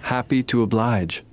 Happy to oblige.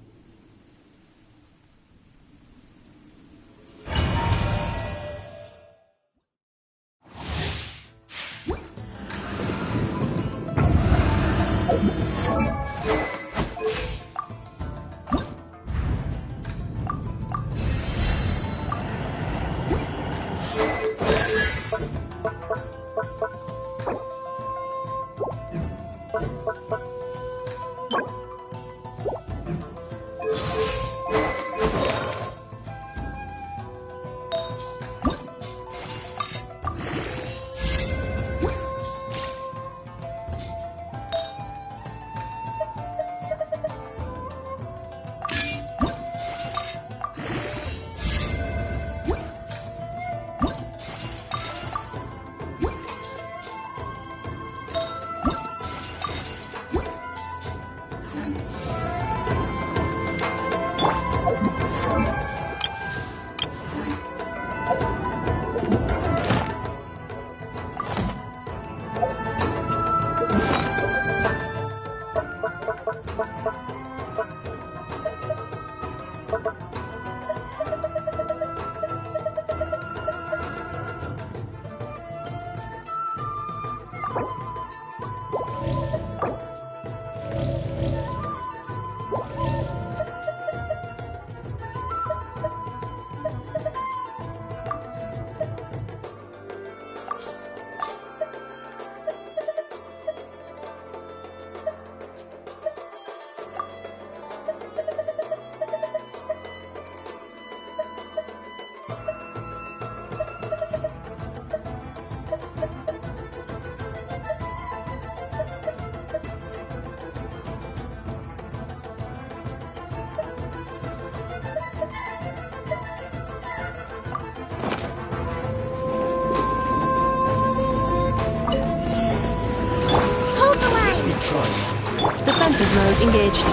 Defensive mode engaged.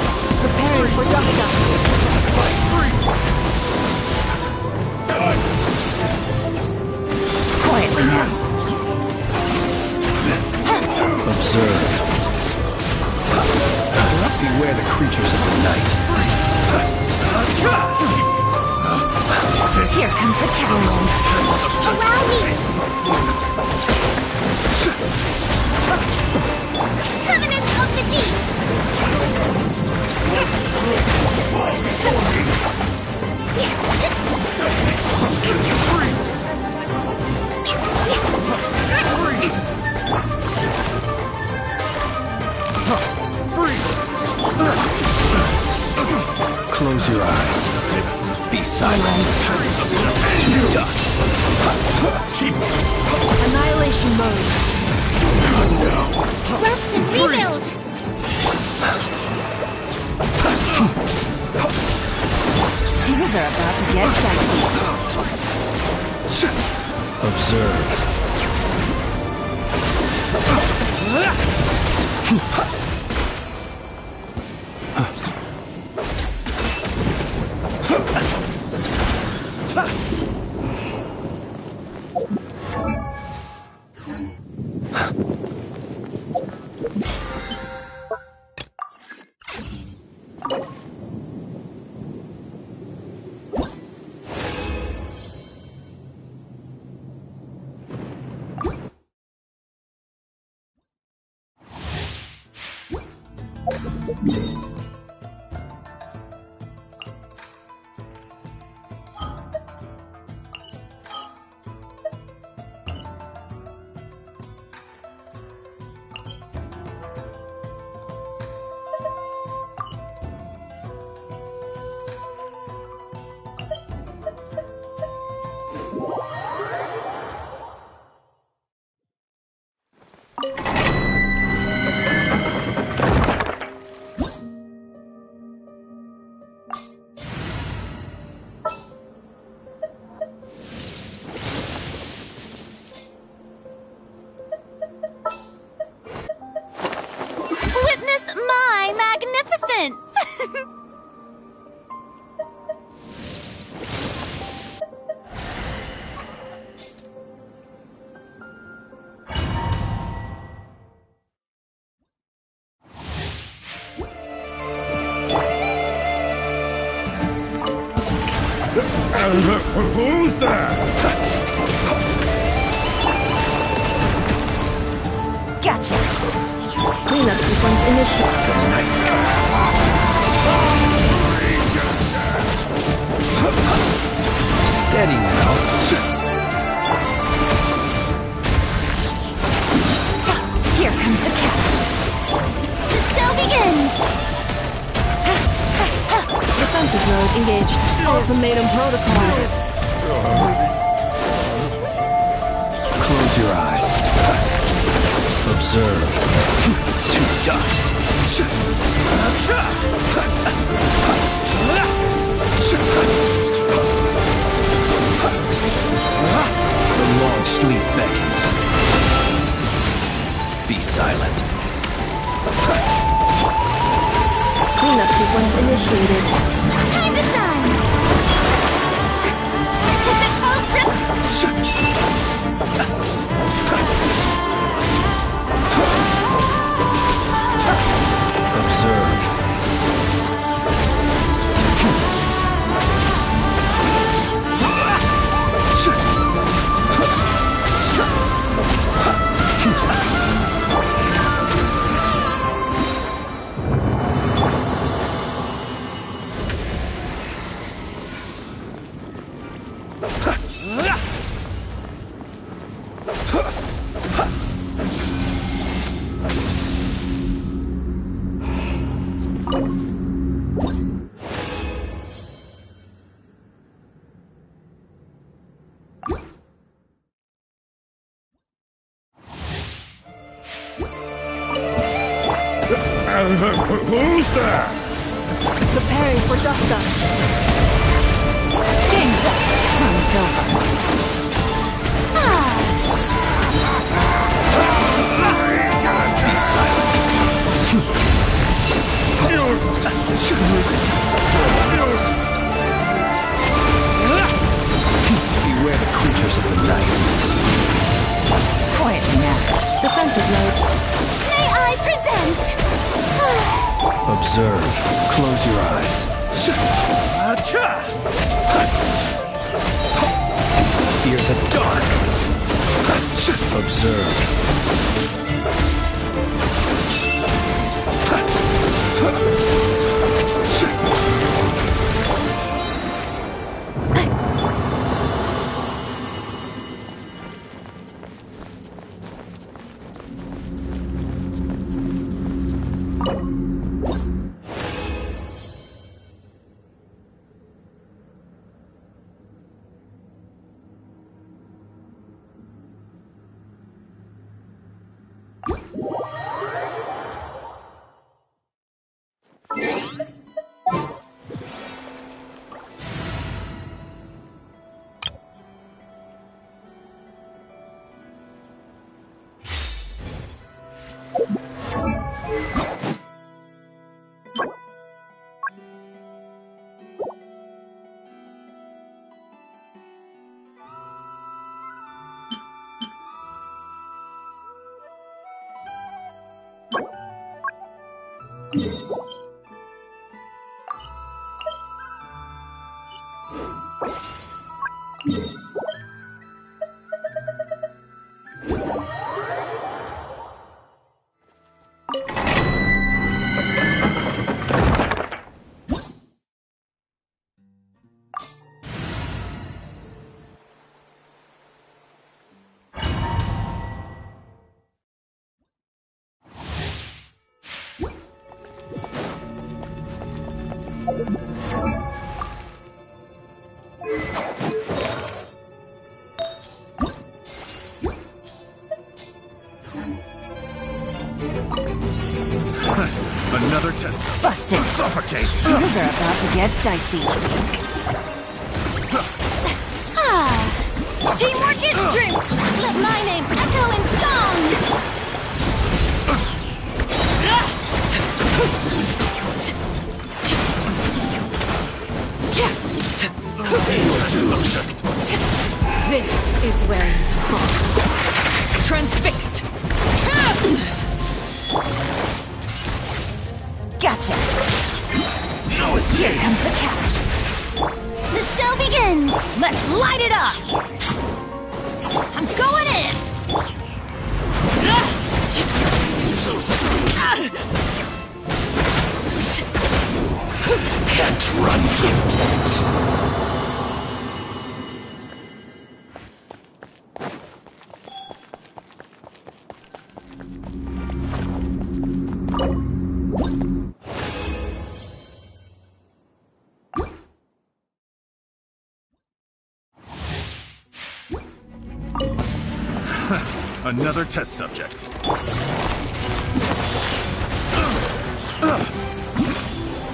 Preparing for dust-up. Quietly now. Observe. Beware the creatures of the night. Here comes the challenge. Allow me! Covenant of the Deep! Close your eyes. Be silent. To dust. Annihilation mode. Rest and rebuild! Things are about to get dicey. Observe. Witness my magnificence! Who's that? Gotcha. Cleanup sequence initiated. Steady now. Here comes the catch. The show begins! Defensive mode engaged. Ultimatum protocol. Close your eyes. Observe. To dust. The long sleep beckons. Be silent. Cleanup sequence initiated. Time to shine! Observe. Who's that? Preparing for dust up. Game's up. Time's over. Be silent. Beware the creatures of the night. Quietly now. Defensive mode. May I present? Observe. Close your eyes. Fear the dark. Observe. Another test. Busted. Suffocate. Things are about to get dicey. Teamwork is strength! Let my name echo in song! This is where you fall. Transfixed. Gotcha. No Here escape. comes the catch. The show begins! Let's light it up! I'm going in! So soon. Can't run from death. Another test subject.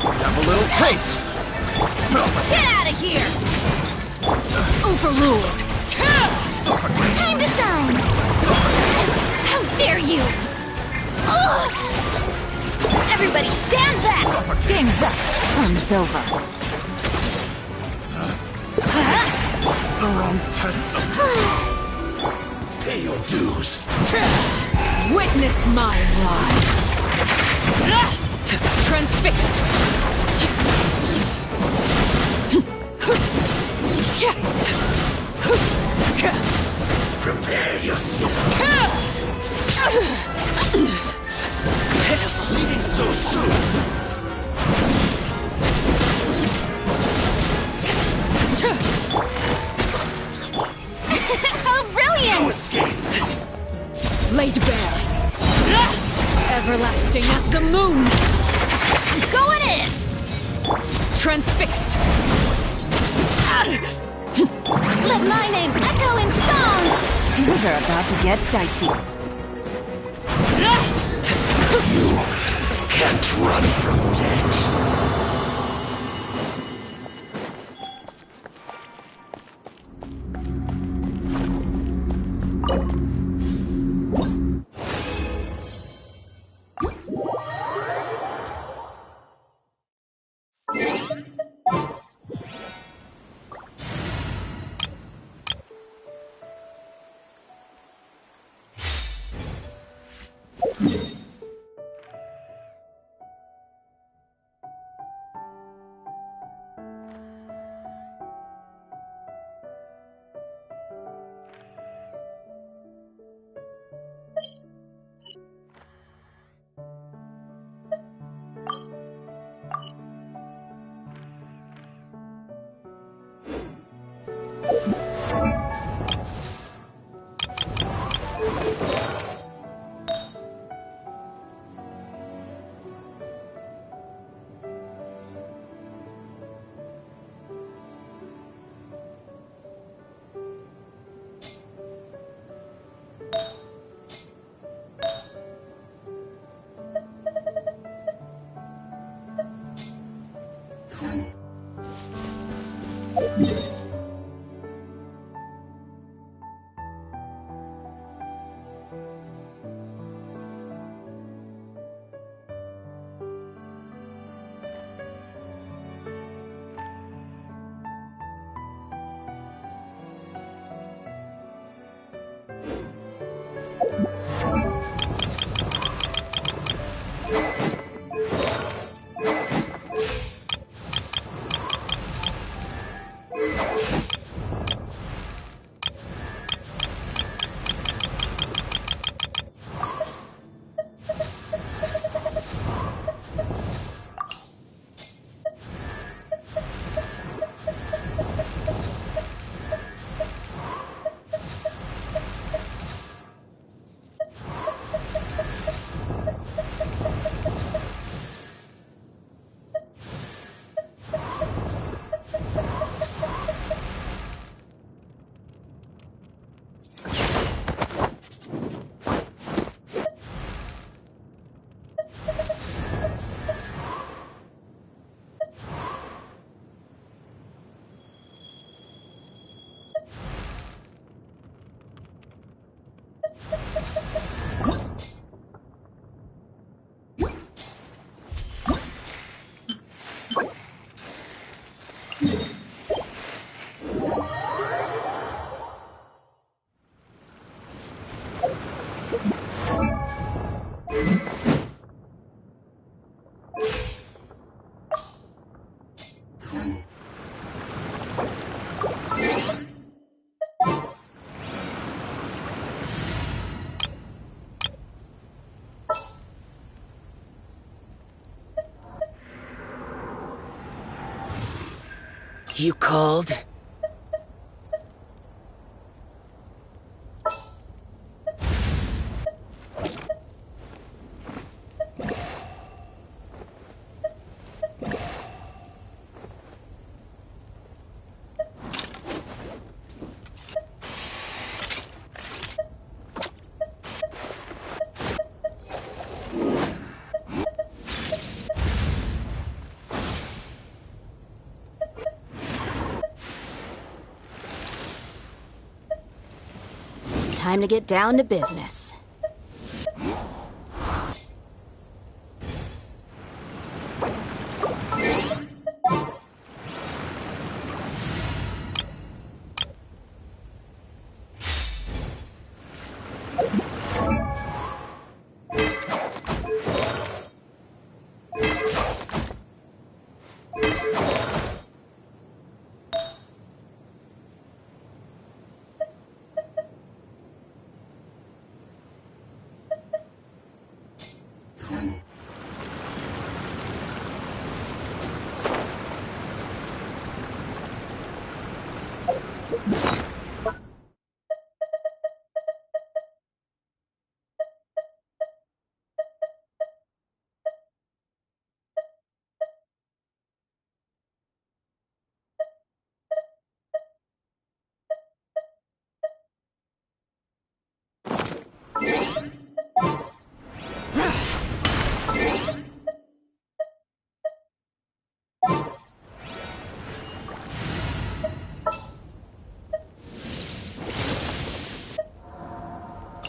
Have a little taste. Get out of here! Overruled. Time to shine! How dare you! Ugh. Everybody stand back! Game's up. Fun's over. Test subject. Pay your dues. Witness my rise. Transfixed. Prepare yourself. Pitiful. Leaving so soon. How brilliant! No escape. Laid bare. Everlasting as the moon. I'm going in! Transfixed. Let my name echo in song! Things are about to get dicey. You can't run from death. You called? Time to get down to business.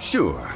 Sure.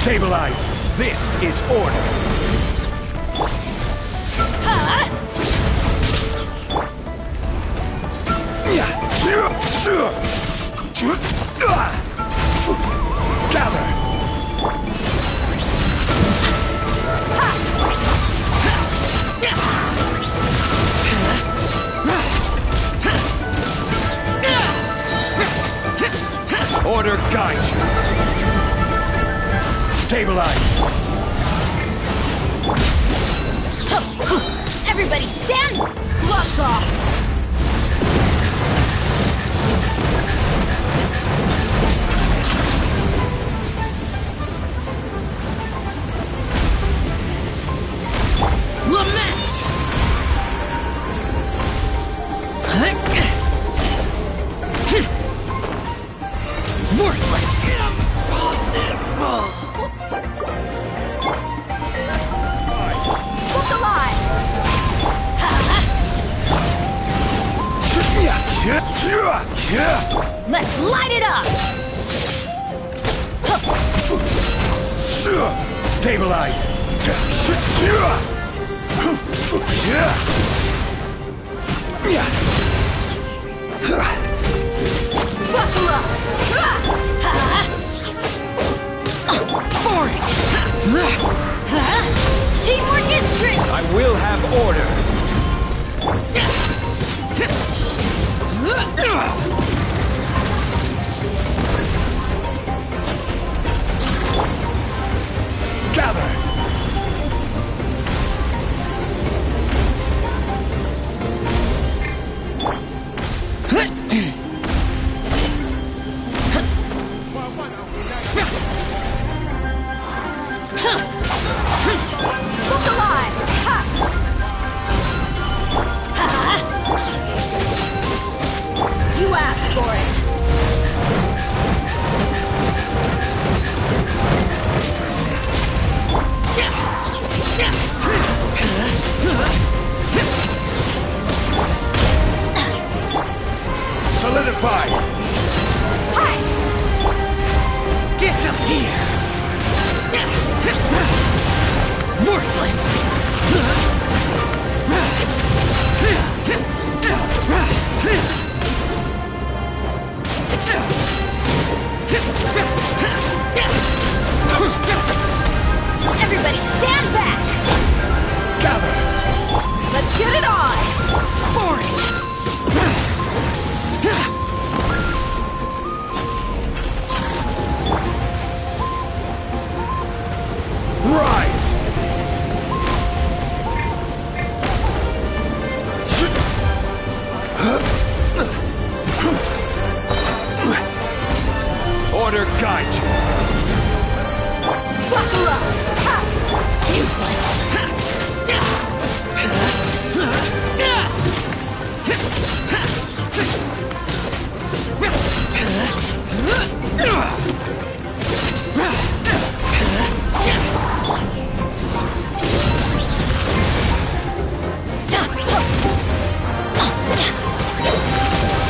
Stabilize! This is order! Gather! Order guide you! Stabilize! Everybody stand! Gloves off! Lament! Worthless! Impossible! Look alive! Let's light it up! Stabilize! Buckle up! Boring! Teamwork is strength! I will have order! Gather! Look alive! Ha! You asked for it! Solidify! Hi! Everybody stand back! Gather! Let's get it on! Rise! Order guide you! Buckle up! Ha! Useless!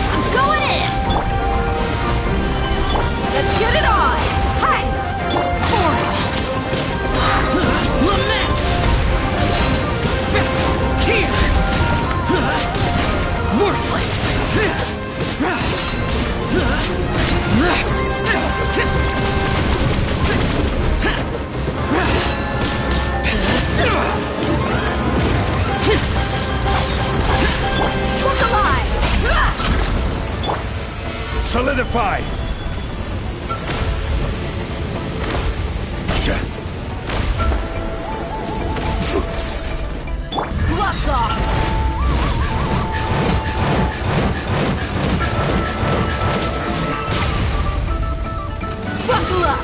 I'm going in! Let's get it on! Hi! Lament! Here! Worthless! Look alive! Solidify! Gloves off! Buckle up!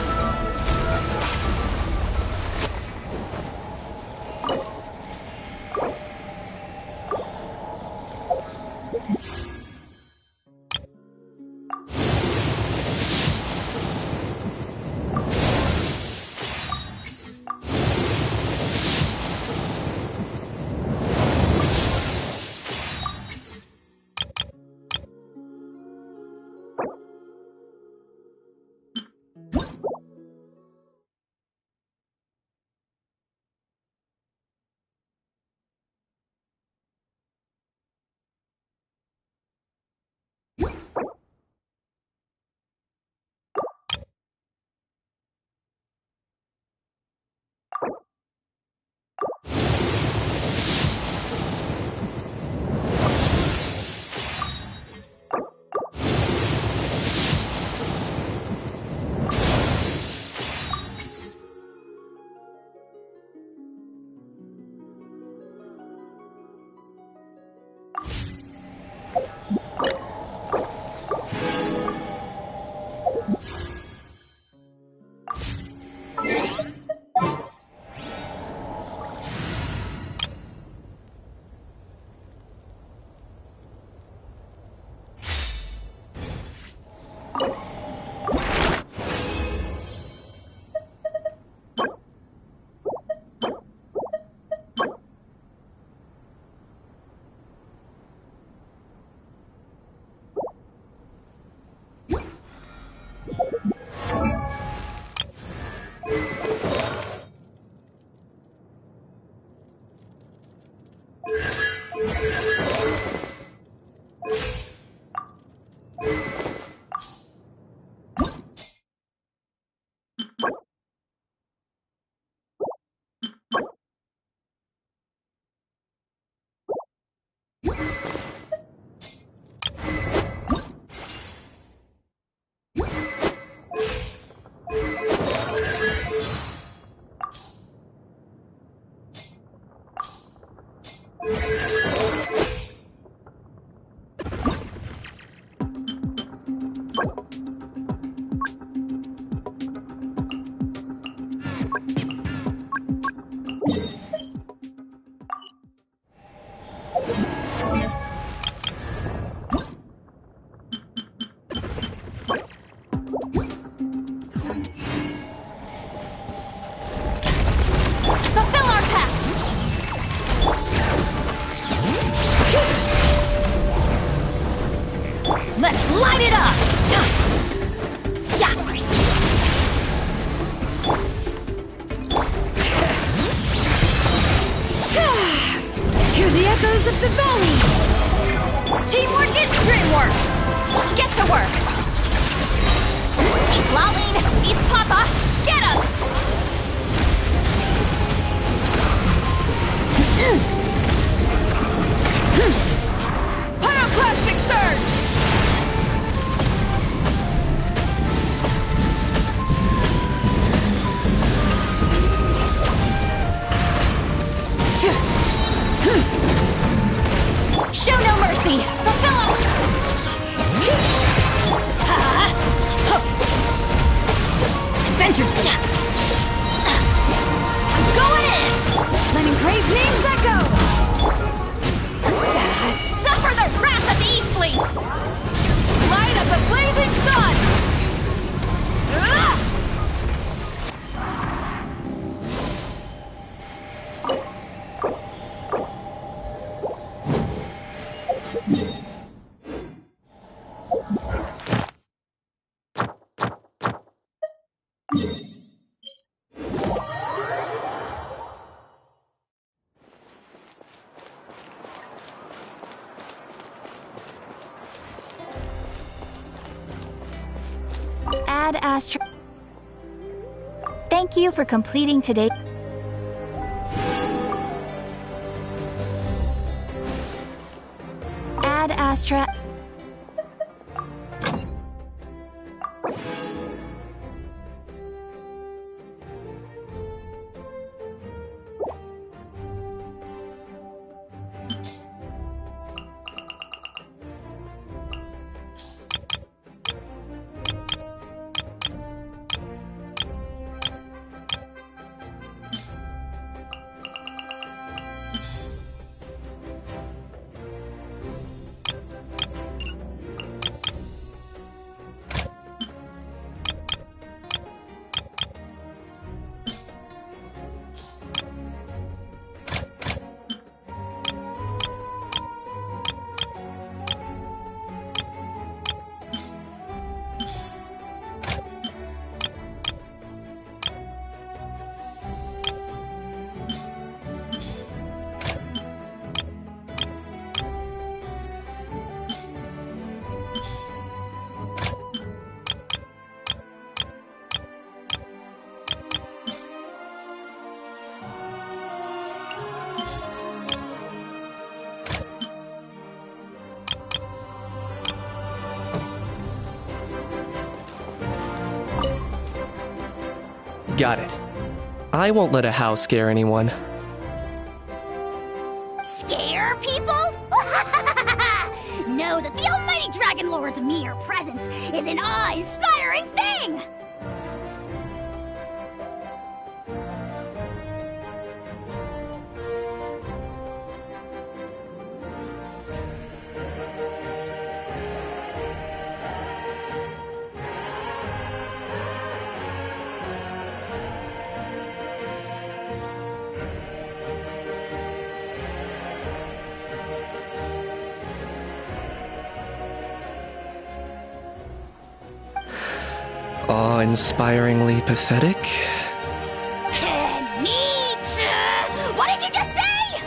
Let's light it up! Yeah. the echoes of the valley! Teamwork is dreamwork! Get to work! Eat Lolene! Eat Papa! Get him! Pyroclastic surge! Show no mercy! Fulfill him! Adventure's going in! Letting great names echo! Suffer the wrath of the Eastling! Light of the blazing sun! Ad Astra. Thank you for completing today. Ad Astra. Got it. I won't let a house scare anyone. Scare people? Know that the almighty Dragon Lord's mere presence is an awe-inspiring thing! Awe-inspiringly pathetic? Neat! What did you just say?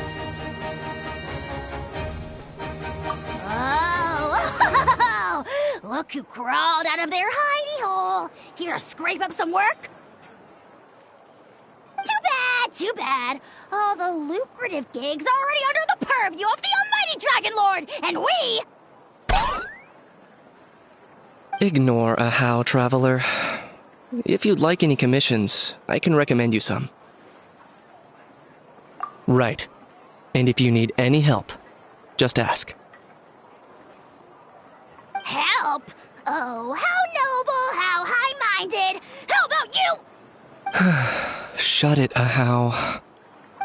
Oh, look who crawled out of their hidey hole. Here to scrape up some work? Too bad. All the lucrative gigs already under the purview of the almighty Dragon Lord, and we... Ignore a how, traveler. If you'd like any commissions, I can recommend you some. Right. And if you need any help, just ask. Help? Oh, how noble, how high-minded. How about you? Shut it, Ahau.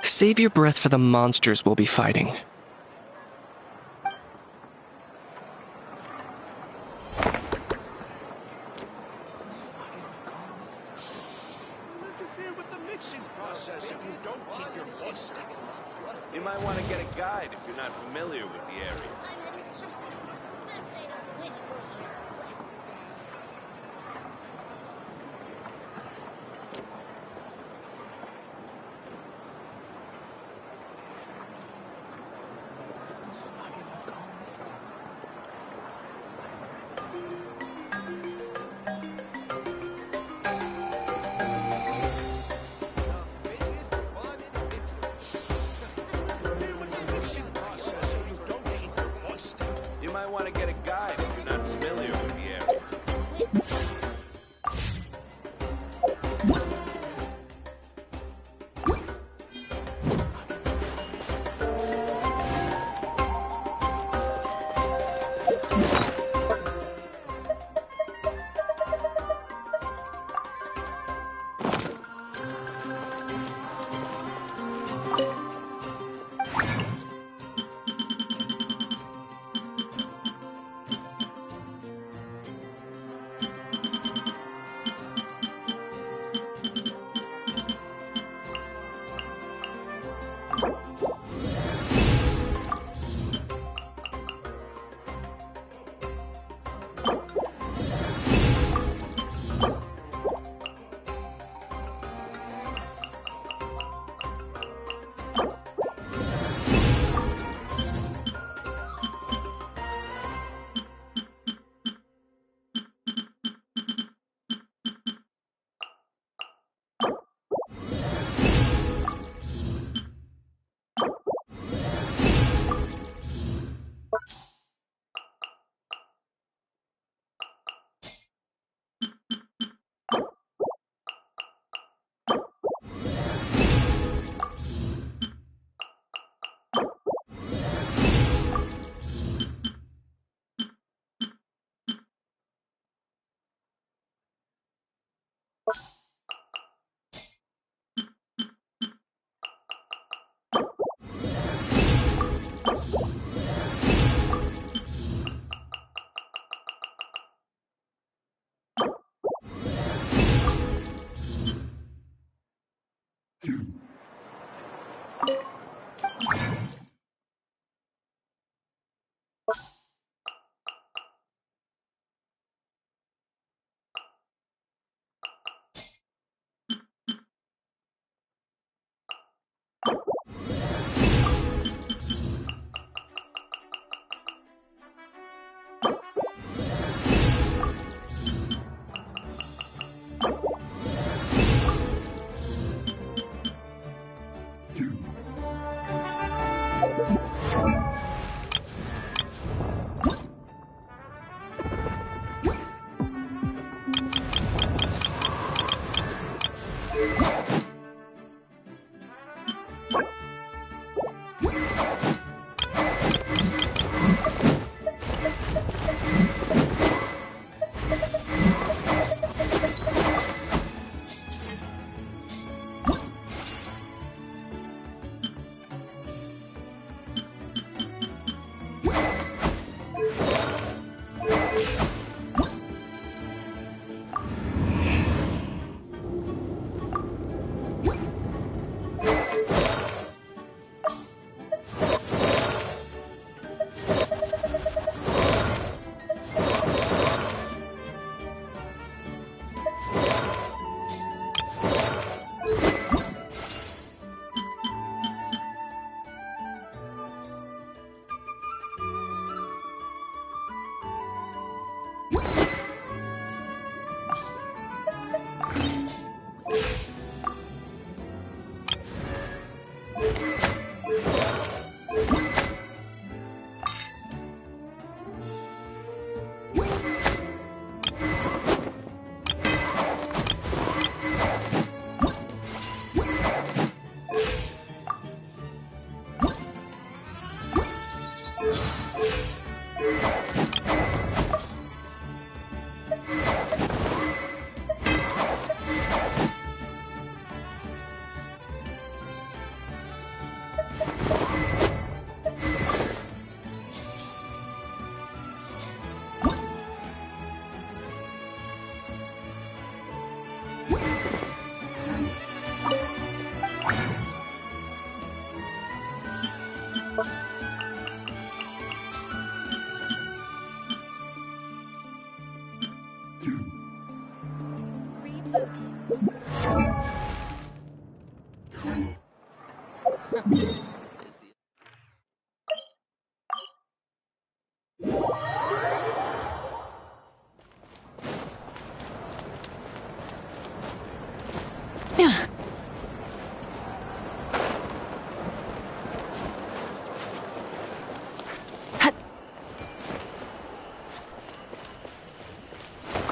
Save your breath for the monsters we'll be fighting. You might want to get a guide if you're not familiar with the areas. get a guide if you're not familiar with the area.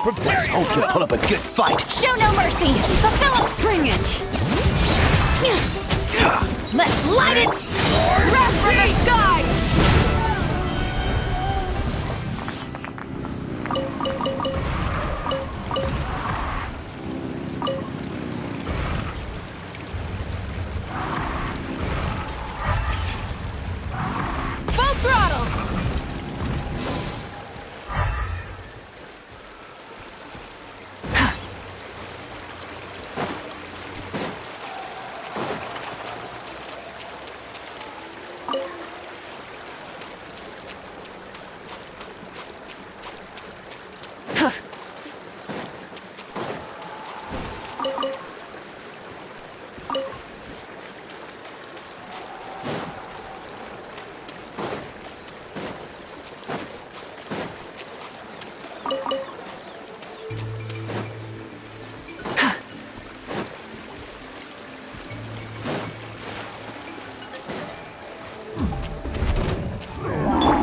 Let's hope you pull up a good fight. Show no mercy! Fulfill it! Bring it! Let's light it! Wrath from the sky! Full throttle!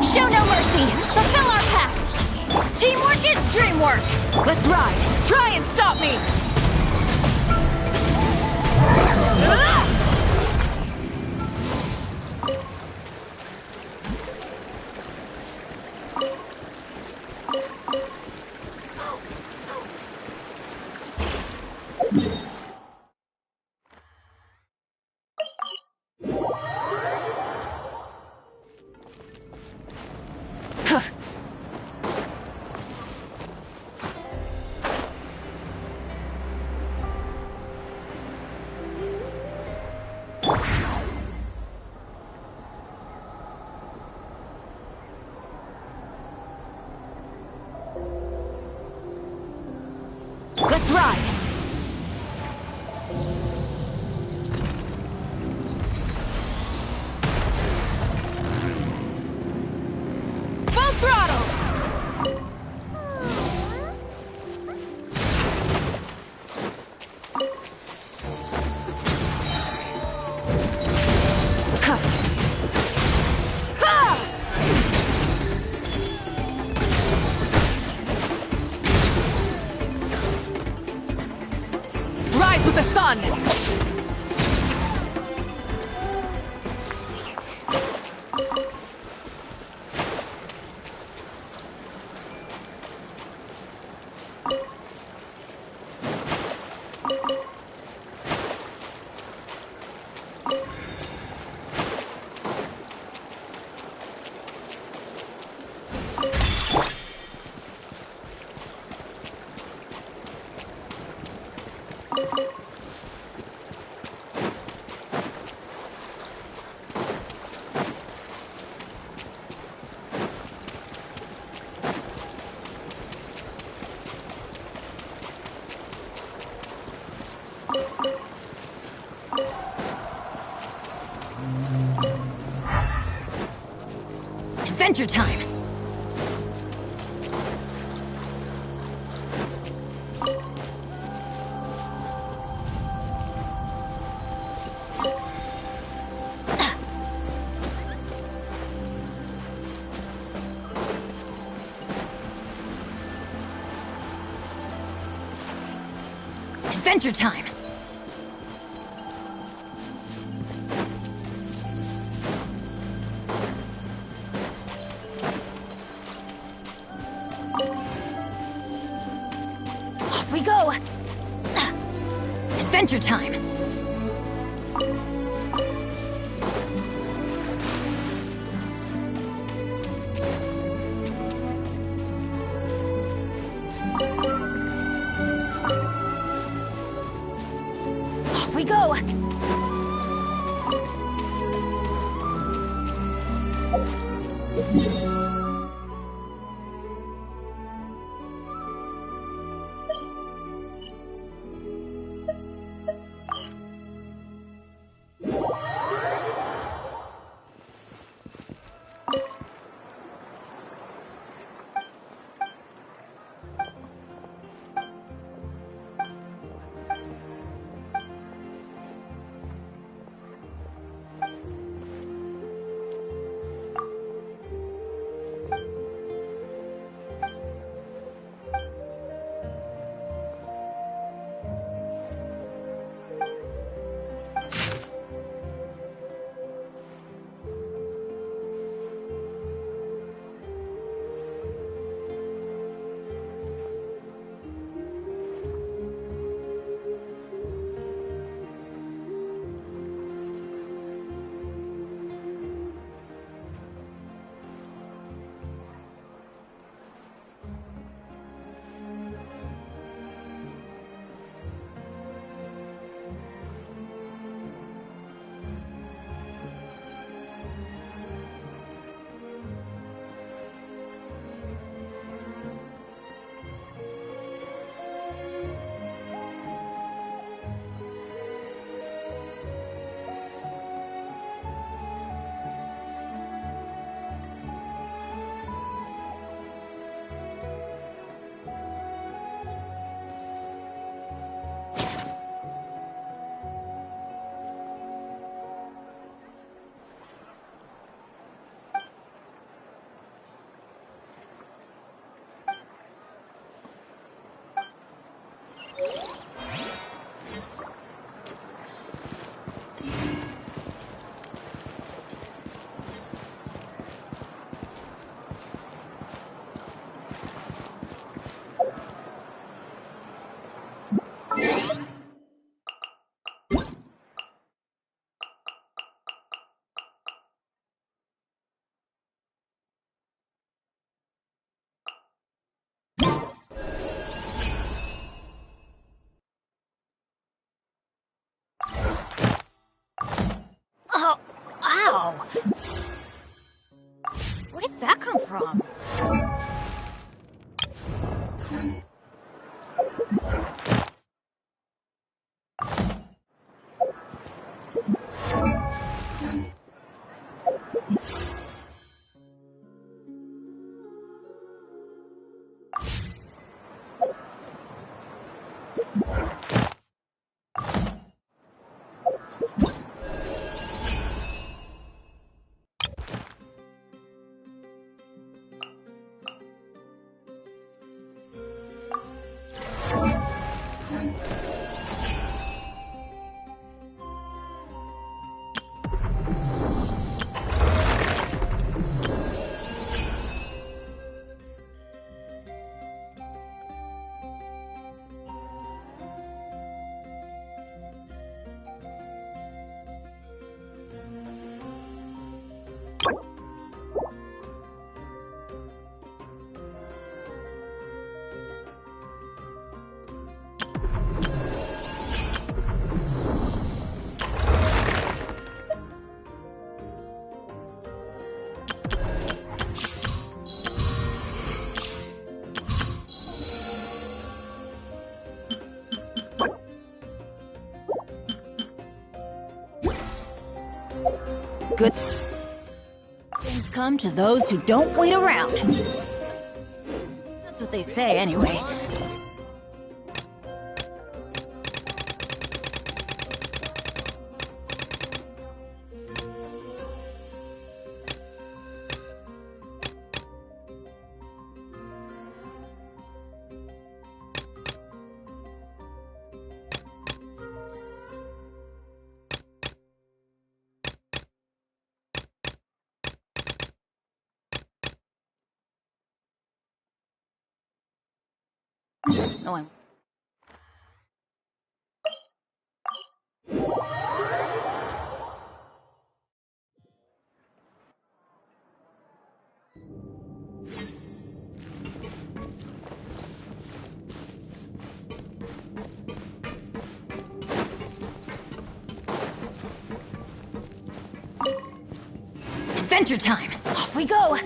Show no mercy! Fulfill our pact! Teamwork is dreamwork! Let's ride! Try and stop me! Let's ride! Full throttle! Rise with the sun! Adventure time! Adventure time! Off we go! Adventure time! Off we go! up. Where did that come from? Good things come to those who don't wait around. That's what they say, anyway. Oh, I'm... Adventure time! Off we go!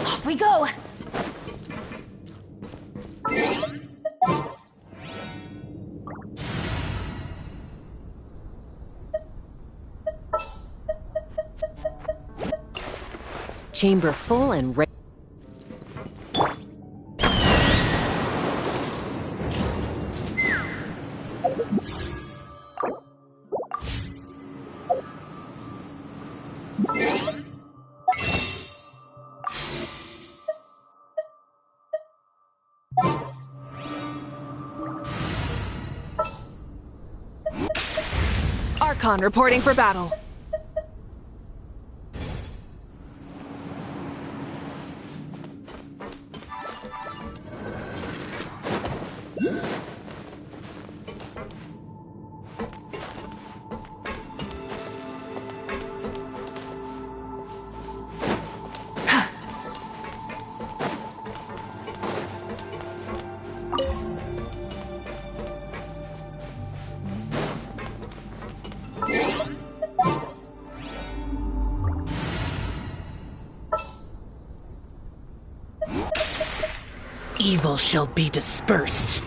Off we go! chamber full and ready. Archon reporting for battle. Evil shall be dispersed.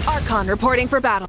Archon reporting for battle.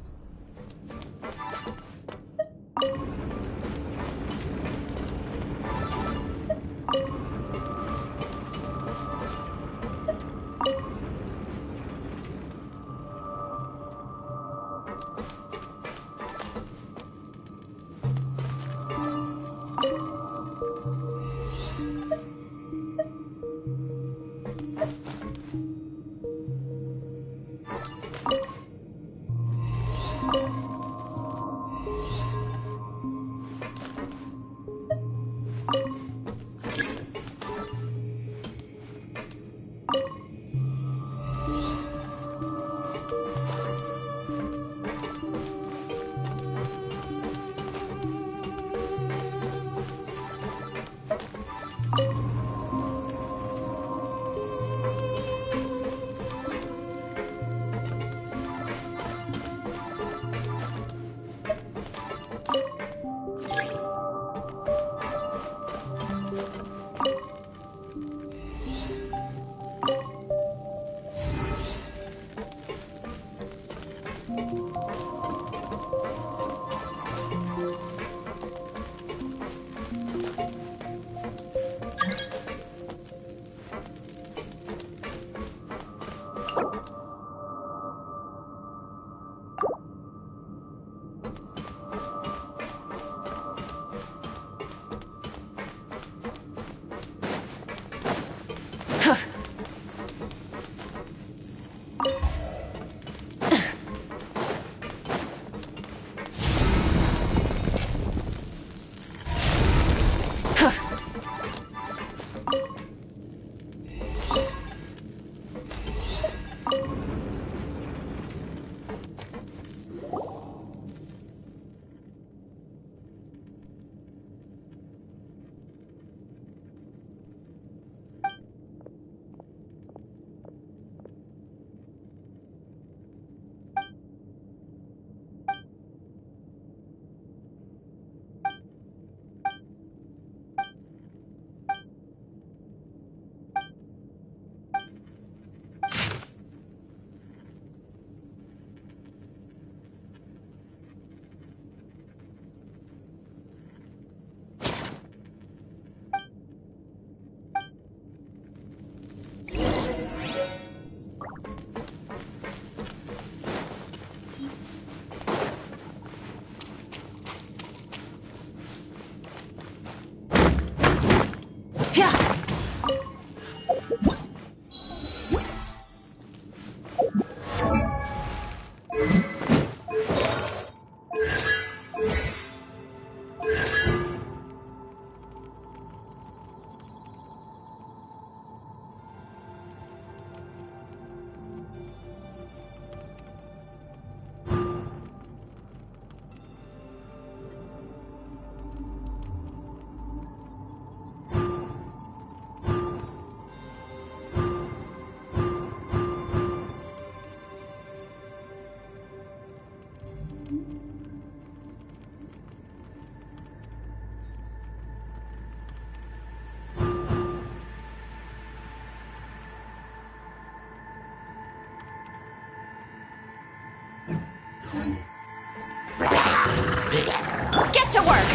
Get to work!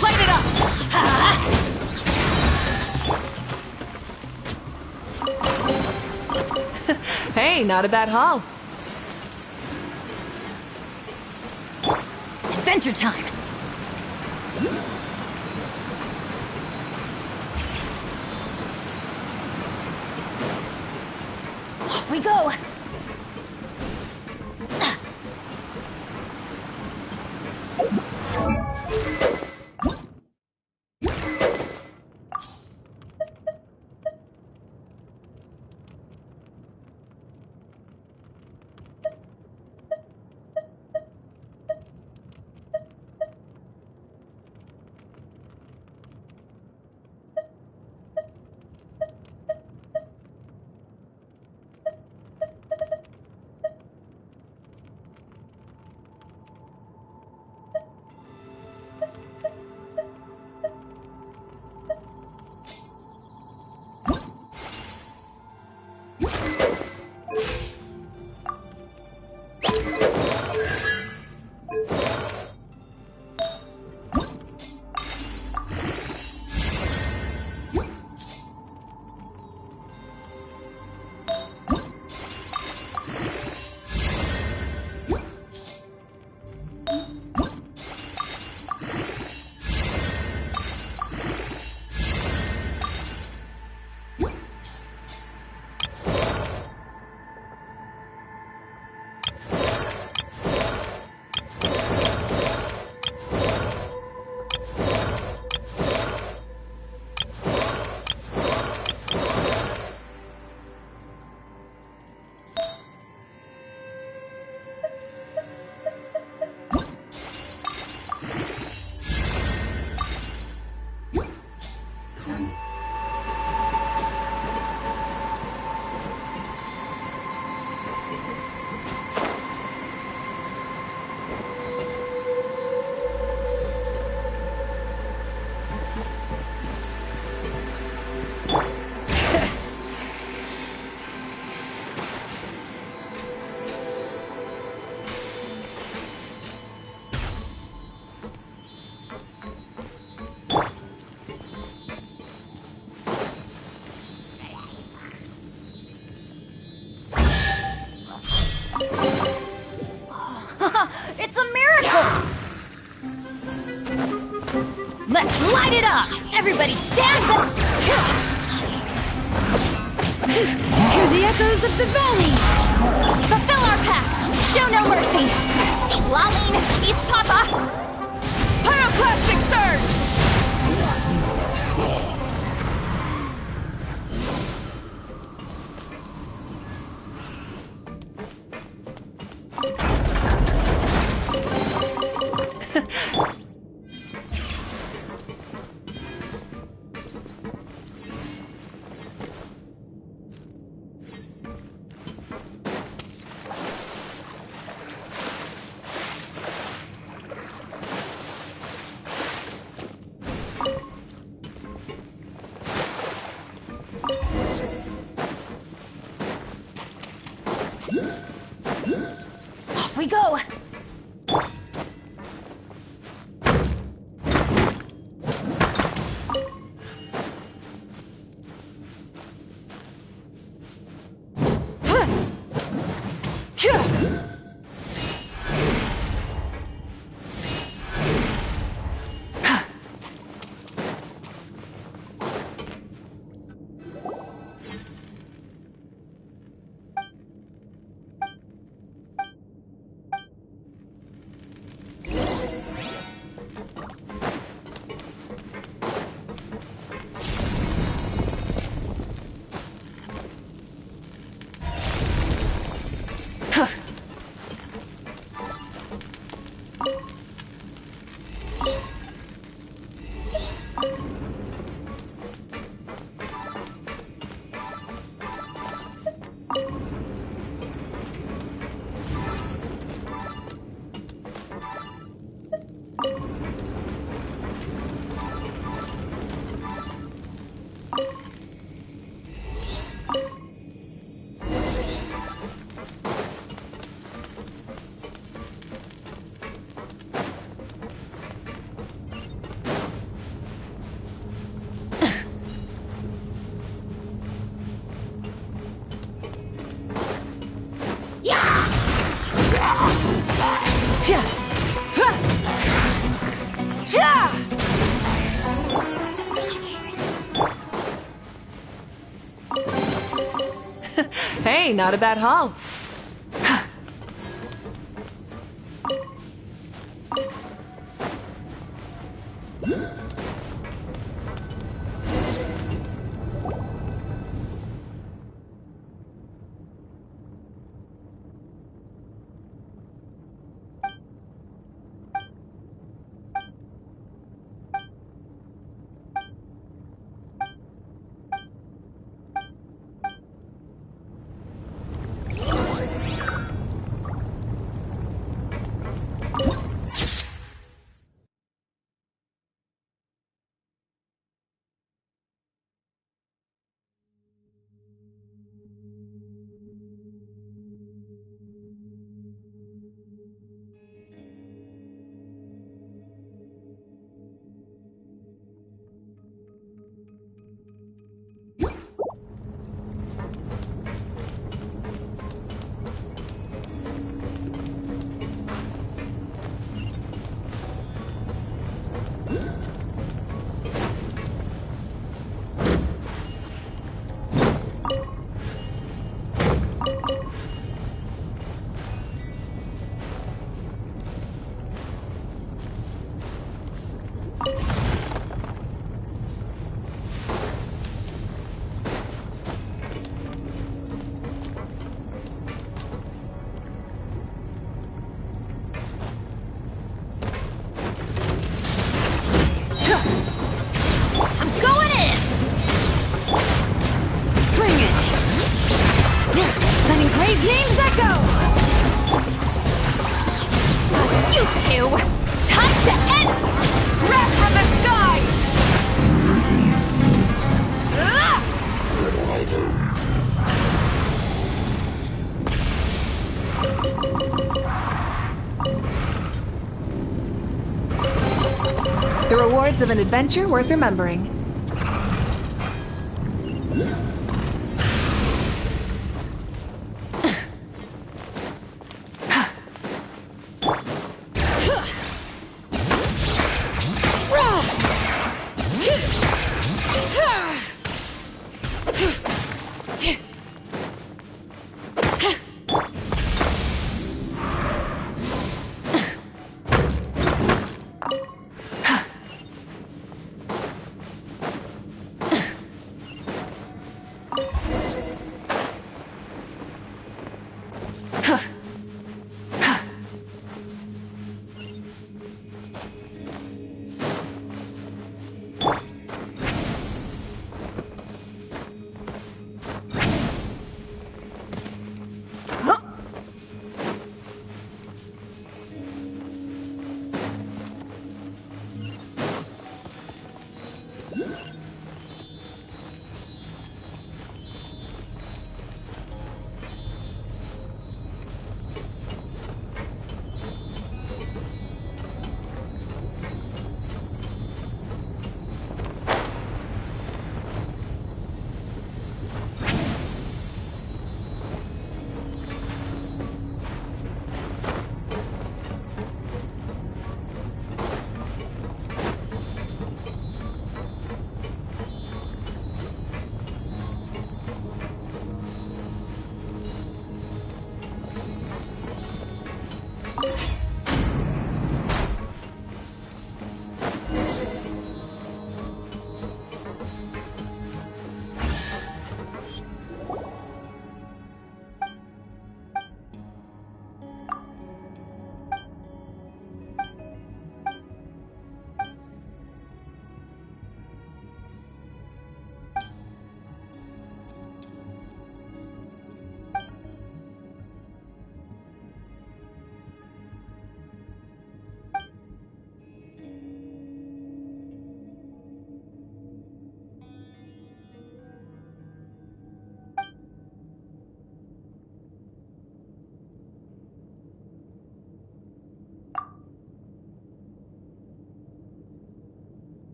Light it up! Hey, not a bad haul. Adventure time! Off we go! It's a miracle! Let's light it up! Everybody stand back! Hear the echoes of the valley! Fulfill our pact! Show no mercy! Team Laline, East Papa! Pyroclastic surge! Hey, not a bad haul. Names echo! You two! Time to end! Wrath from the sky! The rewards of an adventure worth remembering.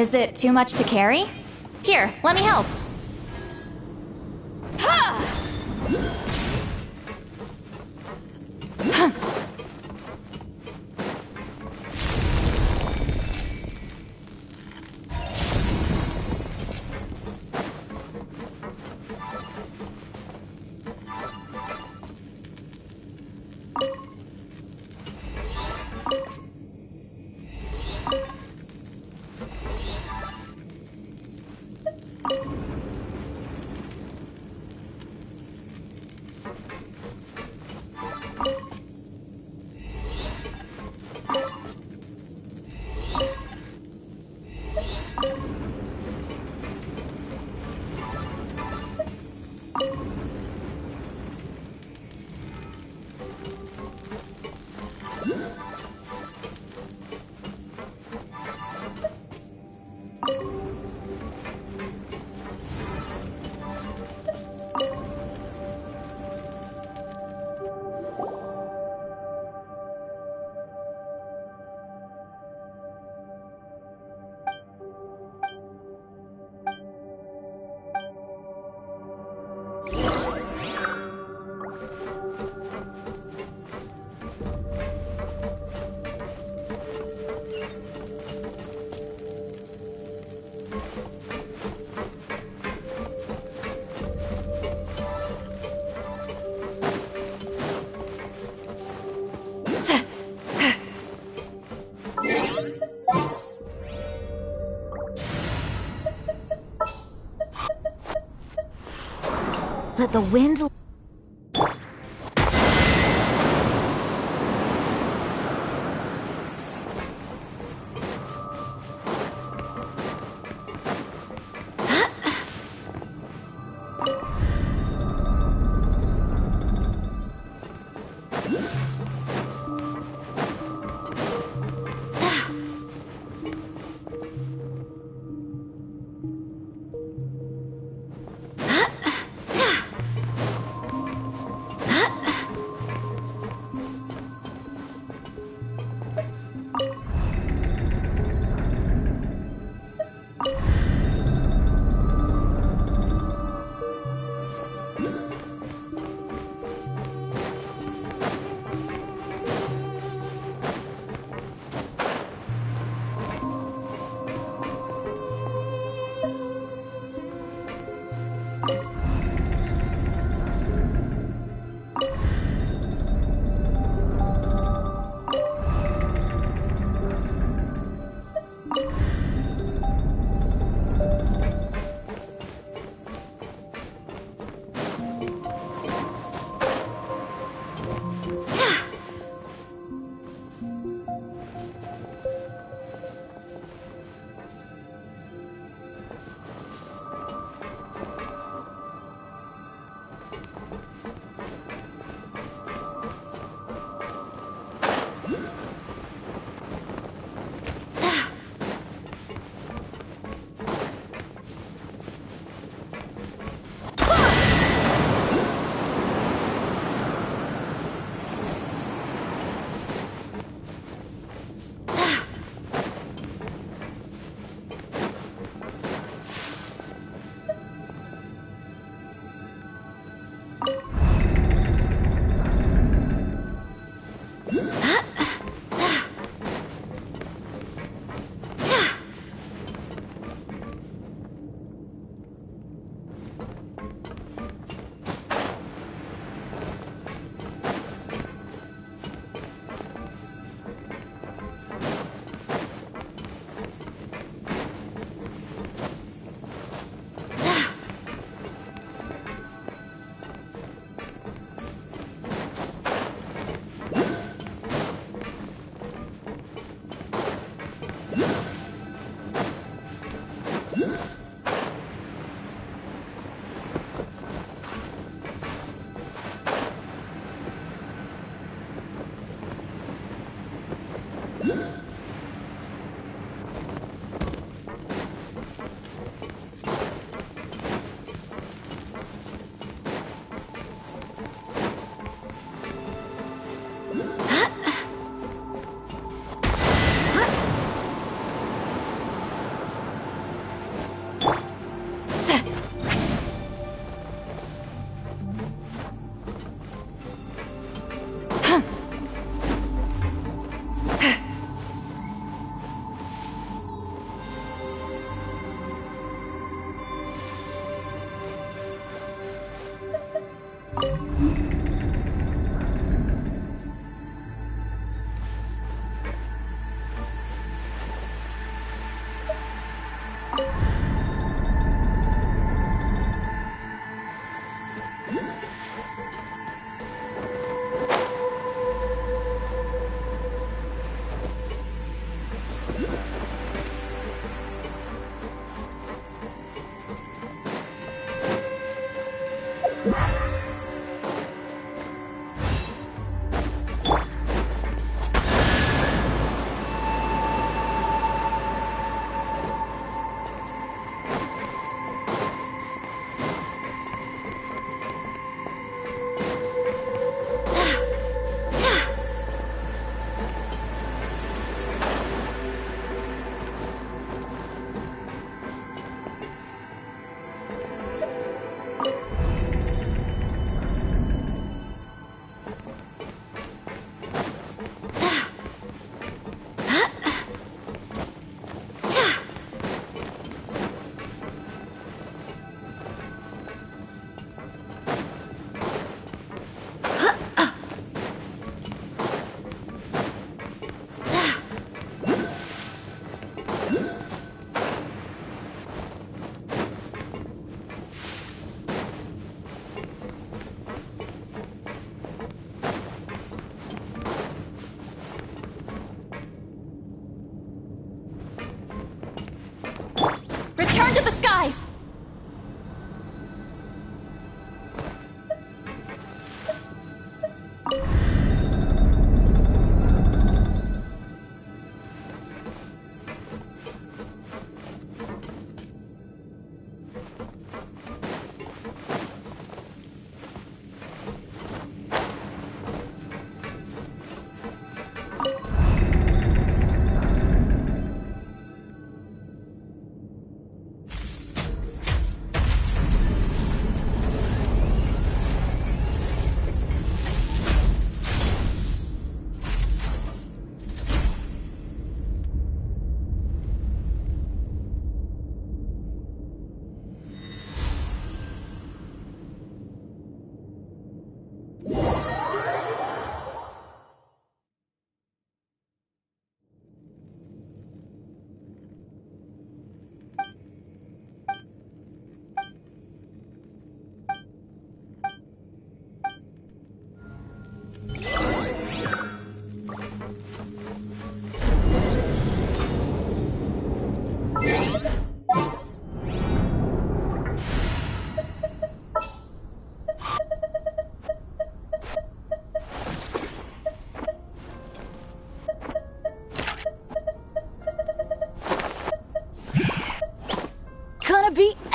Is it too much to carry? Here, let me help. Let the wind...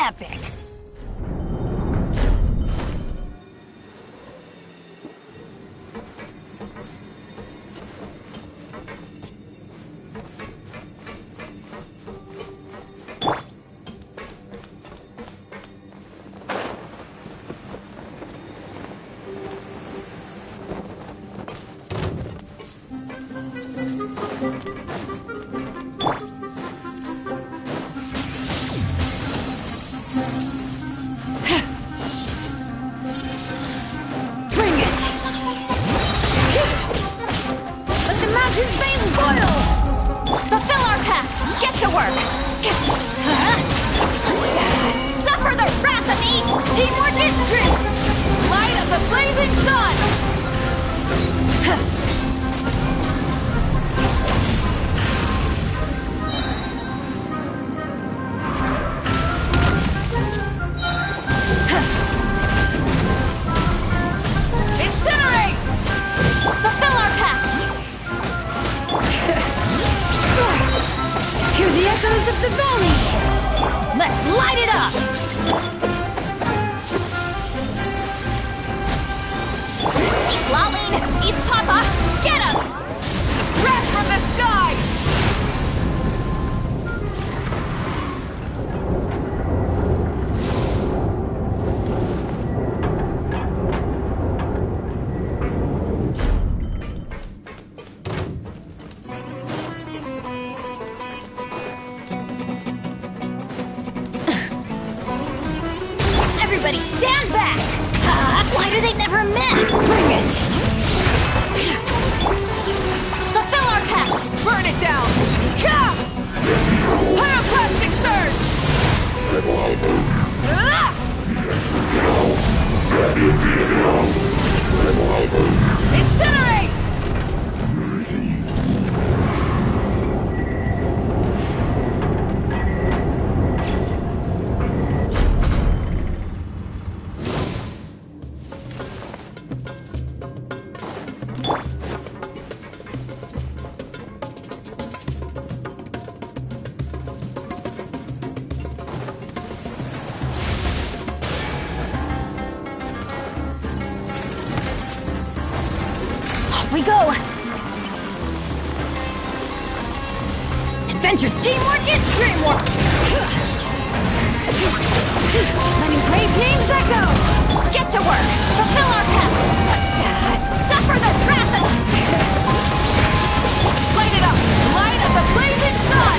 epic! Everybody stand back! Why do they never miss? Bring it! Fulfill our path! Burn it down! Pyroclastic surge! Incinerate! We go! Adventure teamwork is dreamwork! Letting brave names echo! Get to work! Fulfill our path! Suffer the wrath of... Light it up! Light of the blazing sun!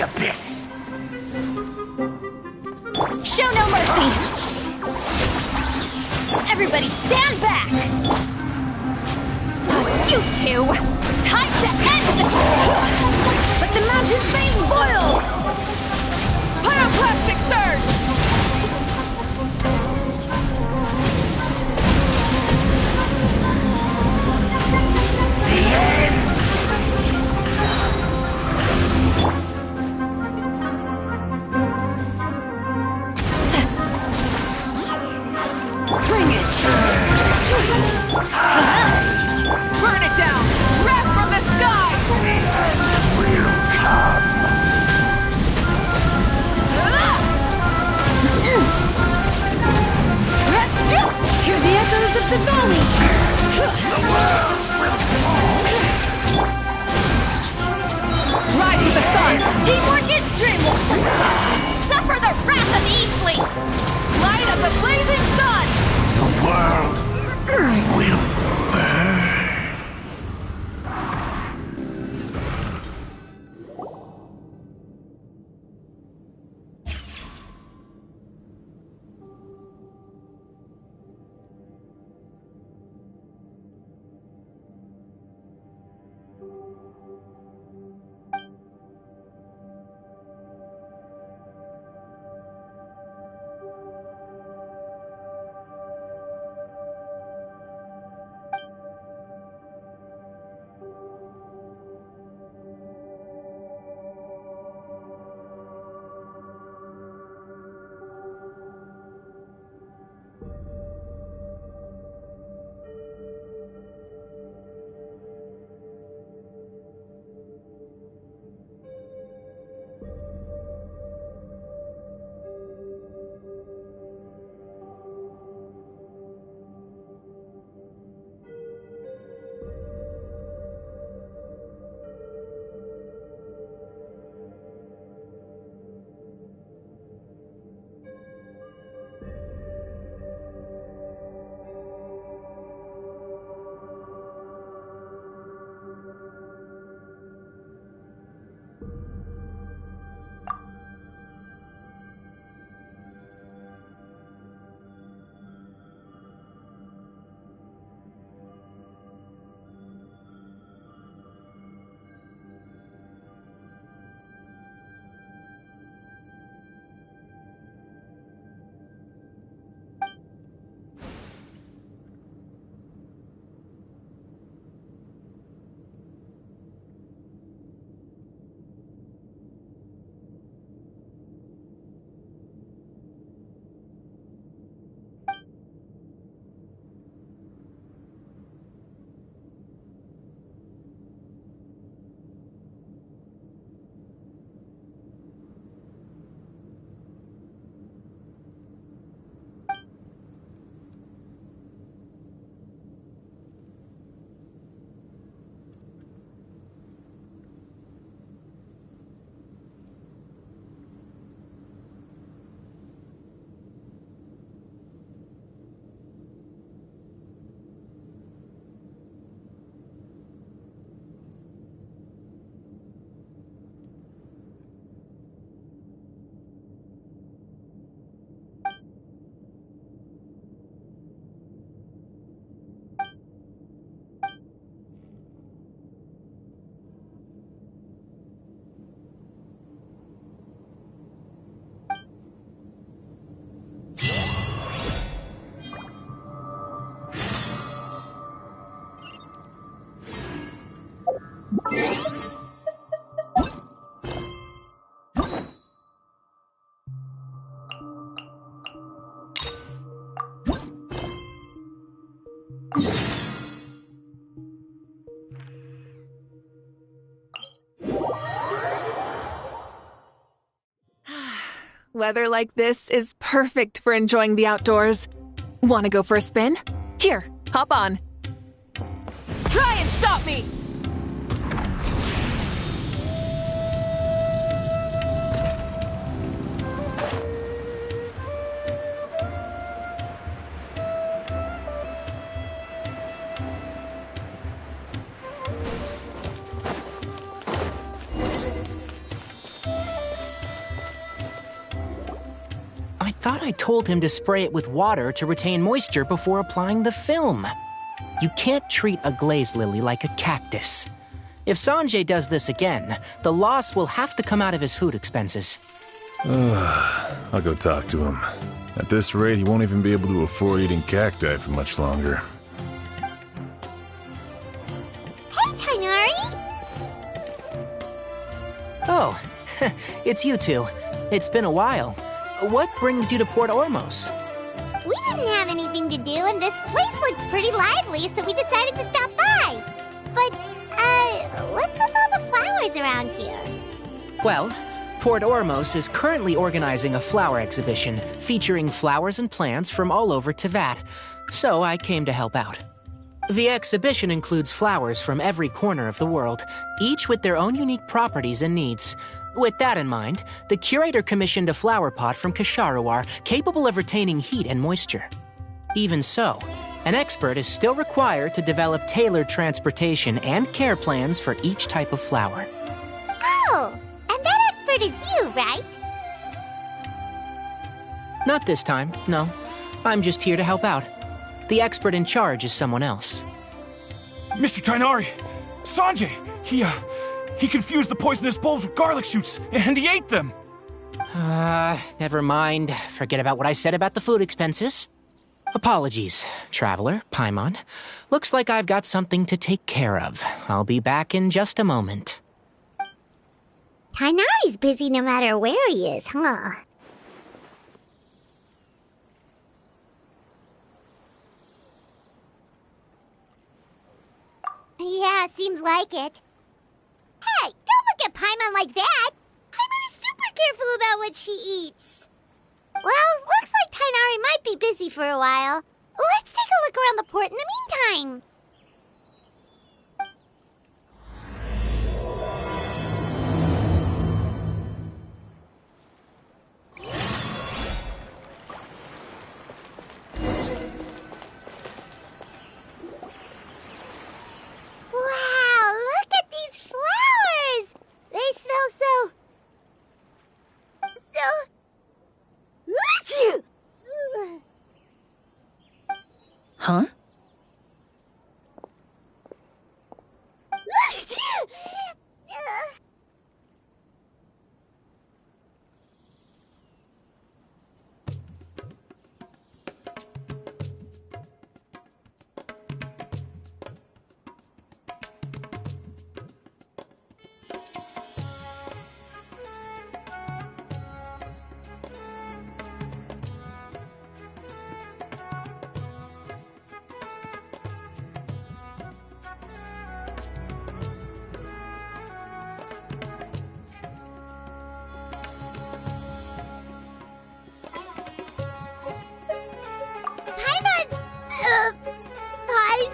the abyss! Show no mercy! Everybody stand back! You two! Time to end this! Let the mountain's veins boil! Pyroclastic surge! Bring it! Burn it down! Wrath from the sky! Will come! Hear the echoes of the valley! Rise with the sun! Teamwork is dreamwork! Suffer the wrath of Eastling! Light of the blazing sun! The world will burn! Weather like this is perfect for enjoying the outdoors. Want to go for a spin? Here, hop on. Try and stop me! thought I told him to spray it with water to retain moisture before applying the film. You can't treat a glaze lily like a cactus. If Sanjay does this again, the loss will have to come out of his food expenses. I'll go talk to him. At this rate, he won't even be able to afford eating cacti for much longer. Hey, Tainari! Oh, it's you two. It's been a while. What brings you to Port Ormos? We didn't have anything to do, and this place looked pretty lively, so we decided to stop by. But, what's with all the flowers around here? Well, Port Ormos is currently organizing a flower exhibition featuring flowers and plants from all over Teyvat, so I came to help out. The exhibition includes flowers from every corner of the world, each with their own unique properties and needs. With that in mind, the curator commissioned a flower pot from Kasharawar capable of retaining heat and moisture. Even so, an expert is still required to develop tailored transportation and care plans for each type of flower. Oh, and that expert is you, right? Not this time, no. I'm just here to help out. The expert in charge is someone else. Mr. Tainari! Sanjay! He confused the poisonous bulbs with garlic shoots, and he ate them! Never mind. Forget about what I said about the food expenses. Apologies, Traveler, Paimon. Looks like I've got something to take care of. I'll be back in just a moment. Tainari's busy no matter where he is, huh? Yeah, seems like it. Hey, don't look at Paimon like that! Paimon is super careful about what she eats. Well, looks like Tainari might be busy for a while. Let's take a look around the port in the meantime. Wow, look at these flowers! They smell so... Huh? Fine.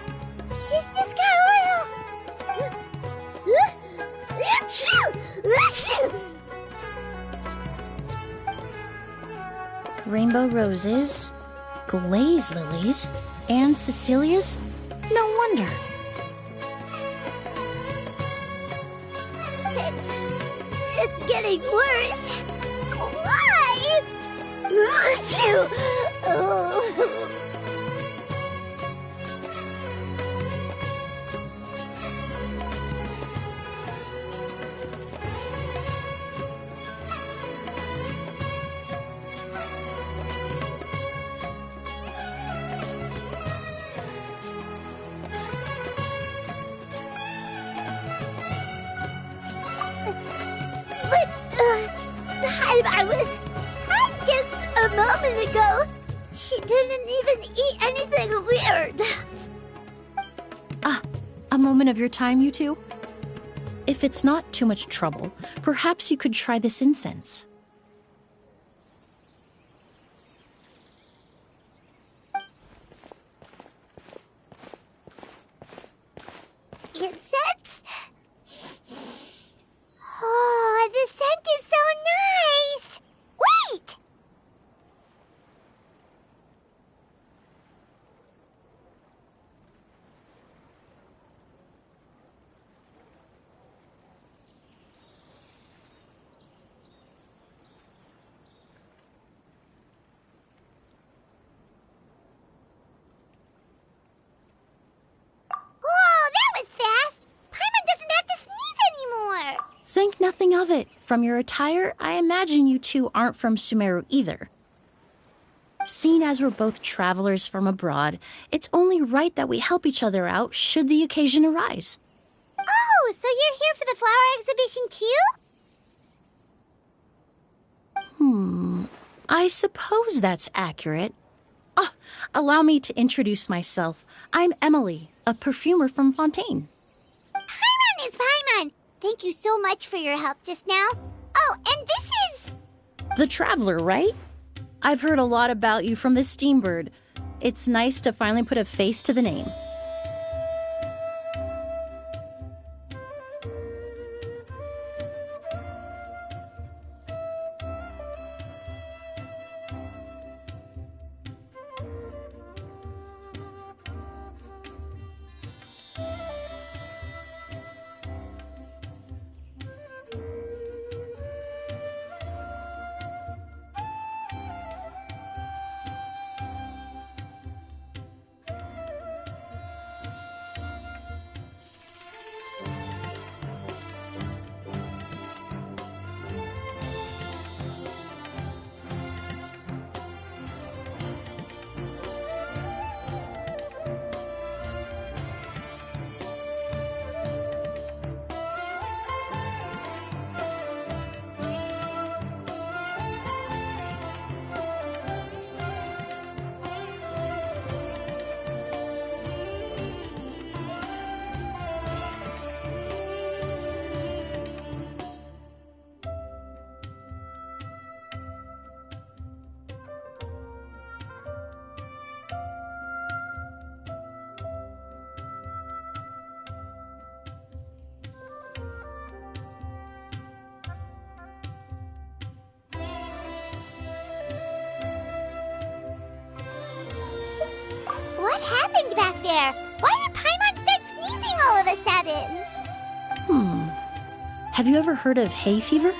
She's just got a little... Rainbow roses, glaze lilies, and Cecilia's? No wonder. It's getting worse. Why? Oh. I was just a moment ago. She didn't even eat anything weird. Ah, a moment of your time, you two? If it's not too much trouble, perhaps you could try this incense. Incense? Oh, the scent is so nice! Wait! of it. From your attire, I imagine you two aren't from Sumeru either. Seeing as we're both travelers from abroad, it's only right that we help each other out should the occasion arise. Oh, so you're here for the flower exhibition too? I suppose that's accurate. Ah, allow me to introduce myself. I'm Emily, a perfumer from Fontaine. Paimon is Paimon. Thank you so much for your help just now. Oh, and this is... The Traveler, right? I've heard a lot about you from the Steambird. It's nice to finally put a face to the name. What happened back there? Why did Paimon start sneezing all of a sudden? Have you ever heard of hay fever?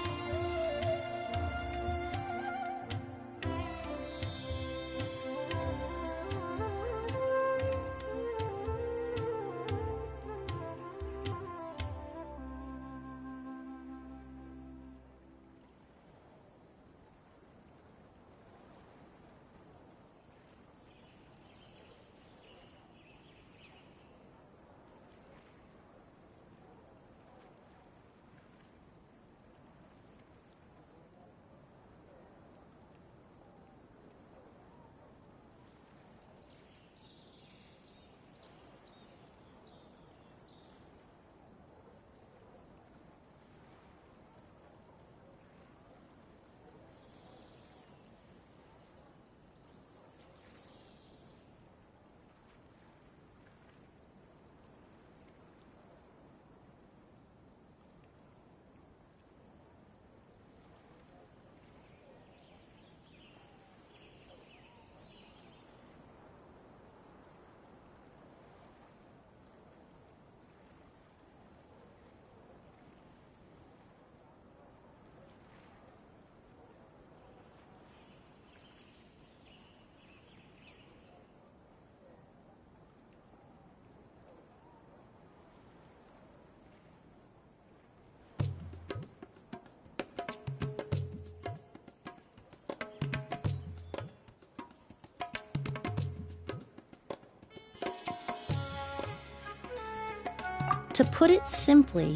To put it simply,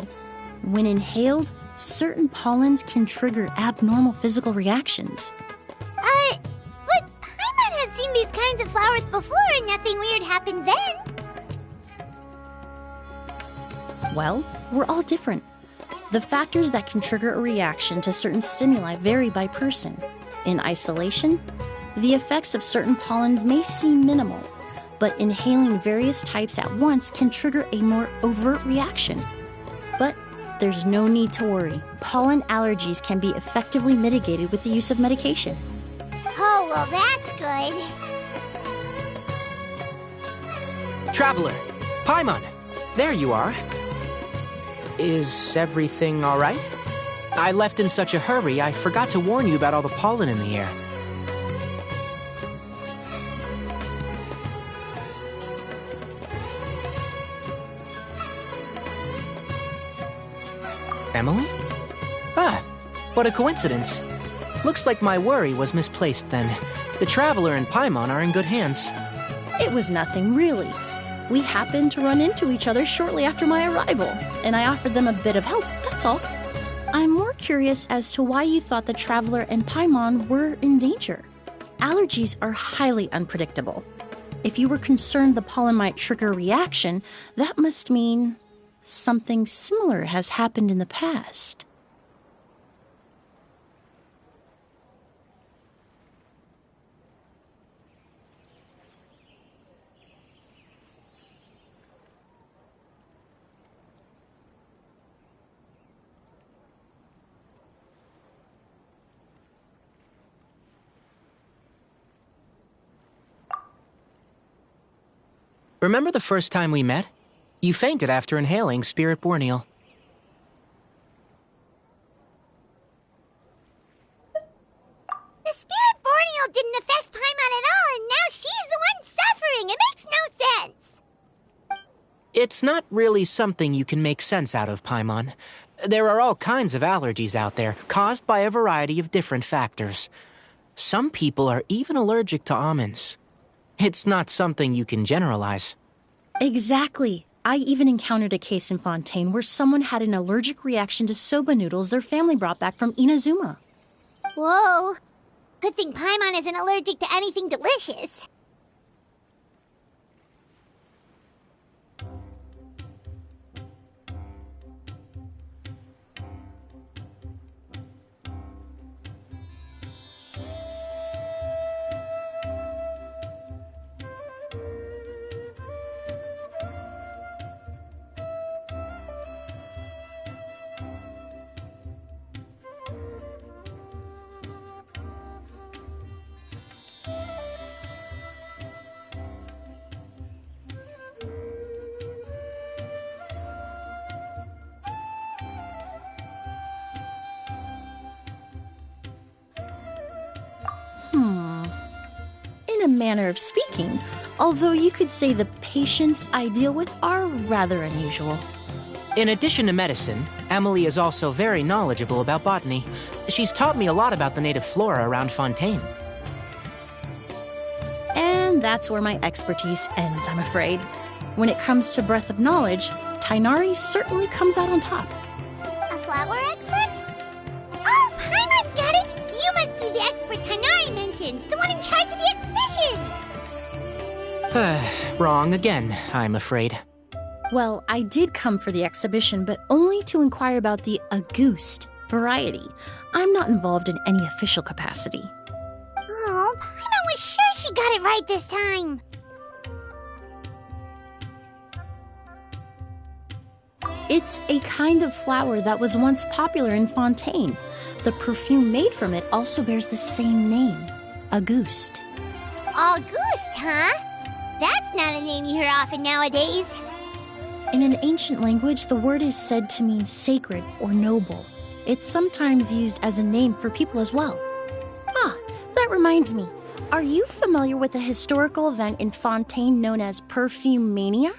when inhaled, certain pollens can trigger abnormal physical reactions. But Paimon has seen these kinds of flowers before and nothing weird happened then. Well, we're all different. The factors that can trigger a reaction to certain stimuli vary by person. In isolation, the effects of certain pollens may seem minimal, but inhaling various types at once can trigger a more overt reaction. But there's no need to worry. Pollen allergies can be effectively mitigated with the use of medication. Oh, well, that's good. Traveler! Paimon! There you are. Is everything all right? I left in such a hurry, I forgot to warn you about all the pollen in the air. Emily? Ah, what a coincidence. Looks like my worry was misplaced then. The Traveler and Paimon are in good hands. It was nothing, really. We happened to run into each other shortly after my arrival, and I offered them a bit of help, that's all. I'm more curious as to why you thought the Traveler and Paimon were in danger. Allergies are highly unpredictable. If you were concerned the pollen might trigger a reaction, that must mean something similar has happened in the past. Remember the first time we met? You fainted after inhaling Spirit Borneal. The Spirit Borneal didn't affect Paimon at all, and now she's the one suffering! It makes no sense! It's not really something you can make sense out of, Paimon. There are all kinds of allergies out there, caused by a variety of different factors. Some people are even allergic to almonds. It's not something you can generalize. Exactly. I even encountered a case in Fontaine where someone had an allergic reaction to soba noodles their family brought back from Inazuma. Whoa. Good thing Paimon isn't allergic to anything delicious. In a manner of speaking, although you could say the patients I deal with are rather unusual. In addition to medicine, Emily is also very knowledgeable about botany. She's taught me a lot about the native flora around Fontaine. And that's where my expertise ends, I'm afraid. When it comes to breadth of knowledge, Tighnari certainly comes out on top. A flower expert? Oh, Paimon's got it! You must be the expert Tighnari mentioned, the one in charge of the exhibition! Wrong again, I'm afraid. Well, I did come for the exhibition, but only to inquire about the Auguste variety. I'm not involved in any official capacity. Oh, Paimon was sure she got it right this time! It's a kind of flower that was once popular in Fontaine. The perfume made from it also bears the same name, Auguste. Auguste, huh? That's not a name you hear often nowadays. In an ancient language, the word is said to mean sacred or noble. It's sometimes used as a name for people as well. Ah, that reminds me. Are you familiar with a historical event in Fontaine known as Perfume Mania?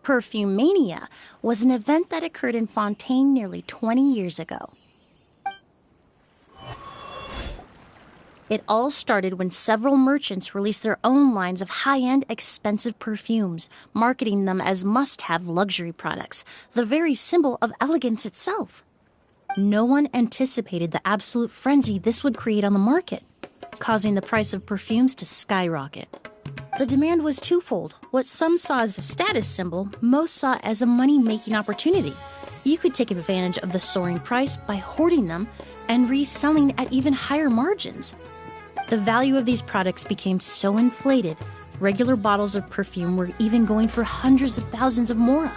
Perfume Mania was an event that occurred in Fontaine nearly 20 years ago. It all started when several merchants released their own lines of high-end, expensive perfumes, marketing them as must-have luxury products, the very symbol of elegance itself. No one anticipated the absolute frenzy this would create on the market, causing the price of perfumes to skyrocket. The demand was twofold. What some saw as a status symbol, most saw as a money-making opportunity. You could take advantage of the soaring price by hoarding them and reselling at even higher margins. The value of these products became so inflated, regular bottles of perfume were even going for hundreds of thousands of mora.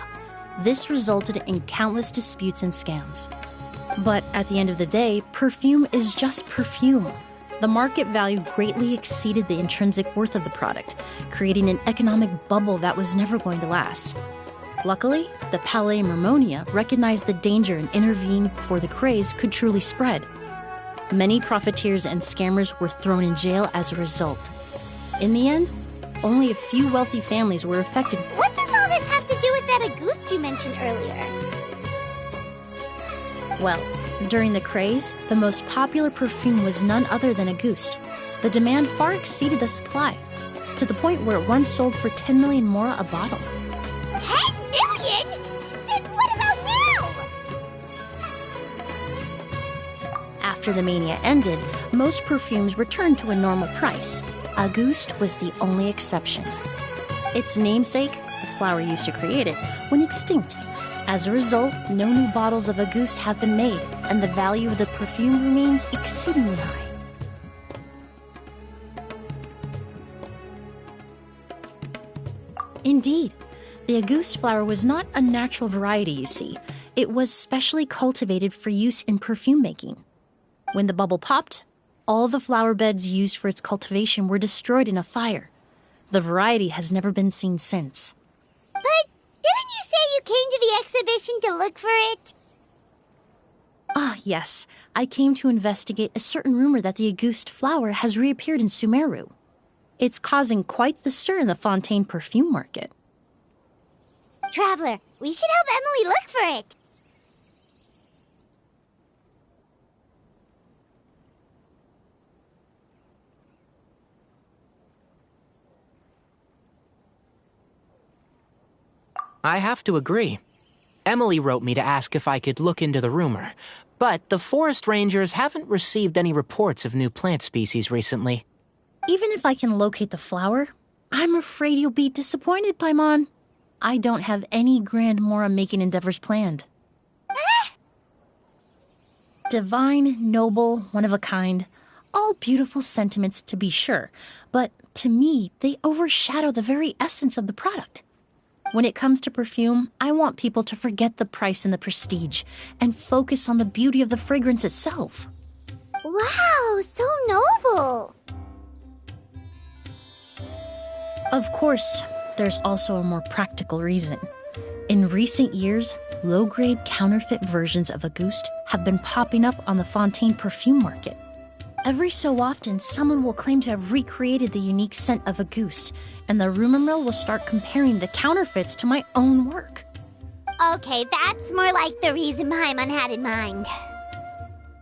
This resulted in countless disputes and scams. But at the end of the day, perfume is just perfume. The market value greatly exceeded the intrinsic worth of the product, creating an economic bubble that was never going to last. Luckily, the Palais Mermonia recognized the danger and intervened before the craze could truly spread. Many profiteers and scammers were thrown in jail as a result. In the end, only a few wealthy families were affected. What does all this have to do with that Auguste you mentioned earlier? Well, during the craze, the most popular perfume was none other than Auguste. The demand far exceeded the supply, to the point where it once sold for 10 million mora a bottle. 10 million? Then what about now? After the mania ended, most perfumes returned to a normal price. Auguste was the only exception. Its namesake, the flower used to create it, went extinct. As a result, no new bottles of Auguste have been made, and the value of the perfume remains exceedingly high. Indeed, the Auguste flower was not a natural variety, you see. It was specially cultivated for use in perfume making. When the bubble popped, all the flower beds used for its cultivation were destroyed in a fire. The variety has never been seen since. But didn't you say you came to the exhibition to look for it? Ah, yes. I came to investigate a certain rumor that the Auguste flower has reappeared in Sumeru. It's causing quite the stir in the Fontaine perfume market. Traveler, we should help Emily look for it. I have to agree. Emily wrote me to ask if I could look into the rumor, but the forest rangers haven't received any reports of new plant species recently. Even if I can locate the flower, I'm afraid you'll be disappointed, Paimon. I don't have any grand mora-making endeavors planned. Divine, noble, one of a kind, all beautiful sentiments to be sure, but to me, they overshadow the very essence of the product. When it comes to perfume, I want people to forget the price and the prestige and focus on the beauty of the fragrance itself. Wow, so noble. Of course, there's also a more practical reason. In recent years, low-grade counterfeit versions of Auguste have been popping up on the Fontaine perfume market. Every so often, someone will claim to have recreated the unique scent of Auguste, and the rumor mill will start comparing the counterfeits to my own work. Okay, that's more like the reason Paimon had in mind.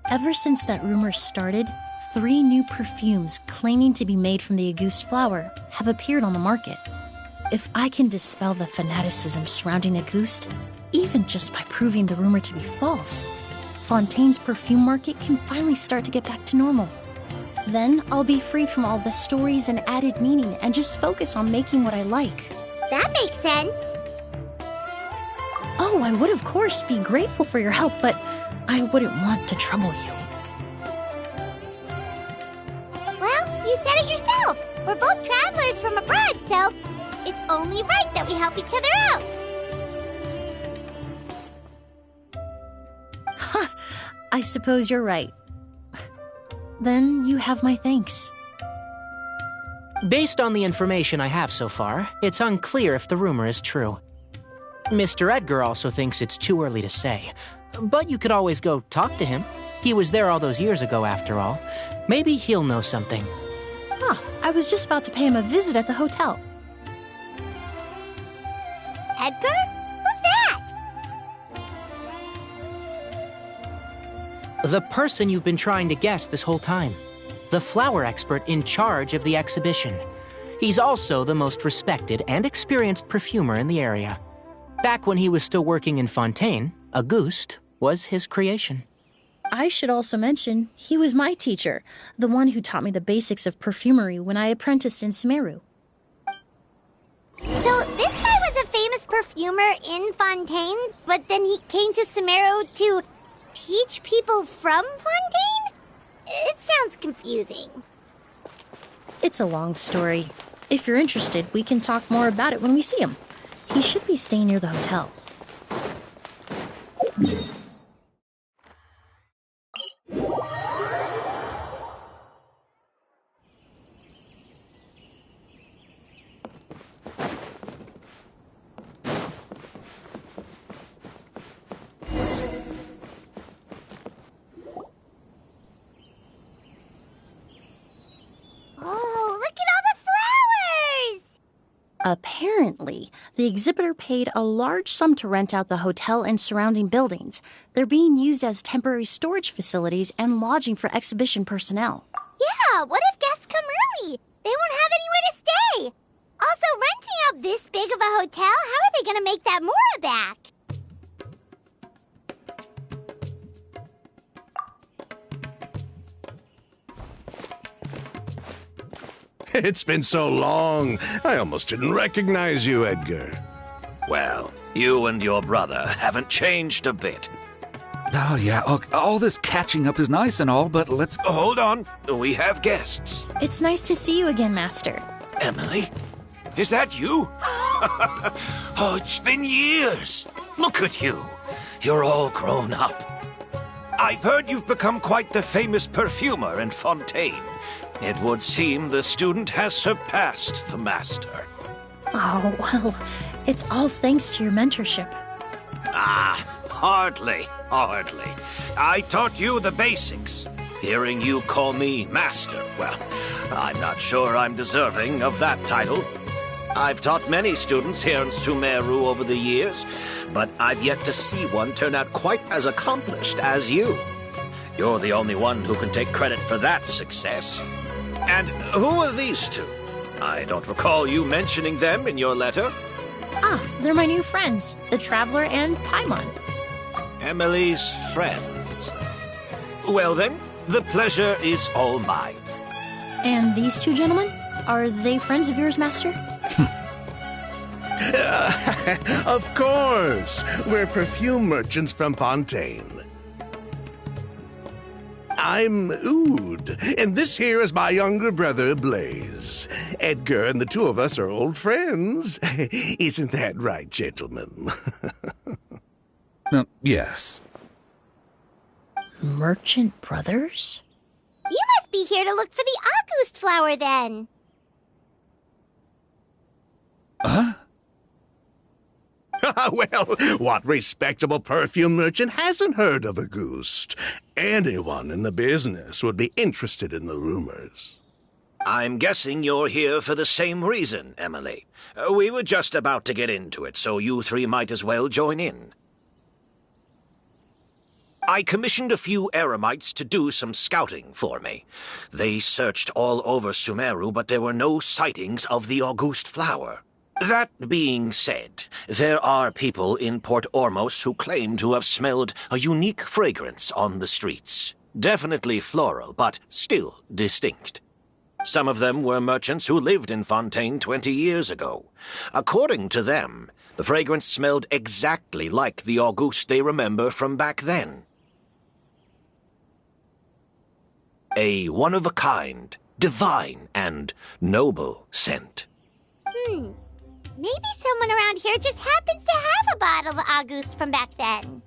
Ever since that rumor started, 3 new perfumes claiming to be made from the Auguste flower have appeared on the market. If I can dispel the fanaticism surrounding Auguste, even just by proving the rumor to be false, Fontaine's perfume market can finally start to get back to normal. Then I'll be free from all the stories and added meaning and just focus on making what I like. That makes sense. Oh, I would of course be grateful for your help, but I wouldn't want to trouble you. Well, you said it yourself. We're both travelers from abroad, so it's only right that we help each other out. Ha! I suppose you're right. Then you have my thanks. Based on the information I have so far, it's unclear if the rumor is true. Mr. Edgar also thinks it's too early to say, but you could always go talk to him. He was there all those years ago, after all. Maybe he'll know something. Huh, I was just about to pay him a visit at the hotel. Edgar? Who's that? The person you've been trying to guess this whole time. The flower expert in charge of the exhibition. He's also the most respected and experienced perfumer in the area. Back when he was still working in Fontaine, Auguste was his creation. I should also mention, he was my teacher, the one who taught me the basics of perfumery when I apprenticed in Sumeru. famous perfumer in Fontaine, but then he came to Sumeru to teach people from Fontaine? It sounds confusing. It's a long story. If you're interested, we can talk more about it when we see him. He should be staying near the hotel. Apparently, the exhibitor paid a large sum to rent out the hotel and surrounding buildings. They're being used as temporary storage facilities and lodging for exhibition personnel. Yeah, what if guests come early? They won't have anywhere to stay. Also, renting out this big of a hotel, how are they going to make that Mora back? It's been so long, I almost didn't recognize you, Edgar. Well, you and your brother haven't changed a bit. Oh, yeah, all this catching up is nice and all, but let's... Hold on, we have guests. It's nice to see you again, Master. Emily? Is that you? Oh, it's been years. Look at you. You're all grown up. I've heard you've become quite the famous perfumer in Fontaine. It would seem the student has surpassed the master. Oh, well, it's all thanks to your mentorship. Ah, hardly. I taught you the basics. Hearing you call me master, well, I'm not sure I'm deserving of that title. I've taught many students here in Sumeru over the years, but I've yet to see one turn out quite as accomplished as you. You're the only one who can take credit for that success. And who are these two? I don't recall you mentioning them in your letter. Ah, they're my new friends, the Traveler and Paimon. Emily's friends. Well then, the pleasure is all mine. And these two gentlemen? Are they friends of yours, Master? Of course! We're perfume merchants from Fontaine. I'm Oud, and this here is my younger brother, Blaze. Edgar and the two of us are old friends. Isn't that right, gentlemen? Yes. Merchant brothers? You must be here to look for the August flower, then. Huh? Well, what respectable perfume merchant hasn't heard of Auguste? Anyone in the business would be interested in the rumors. I'm guessing you're here for the same reason, Emily. We were just about to get into it, so you three might as well join in. I commissioned a few eremites to do some scouting for me. They searched all over Sumeru, but there were no sightings of the Auguste flower. That being said, there are people in Port Ormos who claim to have smelled a unique fragrance on the streets. Definitely floral, but still distinct. Some of them were merchants who lived in Fontaine 20 years ago. According to them, the fragrance smelled exactly like the Auguste they remember from back then. A one-of-a-kind, divine, and noble scent. Maybe someone around here just happens to have a bottle of Auguste from back then.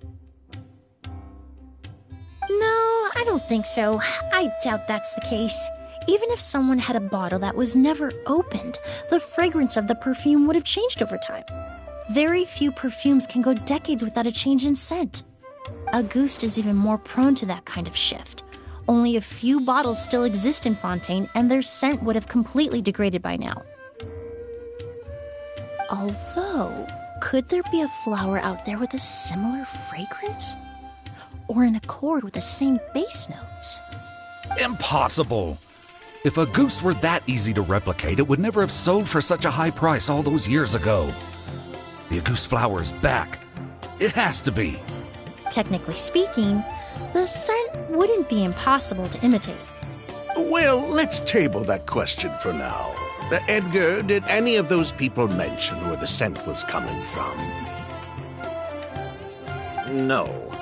No, I don't think so. I doubt that's the case. Even if someone had a bottle that was never opened, the fragrance of the perfume would have changed over time. Very few perfumes can go decades without a change in scent. Auguste is even more prone to that kind of shift. Only a few bottles still exist in Fontaine, and their scent would have completely degraded by now. Although, could there be a flower out there with a similar fragrance? Or in accord with the same base notes? Impossible! If Auguste were that easy to replicate, it would never have sold for such a high price all those years ago. The Auguste flower is back. It has to be. Technically speaking, the scent wouldn't be impossible to imitate. Well, let's table that question for now. Edgar, did any of those people mention where the scent was coming from? No.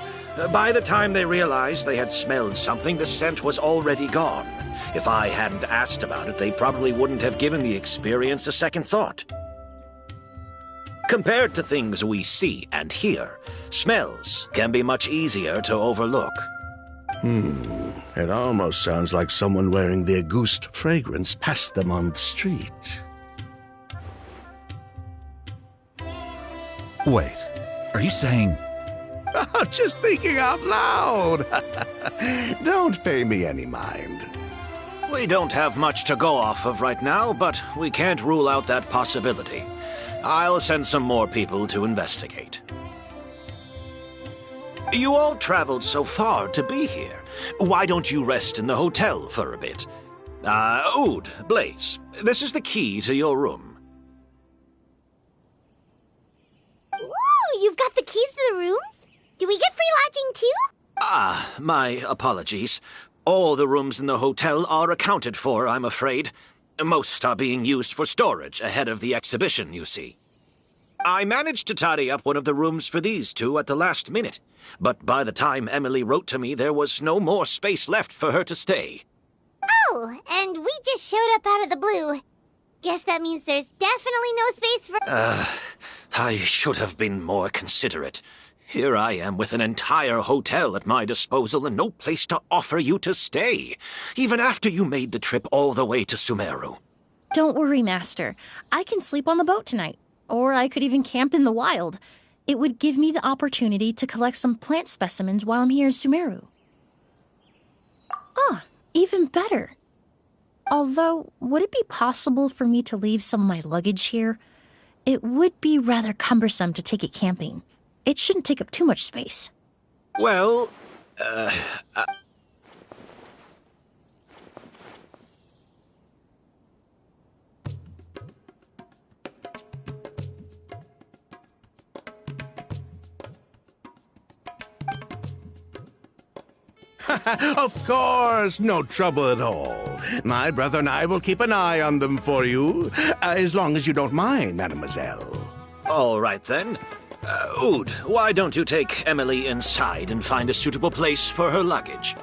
By the time they realized they had smelled something, the scent was already gone. If I hadn't asked about it, they probably wouldn't have given the experience a second thought. Compared to things we see and hear, smells can be much easier to overlook. It almost sounds like someone wearing the Auguste fragrance passed them on the street. Wait, are you saying... Oh, just thinking out loud. Don't pay me any mind. We don't have much to go off of right now, but we can't rule out that possibility. I'll send some more people to investigate. You all traveled so far to be here. Why don't you rest in the hotel for a bit? Oud, Blaze, this is the key to your room. Ooh, you've got the keys to the rooms? Do we get free lodging too? My apologies. All the rooms in the hotel are accounted for, I'm afraid. Most are being used for storage ahead of the exhibition, you see. I managed to tidy up one of the rooms for these two at the last minute, but by the time Emily wrote to me, there was no more space left for her to stay. Oh, and we just showed up out of the blue. Guess that means there's definitely no space for... I should have been more considerate. Here I am with an entire hotel at my disposal and no place to offer you to stay, even after you made the trip all the way to Sumeru. Don't worry, Master. I can sleep on the boat tonight. Or I could even camp in the wild. It would give me the opportunity to collect some plant specimens while I'm here in Sumeru. Even better. Although, would it be possible for me to leave some of my luggage here? It would be rather cumbersome to take it camping. It shouldn't take up too much space. Well, Of course, no trouble at all. My brother and I will keep an eye on them for you, as long as you don't mind, mademoiselle. all right then. Oud, why don't you take Emily inside and find a suitable place for her luggage?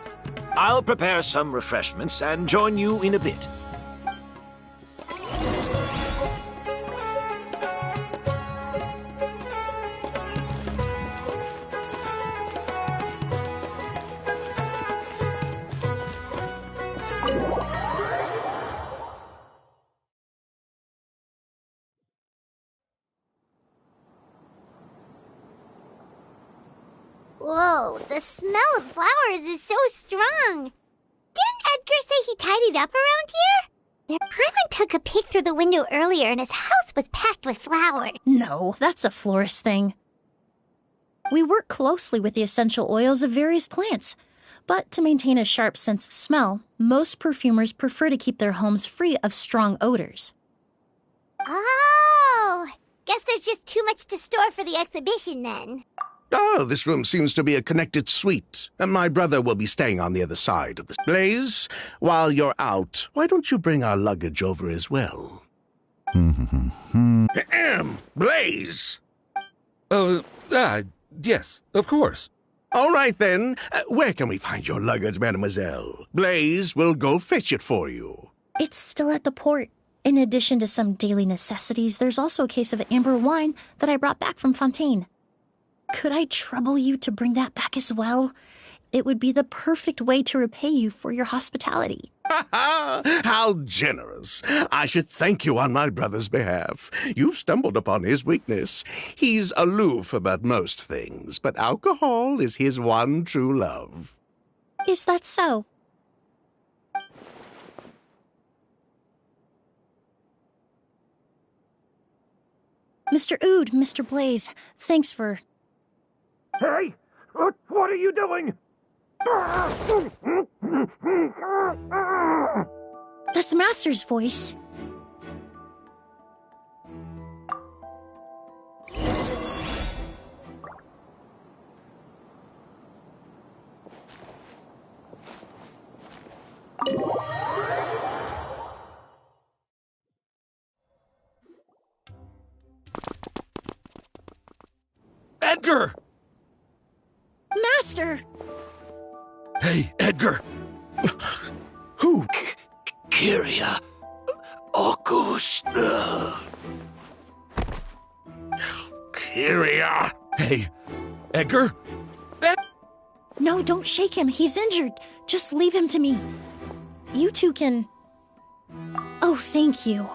I'll prepare some refreshments and join you in a bit. Whoa, the smell of flowers is so strong. Didn't Edgar say he tidied up around here? Paimon took a peek through the window earlier and his house was packed with flowers. No, that's a florist thing. We work closely with the essential oils of various plants, but to maintain a sharp sense of smell, most perfumers prefer to keep their homes free of strong odors. Oh, guess there's just too much to store for the exhibition then. Oh, this room seems to be a connected suite, and my brother will be staying on the other side of the... Blaze, while you're out, why don't you bring our luggage over as well? Blaze! Yes, of course. All right, then. Where can we find your luggage, mademoiselle? Blaze will go fetch it for you. It's still at the port. In addition to some daily necessities, there's also a case of amber wine that I brought back from Fontaine. Could I trouble you to bring that back as well? It would be the perfect way to repay you for your hospitality. How generous. I should thank you on my brother's behalf. You've stumbled upon his weakness. He's aloof about most things, but alcohol is his one true love. Is that so? Mr. Oud, Mr. Blaze, thanks for... Hey! What are you doing? That's Master's voice. Edgar! Master! Hey, Edgar! Who? Kyria. August. Kyria! Hey, Edgar? No, don't shake him. He's injured. Just leave him to me. You two can... Oh, thank you.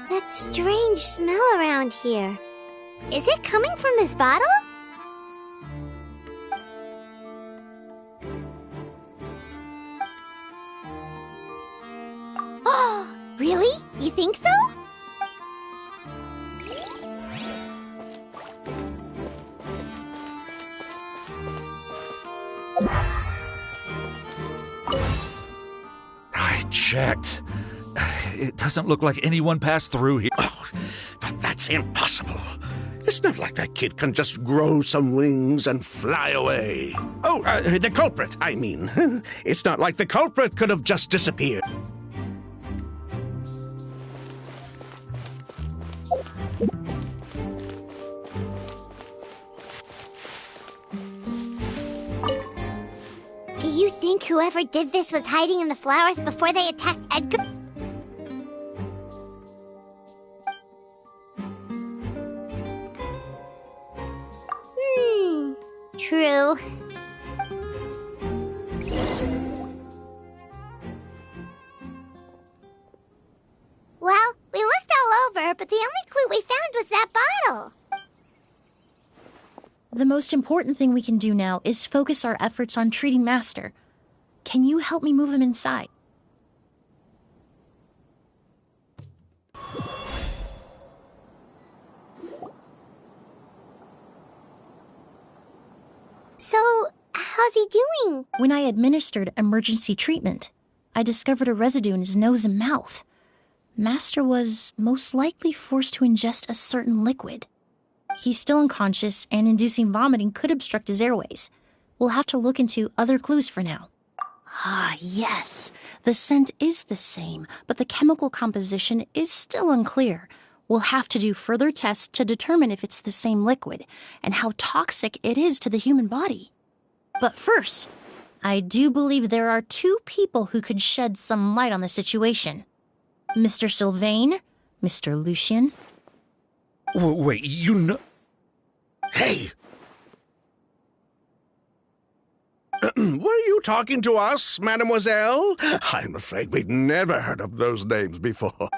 That strange smell around here. Is it coming from this bottle? Oh, really? You think so? I checked. It doesn't look like anyone passed through here. Oh, but that's impossible. It's not like that kid can just grow some wings and fly away. Oh, the culprit, I mean. It's not like the culprit could have just disappeared. Do you think whoever did this was hiding in the flowers before they attacked Edgar? True. Well, we looked all over, but the only clue we found was that bottle. The most important thing we can do now is focus our efforts on treating Master. Can you help me move him inside? So, how's he doing? When I administered emergency treatment, I discovered a residue in his nose and mouth. Master was most likely forced to ingest a certain liquid. He's still unconscious, and inducing vomiting could obstruct his airways. We'll have to look into other clues for now. Ah, yes. The scent is the same, but the chemical composition is still unclear. We'll have to do further tests to determine if it's the same liquid and how toxic it is to the human body. But first, I do believe there are two people who could shed some light on the situation. Mr. Sylvain, Mr. Lucien. Wait, you know... Hey! Were you talking to us, mademoiselle? I'm afraid we've never heard of those names before.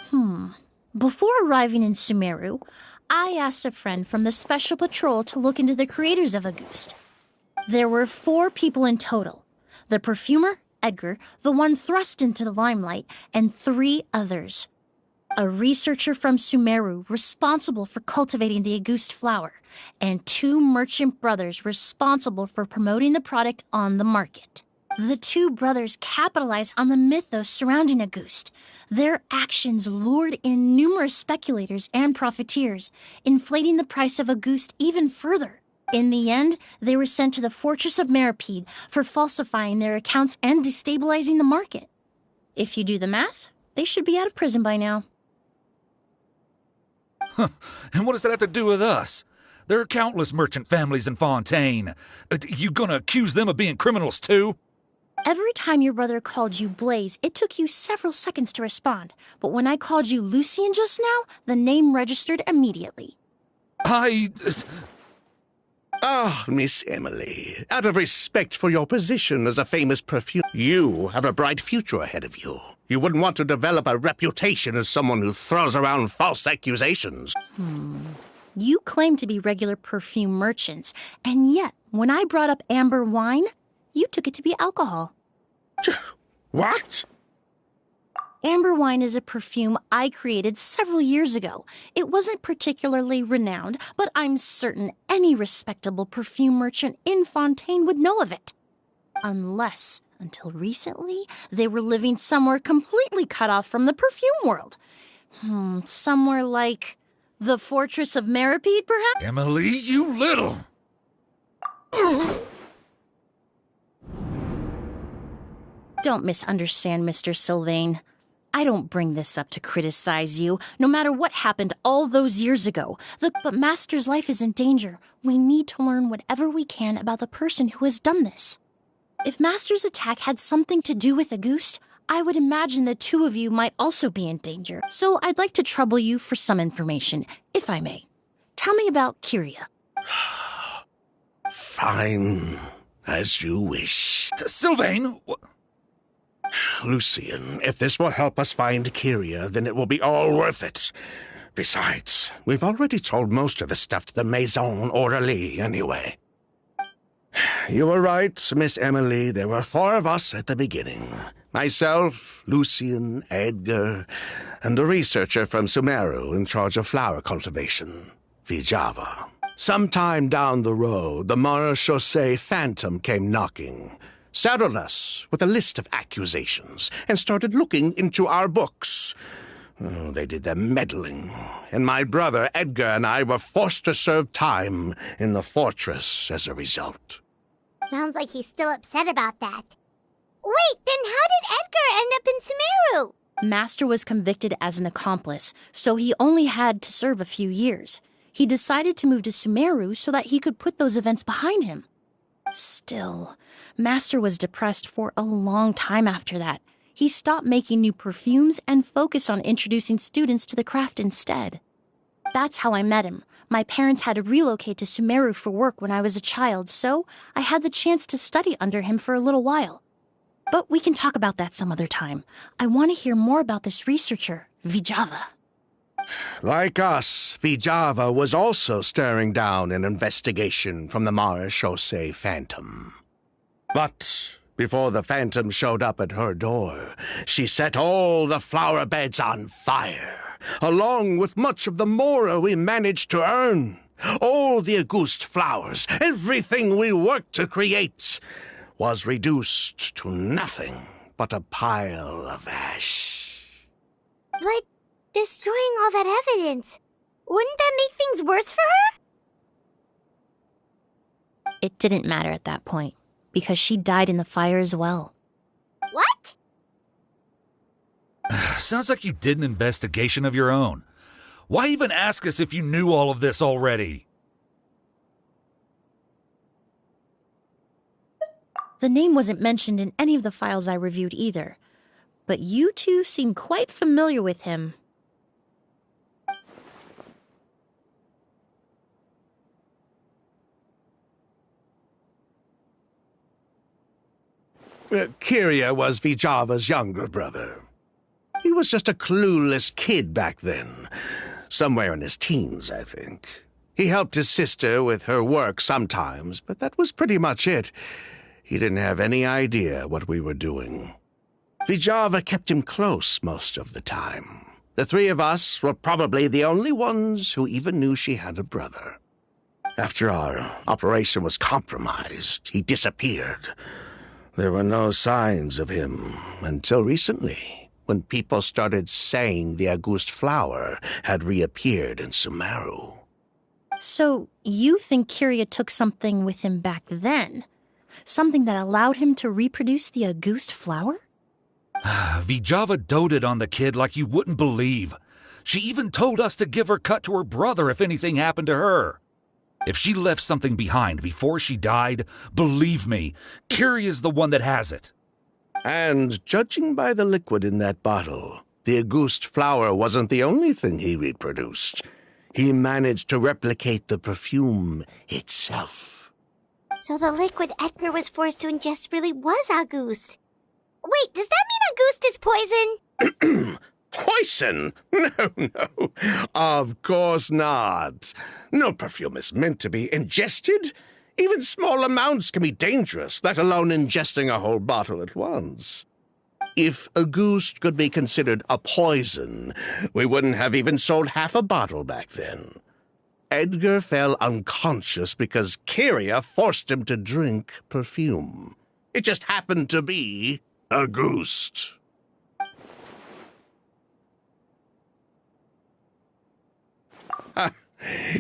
Before arriving in Sumeru, I asked a friend from the Special Patrol to look into the creators of August. There were 4 people in total. The perfumer, Edgar, the one thrust into the limelight, and 3 others. A researcher from Sumeru responsible for cultivating the August flower, and 2 merchant brothers responsible for promoting the product on the market. The 2 brothers capitalized on the mythos surrounding August. Their actions lured in numerous speculators and profiteers, inflating the price of August even further. In the end, they were sent to the Fortress of Meripede for falsifying their accounts and destabilizing the market. If you do the math, they should be out of prison by now. And what does that have to do with us? There are countless merchant families in Fontaine. You gonna accuse them of being criminals too? Every time your brother called you Blaze, it took you several seconds to respond. But when I called you Lucien just now, the name registered immediately. Ah, Miss Emily, out of respect for your position as a famous perfumer, you have a bright future ahead of you. You wouldn't want to develop a reputation as someone who throws around false accusations. You claim to be regular perfume merchants, and yet, when I brought up amber wine, you took it to be alcohol. What? Amber wine is a perfume I created several years ago. It wasn't particularly renowned, but I'm certain any respectable perfume merchant in Fontaine would know of it. Unless, until recently, they were living somewhere completely cut off from the perfume world. Somewhere like the Fortress of Meripede, perhaps? Emily, you little... Don't misunderstand, Mr. Sylvain. I don't bring this up to criticize you, no matter what happened all those years ago. Look, but Master's life is in danger. We need to learn whatever we can about the person who has done this. If Master's attack had something to do with Auguste, I would imagine the two of you might also be in danger. So I'd like to trouble you for some information, if I may. Tell me about Kyria. Fine, as you wish. Sylvain! Lucian, if this will help us find Kyria, then it will be all worth it. Besides, we've already told most of the stuff to the Maison Orderly anyway. You were right, Miss Emily. There were 4 of us at the beginning. Myself, Lucian, Edgar, and the researcher from Sumeru in charge of flower cultivation, Vijava. Sometime down the road, the Marechaussee Phantom came knocking, saddled us with a list of accusations, and started looking into our books. Oh, they did their meddling, and my brother Edgar and I were forced to serve time in the fortress as a result. Sounds like he's still upset about that. Wait, then how did Edgar end up in Sumeru? Master was convicted as an accomplice, so he only had to serve a few years. He decided to move to Sumeru so that he could put those events behind him. Still, Master was depressed for a long time after that. He stopped making new perfumes and focused on introducing students to the craft instead. That's how I met him. My parents had to relocate to Sumeru for work when I was a child, so I had the chance to study under him for a little while. But we can talk about that some other time. I want to hear more about this researcher, Vijava. Like us, Vijava was also staring down an investigation from the Marechaussee Phantom. But before the Phantom showed up at her door, she set all the flower beds on fire, along with much of the mora we managed to earn. All the Auguste flowers, everything we worked to create, was reduced to nothing but a pile of ash. But destroying all that evidence, wouldn't that make things worse for her? It didn't matter at that point, because she died in the fire as well. What? Sounds like you did an investigation of your own. Why even ask us if you knew all of this already? The name wasn't mentioned in any of the files I reviewed either, but you two seem quite familiar with him. Kyria was Vijava's younger brother. He was just a clueless kid back then, somewhere in his teens, I think. He helped his sister with her work sometimes, but that was pretty much it. He didn't have any idea what we were doing. Vijava kept him close most of the time. The 3 of us were probably the only ones who even knew she had a brother. After our operation was compromised, he disappeared. There were no signs of him until recently, when people started saying the Auguste flower had reappeared in Sumeru. So, you think Kyria took something with him back then? Something that allowed him to reproduce the Auguste flower? Vijava doted on the kid like you wouldn't believe. She even told us to give her cut to her brother if anything happened to her. If she left something behind before she died, believe me, Kyria's the one that has it. And judging by the liquid in that bottle, the Auguste flower wasn't the only thing he reproduced. He managed to replicate the perfume itself. So the liquid Edgar was forced to ingest really was Auguste. Wait, does that mean Auguste is poison? Poison? No. Of course not. No perfume is meant to be ingested. Even small amounts can be dangerous, let alone ingesting a whole bottle at once. If Auguste could be considered a poison, we wouldn't have even sold half a bottle back then. Edgar fell unconscious because Kyria forced him to drink perfume. It just happened to be Auguste.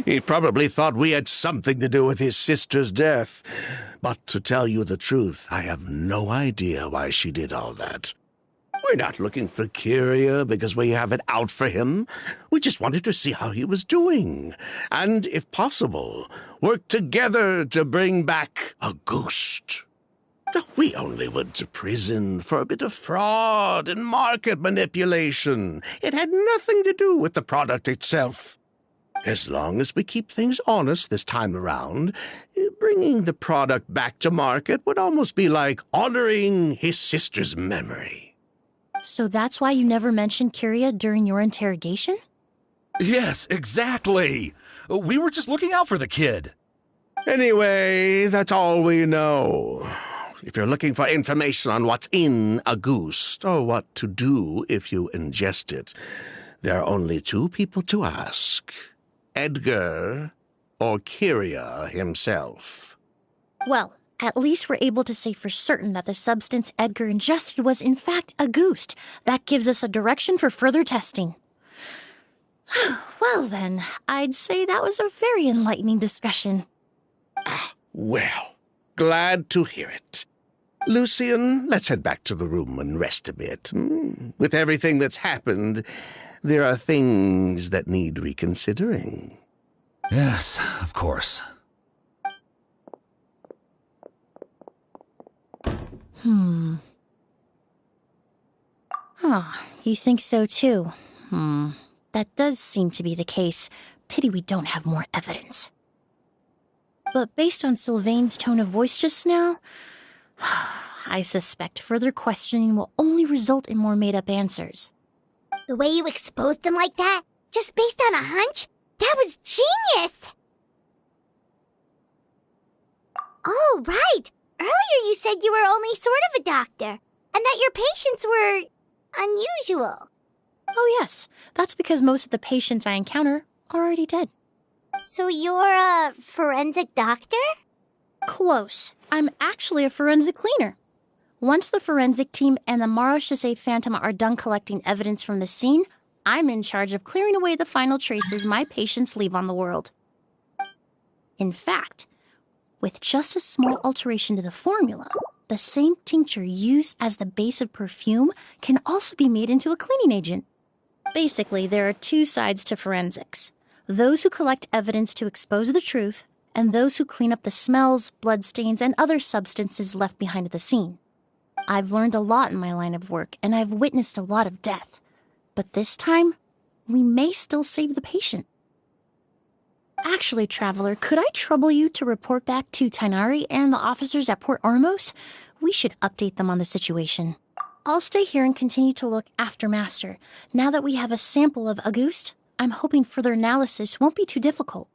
He probably thought we had something to do with his sister's death. But to tell you the truth, I have no idea why she did all that. We're not looking for Kyria because we have it out for him. We just wanted to see how he was doing. And, if possible, work together to bring back a ghost. We only went to prison for a bit of fraud and market manipulation. It had nothing to do with the product itself. As long as we keep things honest this time around, bringing the product back to market would almost be like honoring his sister's memory. So that's why you never mentioned Kyria during your interrogation? Yes, exactly. We were just looking out for the kid. Anyway, that's all we know. If you're looking for information on what's in a ghost, or what to do if you ingest it, there are only two people to ask. Edgar or Kyria himself. Well, at least we're able to say for certain that the substance Edgar ingested was in fact a ghost. That gives us a direction for further testing. Well then, I'd say that was a very enlightening discussion. Well, glad to hear it. Lucian, let's head back to the room and rest a bit. With everything that's happened, there are things that need reconsidering. Yes, of course. You think so too? That does seem to be the case. Pity we don't have more evidence. But based on Sylvain's tone of voice just now, I suspect further questioning will only result in more made-up answers. The way you exposed them like that, just based on a hunch, that was genius! Oh, right! Earlier you said you were only sort of a doctor, and that your patients were unusual. Oh yes, that's because most of the patients I encounter are already dead. So you're a forensic doctor? Close. I'm actually a forensic cleaner. Once the forensic team and the Marechaussee Phantom are done collecting evidence from the scene, I'm in charge of clearing away the final traces my patients leave on the world. In fact, with just a small alteration to the formula, the same tincture used as the base of perfume can also be made into a cleaning agent. Basically, there are two sides to forensics. Those who collect evidence to expose the truth, and those who clean up the smells, bloodstains, and other substances left behind at the scene. I've learned a lot in my line of work, and I've witnessed a lot of death. But this time, we may still save the patient. Actually, Traveler, could I trouble you to report back to Tighnari and the officers at Port Ormos? We should update them on the situation. I'll stay here and continue to look after Master. Now that we have a sample of Auguste, I'm hoping further analysis won't be too difficult.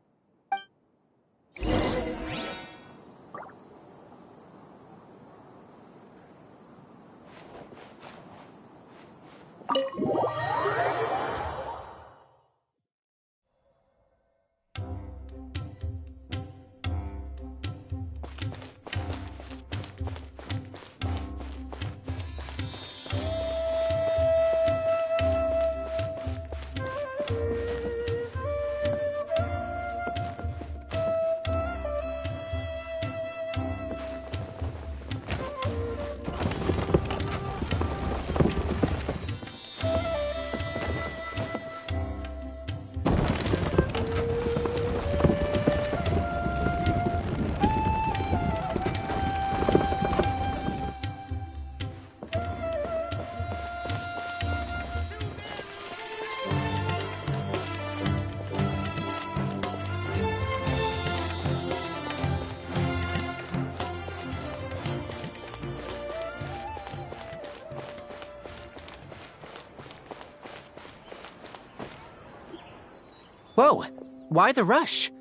Whoa, why the rush?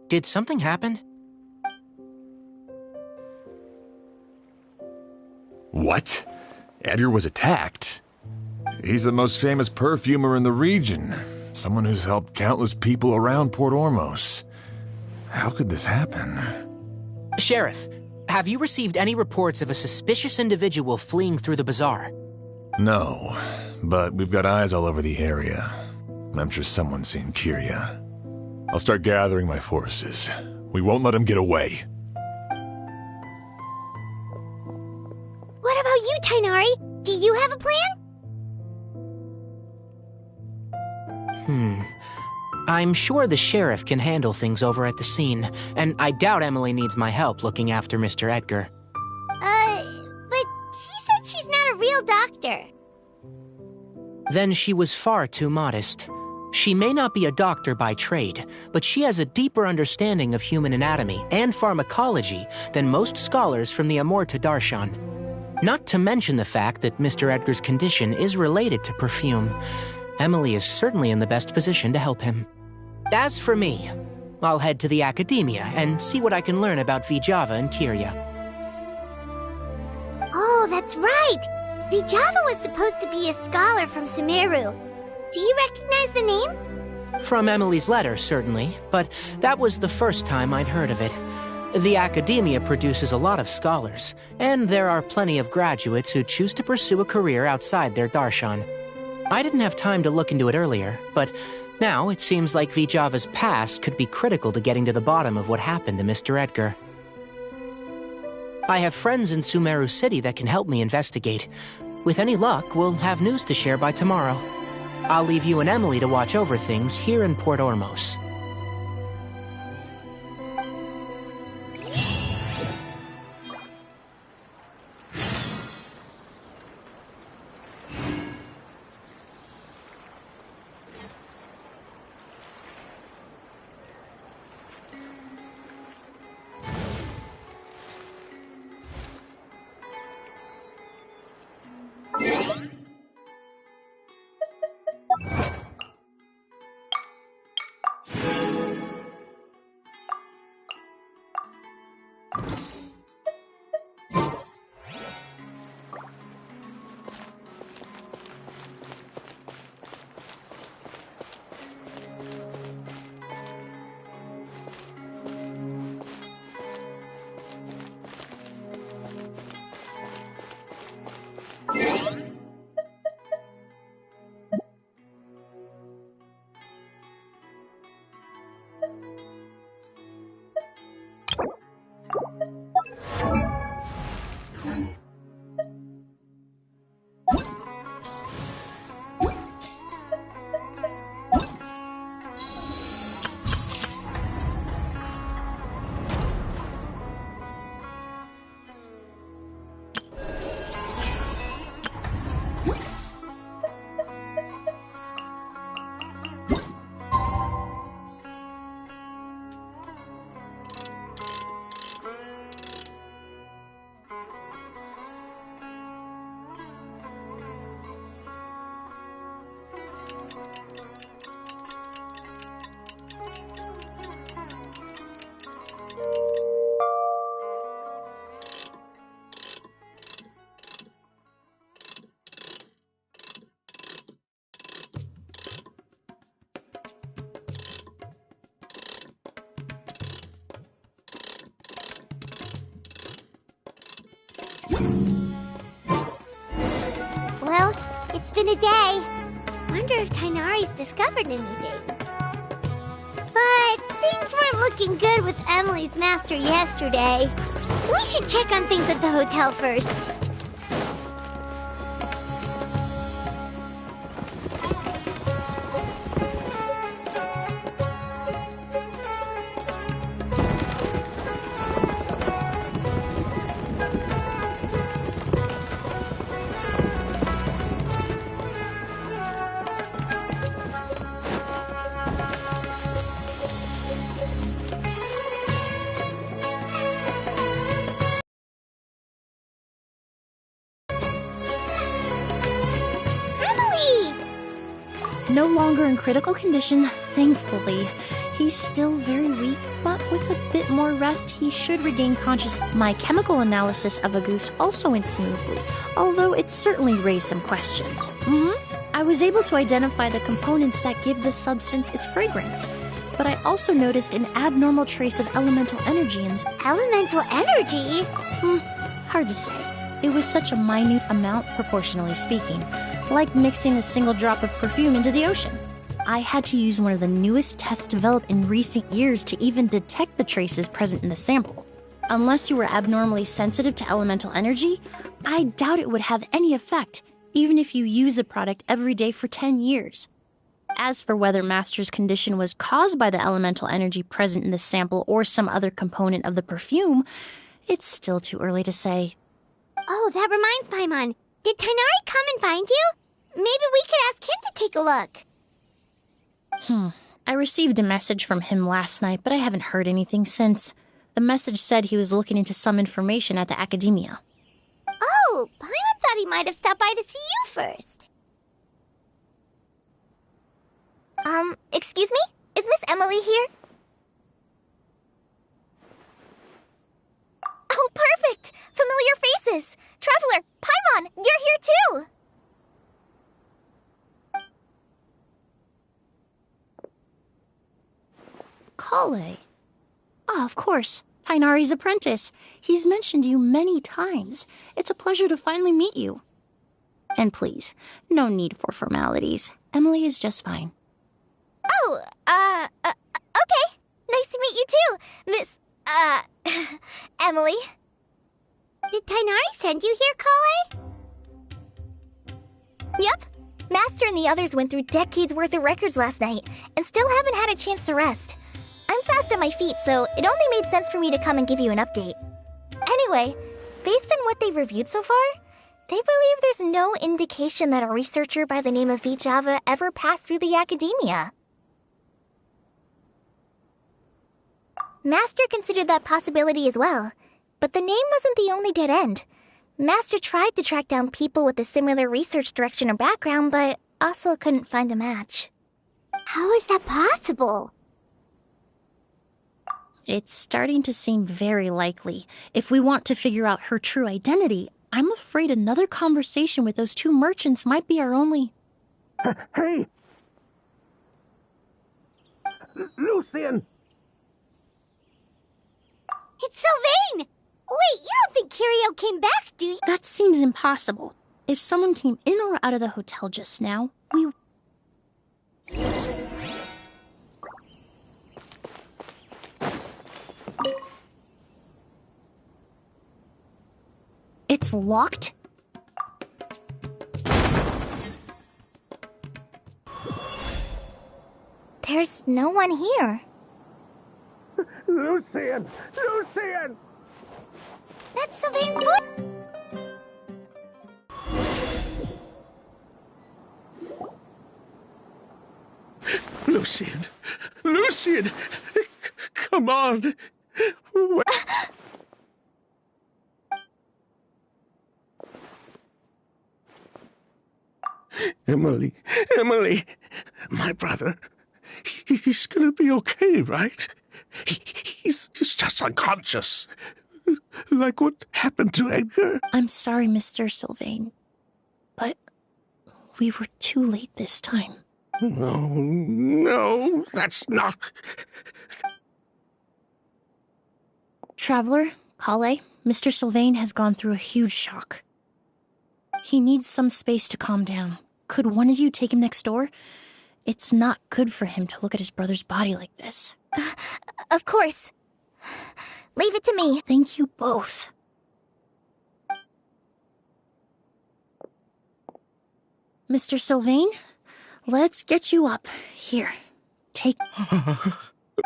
Did something happen? What? Edgar was attacked? He's the most famous perfumer in the region. Someone who's helped countless people around Port Ormos. How could this happen? Sheriff, have you received any reports of a suspicious individual fleeing through the bazaar? No, but we've got eyes all over the area. I'm sure someone's seen Kyria. I'll start gathering my forces. We won't let him get away. What about you, Tainari? Do you have a plan? I'm sure the sheriff can handle things over at the scene, and I doubt Emily needs my help looking after Mr. Edgar. But she said she's not a real doctor. Then she was far too modest. She may not be a doctor by trade, but she has a deeper understanding of human anatomy and pharmacology than most scholars from the Amurta Darshan. Not to mention the fact that Mr. Edgar's condition is related to perfume. Emily is certainly in the best position to help him. As for me, I'll head to the academia and see what I can learn about Vijava and Kirya. Oh, that's right! Vijava was supposed to be a scholar from Sumeru. Do you recognize the name? From Emily's letter, certainly, but that was the first time I'd heard of it. The academia produces a lot of scholars, and there are plenty of graduates who choose to pursue a career outside their darshan. I didn't have time to look into it earlier, but now it seems like Vijava's past could be critical to getting to the bottom of what happened to Mr. Edgar. I have friends in Sumeru City that can help me investigate. With any luck, we'll have news to share by tomorrow. I'll leave you and Emily to watch over things here in Port Ormos. Well, it's been a day. Wonder if Tainari's discovered anything. But things weren't looking good with Emily's master yesterday. We should check on things at the hotel first. No longer in critical condition, thankfully. He's still very weak, but with a bit more rest, he should regain consciousness. My chemical analysis of a goose also went smoothly, although it certainly raised some questions. I was able to identify the components that give the substance its fragrance, but I also noticed an abnormal trace of elemental energy in this. Elemental energy? Hard to say. It was such a minute amount, proportionally speaking, like mixing a single drop of perfume into the ocean. I had to use one of the newest tests developed in recent years to even detect the traces present in the sample. Unless you were abnormally sensitive to elemental energy, I doubt it would have any effect, even if you use the product every day for 10 years. As for whether Master's condition was caused by the elemental energy present in the sample or some other component of the perfume, it's still too early to say. Oh, that reminds Paimon. Did Tainari come and find you? Maybe we could ask him to take a look. I received a message from him last night, but I haven't heard anything since. The message said he was looking into some information at the academia. Oh, Paimon thought he might have stopped by to see you first. Excuse me? Is Miss Emily here? Oh, perfect! Familiar faces! Traveler, Paimon, you're here too! Kale. Ah, of course. Tainari's apprentice. He's mentioned you many times. It's a pleasure to finally meet you. And please, no need for formalities. Emily is just fine. Oh, okay. Nice to meet you too, Miss, Emily. Did Tainari send you here, Kale? Yep. Master and the others went through decades worth of records last night, and still haven't had a chance to rest. I'm fast on my feet, so it only made sense for me to come and give you an update. Anyway, based on what they've reviewed so far, they believe there's no indication that a researcher by the name of Vijava ever passed through the academia. Master considered that possibility as well, but the name wasn't the only dead end. Master tried to track down people with a similar research direction or background, but also couldn't find a match. How is that possible? It's starting to seem very likely. If we want to figure out her true identity, I'm afraid another conversation with those two merchants might be our only... Hey! Lucian! It's Sylvain! Wait, you don't think Kirio came back, do you? That seems impossible. If someone came in or out of the hotel just now, we... It's locked? There's no one here. Lucian! Lucian! That's Sylvain's voice! Lucian! Lucian! Come on! Emily! Emily! My brother, he's gonna be okay, right? He's just unconscious. Like what happened to Edgar. I'm sorry, Mr. Sylvain, but we were too late this time. No, that's not... Traveler, Kale, Mr. Sylvain has gone through a huge shock. He needs some space to calm down. Could one of you take him next door? It's not good for him to look at his brother's body like this. Of course. Leave it to me. Thank you both. Mr. Sylvain, let's get you up. Here, take...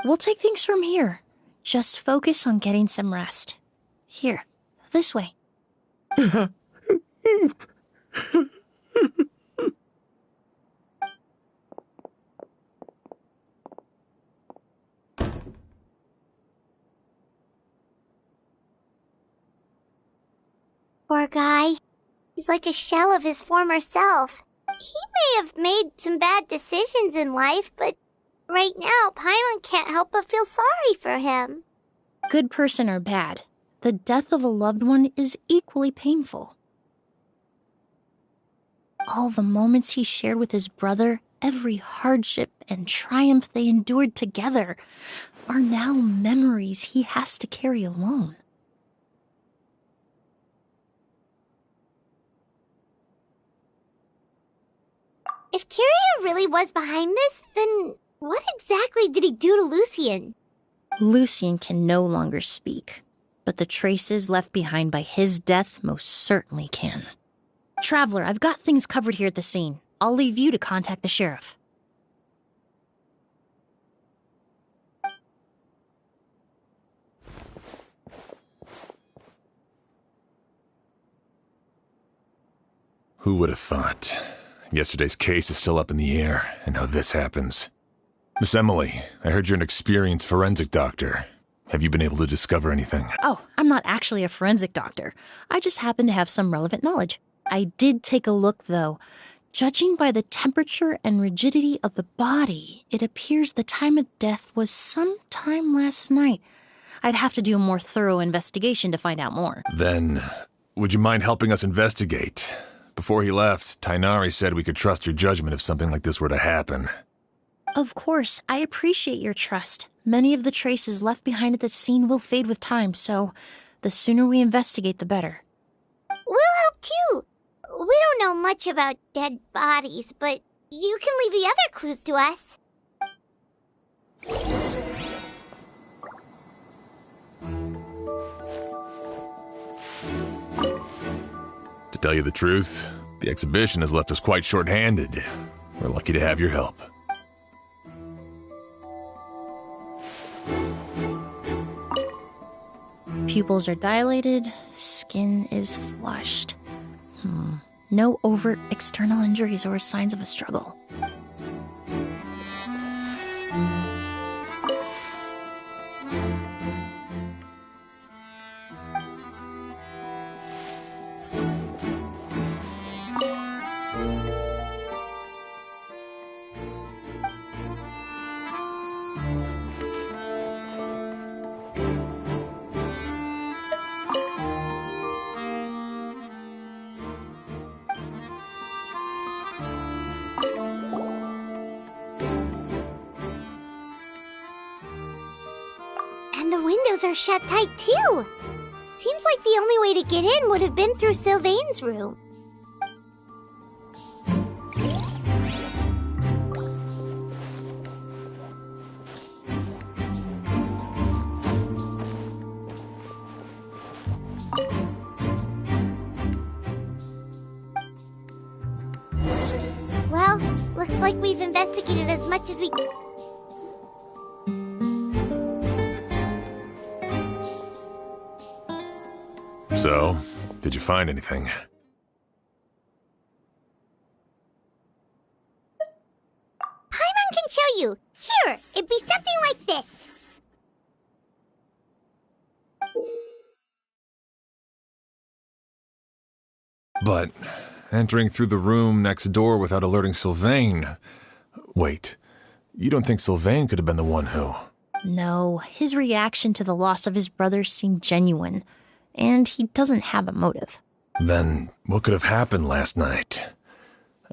We'll take things from here. Just focus on getting some rest. Here, this way. Poor guy. He's like a shell of his former self. He may have made some bad decisions in life, but right now, Paimon can't help but feel sorry for him. Good person or bad, the death of a loved one is equally painful. All the moments he shared with his brother, every hardship and triumph they endured together, are now memories he has to carry alone. If Kiria really was behind this, then what exactly did he do to Lucien? Lucien can no longer speak, but the traces left behind by his death most certainly can. Traveler, I've got things covered here at the scene. I'll leave you to contact the sheriff. Who would have thought? Yesterday's case is still up in the air, and now this happens. Miss Emily, I heard you're an experienced forensic doctor. Have you been able to discover anything? Oh, I'm not actually a forensic doctor. I just happen to have some relevant knowledge. I did take a look, though. Judging by the temperature and rigidity of the body, it appears the time of death was sometime last night. I'd have to do a more thorough investigation to find out more. Then, would you mind helping us investigate? Before he left, Tainari said we could trust your judgment if something like this were to happen. Of course, I appreciate your trust. Many of the traces left behind at the scene will fade with time, so the sooner we investigate, the better. We'll help too. We don't know much about dead bodies, but you can leave the other clues to us. To tell you the truth, the exhibition has left us quite short-handed. We're lucky to have your help. Pupils are dilated, skin is flushed. No overt external injuries or signs of a struggle. And the windows are shut tight too. Seems like the only way to get in would have been through Sylvain's room. Well, looks like we've investigated as much as we... So, did you find anything? Paimon can show you. Here, it'd be something like this. But entering through the room next door without alerting Sylvain... Wait, you don't think Sylvain could have been the one who... No, his reaction to the loss of his brother seemed genuine. And he doesn't have a motive. Then what could have happened last night?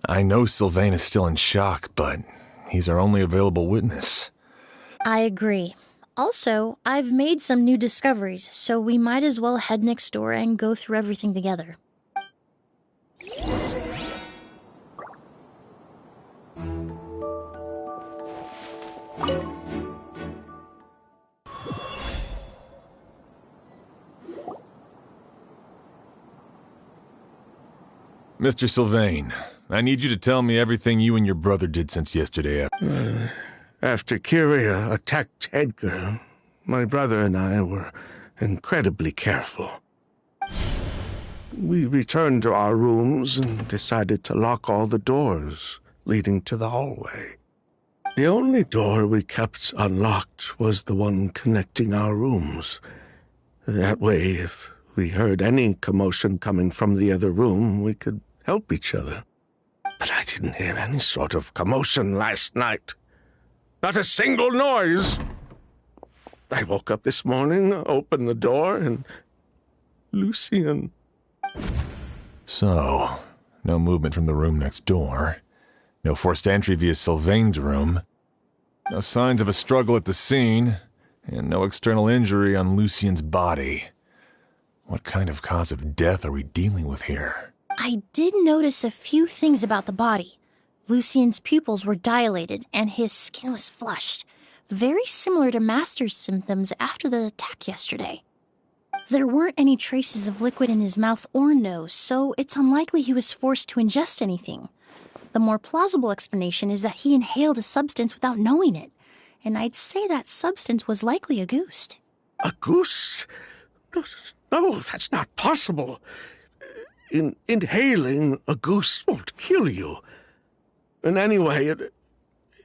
I know Sylvain is still in shock, but he's our only available witness. I agree. Also, I've made some new discoveries, so we might as well head next door and go through everything together. Mr. Sylvain, I need you to tell me everything you and your brother did since yesterday. After Kiria attacked Edgar, my brother and I were incredibly careful. We returned to our rooms and decided to lock all the doors leading to the hallway. The only door we kept unlocked was the one connecting our rooms. That way, if we heard any commotion coming from the other room, we could help each other. But I didn't hear any sort of commotion last night. Not a single noise. I woke up this morning, opened the door, and Lucien... So, no movement from the room next door. No forced entry via Sylvain's room. No signs of a struggle at the scene. And no external injury on Lucien's body. What kind of cause of death are we dealing with here? I did notice a few things about the body. Lucien's pupils were dilated and his skin was flushed, very similar to Master's symptoms after the attack yesterday. There weren't any traces of liquid in his mouth or nose, so it's unlikely he was forced to ingest anything. The more plausible explanation is that he inhaled a substance without knowing it, and I'd say that substance was likely a ghost. A goose? No, that's not possible. Inhaling a goose won't kill you. And anyway,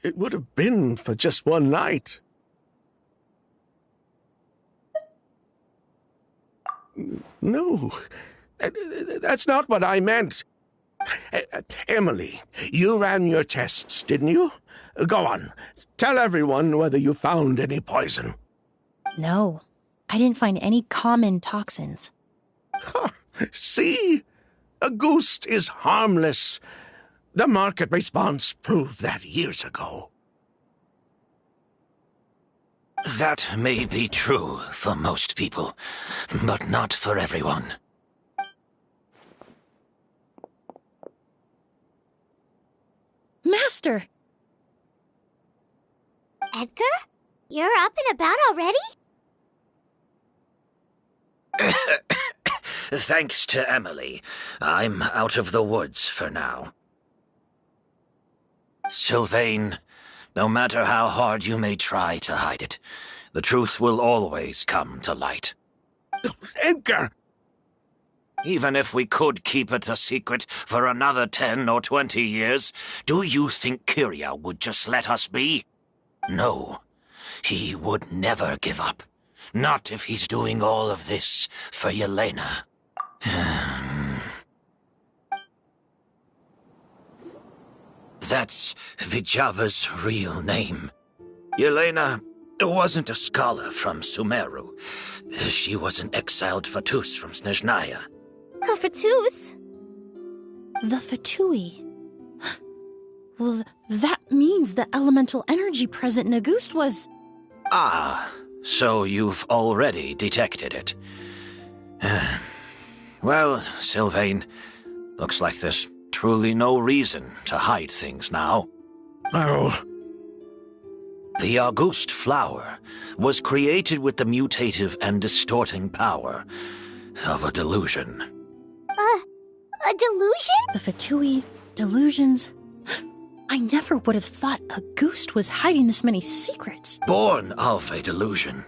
it would have been for just one night. No, that's not what I meant. Emily, you ran your tests, didn't you? Go on, tell everyone whether you found any poison. No, I didn't find any common toxins. See? A ghost is harmless. The market response proved that years ago. That may be true for most people, but not for everyone. Master! Edgar? You're up and about already? Thanks to Emily, I'm out of the woods for now. Sylvain, no matter how hard you may try to hide it, the truth will always come to light. Edgar! Even if we could keep it a secret for another 10 or 20 years, do you think Kyria would just let us be? No, he would never give up. Not if he's doing all of this for Yelena. That's Vijava's real name. Yelena wasn't a scholar from Sumeru. She was an exiled Fatus from Snezhnaya. A Fatus? The Fatui. Well, that means the elemental energy present in Auguste was... Ah, so you've already detected it. Well, Sylvain, looks like there's truly no reason to hide things now. Oh. The Auguste flower was created with the mutative and distorting power of a delusion. A delusion? The Fatui, delusions... I never would have thought Auguste was hiding this many secrets. Born of a delusion,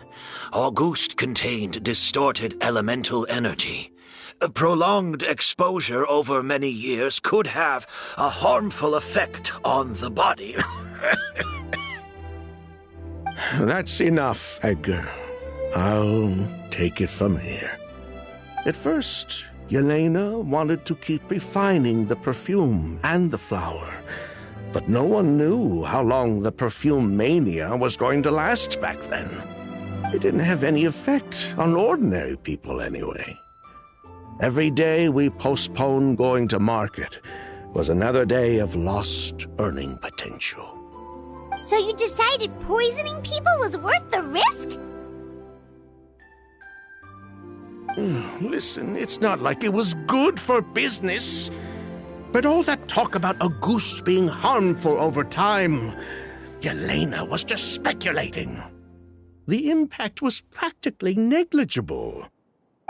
Auguste contained distorted elemental energy. A prolonged exposure over many years could have a harmful effect on the body. That's enough, Edgar. I'll take it from here. At first, Yelena wanted to keep refining the perfume and the flower. But no one knew how long the perfume mania was going to last back then. It didn't have any effect on ordinary people anyway. Every day we postponed going to market was another day of lost earning potential. So you decided poisoning people was worth the risk? Listen, it's not like it was good for business. But all that talk about Auguste being harmful over time, Yelena was just speculating. The impact was practically negligible.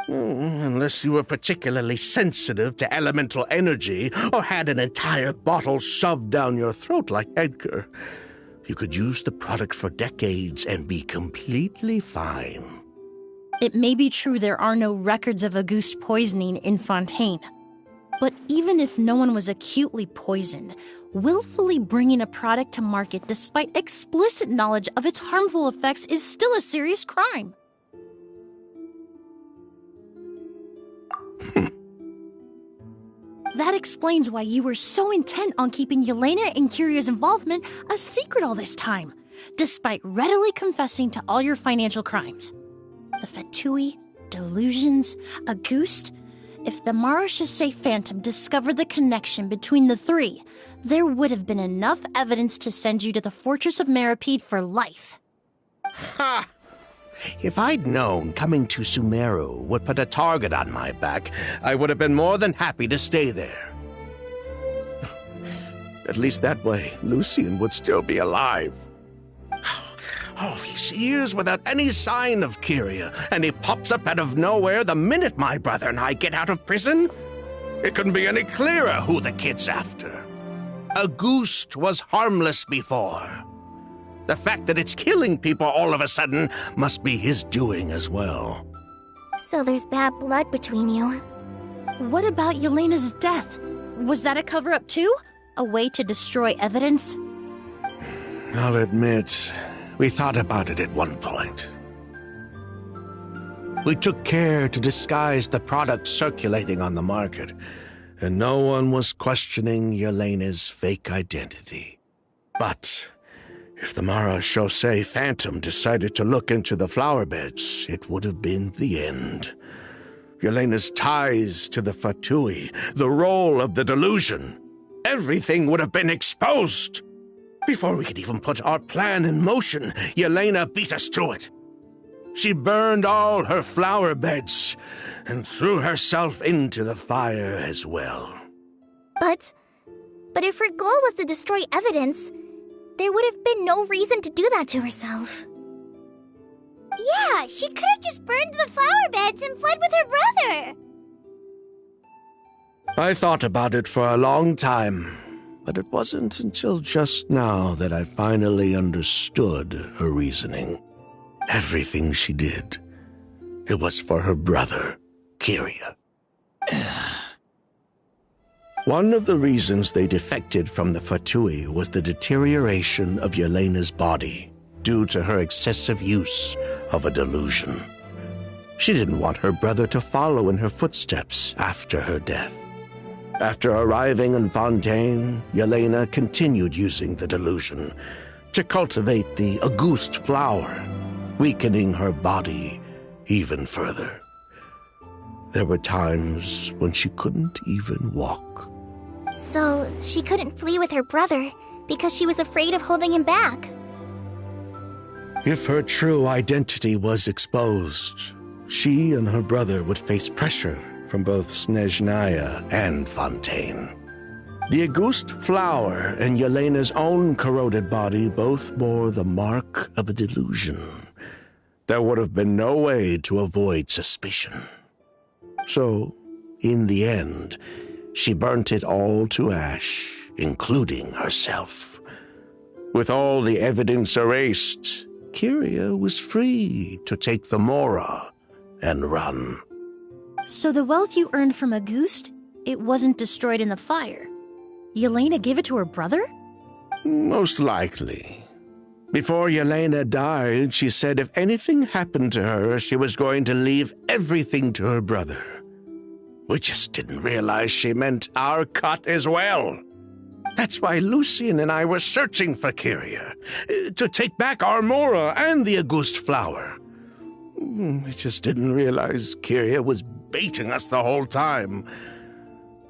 Unless you were particularly sensitive to elemental energy or had an entire bottle shoved down your throat like Edgar. You could use the product for decades and be completely fine. It may be true there are no records of Auguste poisoning in Fontaine. But even if no one was acutely poisoned, willfully bringing a product to market despite explicit knowledge of its harmful effects is still a serious crime. That explains why you were so intent on keeping Yelena and Kyria's involvement a secret all this time, despite readily confessing to all your financial crimes. The Fatui, delusions, Auguste... If the Marechaussee Phantom discovered the connection between the three, there would have been enough evidence to send you to the Fortress of Meripede for life. Ha! If I'd known coming to Sumeru would put a target on my back, I would have been more than happy to stay there. At least that way, Lucian would still be alive. All these years without any sign of Kyria, and he pops up out of nowhere the minute my brother and I get out of prison? It couldn't be any clearer who the kid's after. A ghost was harmless before. The fact that it's killing people all of a sudden must be his doing as well. So there's bad blood between you. What about Yelena's death? Was that a cover-up too? A way to destroy evidence? I'll admit, we thought about it at one point. We took care to disguise the products circulating on the market, and no one was questioning Yelena's fake identity. But if the Mara Chaussee Phantom decided to look into the flower beds, it would have been the end. Yelena's ties to the Fatui, the role of the delusion, everything would have been exposed. Before we could even put our plan in motion, Yelena beat us to it. She burned all her flower beds and threw herself into the fire as well. But if her goal was to destroy evidence, there would have been no reason to do that to herself. Yeah, she could have just burned the flower beds and fled with her brother. I thought about it for a long time, but it wasn't until just now that I finally understood her reasoning. Everything she did, it was for her brother, Kyria. One of the reasons they defected from the Fatui was the deterioration of Yelena's body due to her excessive use of a delusion. She didn't want her brother to follow in her footsteps after her death. After arriving in Fontaine, Yelena continued using the delusion to cultivate the Auguste flower, weakening her body even further. There were times when she couldn't even walk. So she couldn't flee with her brother because she was afraid of holding him back. If her true identity was exposed, she and her brother would face pressure from both Snezhnaya and Fontaine. The Auguste flower and Yelena's own corroded body both bore the mark of a delusion. There would have been no way to avoid suspicion. So, in the end, she burnt it all to ash, including herself. With all the evidence erased, Kyria was free to take the Mora and run. So the wealth you earned from Auguste, it wasn't destroyed in the fire. Yelena gave it to her brother? Most likely. Before Yelena died, she said if anything happened to her, she was going to leave everything to her brother. We just didn't realize she meant our cut as well. That's why Lucian and I were searching for Kyria, to take back our Mora and the Auguste flower. We just didn't realize Kyria was baiting us the whole time.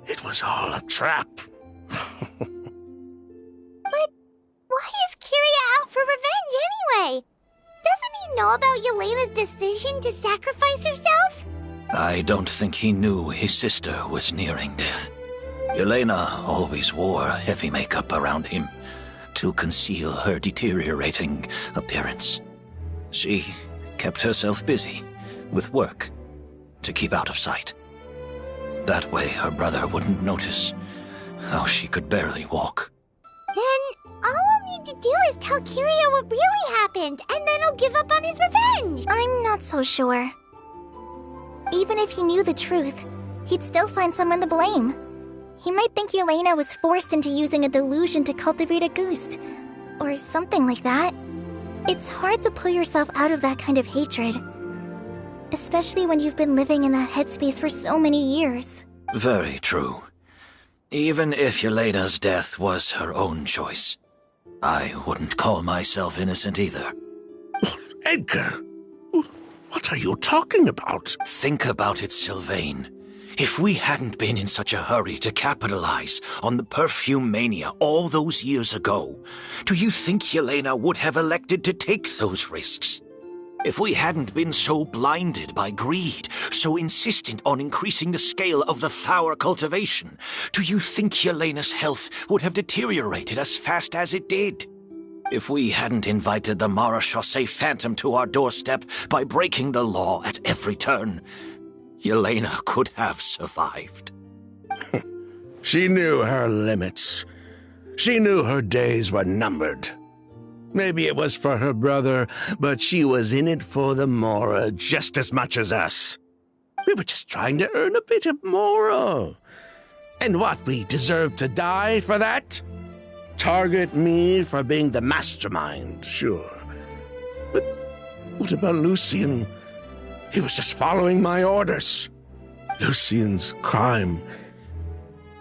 It was all a trap. But why is Kyria out for revenge anyway? Doesn't he know about Yelena's decision to sacrifice herself? I don't think he knew his sister was nearing death. Yelena always wore heavy makeup around him to conceal her deteriorating appearance. She kept herself busy with work to keep out of sight. That way her brother wouldn't notice how she could barely walk. Then all we'll need to do is tell Kyria what really happened, and then he'll give up on his revenge. I'm not so sure. Even if he knew the truth, he'd still find someone to blame. He might think Yelena was forced into using a delusion to cultivate a Auguste, or something like that. It's hard to pull yourself out of that kind of hatred, especially when you've been living in that headspace for so many years. Very true. Even if Yelena's death was her own choice, I wouldn't call myself innocent either. Edgar, what are you talking about? Think about it, Sylvain. If we hadn't been in such a hurry to capitalize on the perfume mania all those years ago, do you think Yelena would have elected to take those risks? If we hadn't been so blinded by greed, so insistent on increasing the scale of the flower cultivation, do you think Yelena's health would have deteriorated as fast as it did? If we hadn't invited the Marechaussee Phantom to our doorstep by breaking the law at every turn, Yelena could have survived. She knew her limits. She knew her days were numbered. Maybe it was for her brother, but she was in it for the Mora just as much as us. We were just trying to earn a bit of Mora. And what, we deserve to die for that? Target me for being the mastermind, sure. But what about Lucien? He was just following my orders. Lucien's crime,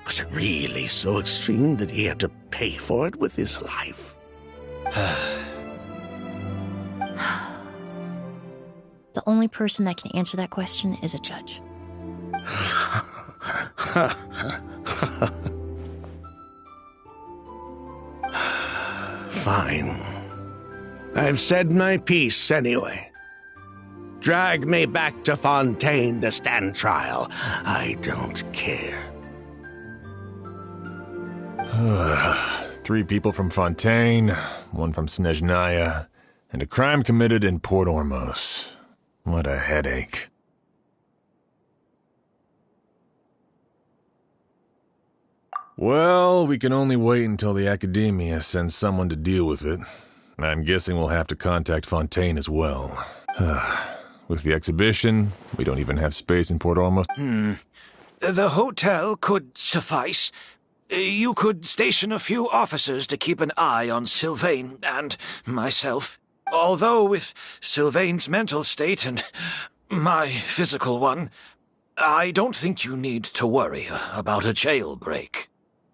was it really so extreme that he had to pay for it with his life? The only person that can answer that question is a judge. Fine. I've said my piece anyway. Drag me back to Fontaine to stand trial. I don't care. 3 people from Fontaine, 1 from Snezhnaya, and a crime committed in Port Ormos. What a headache. Well, we can only wait until the Academia sends someone to deal with it. I'm guessing we'll have to contact Fontaine as well. With the exhibition, we don't even have space in Port Ormos. The hotel could suffice. You could station a few officers to keep an eye on Sylvain and myself. Although with Sylvain's mental state and my physical one, I don't think you need to worry about a jailbreak.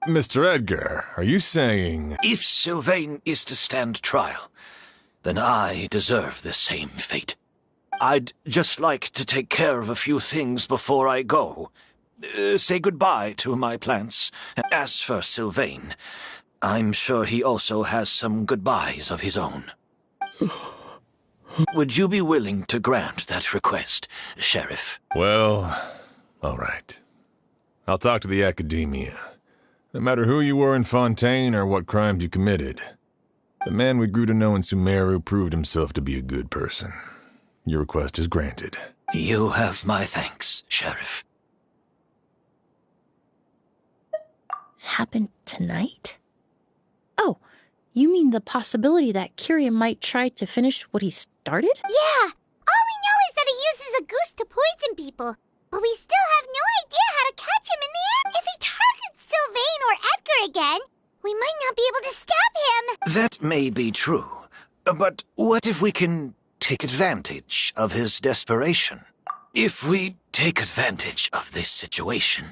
Mr. Edgar, are you saying... If Sylvain is to stand trial, then I deserve the same fate. I'd just like to take care of a few things before I go. Say goodbye to my plants. As for Sylvain, I'm sure he also has some goodbyes of his own. Would you be willing to grant that request, Sheriff? Well, all right. I'll talk to the Academia. No matter who you were in Fontaine or what crimes you committed, the man we grew to know in Sumeru proved himself to be a good person. Your request is granted. You have my thanks, Sheriff. Happened tonight? Oh, you mean the possibility that Kyria might try to finish what he started? Yeah! All we know is that he uses a goose to poison people, but we still have no idea how to catch him in the end. If he targets Sylvain or Edgar again, we might not be able to stop him. That may be true, but what if we can take advantage of his desperation? If we take advantage of this situation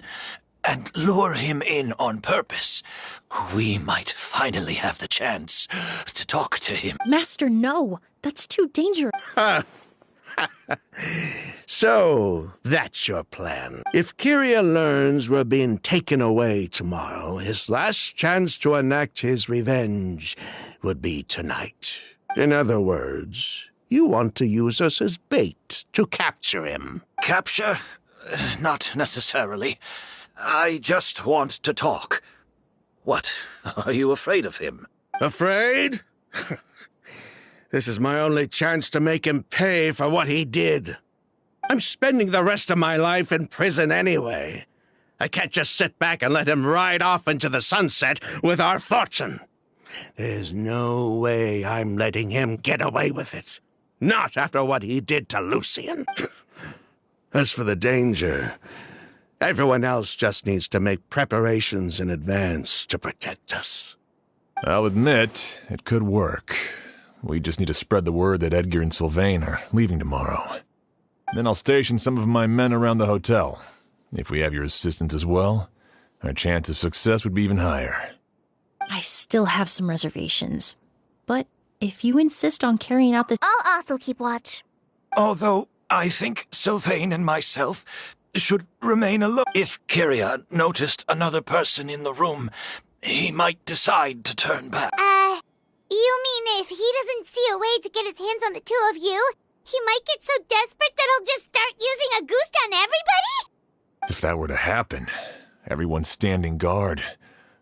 and lure him in on purpose, we might finally have the chance to talk to him. Master, no. That's too dangerous. So, that's your plan. If Kyria learns we're being taken away tomorrow, his last chance to enact his revenge would be tonight. In other words, you want to use us as bait to capture him. Capture? Not necessarily. I just want to talk. What? Are you afraid of him? Afraid? This is my only chance to make him pay for what he did. I'm spending the rest of my life in prison anyway. I can't just sit back and let him ride off into the sunset with our fortune. There's no way I'm letting him get away with it. Not after what he did to Lucien. As for the danger, everyone else just needs to make preparations in advance to protect us. I'll admit, it could work. We just need to spread the word that Edgar and Sylvain are leaving tomorrow. Then I'll station some of my men around the hotel. If we have your assistance as well, our chance of success would be even higher. I still have some reservations. But if you insist on carrying out this... I'll also keep watch. Although I think Sylvain and myself should remain alone. If Kyria noticed another person in the room, he might decide to turn back. You mean if he doesn't see a way to get his hands on the two of you, He might get so desperate that he'll just start using a goose on everybody? If that were to happen, everyone standing guard,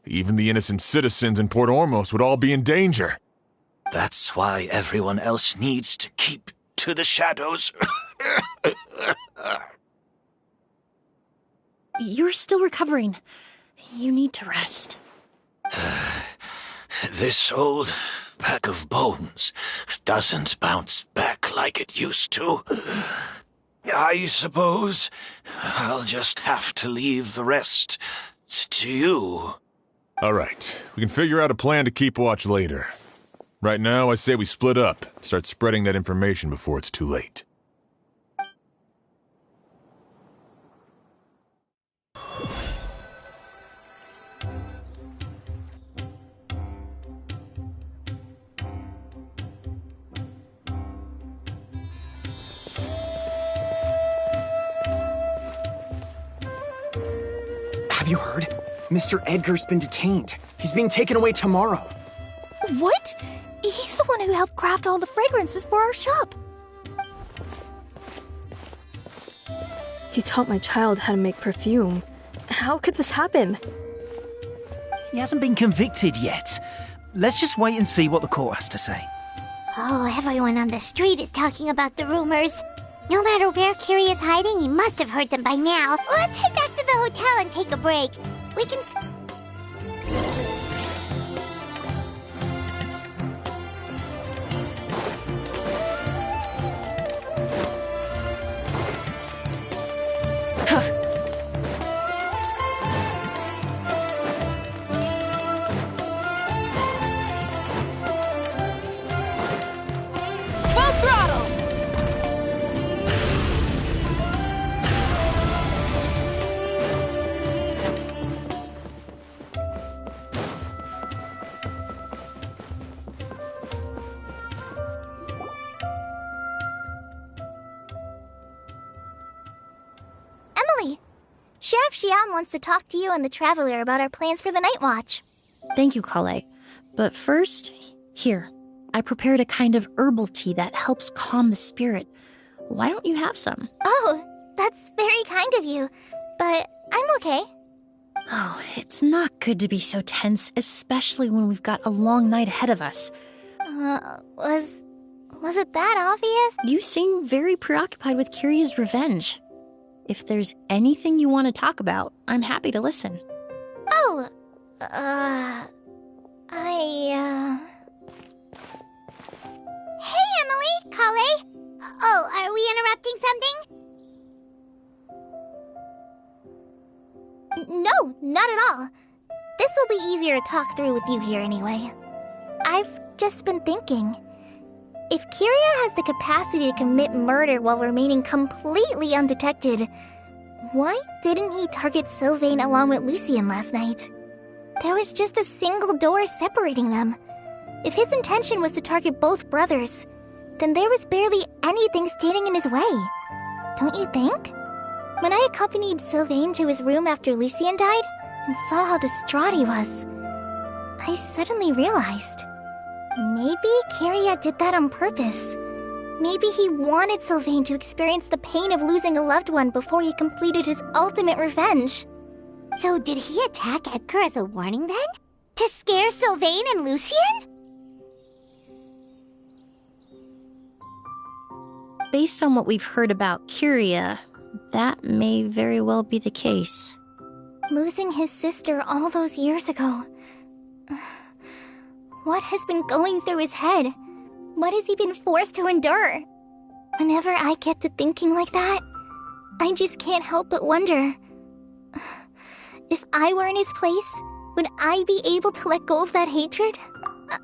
even the innocent citizens in Port Ormos would all be in danger. That's why everyone else needs to keep to the shadows. You're still recovering. You need to rest. This old bag of bones doesn't bounce back like it used to. I suppose I'll just have to leave the rest to you. All right, we can figure out a plan to keep watch later. Right now, I say we split up, start spreading that information before it's too late. Have you heard? Mr. Edgar's been detained. He's being taken away tomorrow. What? He's the one who helped craft all the fragrances for our shop. He taught my child how to make perfume. How could this happen? He hasn't been convicted yet. Let's just wait and see what the court has to say. Oh, everyone on the street is talking about the rumors. No matter where Kiri is hiding, he must have heard them by now. Let's head back to the hotel and take a break. We can... Full throttle! Emily, Chef Xian wants to talk to you and the Traveler about our plans for the night watch. Thank you, Kale. But first, here, I prepared a kind of herbal tea that helps calm the spirit. Why don't you have some? Oh, that's very kind of you, but I'm okay. Oh, it's not good to be so tense, especially when we've got a long night ahead of us. Was it that obvious? You seem very preoccupied with Kiria's revenge. If there's anything you want to talk about, I'm happy to listen. Oh, Hey, Emily! Kale! Oh, are we interrupting something? No, not at all. This will be easier to talk through with you here anyway. I've just been thinking. If Kiria has the capacity to commit murder while remaining completely undetected, why didn't he target Sylvain along with Lucien last night? There was just a single door separating them. If his intention was to target both brothers, then there was barely anything standing in his way. Don't you think? When I accompanied Sylvain to his room after Lucien died and saw how distraught he was, I suddenly realized. Maybe Kiria did that on purpose. Maybe he wanted Sylvain to experience the pain of losing a loved one before he completed his ultimate revenge. So did he attack Edgar as a warning then? To scare Sylvain and Lucien? Based on what we've heard about Kiria, that may very well be the case. Losing his sister all those years ago. What has been going through his head? What has he been forced to endure? Whenever I get to thinking like that, I just can't help but wonder. If I were in his place, would I be able to let go of that hatred?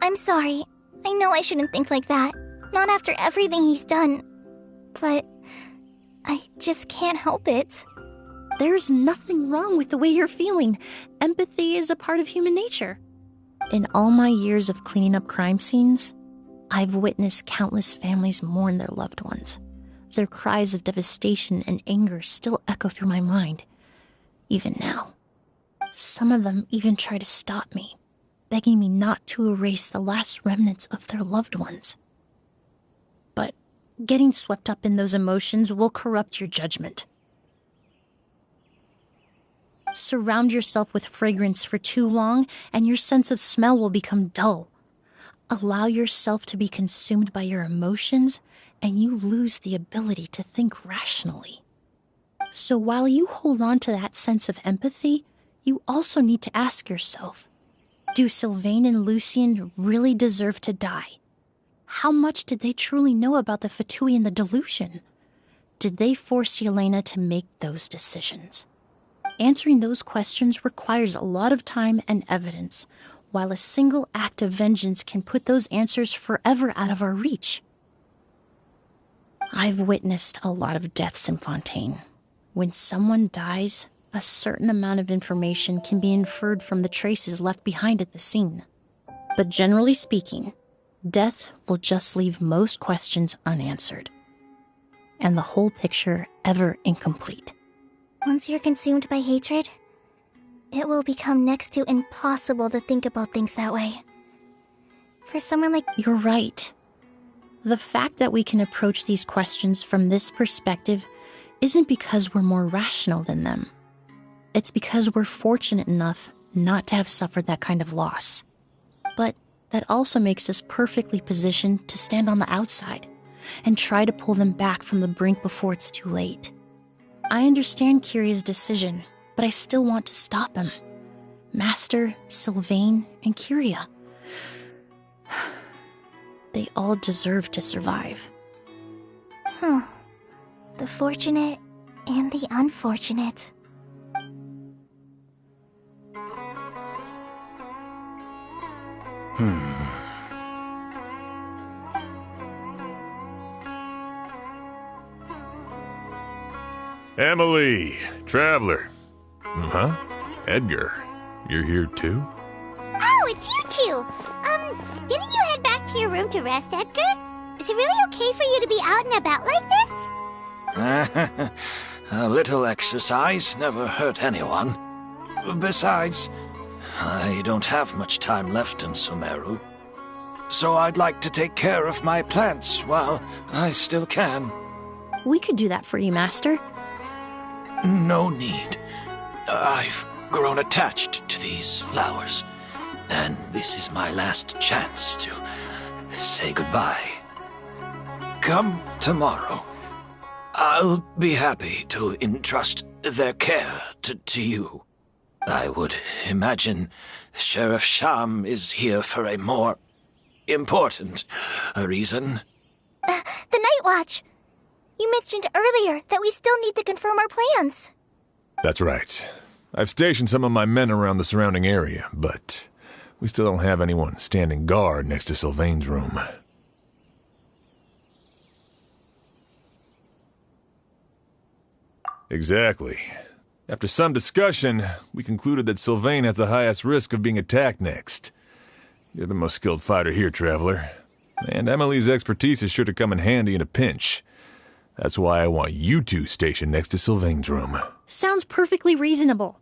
I'm sorry. I know I shouldn't think like that. Not after everything he's done. But I just can't help it. There's nothing wrong with the way you're feeling. Empathy is a part of human nature. In all my years of cleaning up crime scenes, I've witnessed countless families mourn their loved ones. Their cries of devastation and anger still echo through my mind, even now. Some of them even try to stop me, begging me not to erase the last remnants of their loved ones. But Getting swept up in those emotions will corrupt your judgment. Surround yourself with fragrance for too long, and your sense of smell will become dull. Allow yourself to be consumed by your emotions, and you lose the ability to think rationally. So while you hold on to that sense of empathy, you also need to ask yourself, do Sylvain and Lucien really deserve to die? How much did they truly know about the Fatui and the delusion? Did they force Yelena to make those decisions? Answering those questions requires a lot of time and evidence, while a single act of vengeance can put those answers forever out of our reach. I've witnessed a lot of deaths in Fontaine. When someone dies, a certain amount of information can be inferred from the traces left behind at the scene. But generally speaking, death will just leave most questions unanswered, and the whole picture ever incomplete. Once you're consumed by hatred, it will become next to impossible to think about things that way. For someone like... You're right. The fact that we can approach these questions from this perspective isn't because we're more rational than them. It's because we're fortunate enough not to have suffered that kind of loss. But that also makes us perfectly positioned to stand on the outside and try to pull them back from the brink before it's too late. I understand Kyria's decision, but I still want to stop him. Master, Sylvain, and Kyria. They all deserve to survive. The fortunate and the unfortunate. Emily, Traveler. Huh? Edgar, you're here too? Oh, it's you two! Didn't you head back to your room to rest, Edgar? Is it really okay for you to be out and about like this? A little exercise never hurt anyone. Besides, I don't have much time left in Sumeru. So I'd like to take care of my plants while I still can. We could do that for you, Master. No need. I've grown attached to these flowers, and this is my last chance to say goodbye. Come tomorrow. I'll be happy to entrust their care to you. I would imagine Sheriff Sham is here for a more important reason. The Night Watch! You mentioned earlier that we still need to confirm our plans. That's right. I've stationed some of my men around the surrounding area, but we still don't have anyone standing guard next to Sylvain's room. Exactly. After some discussion, we concluded that Sylvain has the highest risk of being attacked next. You're the most skilled fighter here, Traveler. And Emily's expertise is sure to come in handy in a pinch. That's why I want you two stationed next to Sylvain's room. Sounds perfectly reasonable.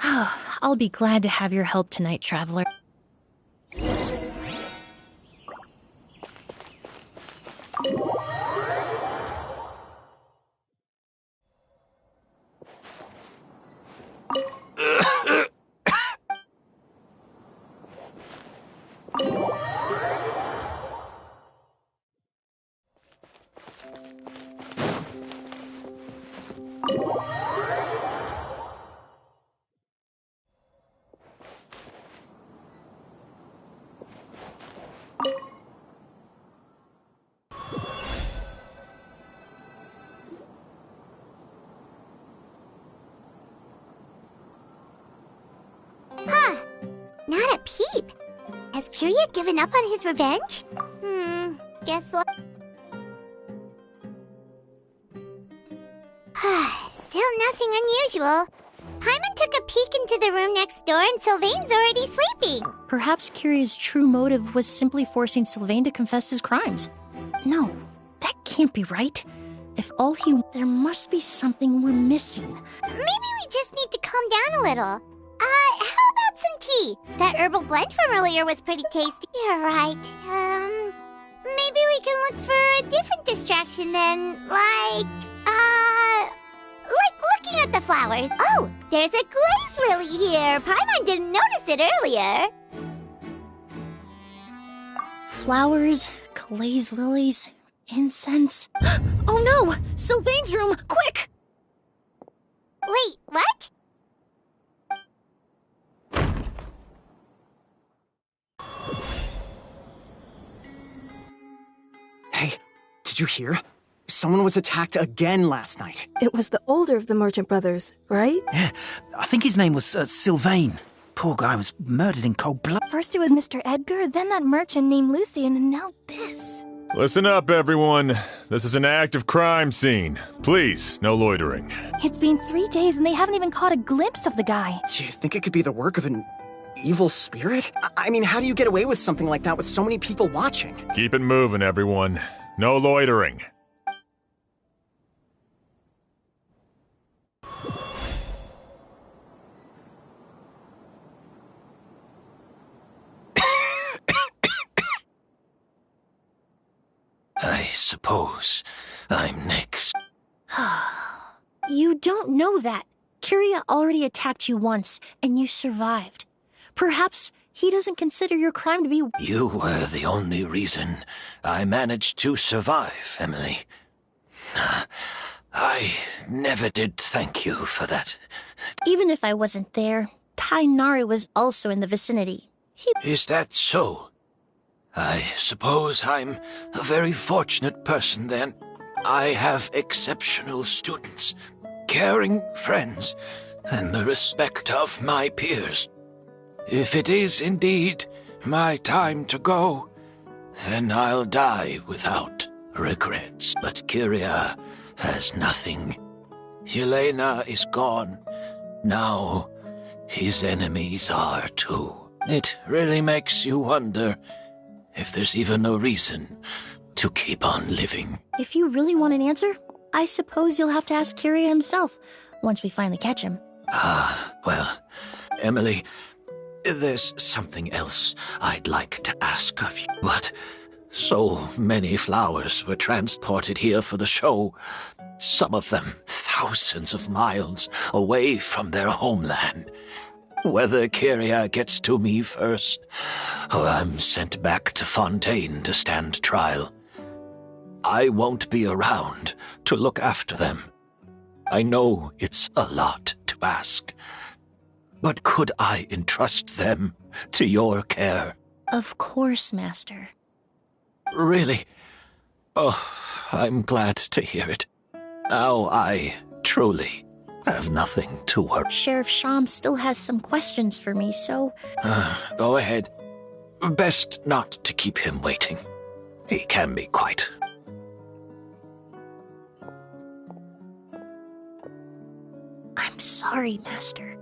I'll be glad to have your help tonight, Traveler. Not a peep. Has Kyria given up on his revenge? Guess what? Still nothing unusual. Paimon took a peek into the room next door and Sylvain's already sleeping. Perhaps Kyria's true motive was simply forcing Sylvain to confess his crimes. No, that can't be right. If all there must be something we're missing. Maybe we just need to calm down a little. How about some tea? That herbal blend from earlier was pretty tasty. You're right. maybe we can look for a different distraction then, like looking at the flowers. Oh, there's a glaze lily here. Paimon didn't notice it earlier. Flowers, glaze lilies, incense. Oh no! Sylvain's room! Quick! Wait, what? Hey, did you hear? Someone was attacked again last night. It was the older of the merchant brothers, right? Yeah, I think his name was Sylvain. Poor guy was murdered in cold blood. First it was Mr. Edgar, then that merchant named Lucian, and now this. Listen up, everyone. This is an active crime scene. Please, no loitering. It's been 3 days and they haven't even caught a glimpse of the guy. Do you think it could be the work of an evil spirit? I mean, how do you get away with something like that with so many people watching? Keep it moving, everyone. No loitering. I suppose I'm next. You don't know that. Kyria already attacked you once, and you survived. Perhaps he doesn't consider your crime to be... You were the only reason I managed to survive, Emily. I never did thank you for that. Even if I wasn't there, Tainari was also in the vicinity. Is that so? I suppose I'm a very fortunate person then. I have exceptional students, caring friends, and the respect of my peers. If it is indeed my time to go, then I'll die without regrets. But Kyria has nothing. Yelena is gone. Now his enemies are too. It really makes you wonder if there's even a reason to keep on living. If you really want an answer, I suppose you'll have to ask Kyria himself, once we finally catch him. Well, Emily, there's something else I'd like to ask of you. But so many flowers were transported here for the show, some of them thousands of miles away from their homeland. Whether Kyria gets to me first, or I'm sent back to Fontaine to stand trial, I won't be around to look after them. I know it's a lot to ask, but could I entrust them to your care? Of course, Master. Really? Oh, I'm glad to hear it. Now I truly have nothing to worry. Sheriff Sham still has some questions for me, so... Go ahead. Best not to keep him waiting. He can be quite... I'm sorry, Master.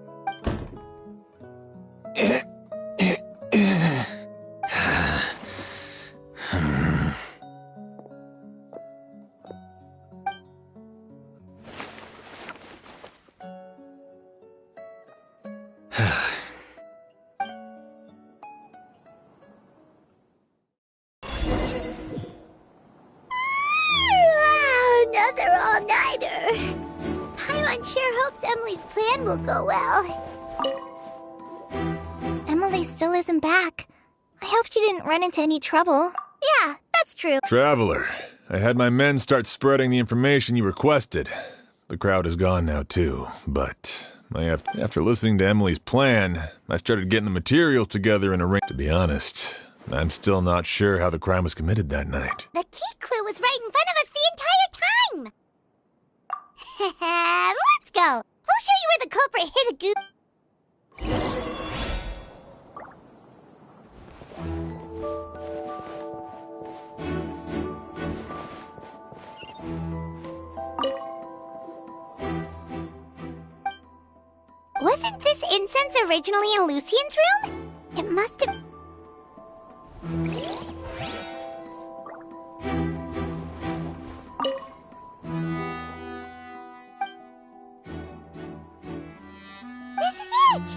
Another all-nighter. Paimon sure hopes Emily's plan will go well. Emily still isn't back. I hope she didn't run into any trouble. Yeah, that's true. Traveler, I had my men start spreading the information you requested. The crowd is gone now, too, but after listening to Emily's plan, I started getting the materials together in a ring. To be honest, I'm still not sure how the crime was committed that night. The key clue was right in front of us the entire time. Let's go. We'll show you where the culprit hid a goose. Wasn't this incense originally in Lucian's room? It must have... This is it!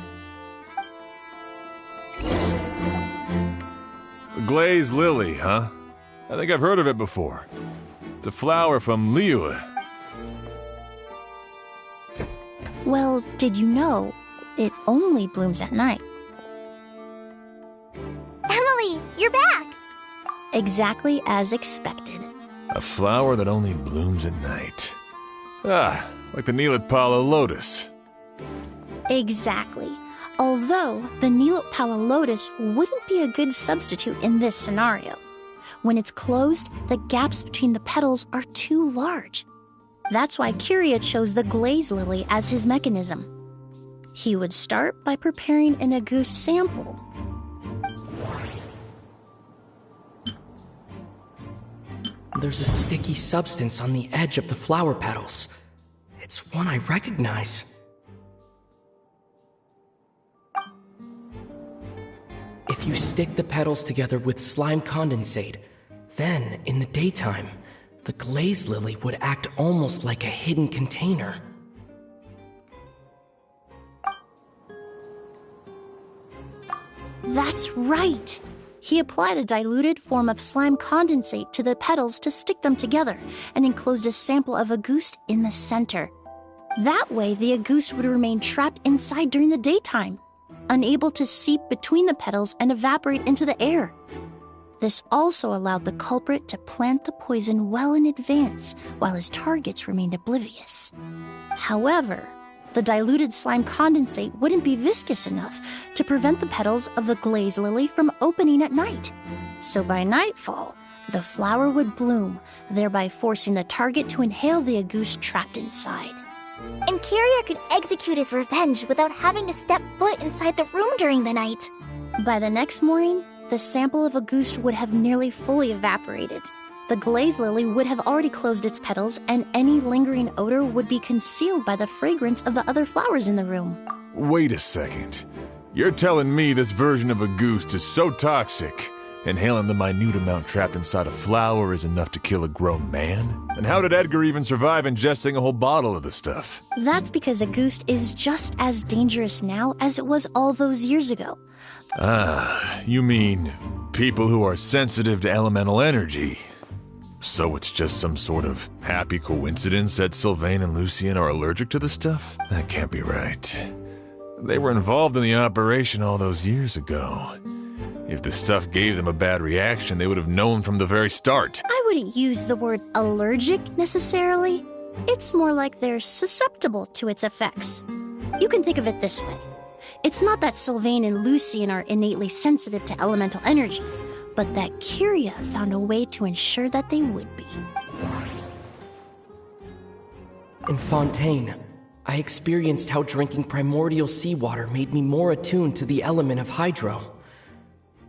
The glazed lily, huh? I think I've heard of it before. It's a flower from Liyue. Well, did you know it only blooms at night? Emily, you're back! Exactly as expected. A flower that only blooms at night. Ah, like the Neelitpala lotus. Exactly. Although the Neelitpala lotus wouldn't be a good substitute in this scenario. When it's closed, the gaps between the petals are too large. That's why Kiria chose the glaze lily as his mechanism. He would start by preparing an Aguse sample. There's a sticky substance on the edge of the flower petals. It's one I recognize. If you stick the petals together with slime condensate, then, in the daytime, the glaze lily would act almost like a hidden container. That's right! He applied a diluted form of slime condensate to the petals to stick them together and enclosed a sample of Aguse in the center. That way, the Aguse would remain trapped inside during the daytime, unable to seep between the petals and evaporate into the air. This also allowed the culprit to plant the poison well in advance, while his targets remained oblivious. However, the diluted slime condensate wouldn't be viscous enough to prevent the petals of the glaze lily from opening at night. So by nightfall, the flower would bloom, thereby forcing the target to inhale the Aguse trapped inside. And Kiria could execute his revenge without having to step foot inside the room during the night. By the next morning, the sample of Aguse would have nearly fully evaporated. The glaze lily would have already closed its petals, and any lingering odor would be concealed by the fragrance of the other flowers in the room. Wait a second. You're telling me this version of Aguse is so toxic, inhaling the minute amount trapped inside a flower is enough to kill a grown man? And how did Edgar even survive ingesting a whole bottle of the stuff? That's because Aguse is just as dangerous now as it was all those years ago. Ah, you mean people who are sensitive to elemental energy. So it's just some sort of happy coincidence that Sylvain and Lucien are allergic to the stuff? That can't be right. They were involved in the operation all those years ago. If the stuff gave them a bad reaction, they would have known from the very start. I wouldn't use the word allergic necessarily. It's more like they're susceptible to its effects. You can think of it this way. It's not that Sylvain and Lucien are innately sensitive to elemental energy, but that Kiria found a way to ensure that they would be. In Fontaine, I experienced how drinking primordial seawater made me more attuned to the element of hydro.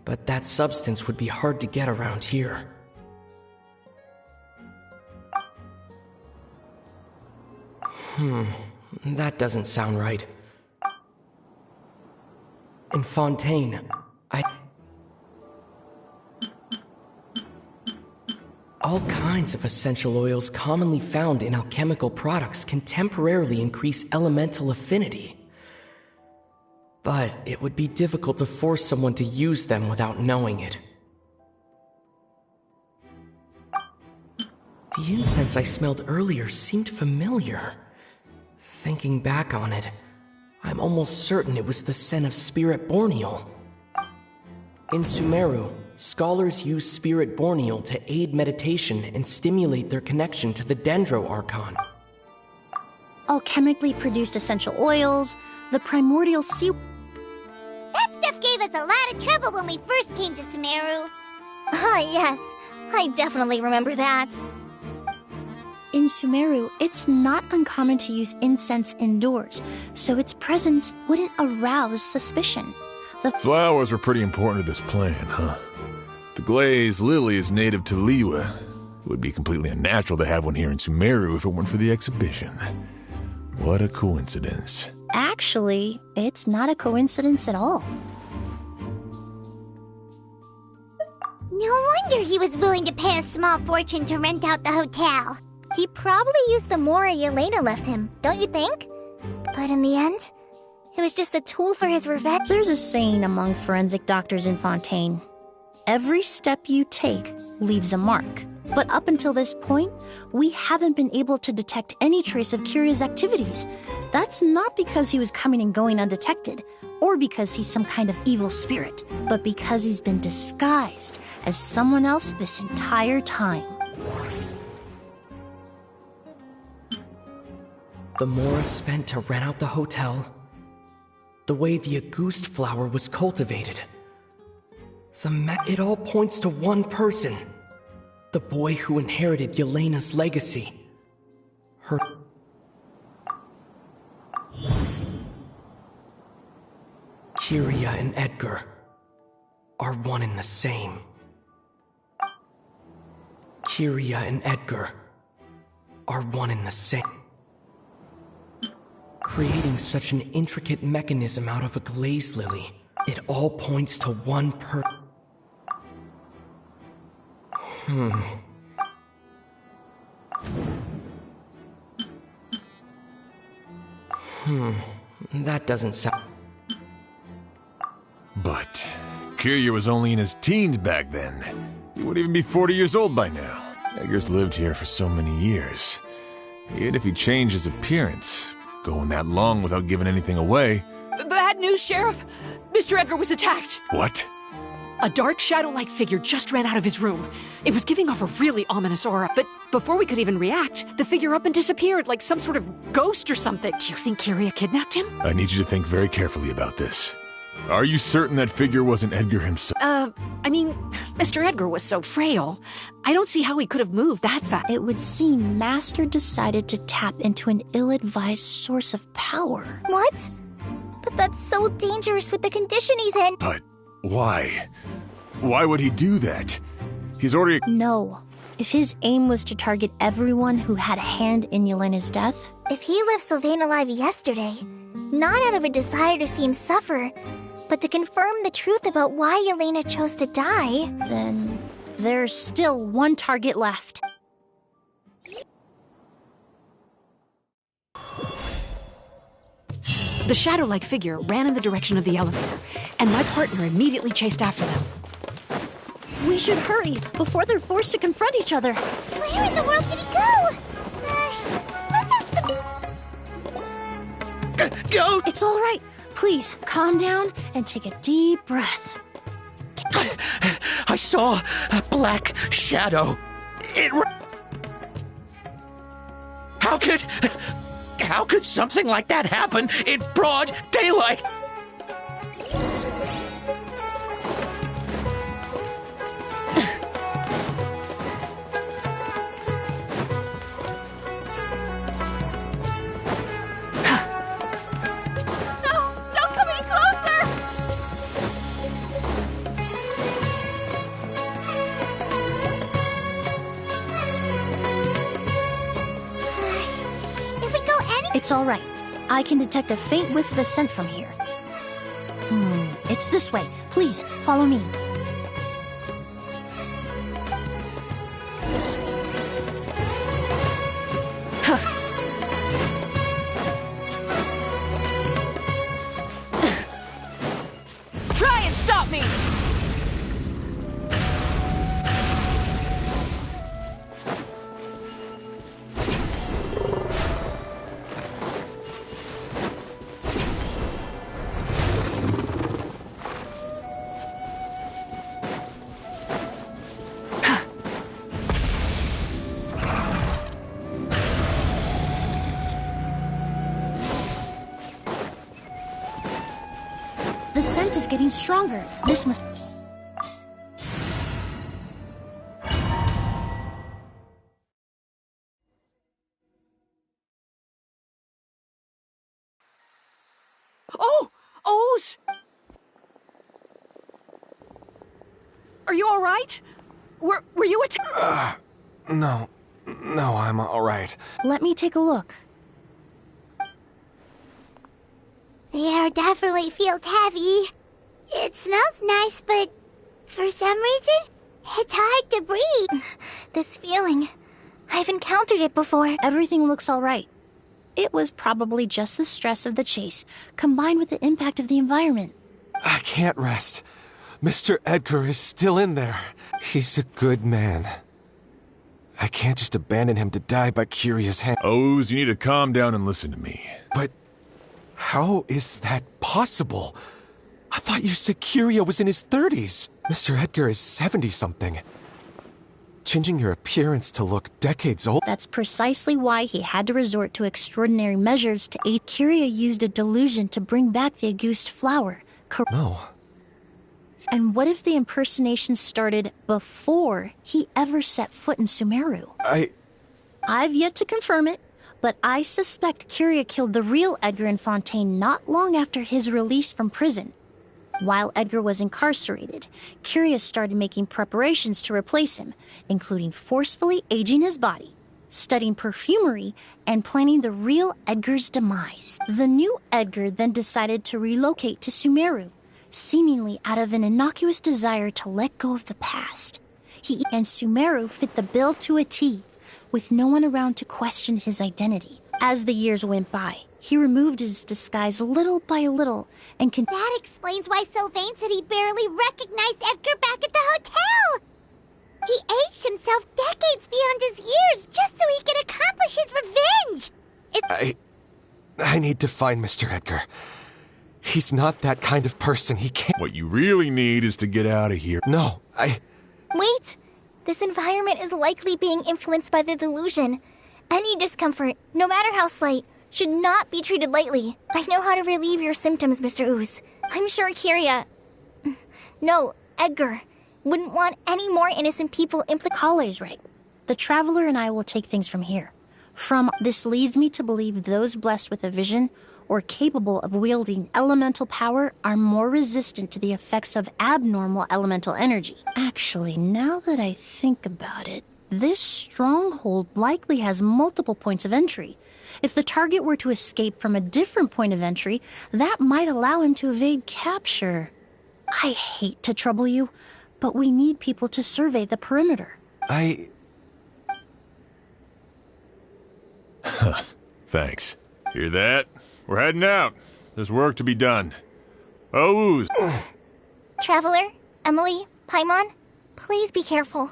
But that substance would be hard to get around here. That doesn't sound right. In Fontaine, all kinds of essential oils commonly found in alchemical products can temporarily increase elemental affinity. But it would be difficult to force someone to use them without knowing it. The incense I smelled earlier seemed familiar. Thinking back on it, I'm almost certain it was the scent of Spirit Borneal. In Sumeru, scholars use Spirit Borneal to aid meditation and stimulate their connection to the Dendro Archon. Alchemically produced essential oils, the primordial sea... That stuff gave us a lot of trouble when we first came to Sumeru. Ah, yes. I definitely remember that. In Sumeru, it's not uncommon to use incense indoors, so its presence wouldn't arouse suspicion. The flowers were pretty important to this plan, huh? The glaze lily is native to Liyue. It would be completely unnatural to have one here in Sumeru if it weren't for the exhibition. What a coincidence. Actually, it's not a coincidence at all. No wonder he was willing to pay a small fortune to rent out the hotel. He probably used the Mora Yelena left him, don't you think? But in the end, it was just a tool for his revenge. There's a saying among forensic doctors in Fontaine. Every step you take leaves a mark. But up until this point, we haven't been able to detect any trace of Kiria's activities. That's not because he was coming and going undetected, or because he's some kind of evil spirit, but because he's been disguised as someone else this entire time. The Mora spent to rent out the hotel, the way the Auguste flower was cultivated. It all points to one person. The boy who inherited Yelena's legacy. Her... Kiria and Edgar are one and the same. Kiria and Edgar are one and the same. Creating such an intricate mechanism out of a glaze lily, it all points to one That doesn't sound... But Kiria was only in his teens back then. He wouldn't even be 40 years old by now. Edgar's lived here for so many years. Even if he changed his appearance, going that long without giving anything away... Bad news, Sheriff! Mr. Edgar was attacked! What? A dark shadow-like figure just ran out of his room. It was giving off a really ominous aura, but before we could even react, the figure up and disappeared like some sort of ghost or something. Do you think Kiria kidnapped him? I need you to think very carefully about this. Are you certain that figure wasn't Edgar himself? I mean, Mr. Edgar was so frail. I don't see how he could have moved that fast. It would seem Master decided to tap into an ill-advised source of power. What? But that's so dangerous with the condition he's in. But why? Why would he do that? He's already... No. If his aim was to target everyone who had a hand in Yelena's death... If he left Sylvain alive yesterday, not out of a desire to see him suffer, but to confirm the truth about why Yelena chose to die... Then there's still one target left. The shadow-like figure ran in the direction of the elevator, and my partner immediately chased after them. We should hurry before they're forced to confront each other. Where in the world did he go? Let's ask the... Go! It's all right. Please, calm down and take a deep breath. I saw a black shadow. How could something like that happen in broad daylight? It's all right. I can detect a faint whiff of the scent from here. It's this way. Please, follow me. Try and stop me! The scent is getting stronger. This must... Oh! Oz! Are you all right? Were you attacked? No, I'm all right. Let me take a look. The air definitely feels heavy. It smells nice, but for some reason, it's hard to breathe. This feeling, I've encountered it before. Everything looks all right. It was probably just the stress of the chase, combined with the impact of the environment. I can't rest. Mr. Edgar is still in there. He's a good man. I can't just abandon him to die by Kiria's hand. Oz, you need to calm down and listen to me. But how is that possible? I thought you said Kiria was in his 30s. Mr. Edgar is 70-something. Changing your appearance to look decades old. That's precisely why he had to resort to extraordinary measures to aid. Kiria used a delusion to bring back the Auguste flower. No. And what if the impersonation started before he ever set foot in Sumeru? I've yet to confirm it, but I suspect Kiria killed the real Edgar in Fontaine not long after his release from prison. While Edgar was incarcerated, Kiria started making preparations to replace him, including forcefully aging his body, studying perfumery, and planning the real Edgar's demise. The new Edgar then decided to relocate to Sumeru, seemingly out of an innocuous desire to let go of the past. He and Sumeru fit the bill to a T, with no one around to question his identity. As the years went by, he removed his disguise little by little and That explains why Sylvain said he barely recognized Edgar back at the hotel! He aged himself decades beyond his years just so he could accomplish his revenge! I need to find Mr. Edgar. He's not that kind of person. He can't. What you really need is to get out of here. No, Wait! This environment is likely being influenced by the delusion. Any discomfort, no matter how slight, should not be treated lightly. I know how to relieve your symptoms, Mr. Ooze. I'm sure Kiria... No, Edgar wouldn't want any more innocent people Kale's right. The Traveler and I will take things from here. This leads me to believe those blessed with a vision or capable of wielding elemental power are more resistant to the effects of abnormal elemental energy. Actually, now that I think about it, this stronghold likely has multiple points of entry. If the target were to escape from a different point of entry, that might allow him to evade capture. I hate to trouble you, but we need people to survey the perimeter. Thanks. Hear that? We're heading out. There's work to be done. Oz! Traveler, Emily, Paimon, please be careful.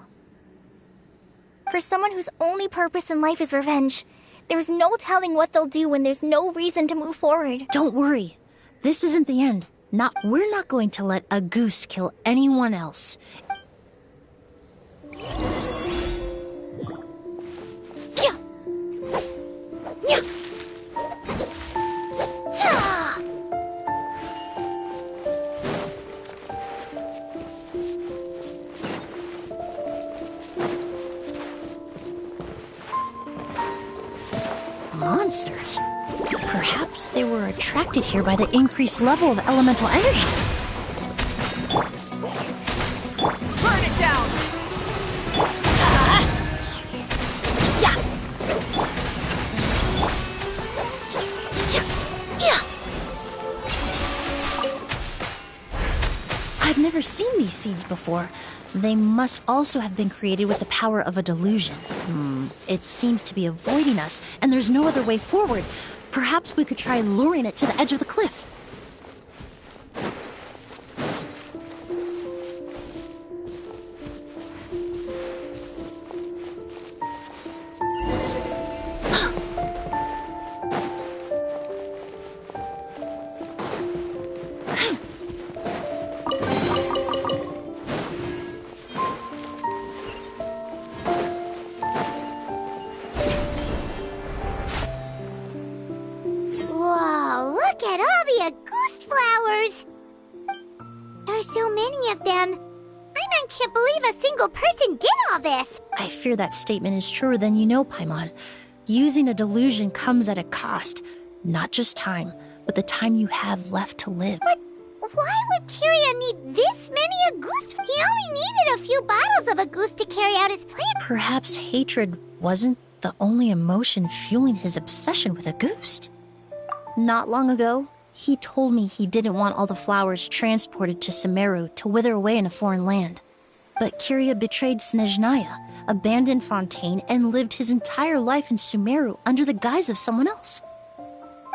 For someone whose only purpose in life is revenge, there's no telling what they'll do when there's no reason to move forward. Don't worry. This isn't the end. We're not going to let Auguste kill anyone else. Monsters. Perhaps they were attracted here by the increased level of elemental energy. Burn it down! I've never seen these seeds before. They must also have been created with the power of a delusion. It seems to be avoiding us, and there's no other way forward. Perhaps we could try luring it to the edge of the cliff. Whoa, look at all the Auguste flowers! There are so many of them. I can't believe a single person did all this! I fear that statement is truer than you know, Paimon. Using a delusion comes at a cost. Not just time, but the time you have left to live. But why would Kiria need this many Auguste? He only needed a few bottles of Auguste to carry out his plan. Perhaps hatred wasn't the only emotion fueling his obsession with Auguste. Not long ago, he told me he didn't want all the flowers transported to Sumeru to wither away in a foreign land. But Kiria betrayed Snezhnaya, abandoned Fontaine, and lived his entire life in Sumeru under the guise of someone else.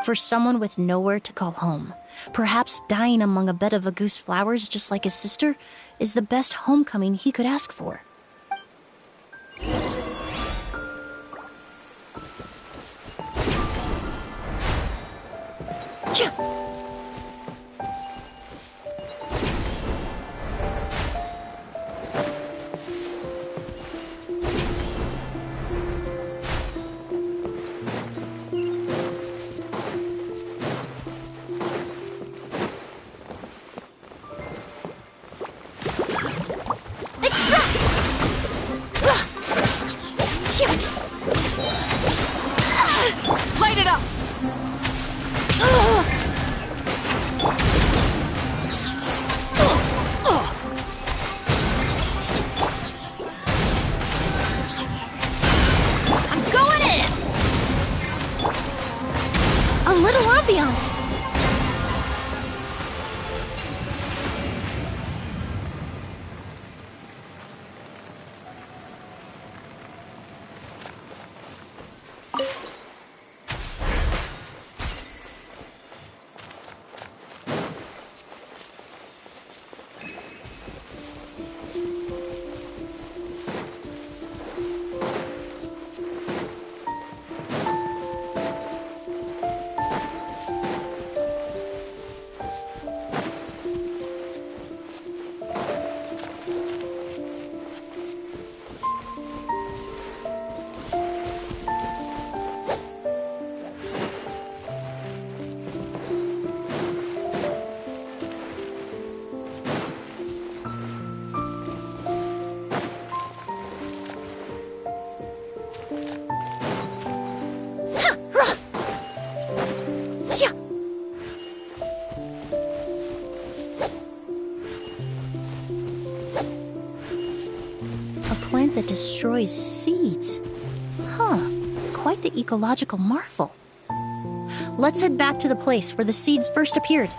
For someone with nowhere to call home, perhaps dying among a bed of Auguste flowers just like his sister is the best homecoming he could ask for. Light it up! I'm going in! A little ambiance. That destroys seeds. Huh, quite the ecological marvel. Let's head back to the place where the seeds first appeared.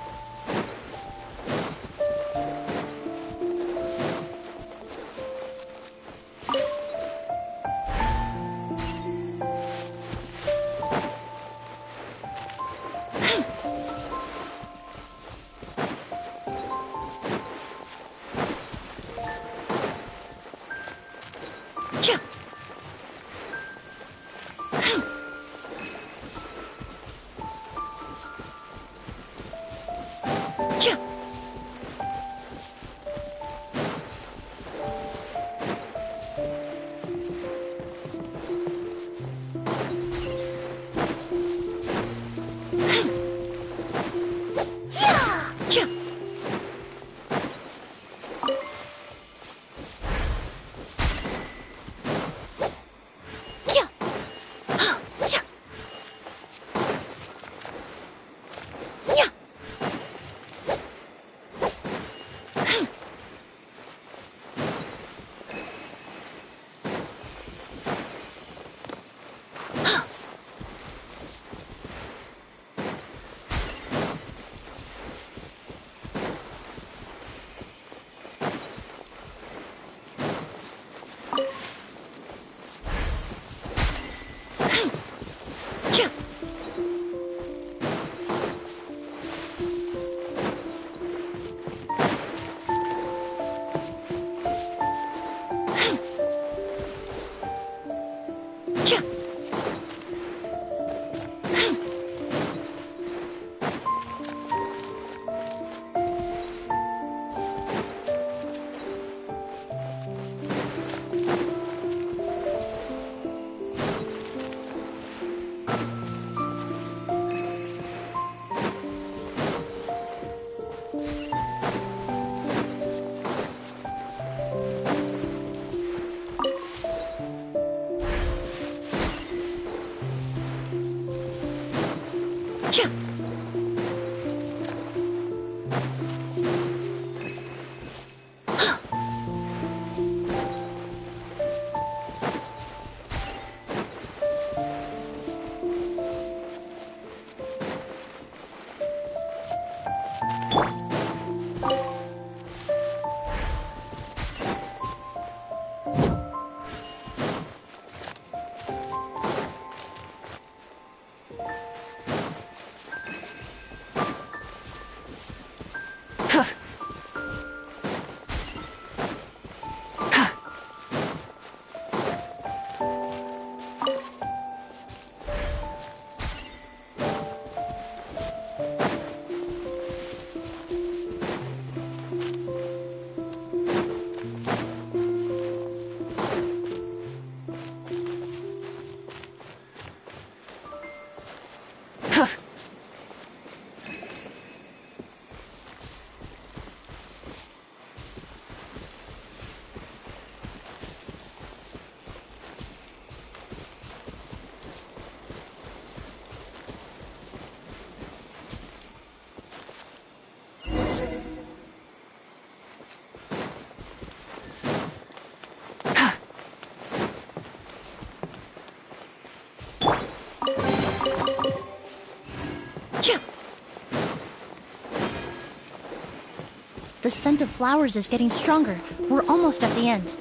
The scent of flowers is getting stronger. We're almost at the end.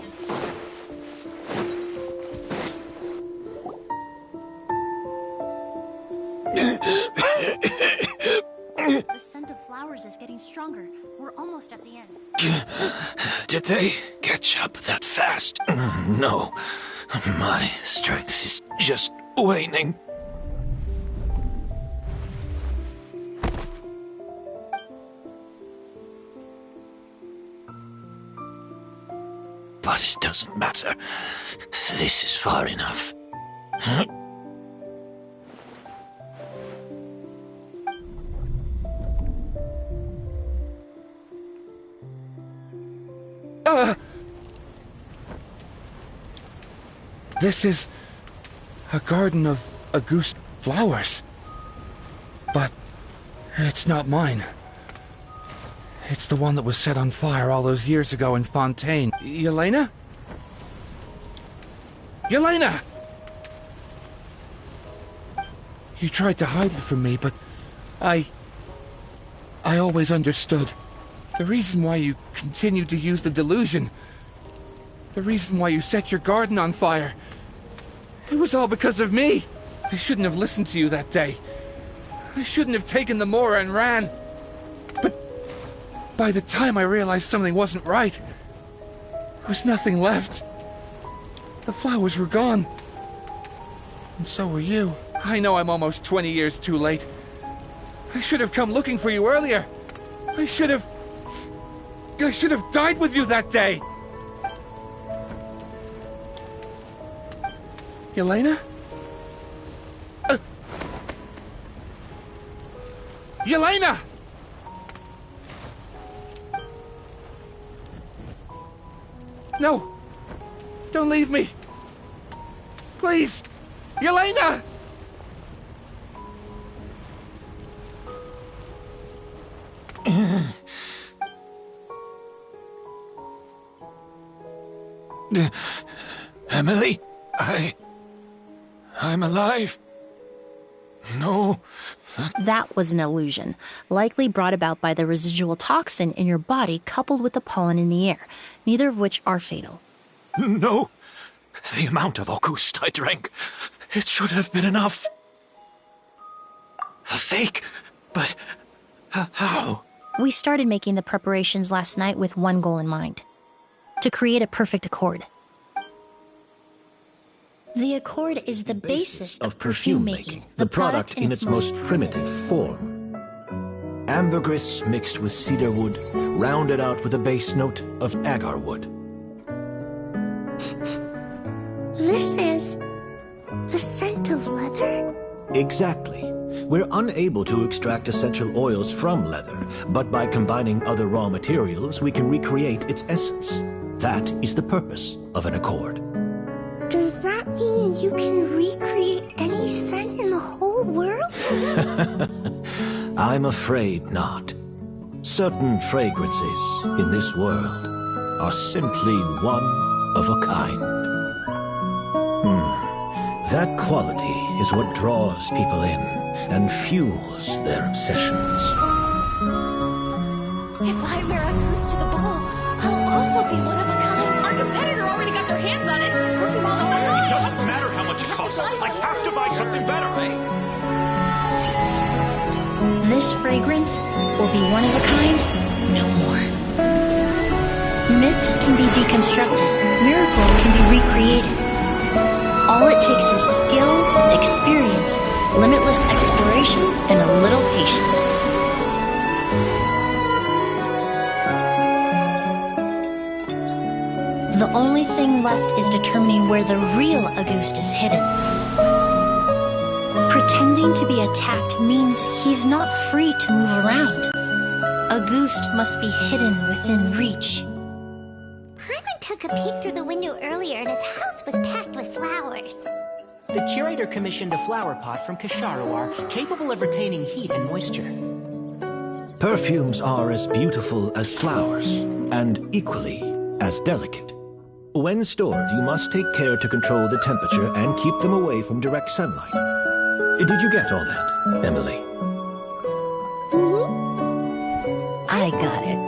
The scent of flowers is getting stronger. We're almost at the end. Did they catch up that fast? No. My strength is just waning. But it doesn't matter. This is far enough. This is a garden of Auguste flowers. But it's not mine. It's the one that was set on fire all those years ago in Fontaine. Yelena? Yelena! You tried to hide it from me, but I always understood. The reason why you continued to use the delusion, the reason why you set your garden on fire, it was all because of me. I shouldn't have listened to you that day. I shouldn't have taken the Mora and ran. But by the time I realized something wasn't right, there was nothing left. The flowers were gone. And so were you. I know I'm almost 20 years too late. I should have come looking for you earlier. I should have died with you that day. Yelena? Yelena! No! Don't leave me! Please! Yelena! Emily, I'm alive. No. That was an illusion, likely brought about by the residual toxin in your body coupled with the pollen in the air, neither of which are fatal. No. The amount of Auguste I drank, it should have been enough. A fake? But how? We started making the preparations last night with one goal in mind: to create a perfect accord. The accord is the basis of perfume making, the product in its most primitive form. Ambergris mixed with cedar wood, rounded out with a base note of agar wood. This is the scent of leather? Exactly. We're unable to extract essential oils from leather, but by combining other raw materials, we can recreate its essence. That is the purpose of an accord. Does that mean you can recreate any scent in the whole world? I'm afraid not. Certain fragrances in this world are simply one of a kind. That quality is what draws people in and fuels their obsessions. If I wear a goose to the ball, I'll also be one of a kind. Our competitor already got their hands on it. Perfume all the way. It doesn't matter how much it costs. I have to buy something better, eh? This fragrance will be one of a kind, no more. Myths can be deconstructed. Miracles can be recreated. All it takes is skill, experience, limitless exploration, and a little patience. The only thing left is determining where the real Auguste is hidden. Pretending to be attacked means he's not free to move around. Auguste must be hidden within reach. Paimon took a peek through the window earlier and his house was packed with flowers. The curator commissioned a flower pot from Kasharawar, capable of retaining heat and moisture. Perfumes are as beautiful as flowers, and equally as delicate. When stored, you must take care to control the temperature and keep them away from direct sunlight. Did you get all that, Emily? I got it.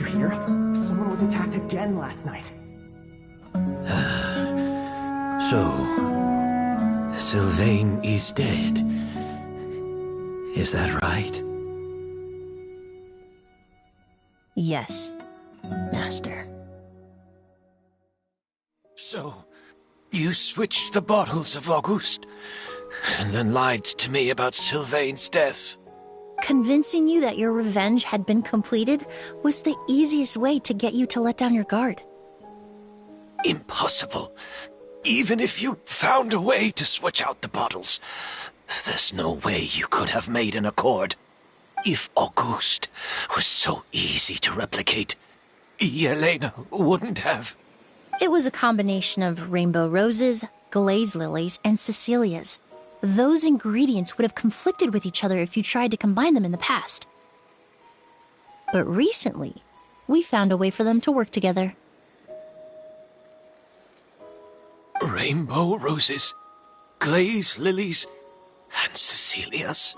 hear? Someone was attacked again last night. So, Sylvain is dead. Is that right? Yes, Master. So, you switched the bottles of Auguste, and then lied to me about Sylvain's death. Convincing you that your revenge had been completed was the easiest way to get you to let down your guard. Impossible. Even if you found a way to switch out the bottles, there's no way you could have made an accord. If Auguste was so easy to replicate, Yelena wouldn't have. It was a combination of rainbow roses, glaze lilies, and Cecilias. Those ingredients would have conflicted with each other if you tried to combine them in the past. But recently, we found a way for them to work together. Rainbow roses, glaze lilies, and Cecilias.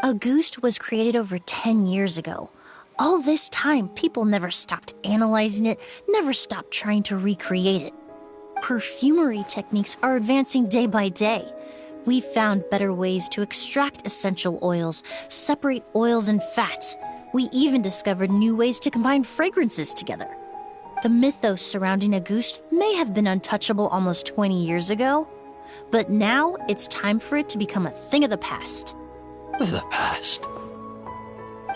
Auguste was created over 10 years ago. All this time, people never stopped analyzing it, never stopped trying to recreate it. Perfumery techniques are advancing day by day. We've found better ways to extract essential oils, separate oils and fats. We even discovered new ways to combine fragrances together. The mythos surrounding Auguste may have been untouchable almost 20 years ago, but now it's time for it to become a thing of the past. The past?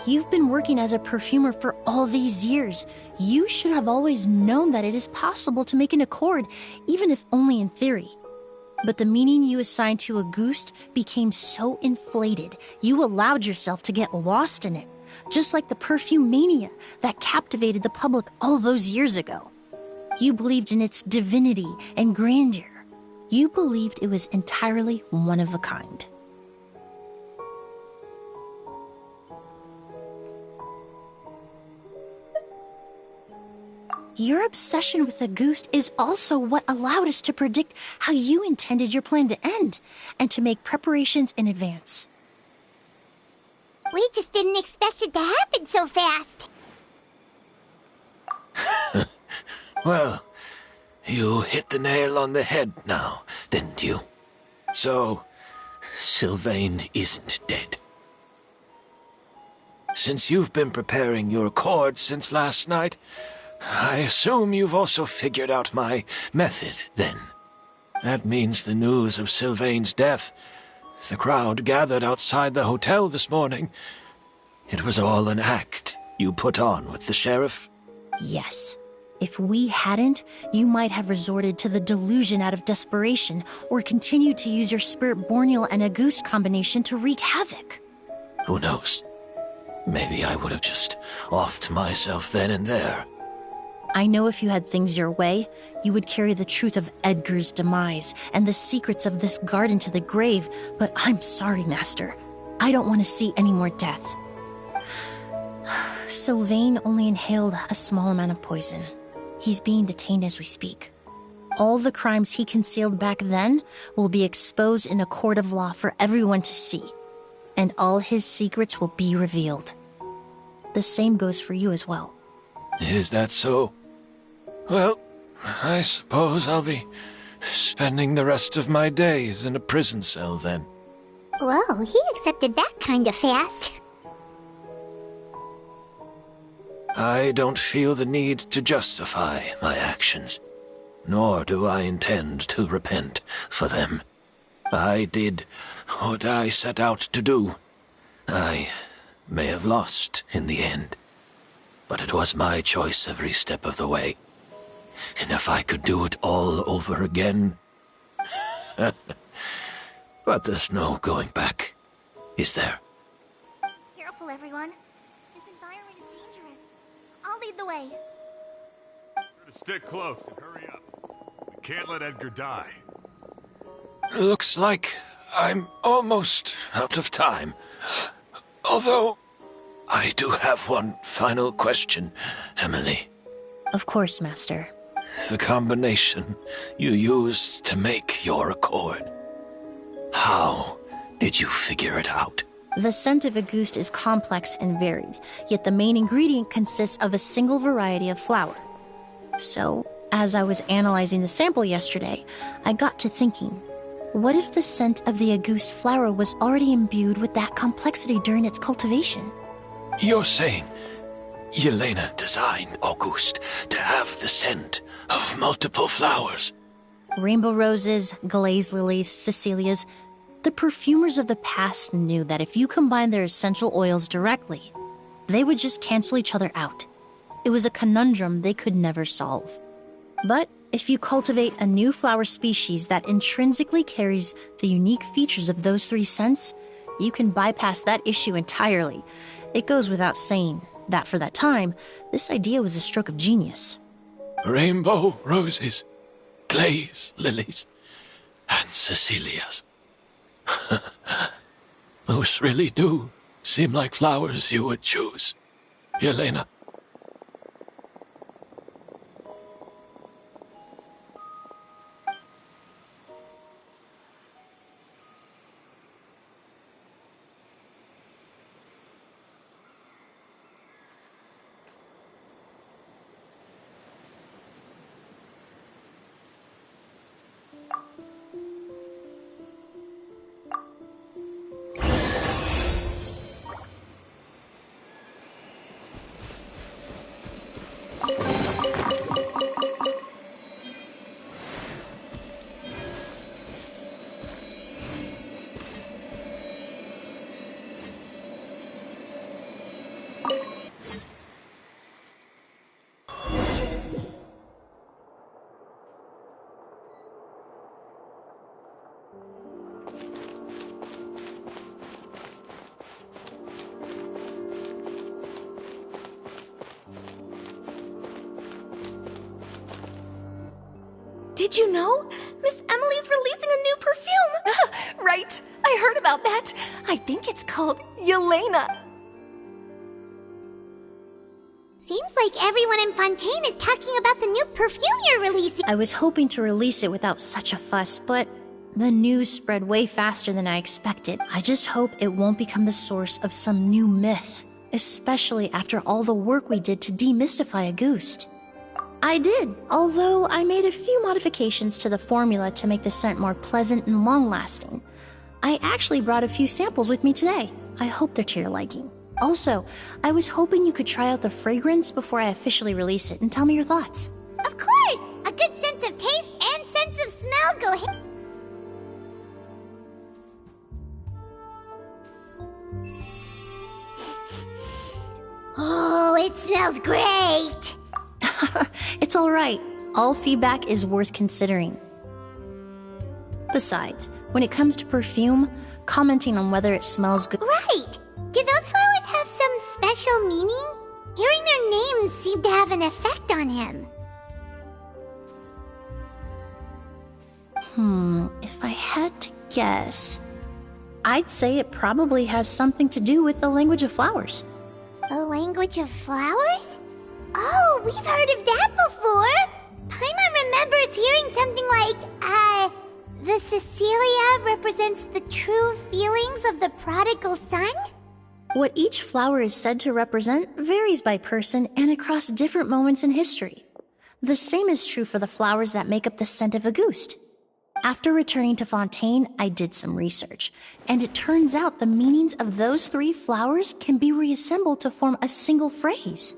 You've been working as a perfumer for all these years. You should have always known that it is possible to make an accord, even if only in theory. But the meaning you assigned to Auguste became so inflated, you allowed yourself to get lost in it, just like the perfume mania that captivated the public all those years ago. You believed in its divinity and grandeur. You believed it was entirely one of a kind. Your obsession with Auguste is also what allowed us to predict how you intended your plan to end, and to make preparations in advance. We just didn't expect it to happen so fast. Well, you hit the nail on the head now, didn't you? So, Sylvain isn't dead. Since you've been preparing your accord since last night, I assume you've also figured out my method, then. That means the news of Sylvain's death. The crowd gathered outside the hotel this morning. It was all an act you put on with the sheriff? Yes. If we hadn't, you might have resorted to the delusion out of desperation, or continued to use your Spirit Borneal and Auguste combination to wreak havoc. Who knows? Maybe I would have just offed myself then and there. I know if you had things your way, you would carry the truth of Edgar's demise and the secrets of this garden to the grave, but I'm sorry, Master. I don't want to see any more death. Sylvain only inhaled a small amount of poison. He's being detained as we speak. All the crimes he concealed back then will be exposed in a court of law for everyone to see, and all his secrets will be revealed. The same goes for you as well. Is that so? Well, I suppose I'll be spending the rest of my days in a prison cell then. Whoa, he accepted that kind of fast. I don't feel the need to justify my actions, nor do I intend to repent for them. I did what I set out to do. I may have lost in the end, but it was my choice every step of the way. And if I could do it all over again... But there's no going back, is there? Careful, everyone. This environment is dangerous. I'll lead the way. Stick close and hurry up. We can't let Edgar die. Looks like I'm almost out of time. Although, I do have one final question, Emily. Of course, Master. The combination you used to make your accord. How did you figure it out? The scent of a goose is complex and varied, yet the main ingredient consists of a single variety of flower. So, as I was analyzing the sample yesterday, I got to thinking, what if the scent of the Auguste flower was already imbued with that complexity during its cultivation? You're saying Yelena designed Auguste to have the scent of multiple flowers? Rainbow roses, glaze lilies, Cecilias. The perfumers of the past knew that if you combined their essential oils directly, they would just cancel each other out. It was a conundrum they could never solve. But if you cultivate a new flower species that intrinsically carries the unique features of those three scents, you can bypass that issue entirely. It goes without saying that for that time, this idea was a stroke of genius. Rainbow roses, glaze lilies, and Cecilias. Those really do seem like flowers you would choose, Yelena. Did you know? Miss Emily's releasing a new perfume! Right, I heard about that. I think it's called Yelena. Seems like everyone in Fontaine is talking about the new perfume you're releasing. I was hoping to release it without such a fuss, but the news spread way faster than I expected. I just hope it won't become the source of some new myth, especially after all the work we did to demystify Auguste. I did, although I made a few modifications to the formula to make the scent more pleasant and long-lasting. I actually brought a few samples with me today. I hope they're to your liking. Also, I was hoping you could try out the fragrance before I officially release it and tell me your thoughts. Of course! A good sense of taste and sense of smell go hand. Oh, it smells great! It's alright. All feedback is worth considering. Besides, when it comes to perfume, commenting on whether it smells good— Right! Do those flowers have some special meaning? Hearing their names seemed to have an effect on him. If I had to guess, I'd say it probably has something to do with the language of flowers. The language of flowers? Oh, we've heard of that before! Paimon remembers hearing something like, the Cecilia represents the true feelings of the prodigal son? What each flower is said to represent varies by person and across different moments in history. The same is true for the flowers that make up the scent of Auguste. After returning to Fontaine, I did some research, and it turns out the meanings of those three flowers can be reassembled to form a single phrase.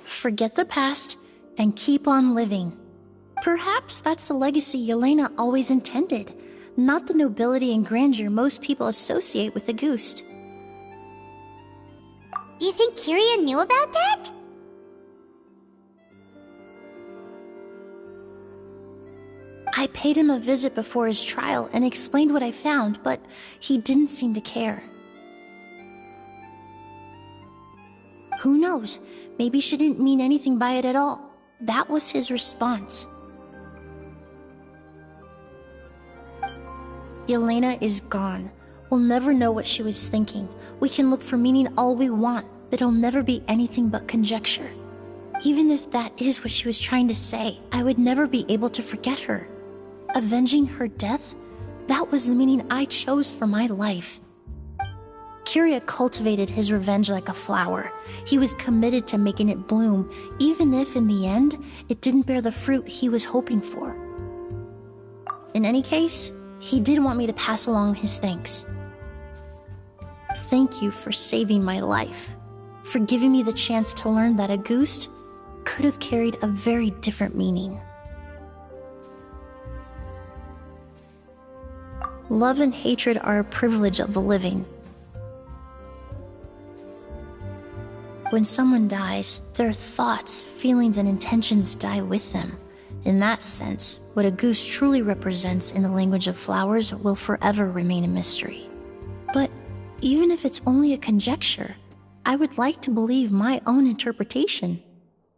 Forget the past and keep on living. Perhaps that's the legacy Yelena always intended, not the nobility and grandeur most people associate with Auguste. Do you think Kiria knew about that? I paid him a visit before his trial and explained what I found, but he didn't seem to care. Who knows? Maybe she didn't mean anything by it at all. That was his response. Yelena is gone. We'll never know what she was thinking. We can look for meaning all we want, but it'll never be anything but conjecture. Even if that is what she was trying to say, I would never be able to forget her. Avenging her death? That was the meaning I chose for my life. Kiria cultivated his revenge like a flower. He was committed to making it bloom, even if in the end, it didn't bear the fruit he was hoping for. In any case, he did want me to pass along his thanks. Thank you for saving my life, for giving me the chance to learn that a goose could have carried a very different meaning. Love and hatred are a privilege of the living. When someone dies, their thoughts, feelings, and intentions die with them. In that sense, what a goose truly represents in the language of flowers will forever remain a mystery. But even if it's only a conjecture, I would like to believe my own interpretation.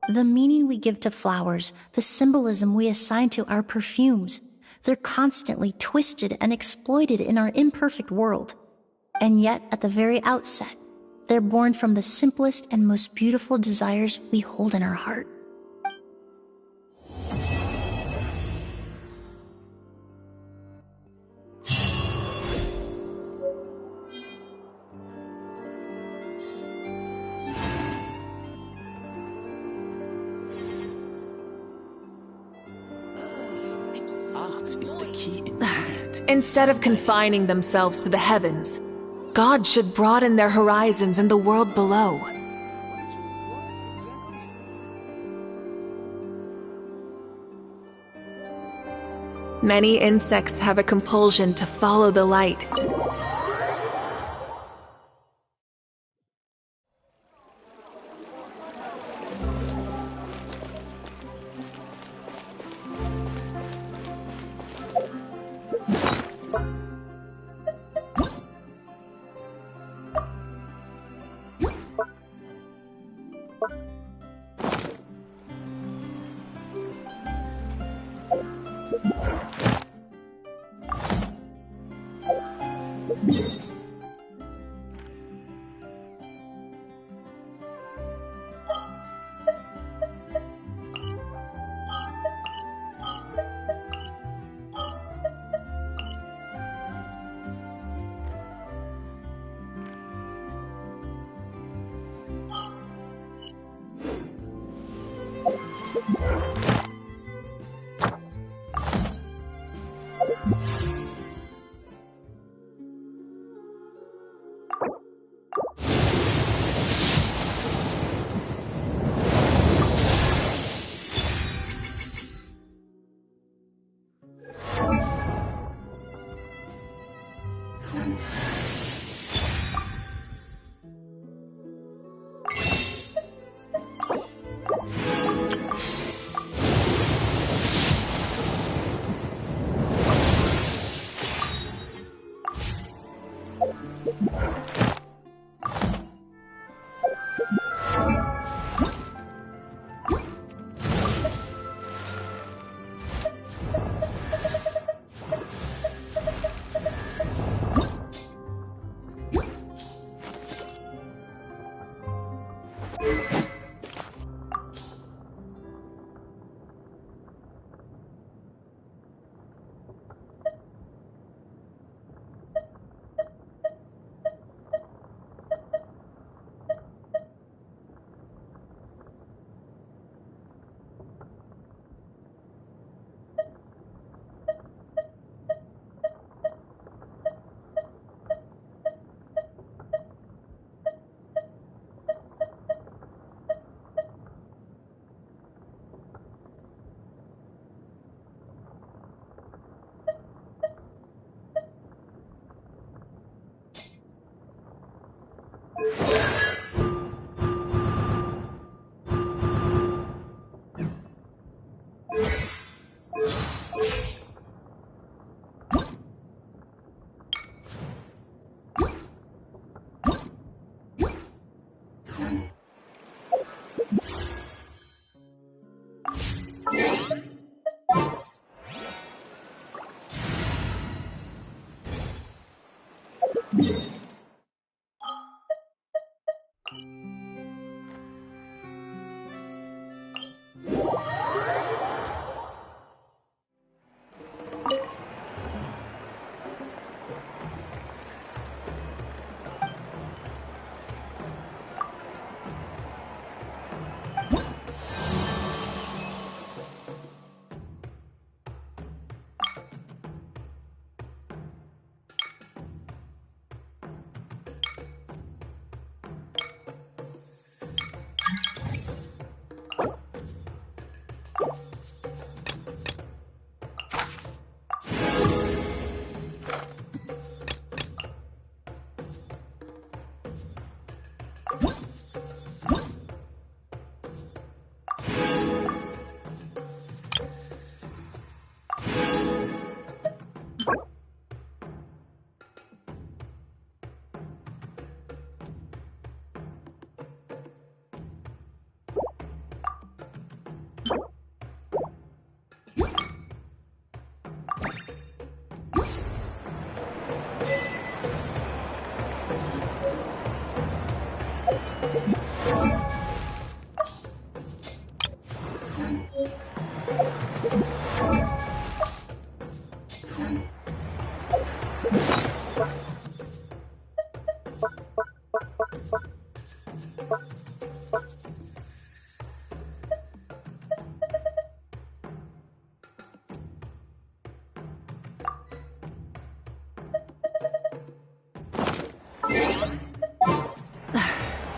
The meaning we give to flowers, the symbolism we assign to our perfumes, they're constantly twisted and exploited in our imperfect world. And yet, at the very outset, they're born from the simplest and most beautiful desires we hold in our heart. Art is the key Instead of confining themselves to the heavens, God should broaden their horizons in the world below. Many insects have a compulsion to follow the light.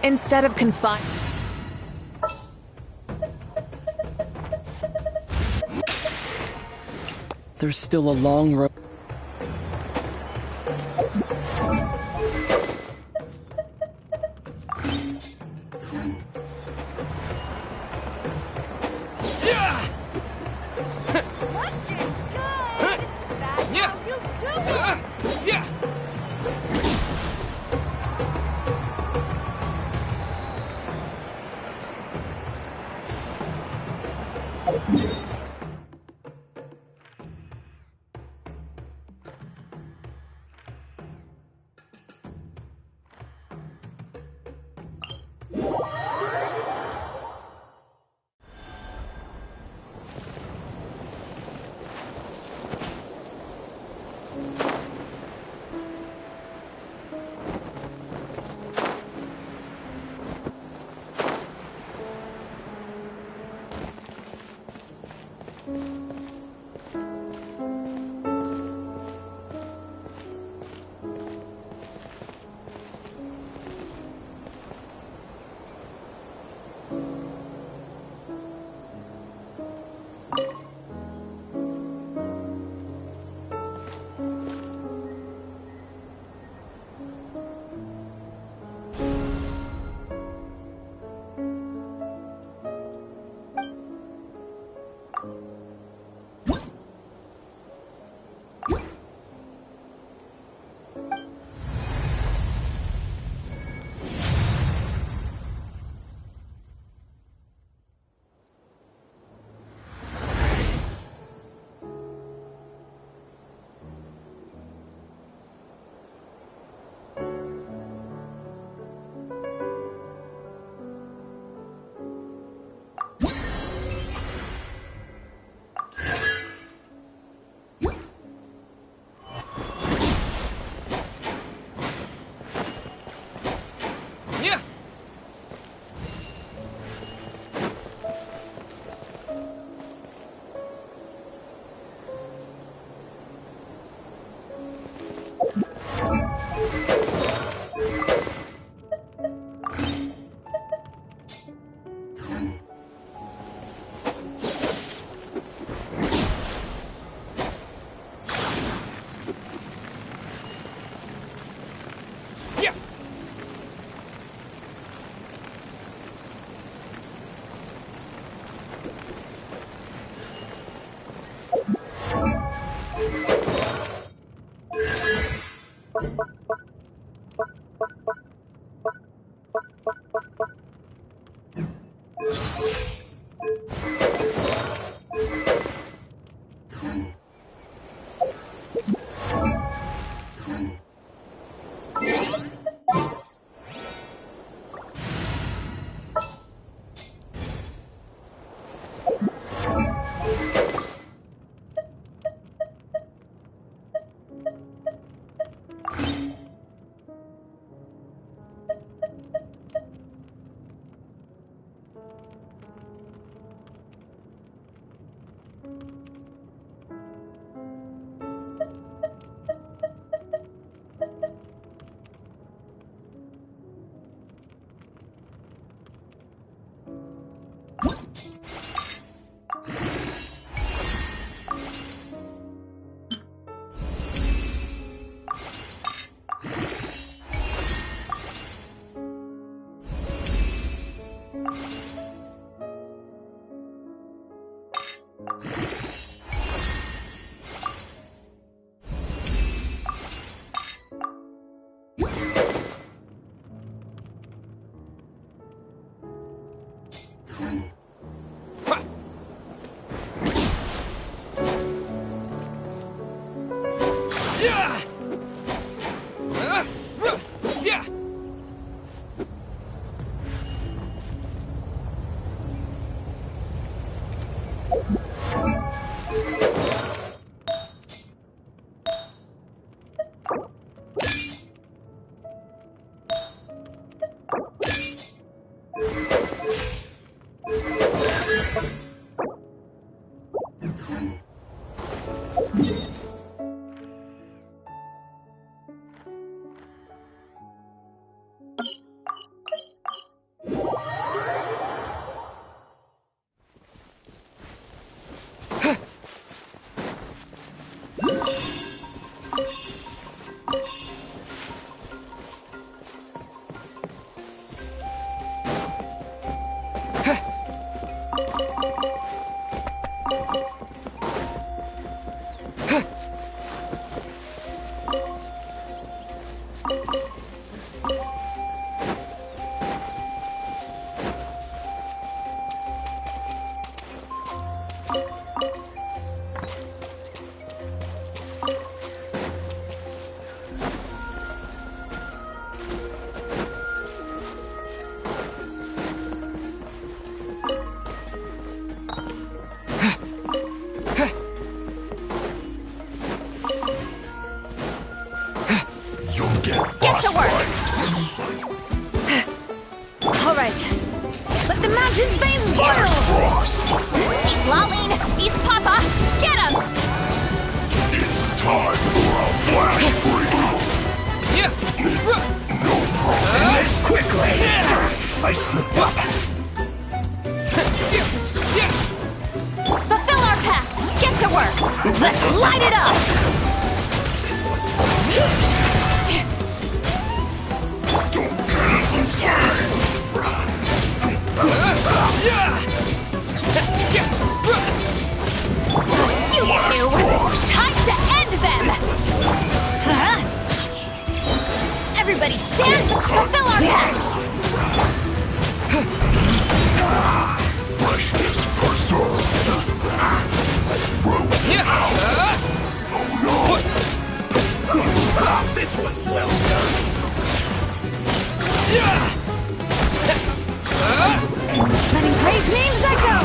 Instead of confined. There's still a long road. the mountain's veins boil! Eat Lolene! Eat Papa! Get him! It's time for a flash break. It's no problem. This quickly. I slipped up. Fulfill our pact! Get to work! Let's light it up! Don't get in the way. You two! Time to end them! Everybody stand! Fulfill our pact! Freshness preserved. Frozen out. Oh no. This was well done. Letting praise names echo!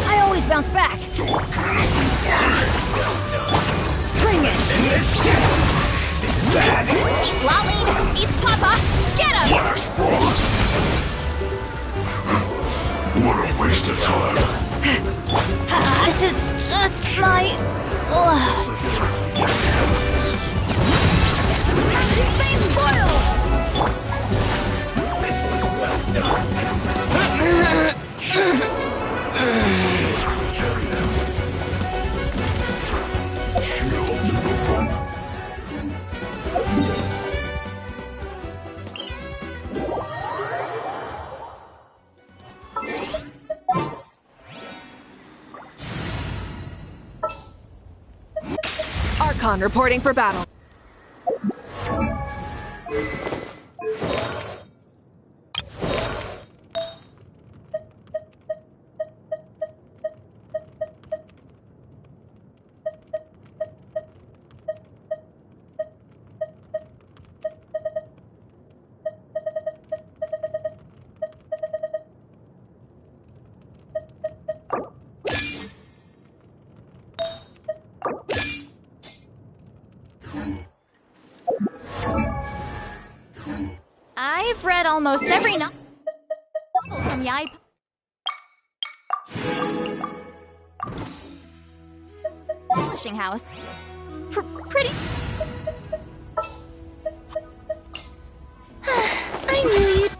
I always bounce back. Bring it! This is bad. Eat Lolene! Eat Papa! Get him! Flash frost. What a waste of time. This is just my... Veins boil! This was well done. Archon reporting for battle. I've read almost every novel from Yai. Publishing house. Pretty. I knew you'd...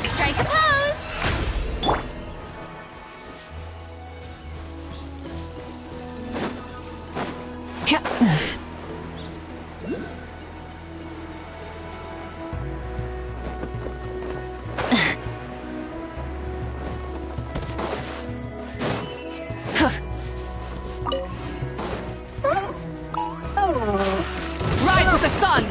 Strike a pose! Rise with the sun!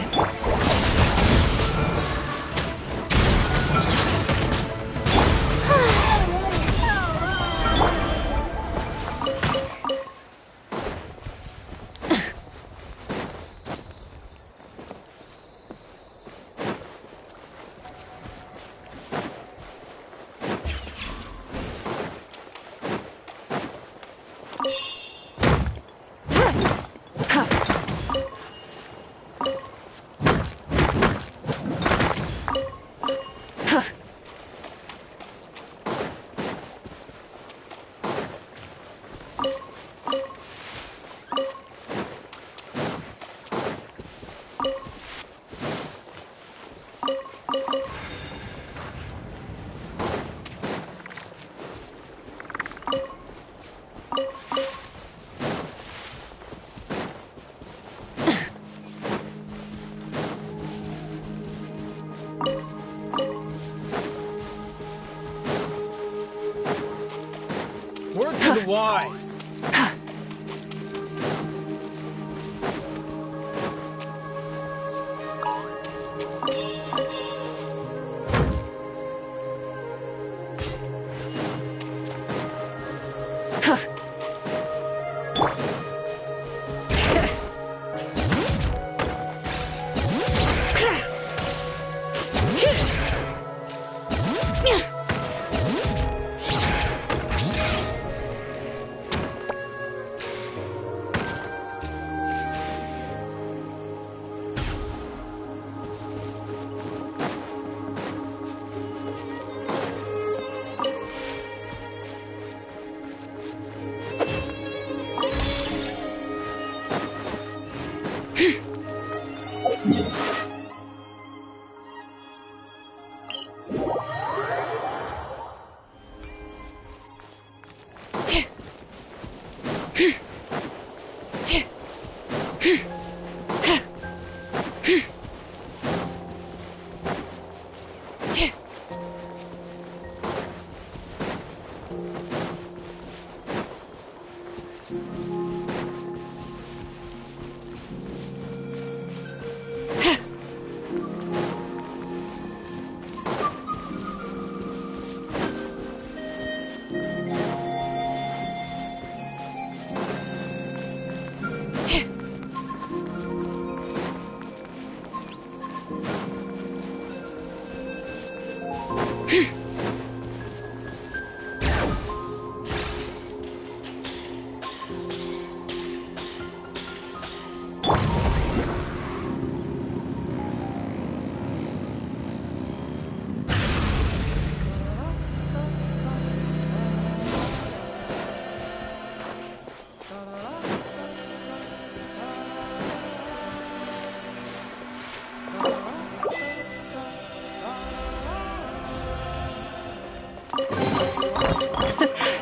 Word to the wise.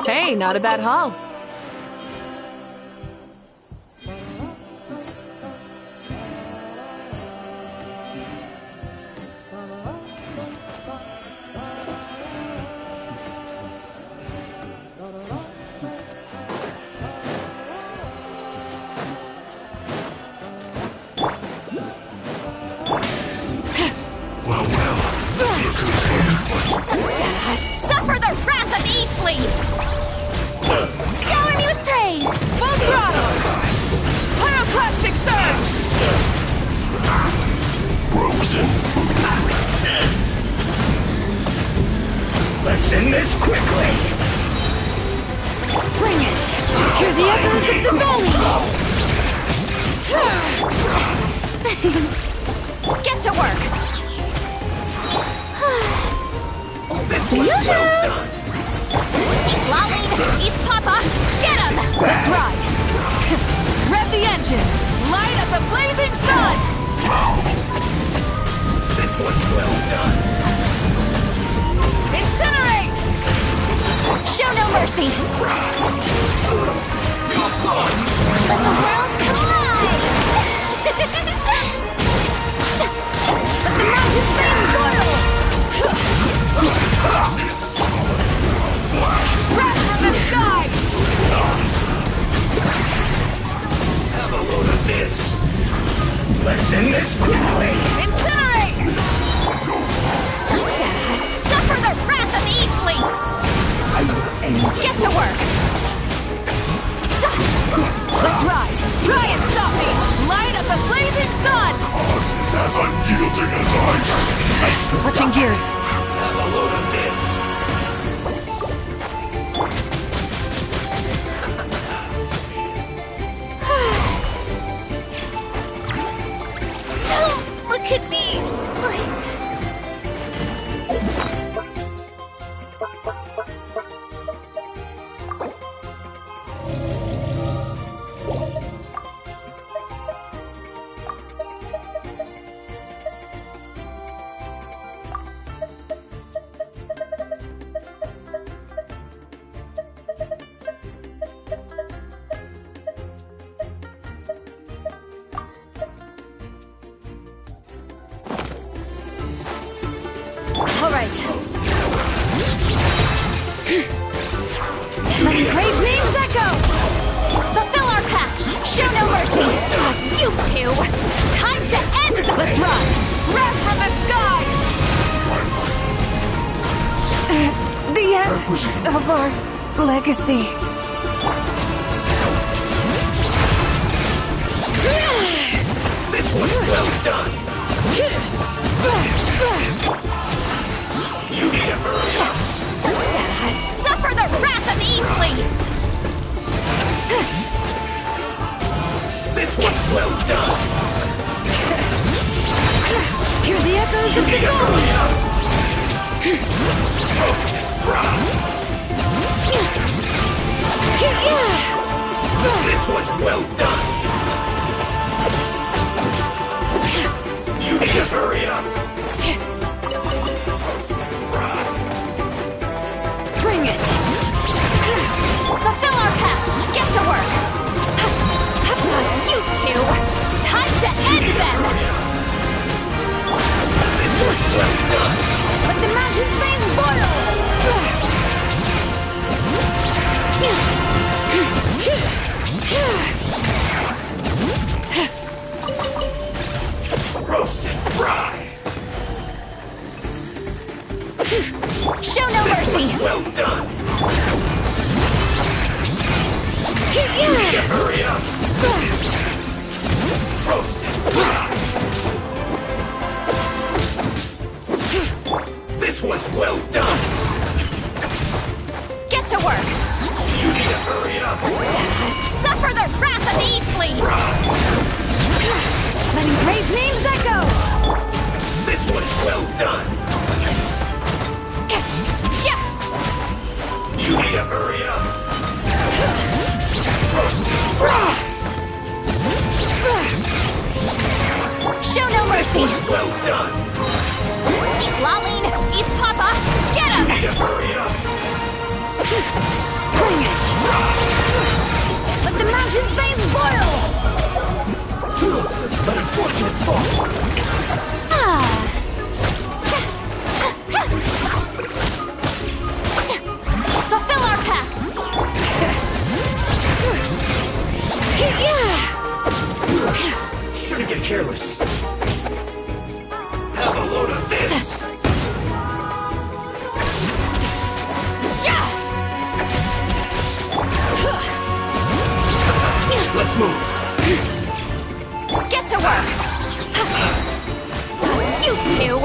Hey, not a bad haul. Suffer the wrath of Eastleaf! Shower me with praise! Full throttle! Pyroclastic surge! Frozen food. Let's end this quickly. Bring it! Hear the echoes of the valley! Get to work! This was well done. Eat Lolly! Eat Papa! Get him! Let's ride! Rev the engines! Light up the blazing sun! This was well done. Incinerate! Show no mercy! You're gone. Let the world collide! Let the mountains rain spoil! Wrath from the sky! Have a load of this. Let's end this quickly. Incinerate! Suffer the wrath of Eastleaf! Get to work! Let's ride! Try and stop me! Light up the blazing sun! Oz is as unyielding as ice. Switching gears. Have a load of this. Don't look at me like All right. Let the great names echo! Fulfill our pact! Show no mercy! You two! Time to end the— Let's ride! Wrath from the sky! The end of our legacy. This was well done. You need a hurry. Suffer the wrath of Eastleaf! This was well done. Hear the echoes You of the need a valley! hurry up. Roasted fry. This was well done. You need to hurry up. Bring it! Fulfill our pact! Get to work! hurry up! Roasted fry! This one's well done! Get to work! You need to hurry up! Suffer the wrath of the Eastling! Let engraved names echo! This one's well done! You need to hurry up! Roasted fry! Show no mercy! This one's well done! Eat Laline! Eat Papa! Get him! You need to hurry up! Bring it! Let the mountain's veins boil! An unfortunate fault! Fulfill our pact! Shouldn't get careless. Have a load of this! Let's move! Get to work! You two!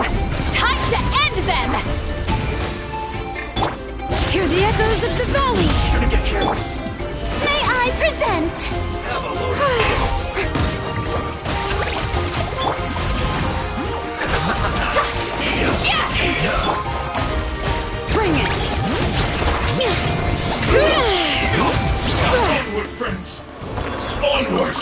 Time to end them! Hear the echoes of the valley! Shouldn't get careless. May I present? Have a load of this! Bring it! Onward, friends! Onward!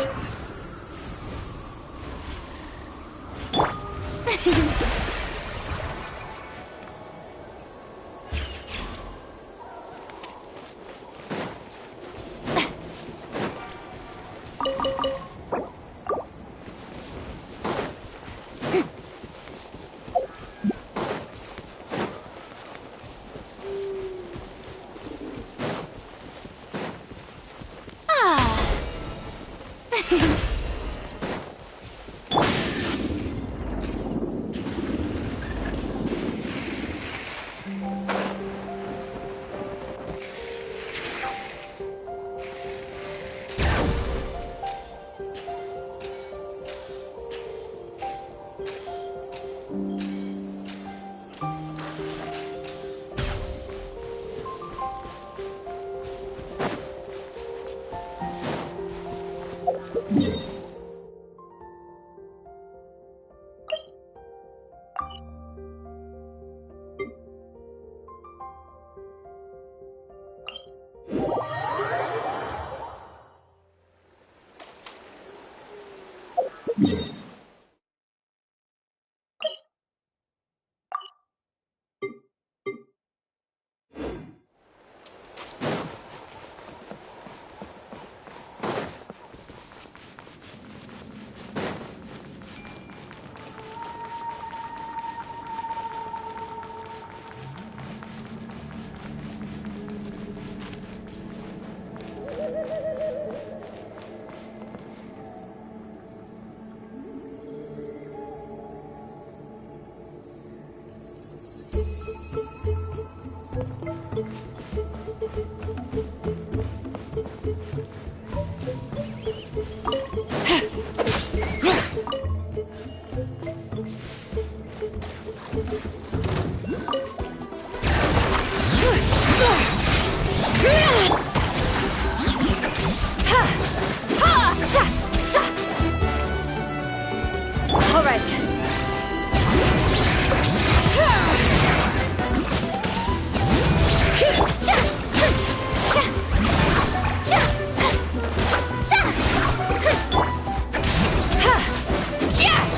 All right.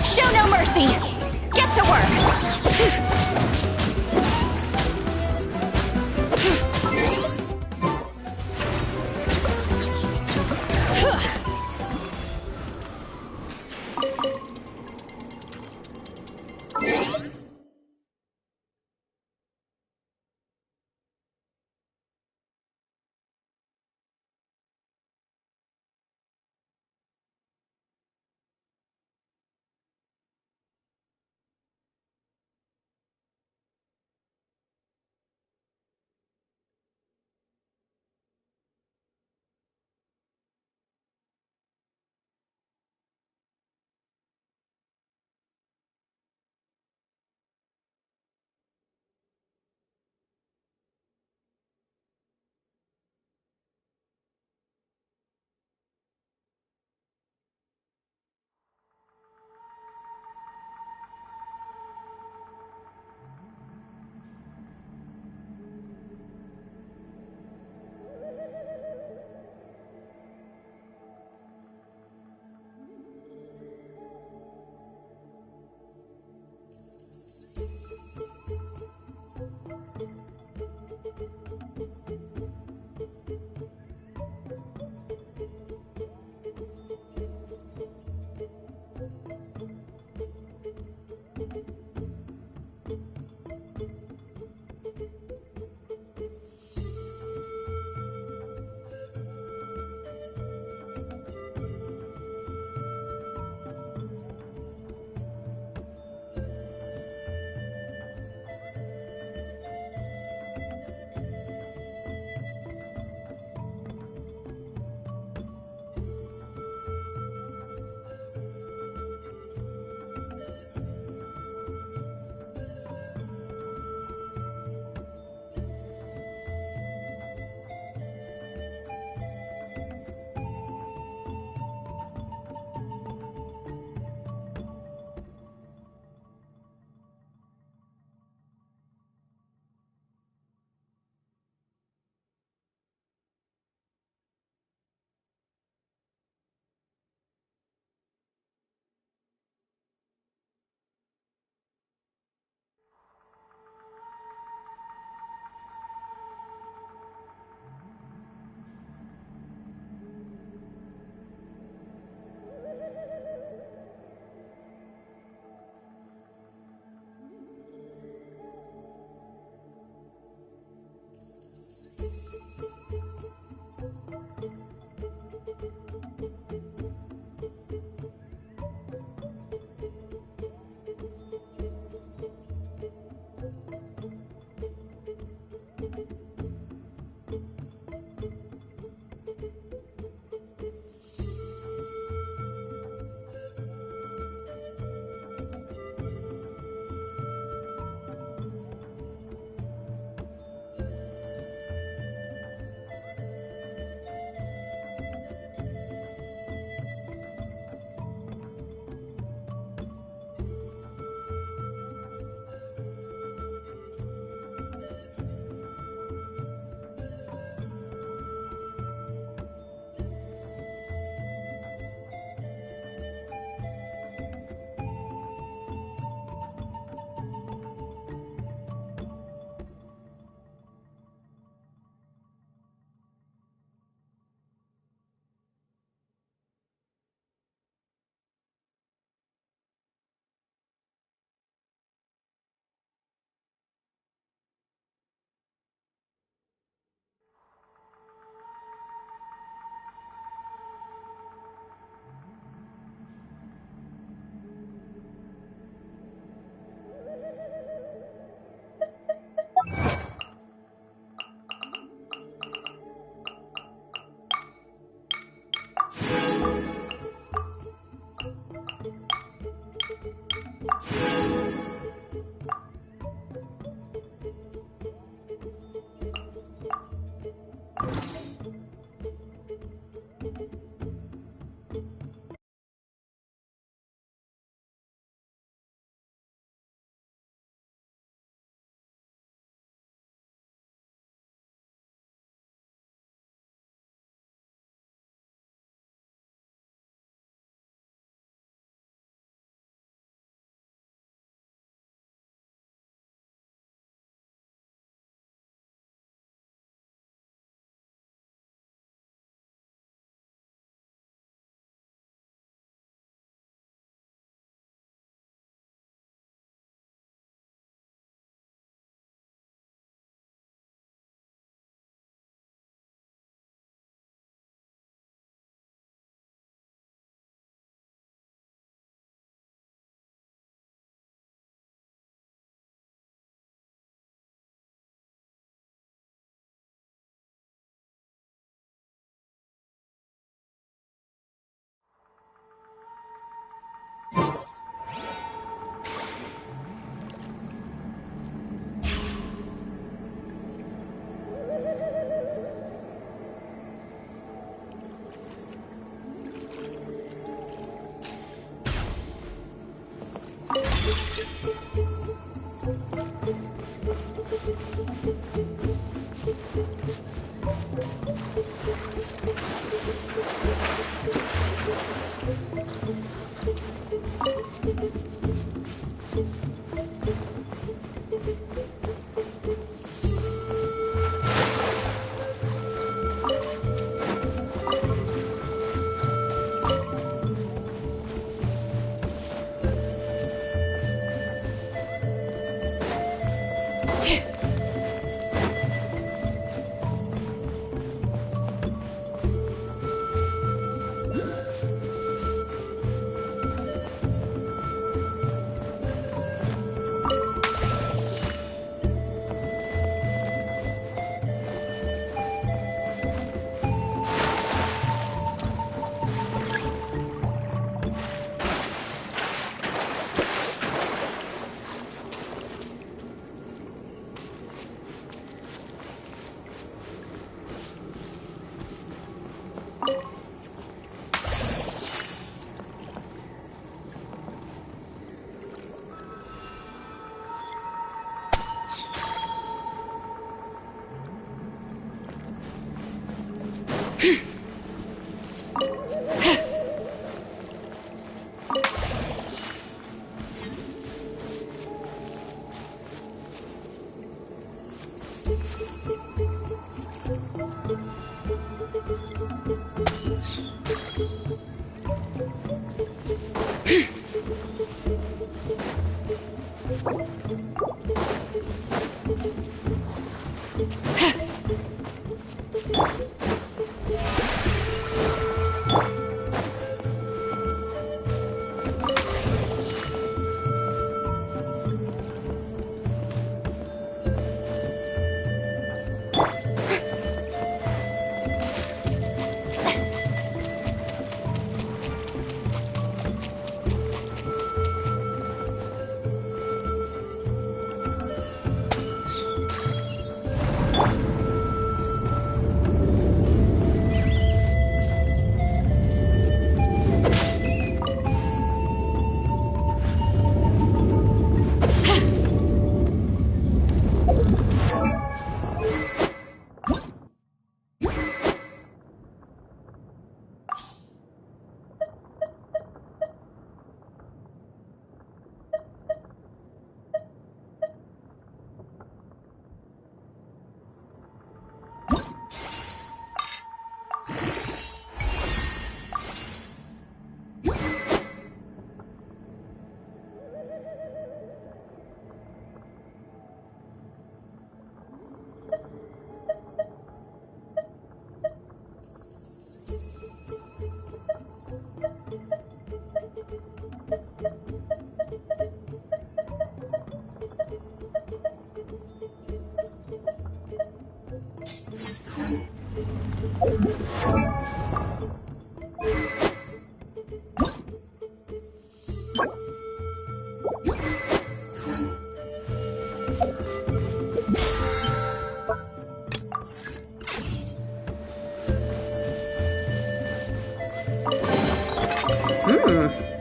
Show no mercy. Get to work.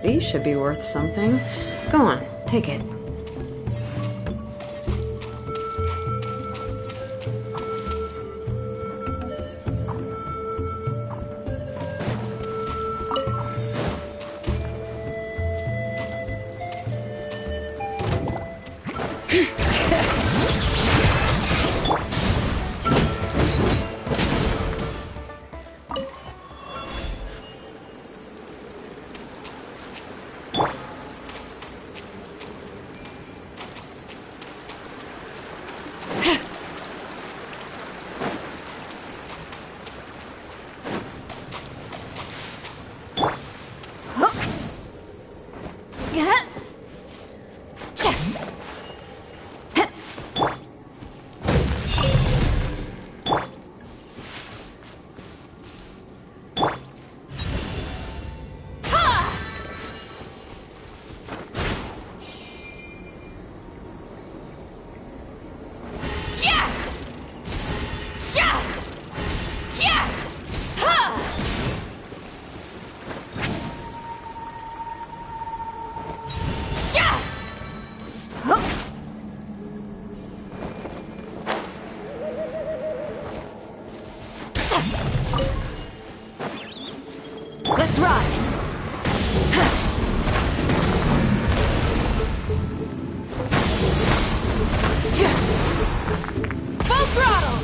These should be worth something. Go on, take it. Let's ride! Full throttle!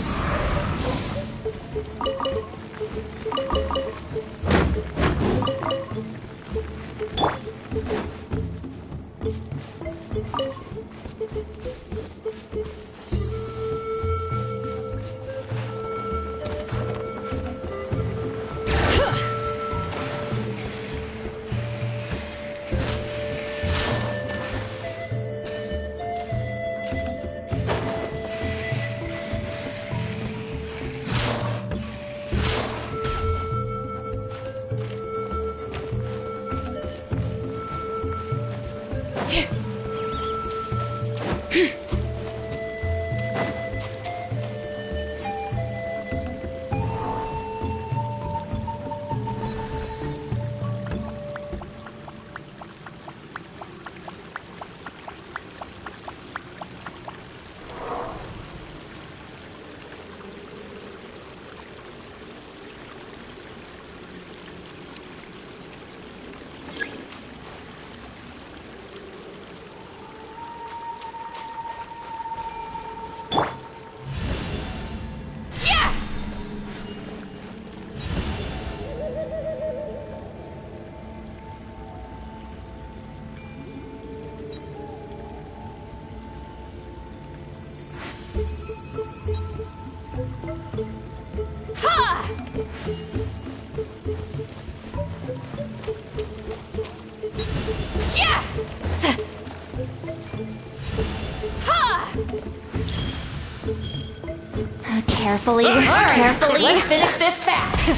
Carefully, carefully. Let's finish this fast!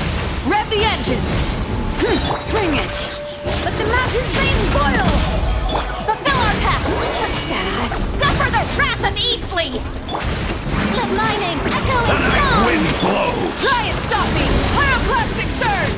Rev the engines! Bring it! Let the mountain's veins boil! Fulfill our pact! Suffer the wrath of Eatsley! Let my name echo in song! Wind blows! Try and stop me! Pyroclastic surge!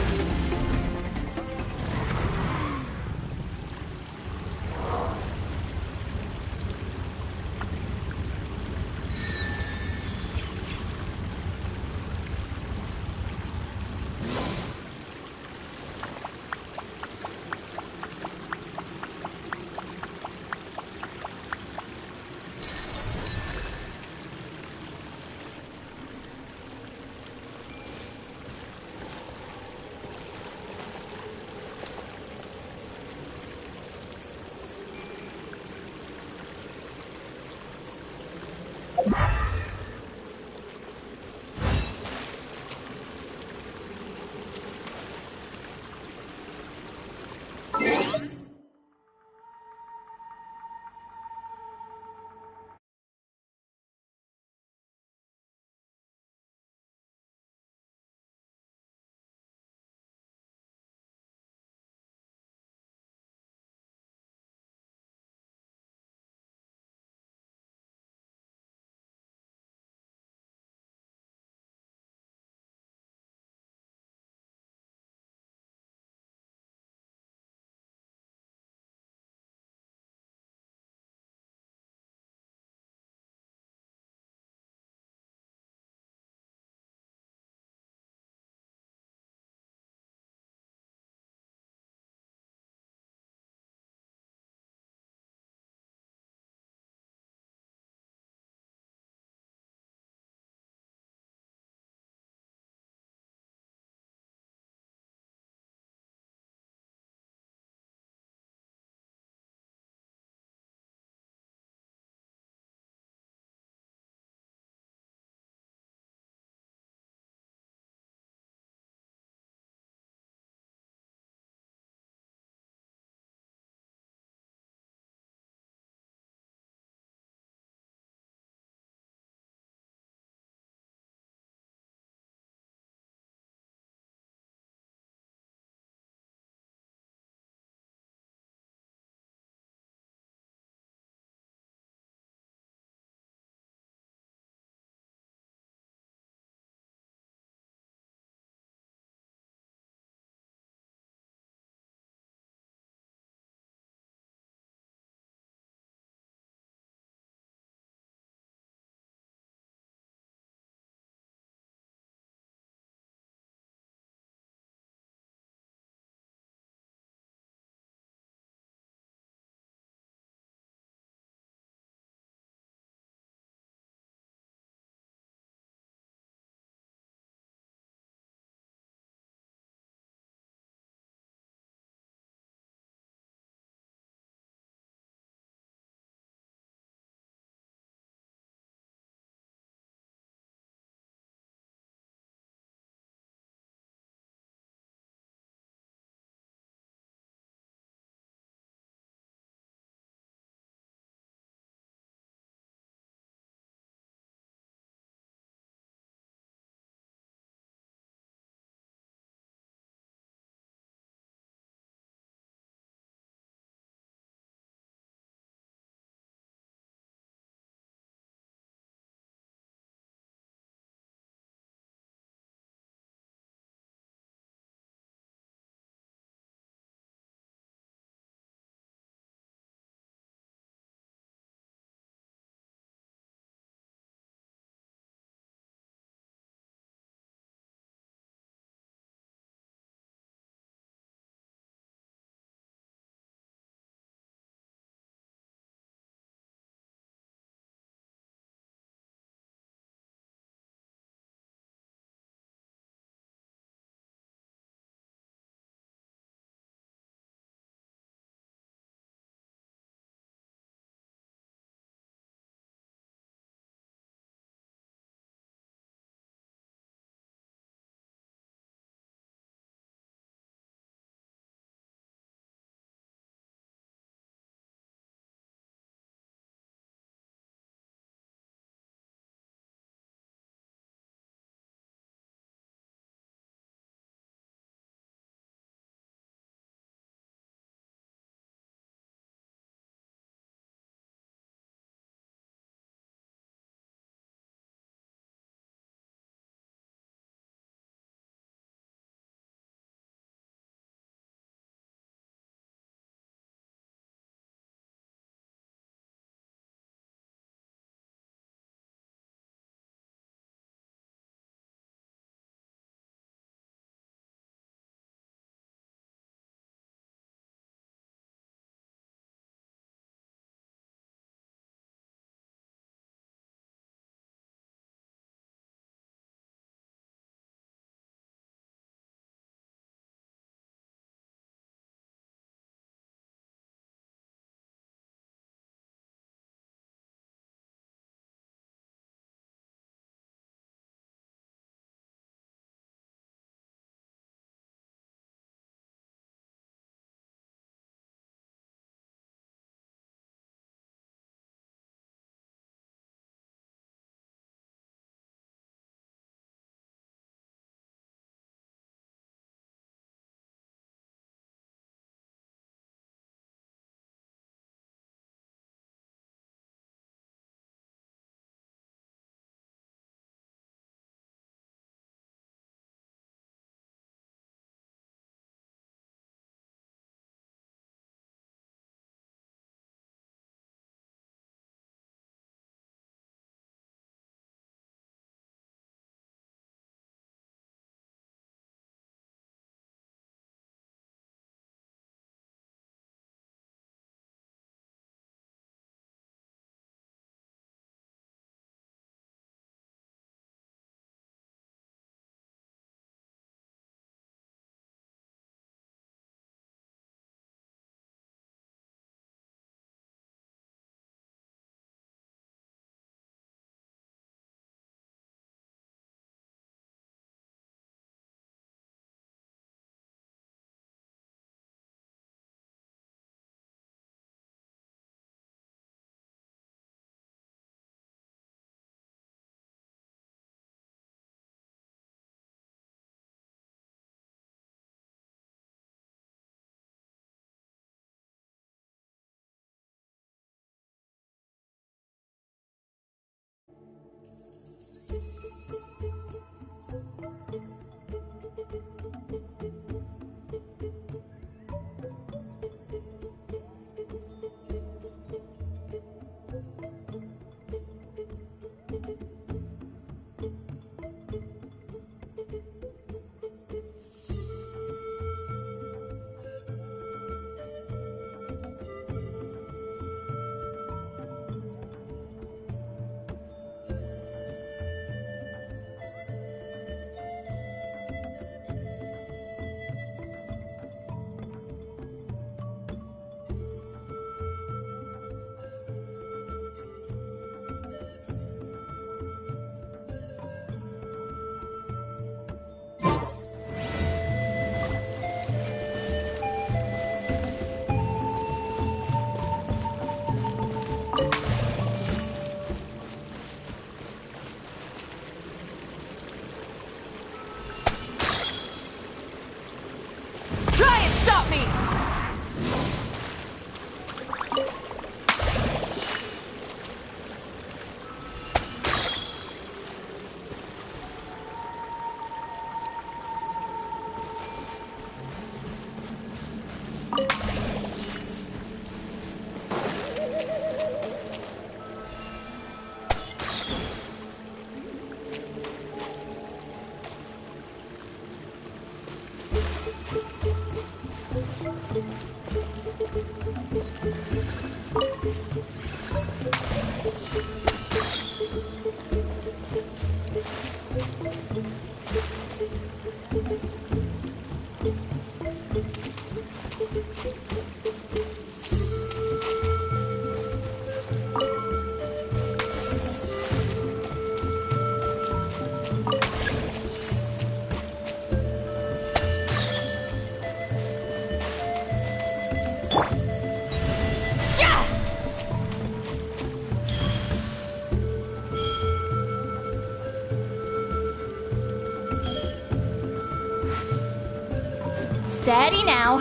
Steady now.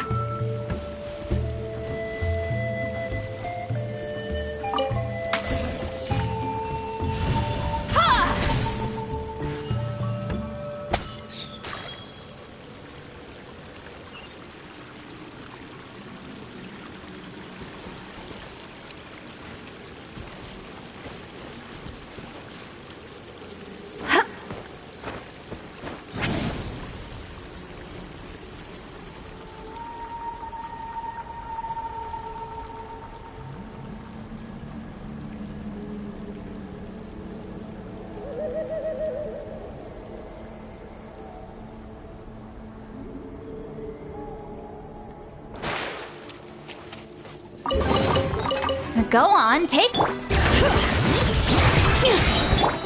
Go on, take...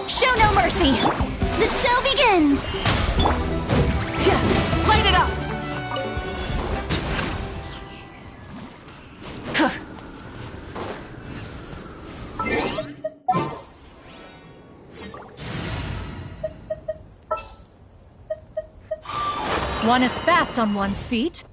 Show no mercy! The show begins! Light it up! One is fast on one's feet.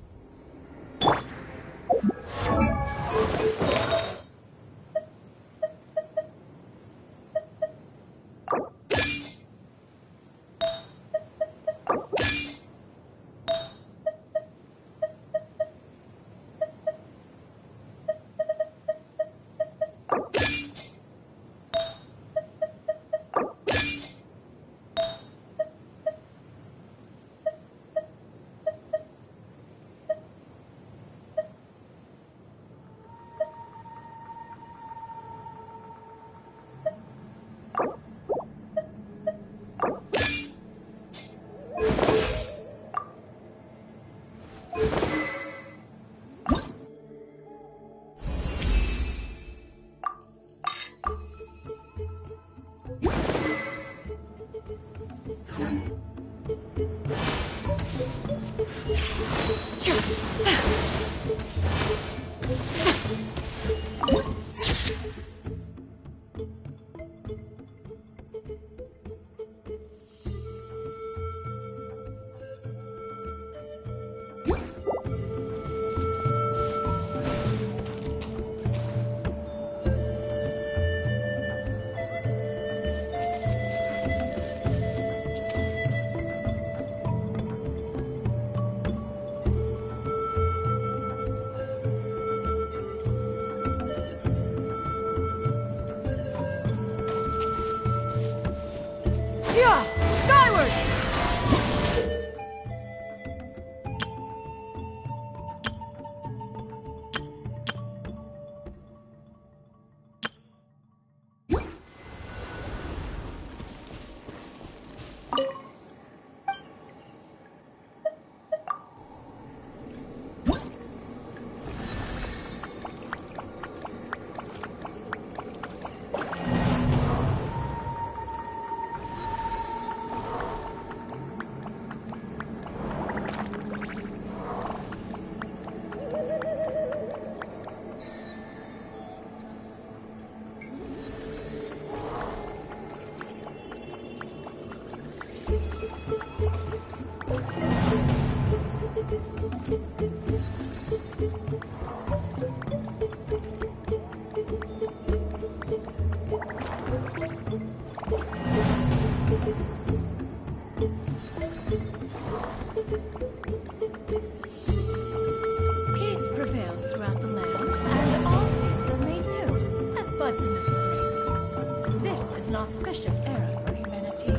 Peace prevails throughout the land, and all things are made new, as buds in the spring. This is an auspicious era for humanity.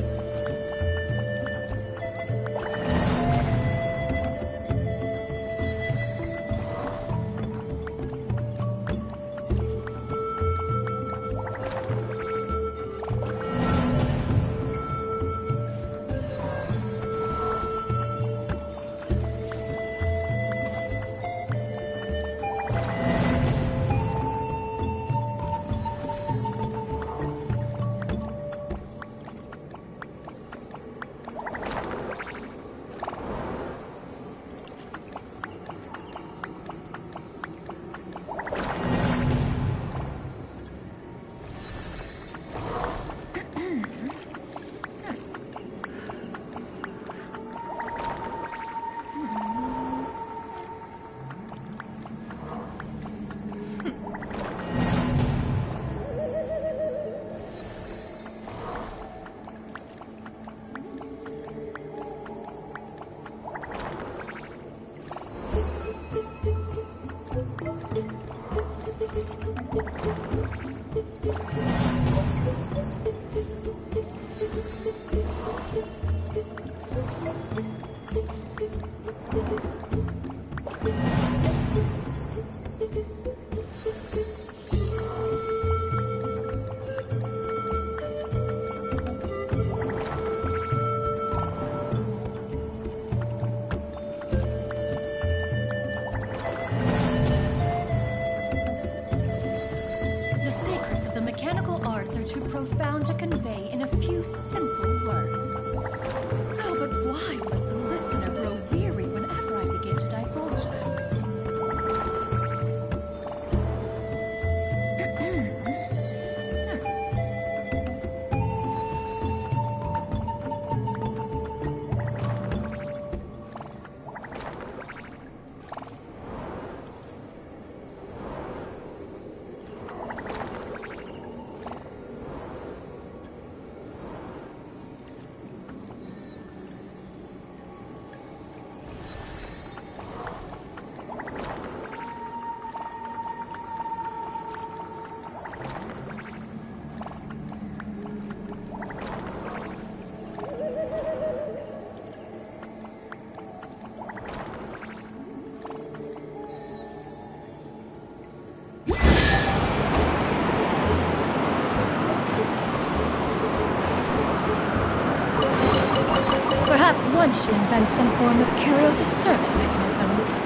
profound to convey in a few simple words. Oh, but why must the listener grow weary whenever I begin to divulge them? Perhaps one should invent some form of curial discernment mechanism.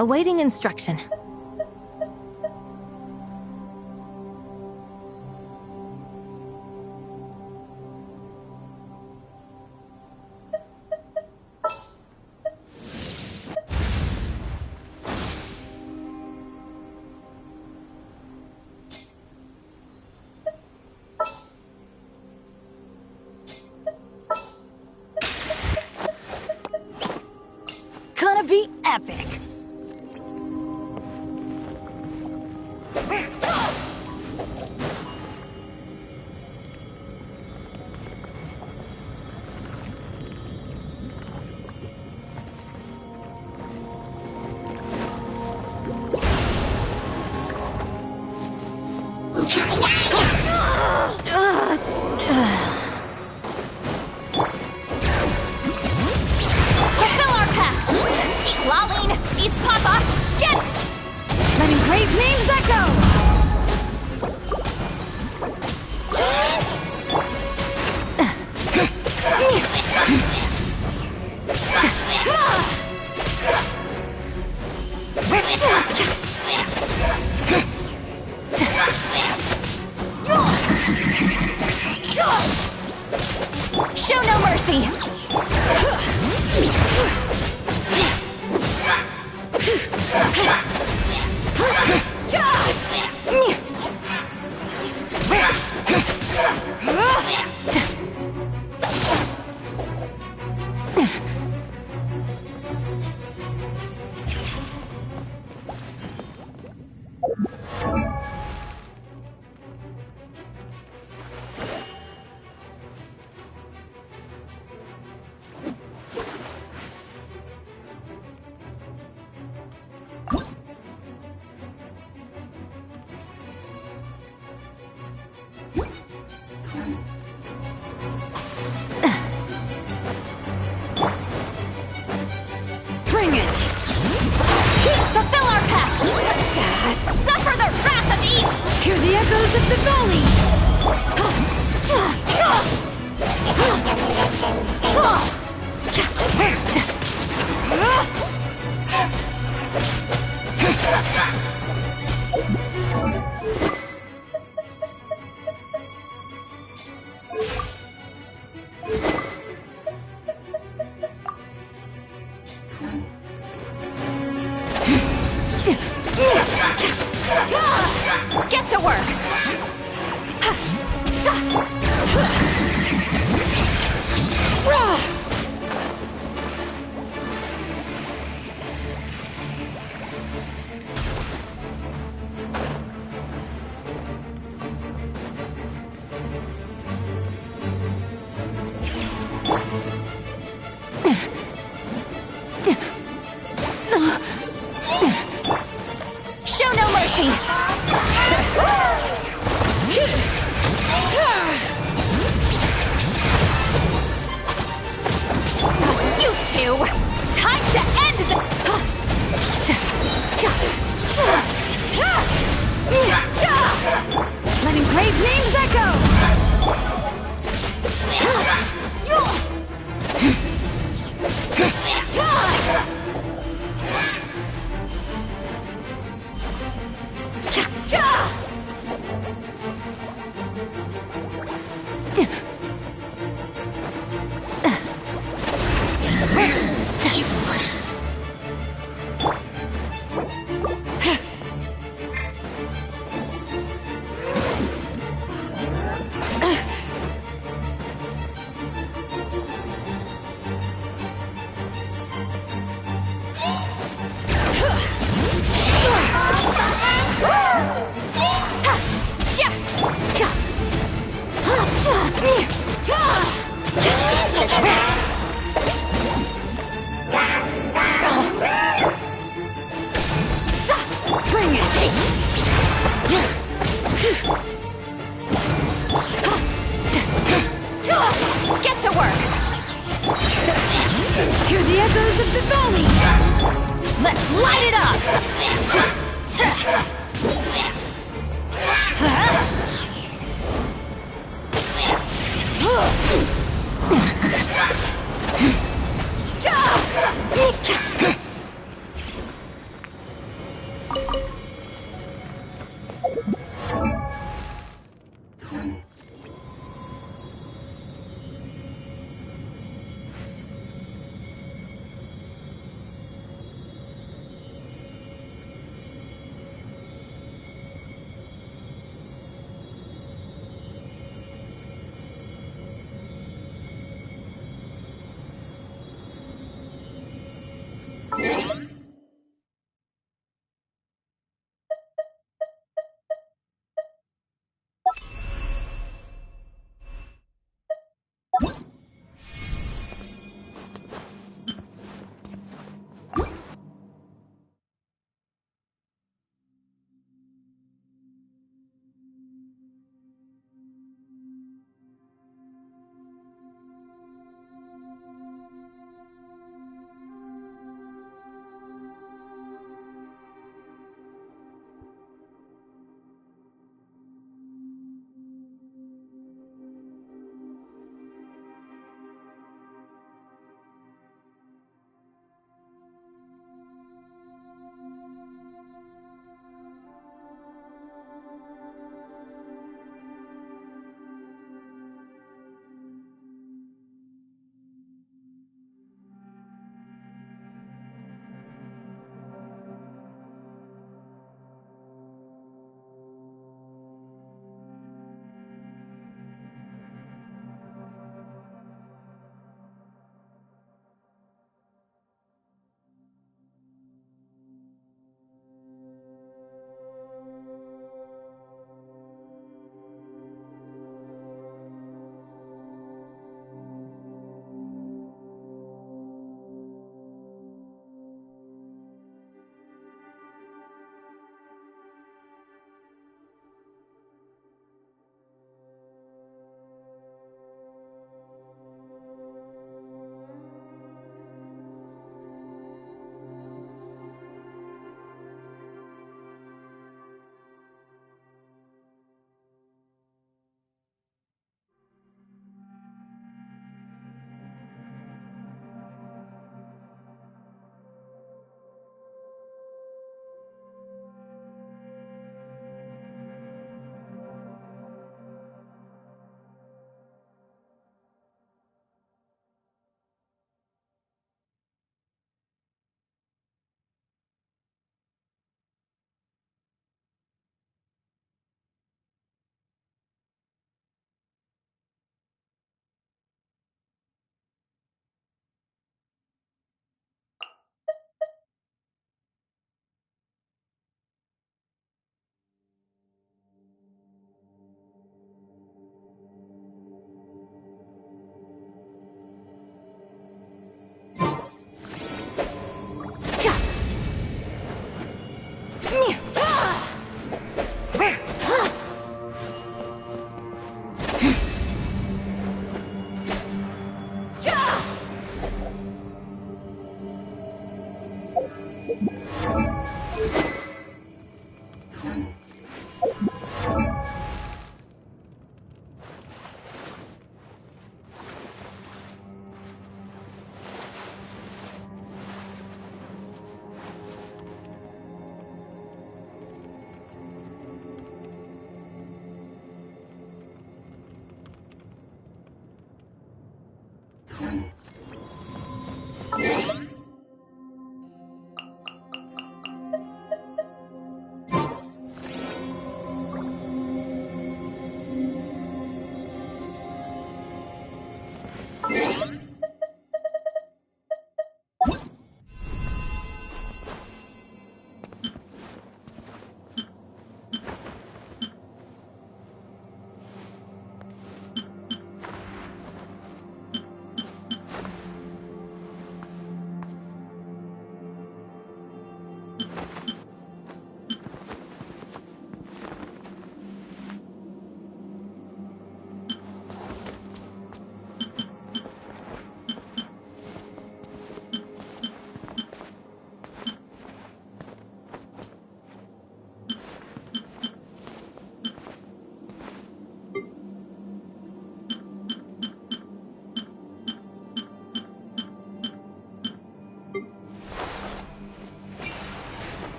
Awaiting instruction. Gonna be epic. Fulfill our path! Eat Lolling! Eat Papa! Get it! Letting great names echo! Show no mercy! Bring it! Fulfill our pact! Suffer the wrath of evil! Hear the echoes of the valley! Get to work! Great names echo! Bring it! Get to work! Hear the echoes of the valley! Let's light it up!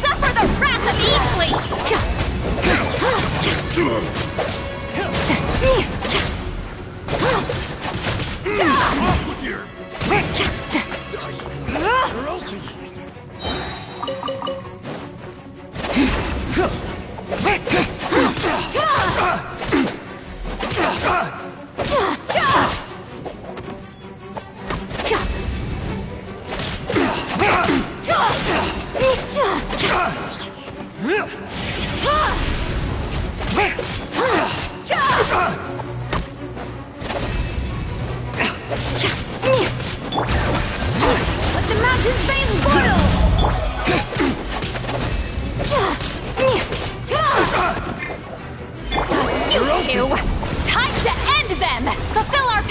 Suffer the wrath of Let the mountain's veins boil! You two! Time to end them! Fulfill our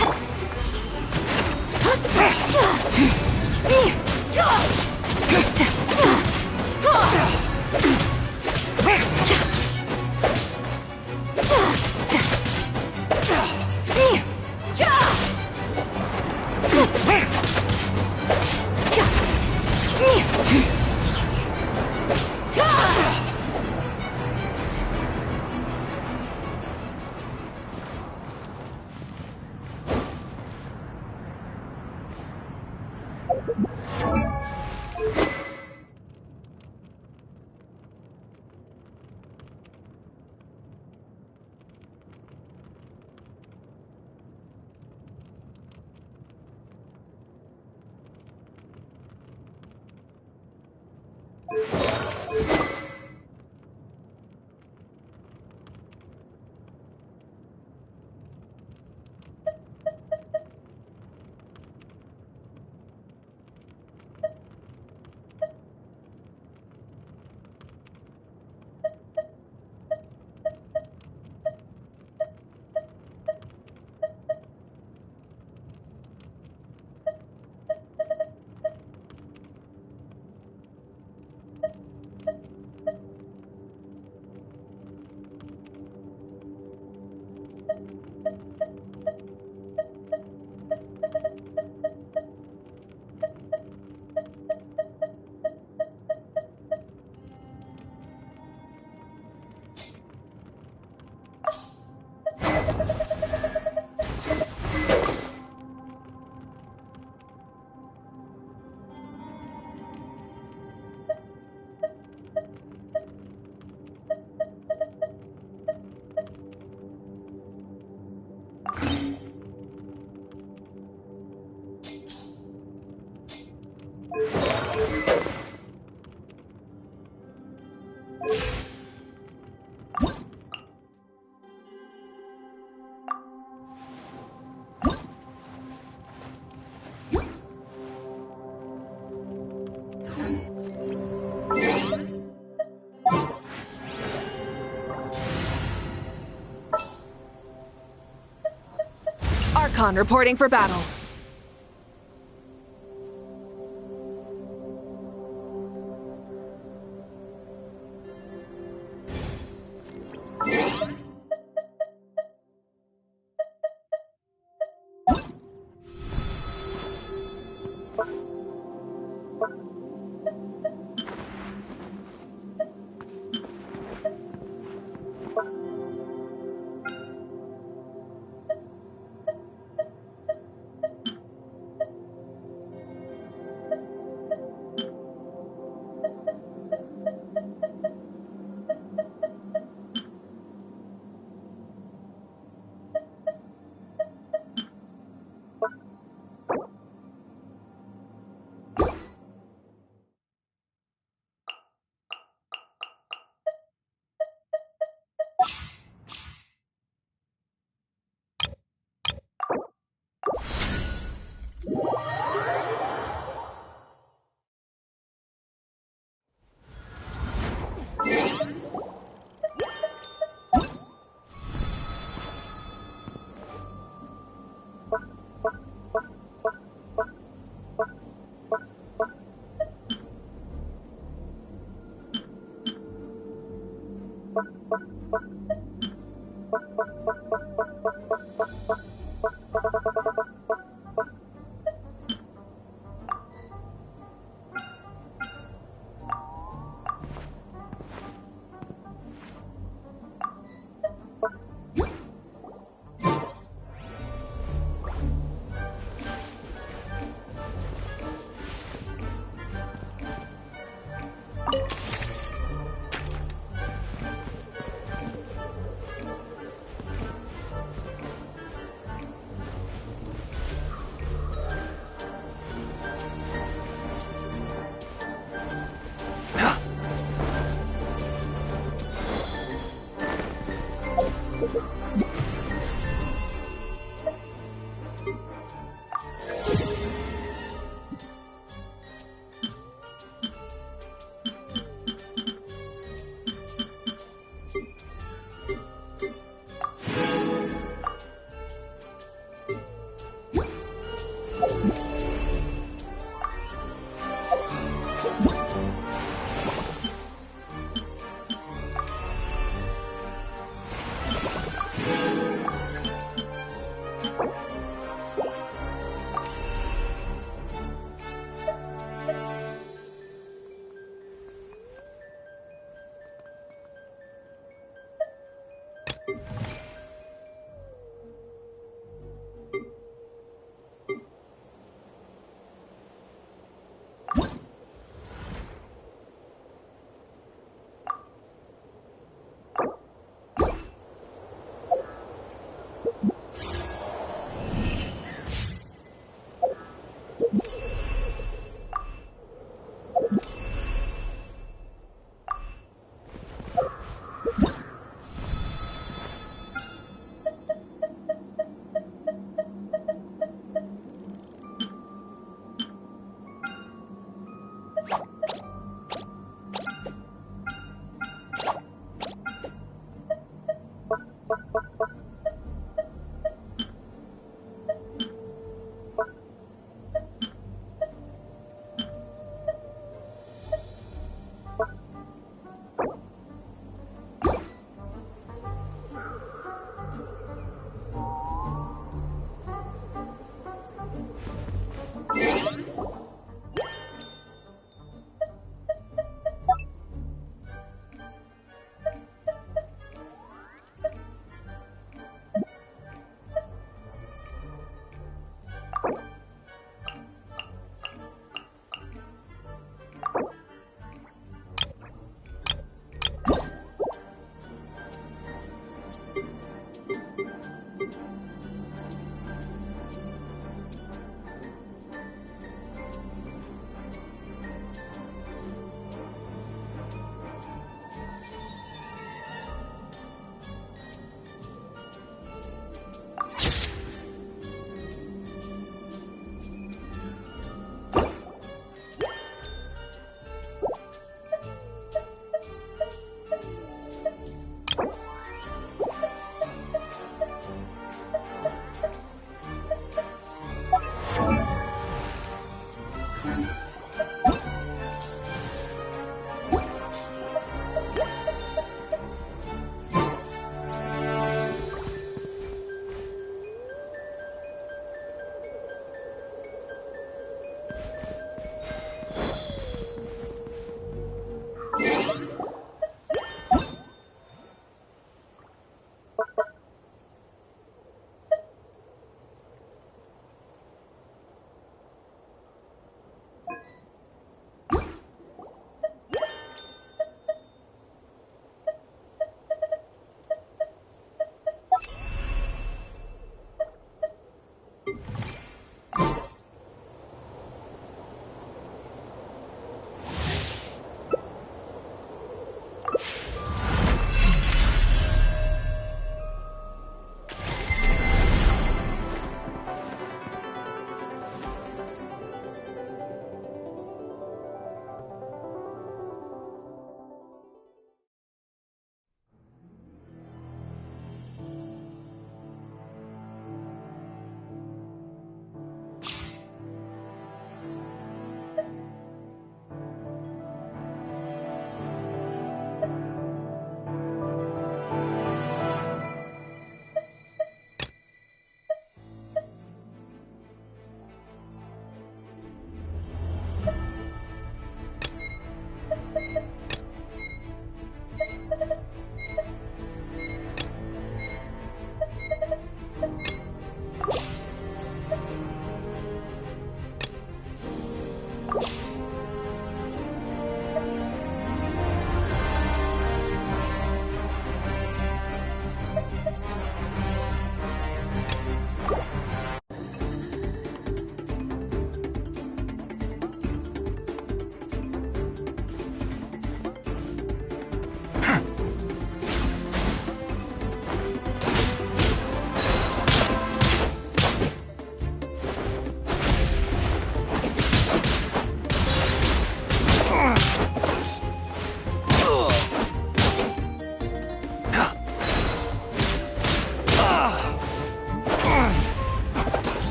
Recon reporting for battle.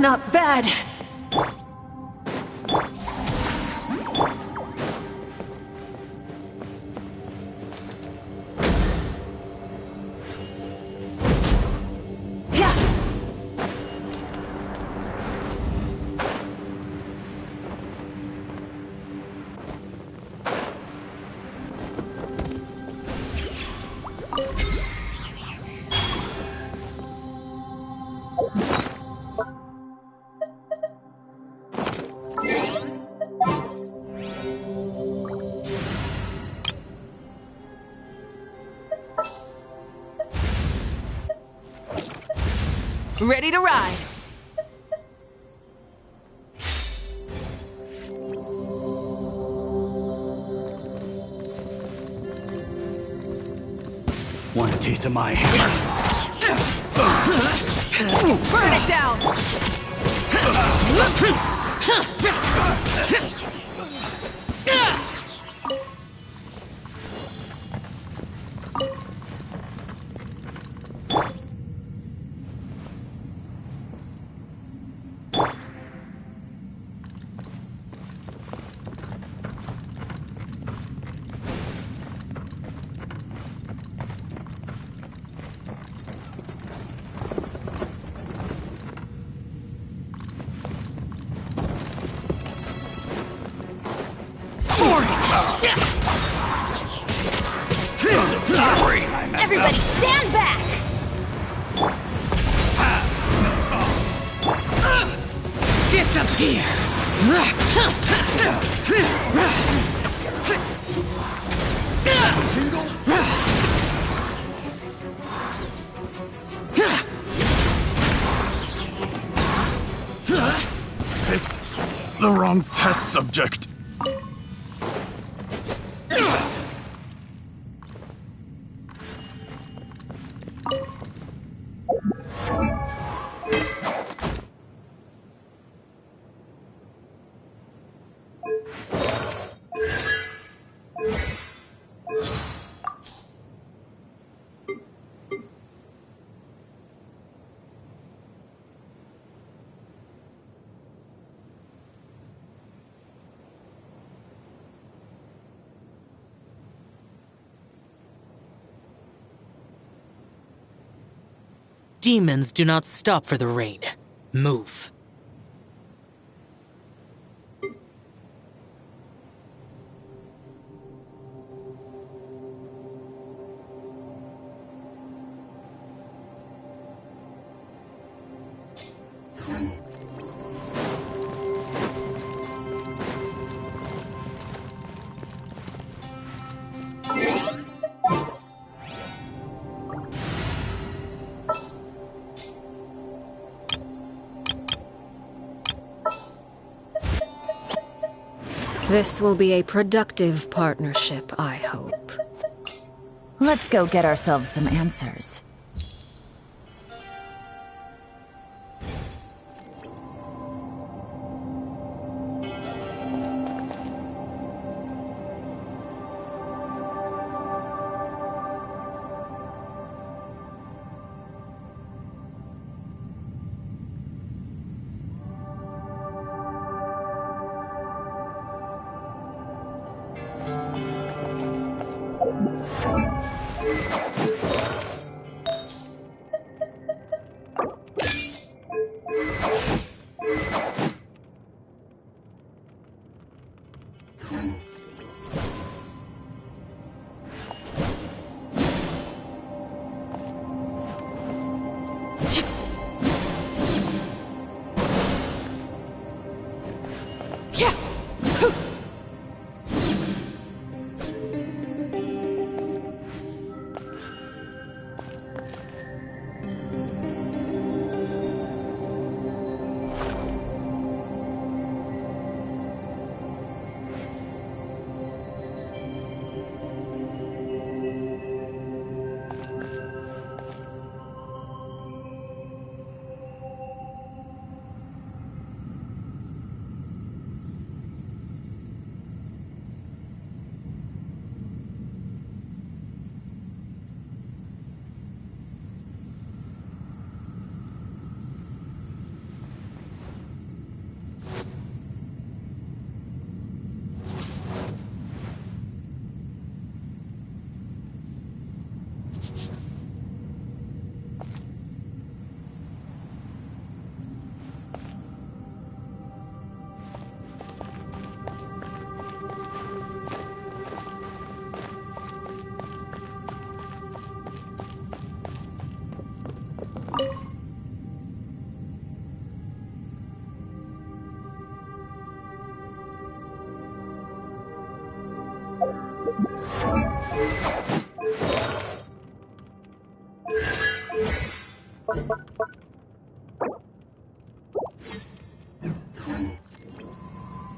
Not bad. Ready to ride. Want a taste of my hammer? Burn it down! Everybody stand back! Disappear! Picked the wrong test subject. Demons do not stop for the rain. Move. This will be a productive partnership, I hope. Let's go get ourselves some answers.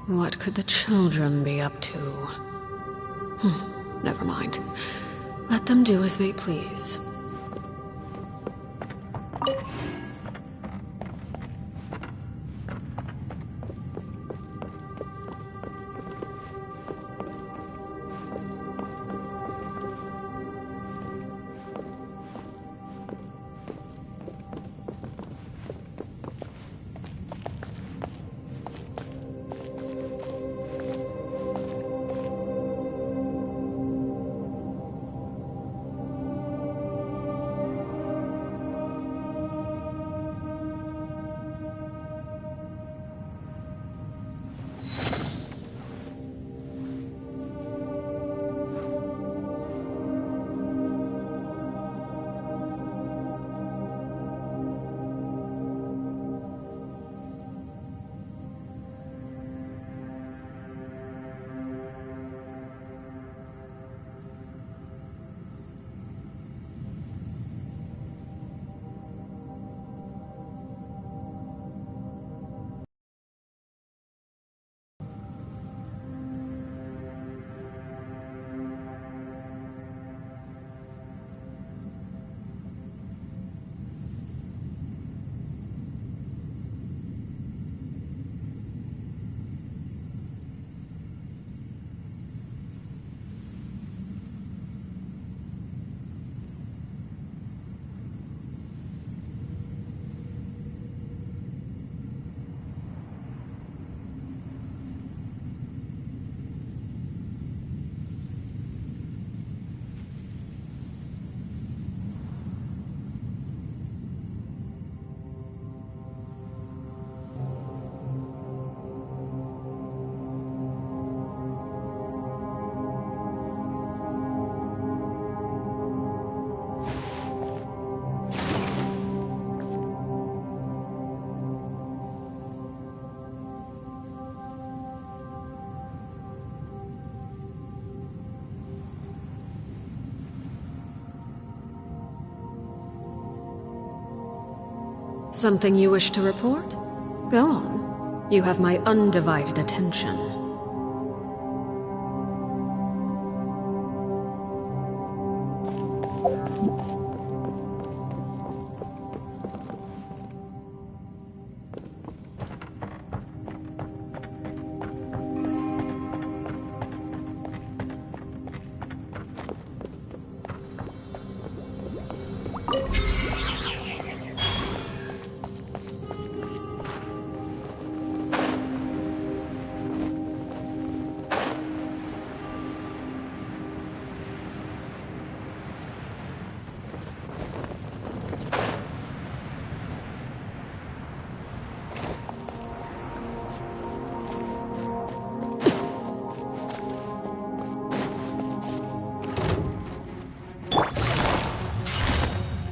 What could the children be up to? Never mind. Let them do as they please. Something you wish to report? Go on. You have my undivided attention.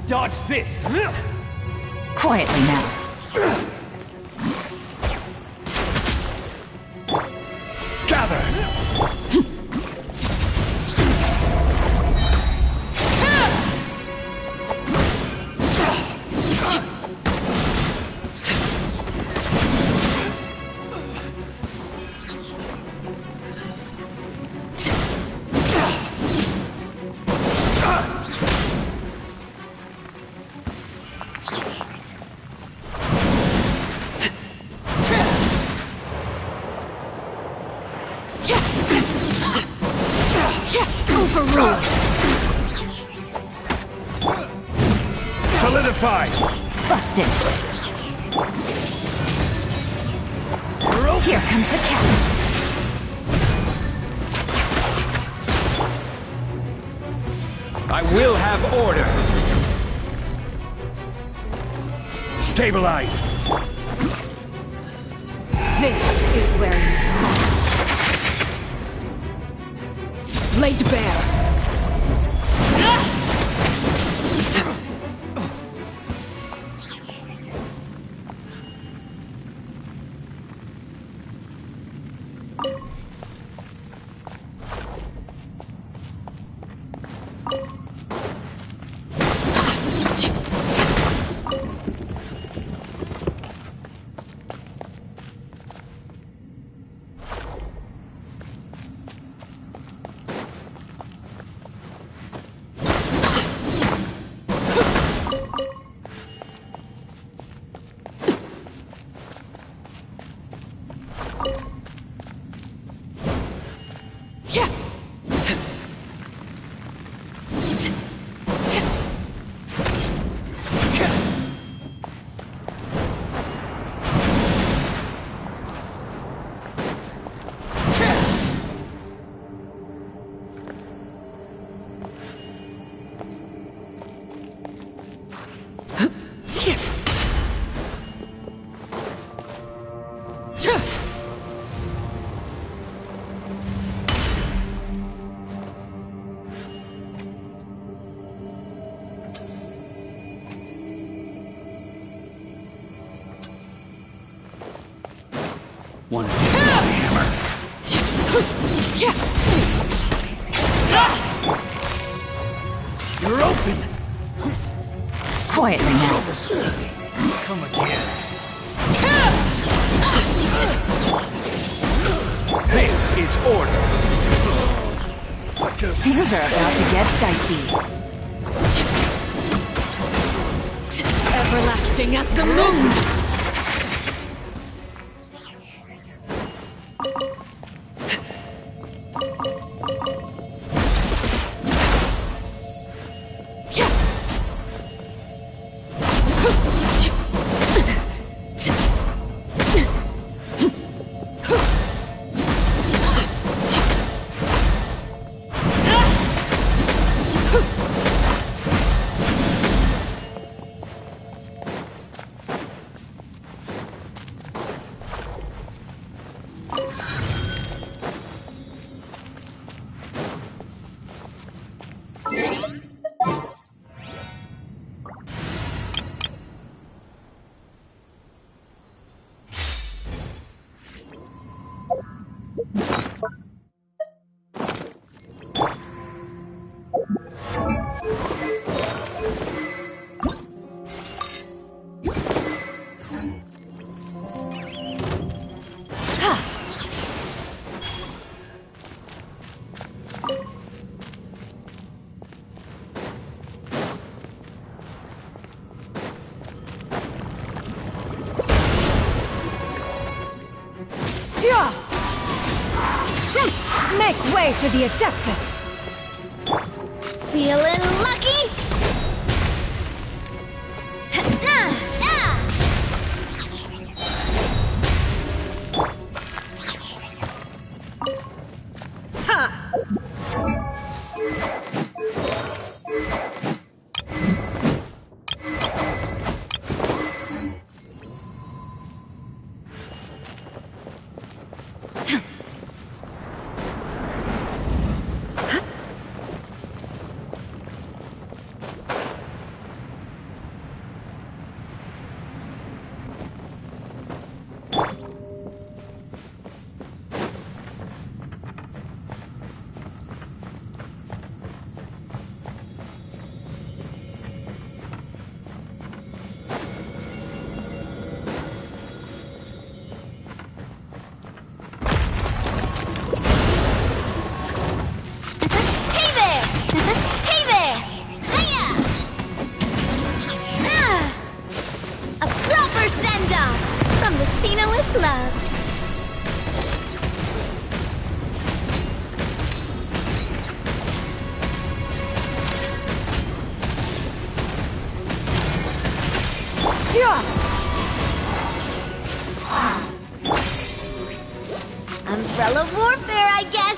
Dodge this! Quietly now. Solidify! Busted. Here comes the catch. I will have order! Stabilize! This is where you laid bare. Want to take my hammer? You're open! Quietly now. Come again. This is order. Things are about to get dicey. Everlasting as the moon! Make way for the Adeptus! Feeling lucky? Umbrella warfare, I guess.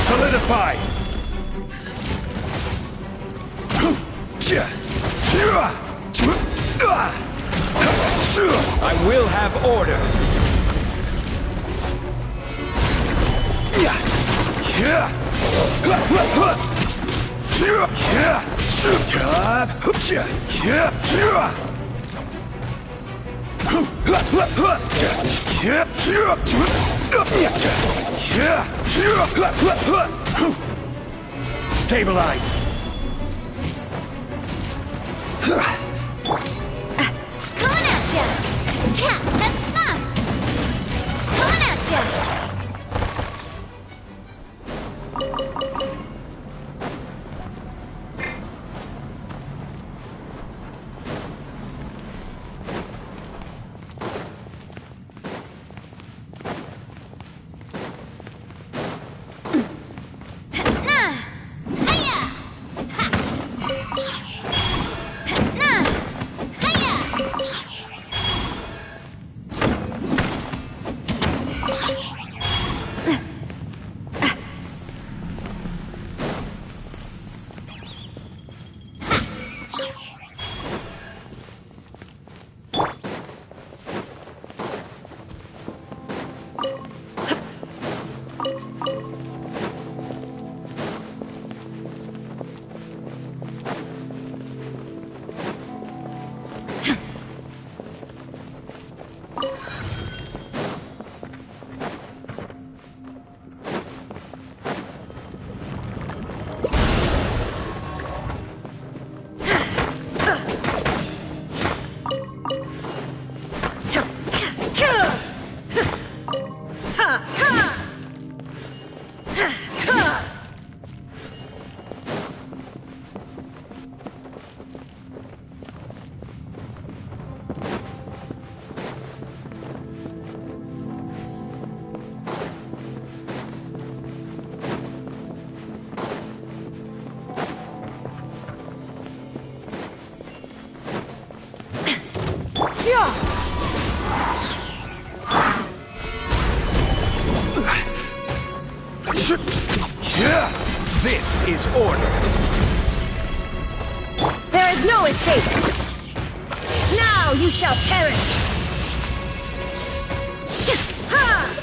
Solidify! I will have order! Stabilize! Coming at ya! Coming at ya! This is order. There is no escape! Now you shall perish! Ha!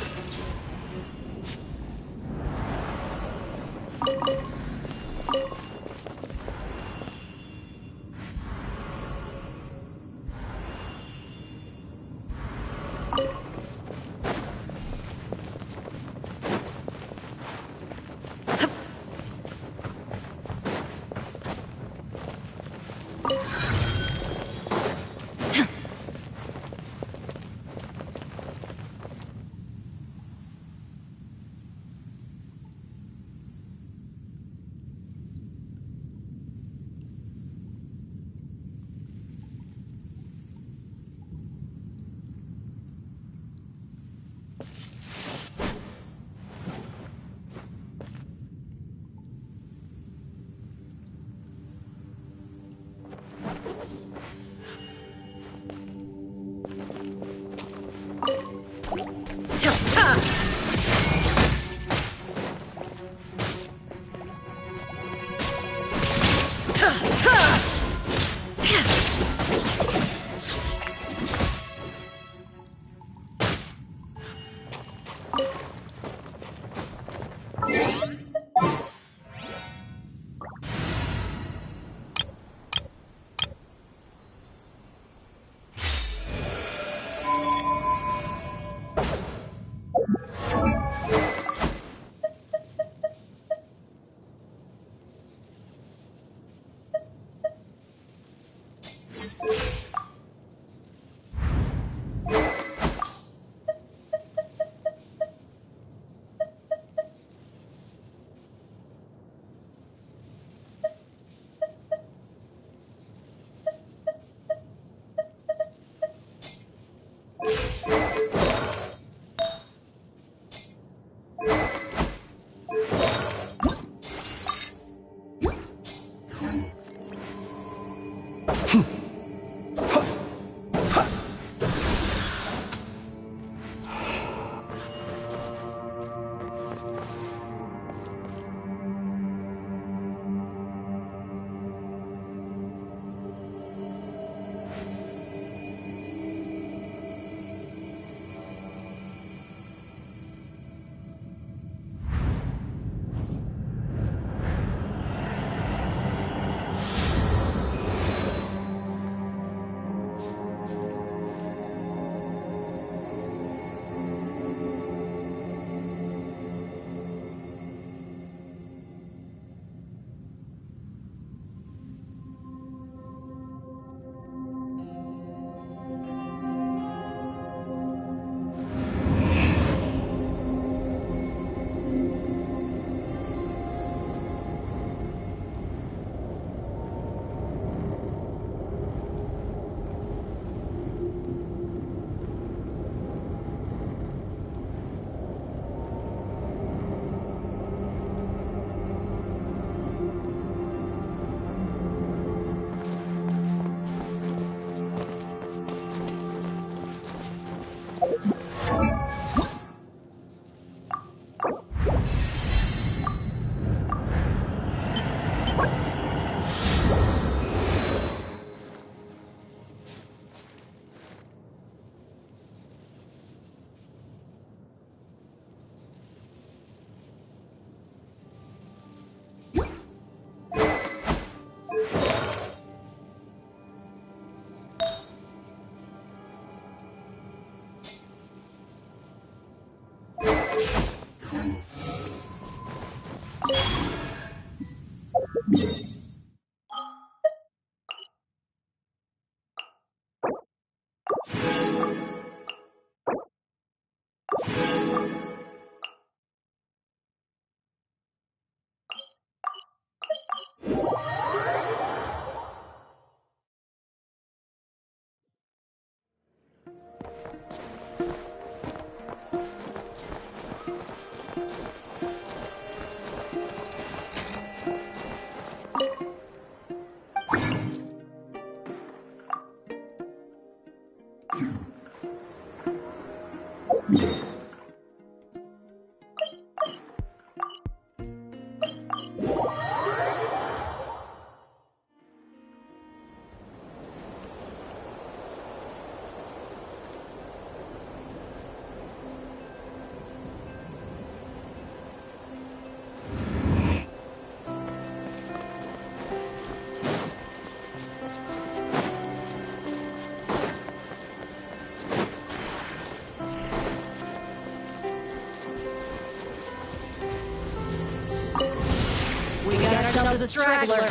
ourselves a straggler.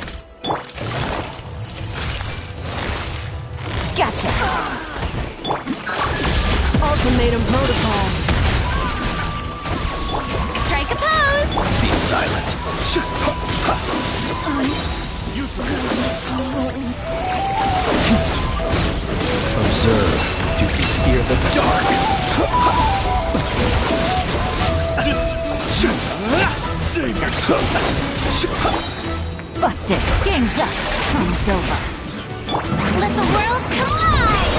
Gotcha! Ultimatum protocol. Strike a pose! Be silent. Observe. Do you fear the dark? Save yourself. Busted. Game's up. Time's over. Let the world come alive!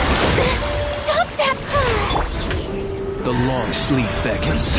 Stop that pose! The long sleep beckons.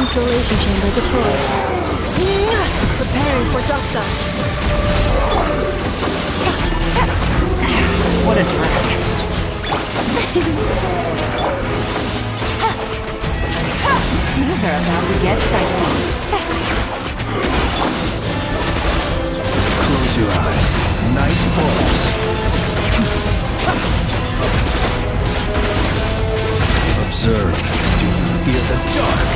Insulation chamber deployed. Preparing for dust up. What a drag. These are about to get dicey. Close your eyes. Night falls. Observe. Do you fear the dark?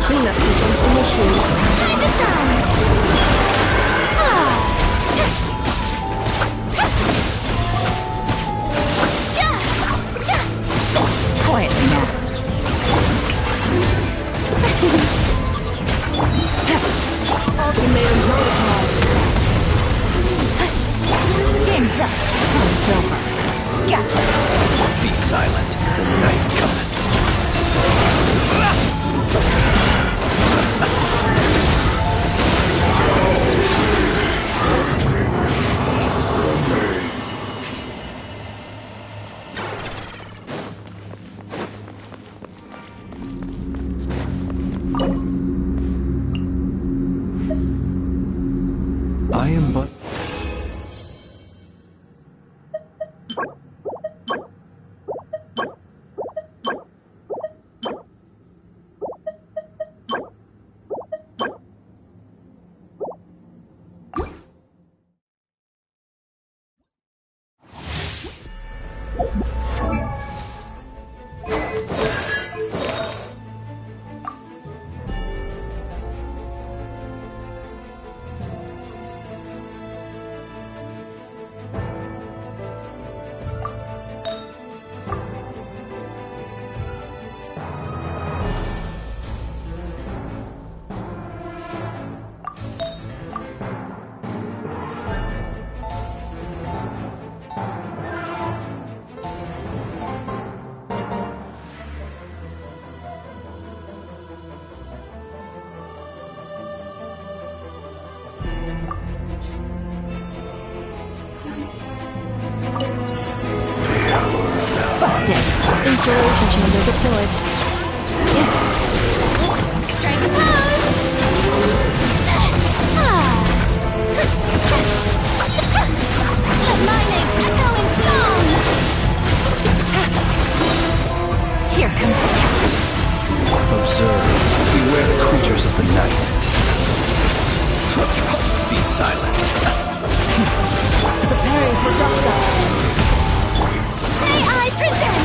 Cleanup sequence initiated. Time to shine! Quietly now. Ultimatum protocol. Game's up. It's over. Gotcha. Be silent. The night cometh. I am but... Busted. Insulation chamber deployed. Strike a pose! Let my name echo in song! Here comes the catch. Observe. Beware the creatures of the night. Be silent. Preparing for dust up. May I present?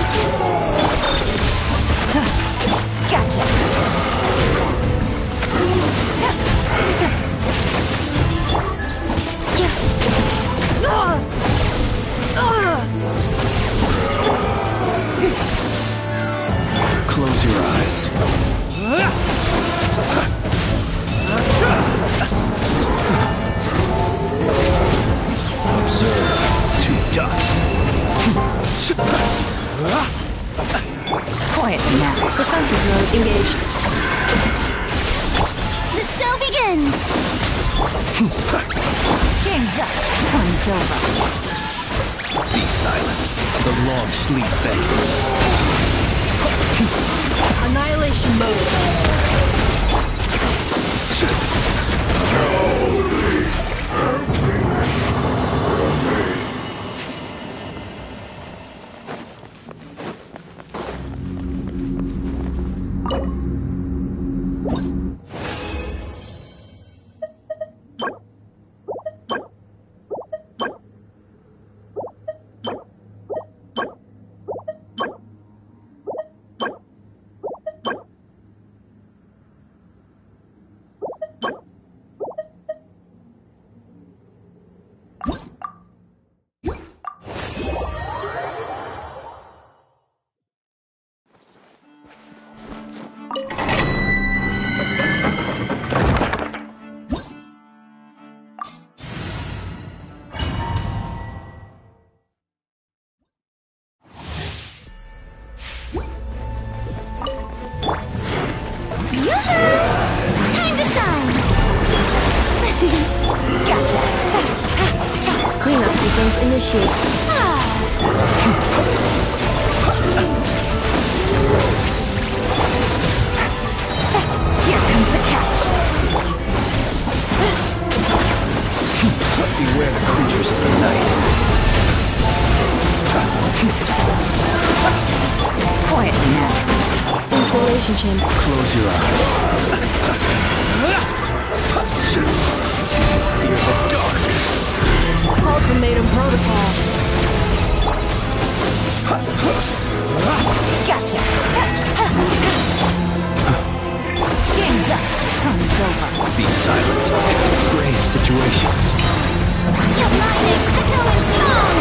Gotcha. Close your eyes. Observe to dust. Quietly now. Defensive mode engaged. The show begins! Game's up. One's over. Be silent. The long sleep beckons. Annihilation mode. sequence initiate. Here comes the catch. Beware the creatures of the night. Quiet now. Insulation chamber. Close your eyes. Do you fear the dark? Ultimatum protocol. Gotcha. Game's up. Time's over. Be silent. It's a grave situation. You're lightning, echoing song!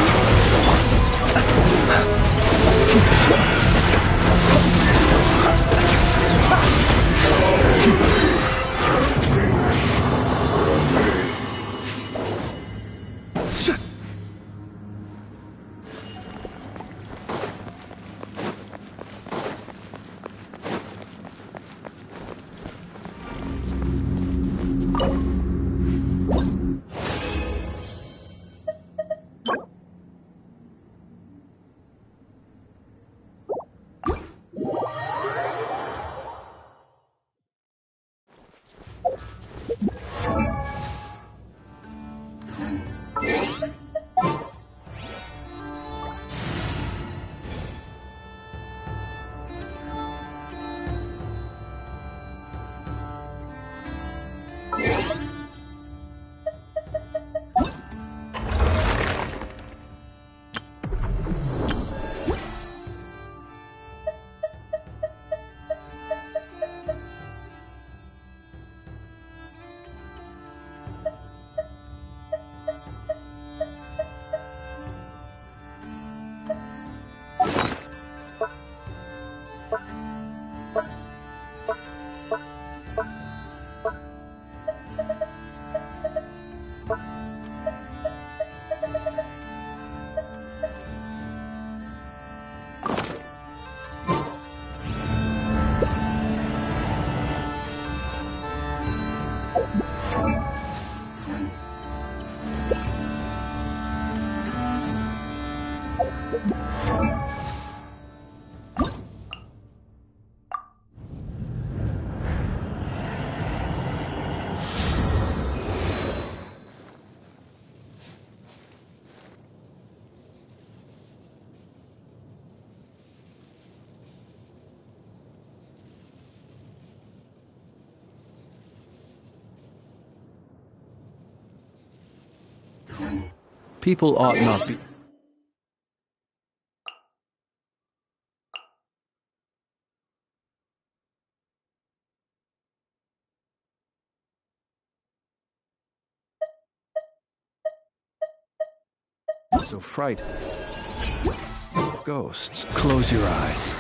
People ought not be... so frightened. Ghosts, close your eyes.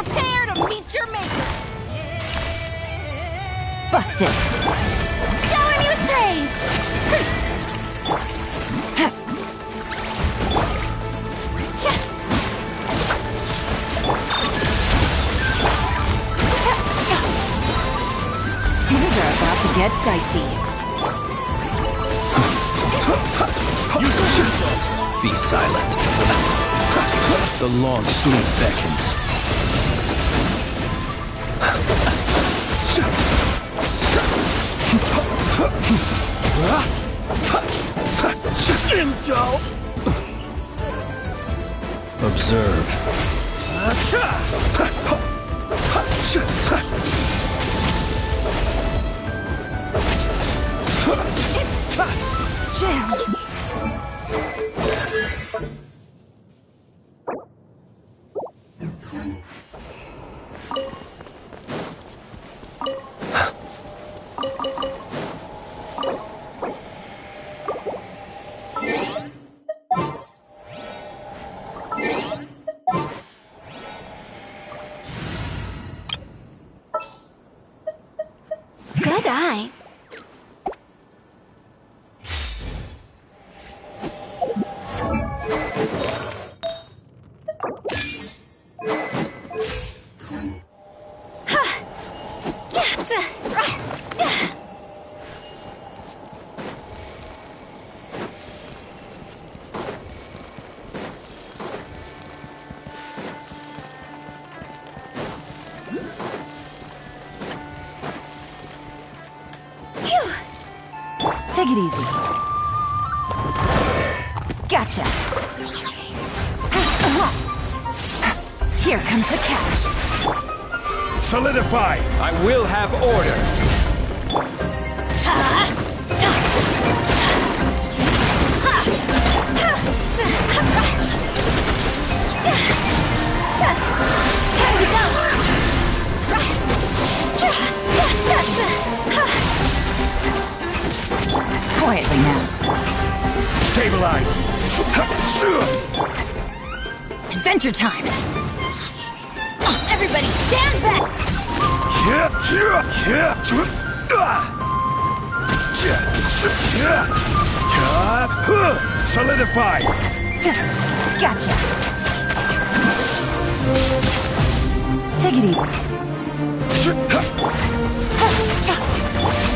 Prepare to meet your maker! Busted. Shower me with praise! Things are about to get dicey. Be silent. The long sleep beckons. Observe. Jammed. Good eye. Take it easy. Gotcha. Here comes the catch. Solidify! I will have order! Time to go! Quietly now. Stabilize! Adventure time. Everybody stand back! Solidify! Gotcha. Take it easy.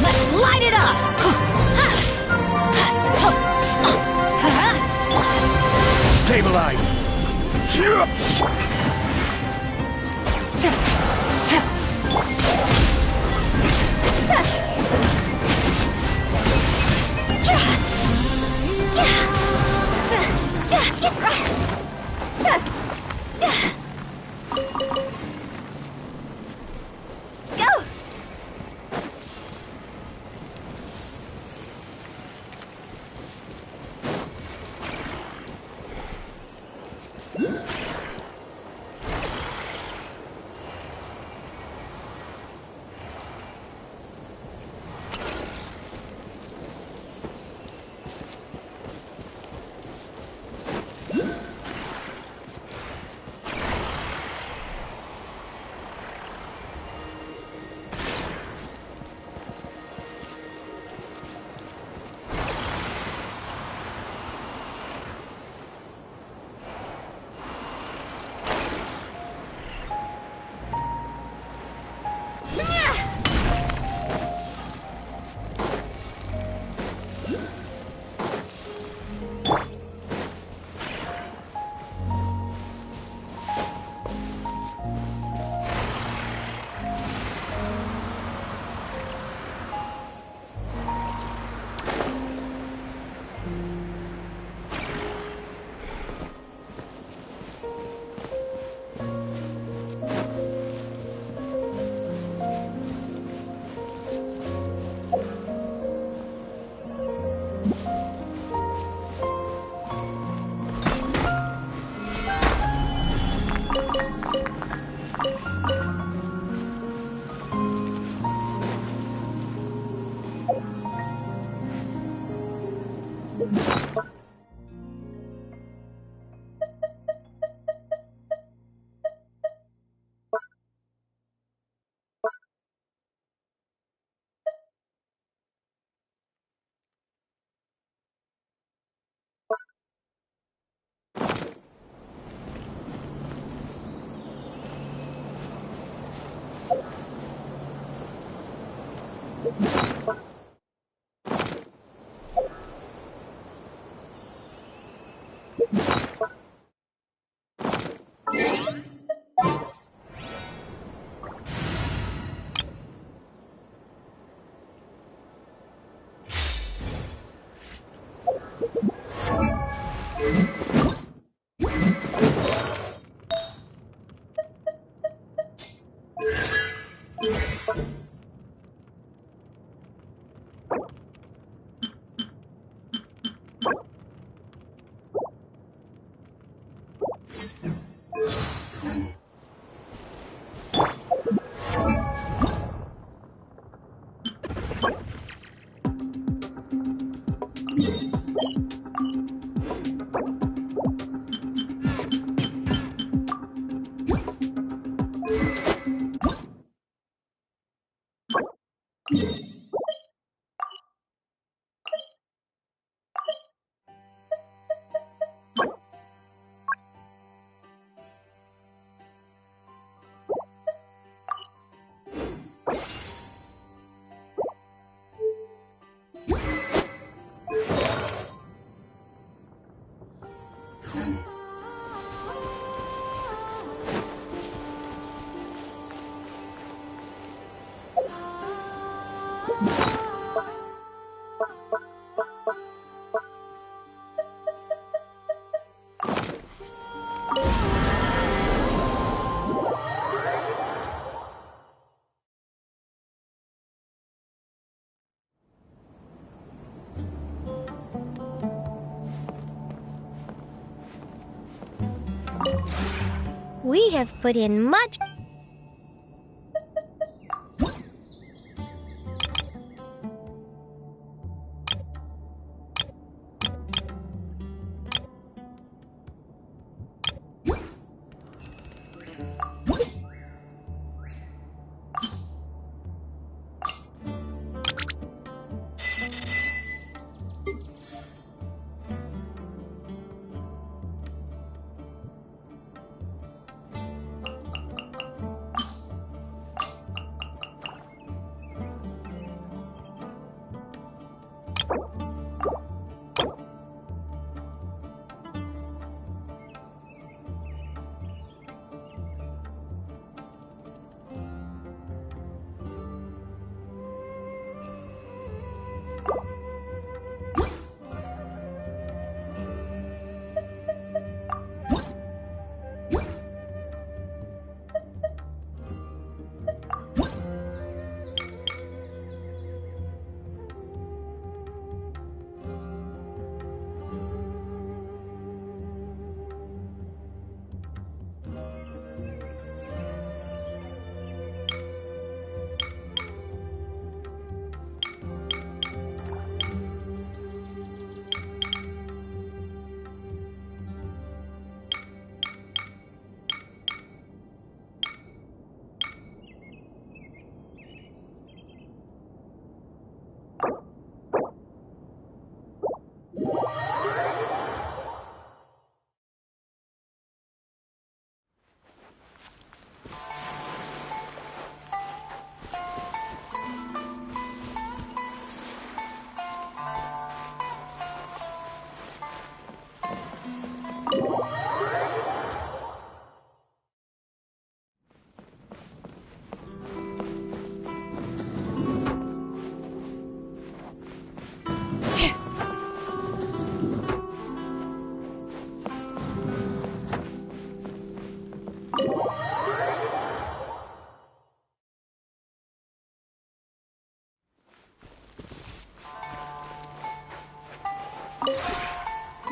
Let's light it up! Stabilize! Go! We have put in much...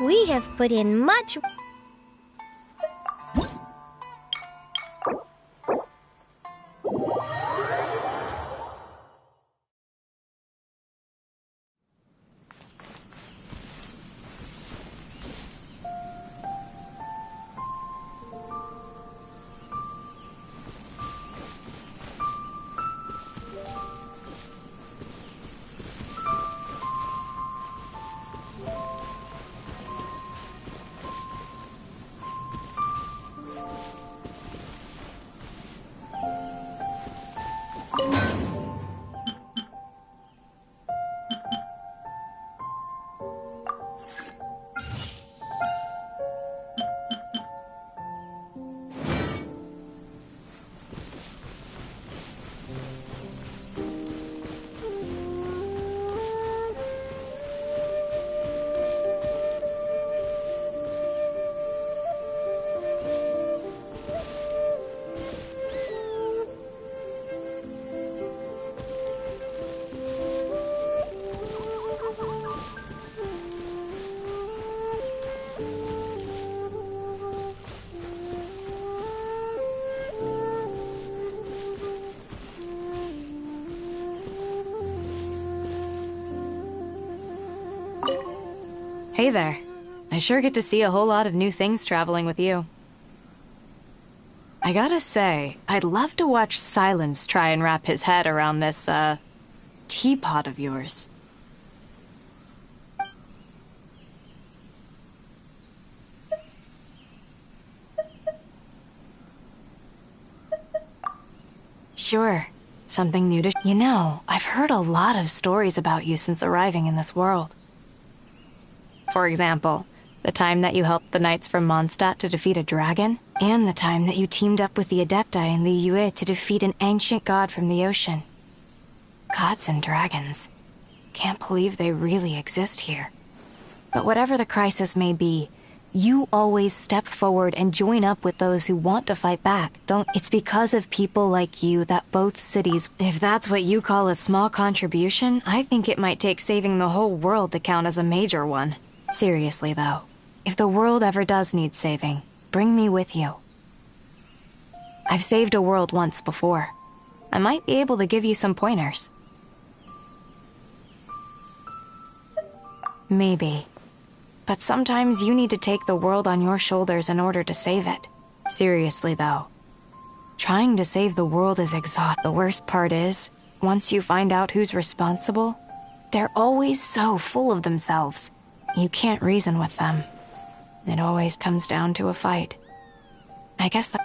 We have put in much... Hey there. I sure get to see a whole lot of new things traveling with you. I gotta say, I'd love to watch Silence try and wrap his head around this, teapot of yours. Sure. Something new to... You know, I've heard a lot of stories about you since arriving in this world. For example, the time that you helped the knights from Mondstadt to defeat a dragon, and the time that you teamed up with the Adepti in Liyue to defeat an ancient god from the ocean. Gods and dragons. Can't believe they really exist here. But whatever the crisis may be, you always step forward and join up with those who want to fight back, don't? It's because of people like you that both cities... If that's what you call a small contribution, I think it might take saving the whole world to count as a major one. Seriously, though, if the world ever does need saving, bring me with you. I've saved a world once before. I might be able to give you some pointers. Maybe. But sometimes you need to take the world on your shoulders in order to save it. Seriously, though. Trying to save the world is exhausting. The worst part is, once you find out who's responsible, they're always so full of themselves. You can't reason with them. It always comes down to a fight. I guess that...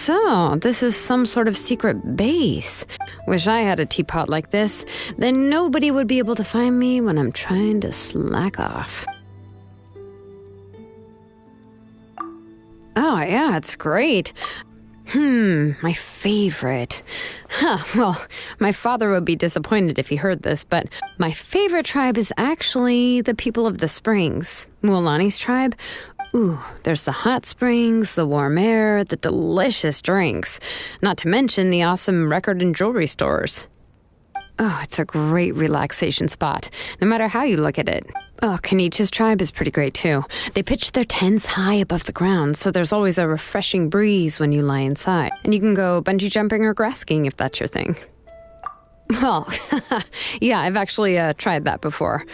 So, this is some sort of secret base. Wish I had a teapot like this. Then nobody would be able to find me when I'm trying to slack off. Oh, yeah, it's great. My favorite. Well, my father would be disappointed if he heard this, but my favorite tribe is actually the people of the springs. Mualani's tribe. Ooh, there's the hot springs, the warm air, the delicious drinks. Not to mention the awesome record and jewelry stores. Oh, it's a great relaxation spot, no matter how you look at it. Oh, Kenichi's tribe is pretty great, too. They pitch their tents high above the ground, so there's always a refreshing breeze when you lie inside. And you can go bungee jumping or grass skiing if that's your thing. Well, yeah, I've actually tried that before.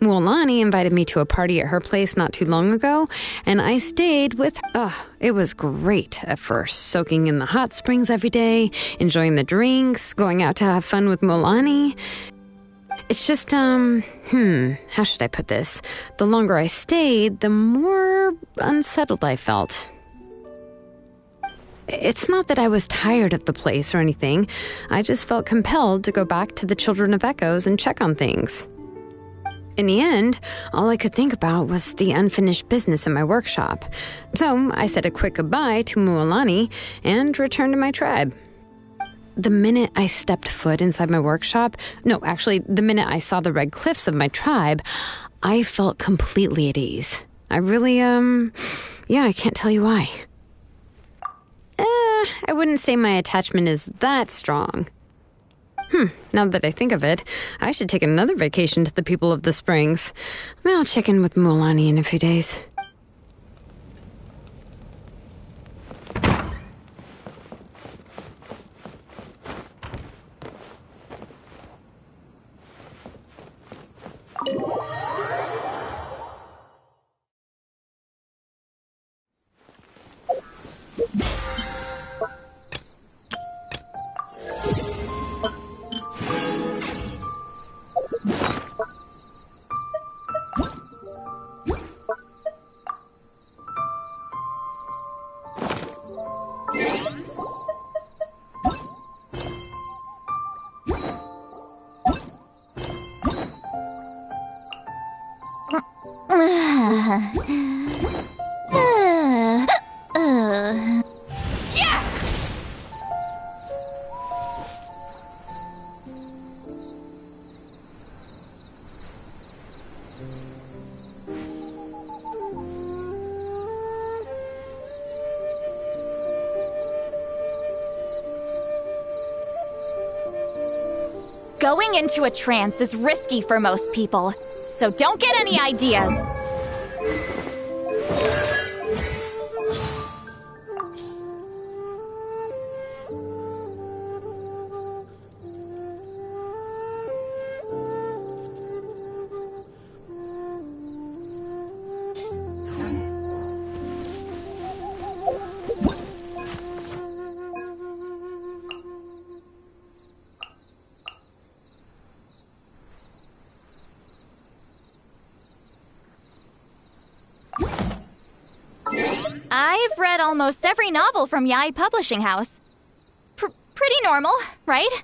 Mualani invited me to a party at her place not too long ago, and I stayed with her. It was great at first, soaking in the hot springs every day, enjoying the drinks, going out to have fun with Mualani. It's just, how should I put this? The longer I stayed, the more unsettled I felt. It's not that I was tired of the place or anything. I just felt compelled to go back to the Children of Echoes and check on things. In the end, all I could think about was the unfinished business in my workshop. So I said a quick goodbye to Mualani and returned to my tribe. The minute I stepped foot inside my workshop, the minute I saw the red cliffs of my tribe, I felt completely at ease. I really, I can't tell you why. I wouldn't say my attachment is that strong. Now that I think of it, I should take another vacation to the people of the springs. I'll check in with Mualani in a few days. Going into a trance is risky for most people, so don't get any ideas. I've read almost every novel from Yai Publishing House. Pretty normal, right?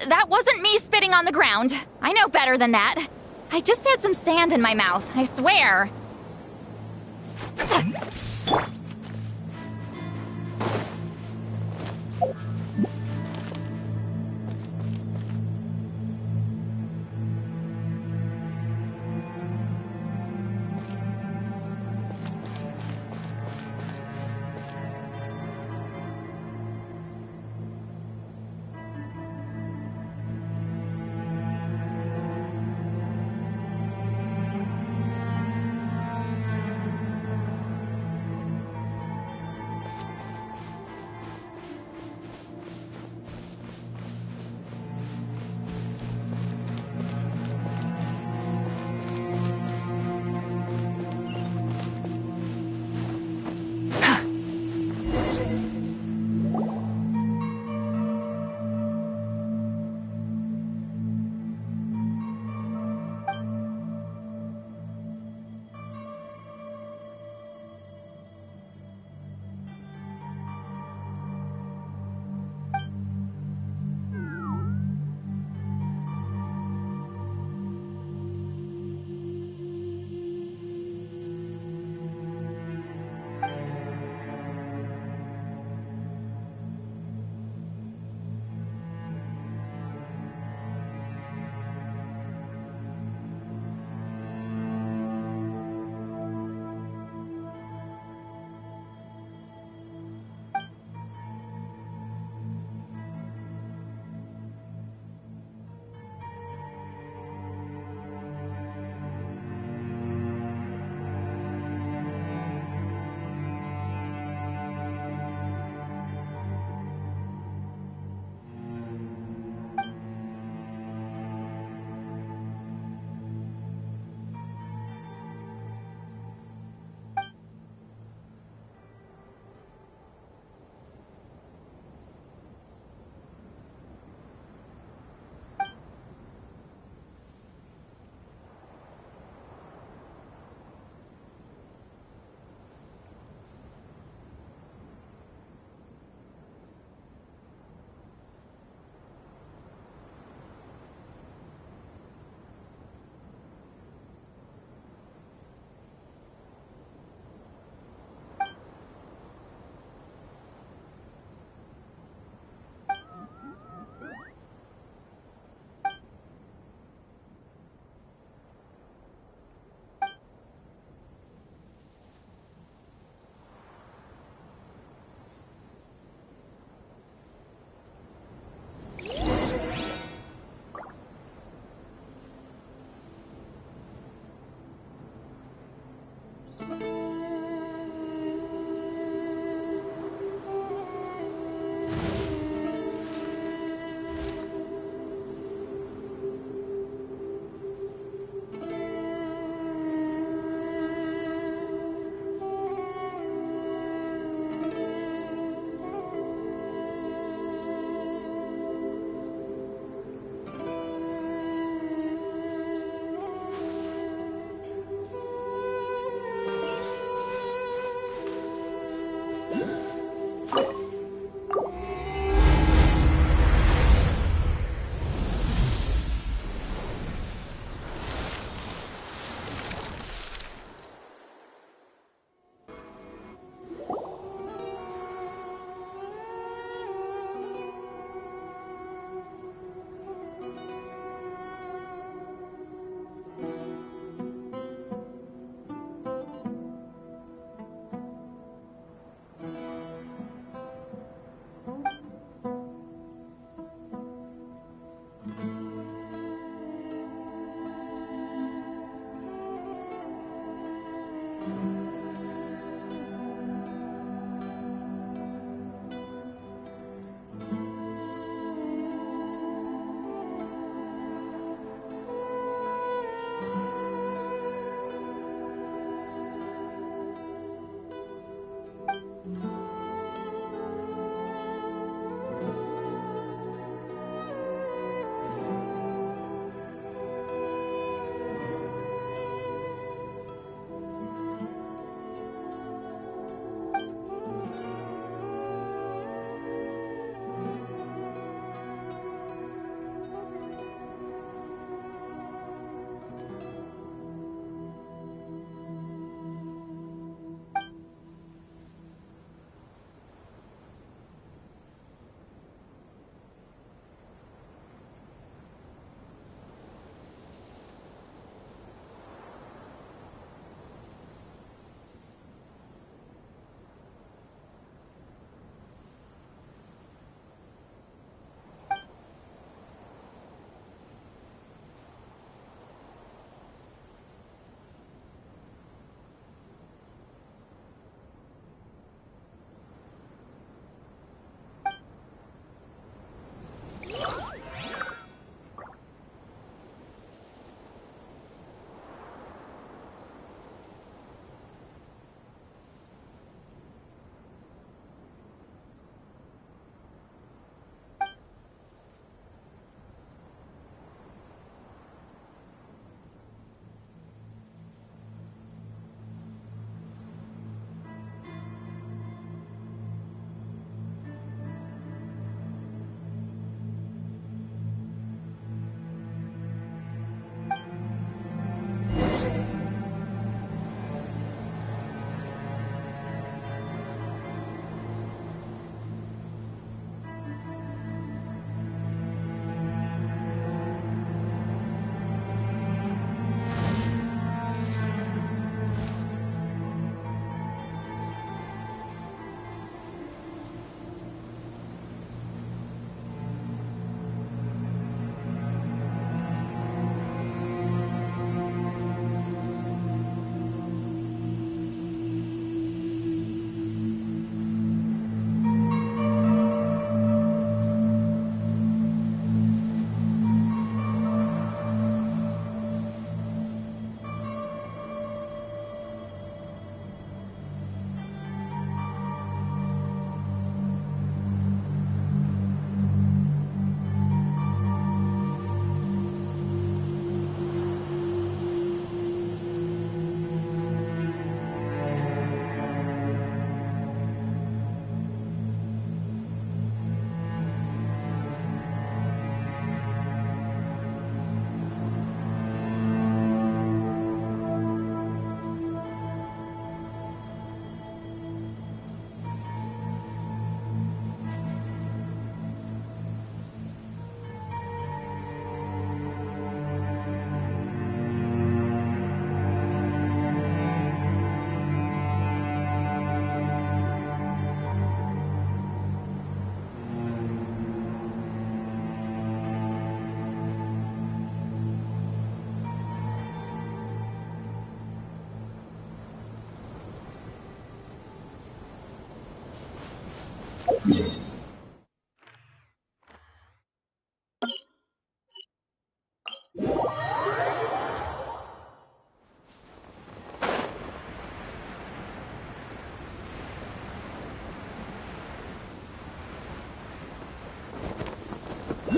that wasn't me spitting on the ground. I know better than that. I just had some sand in my mouth, I swear.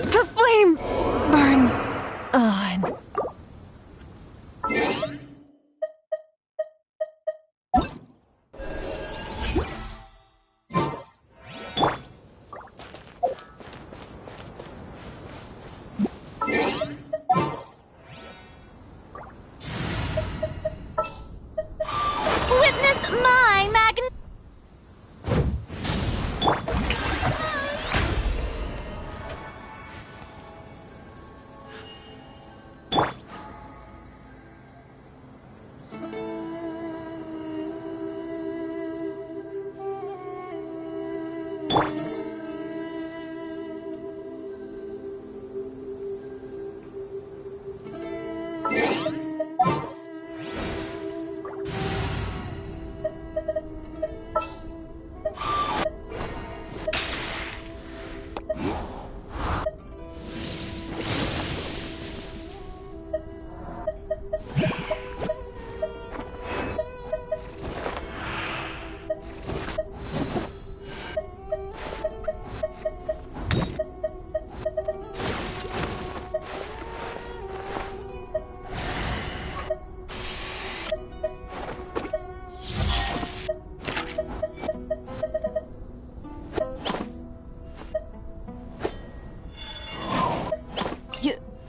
The flame burns on. Witness my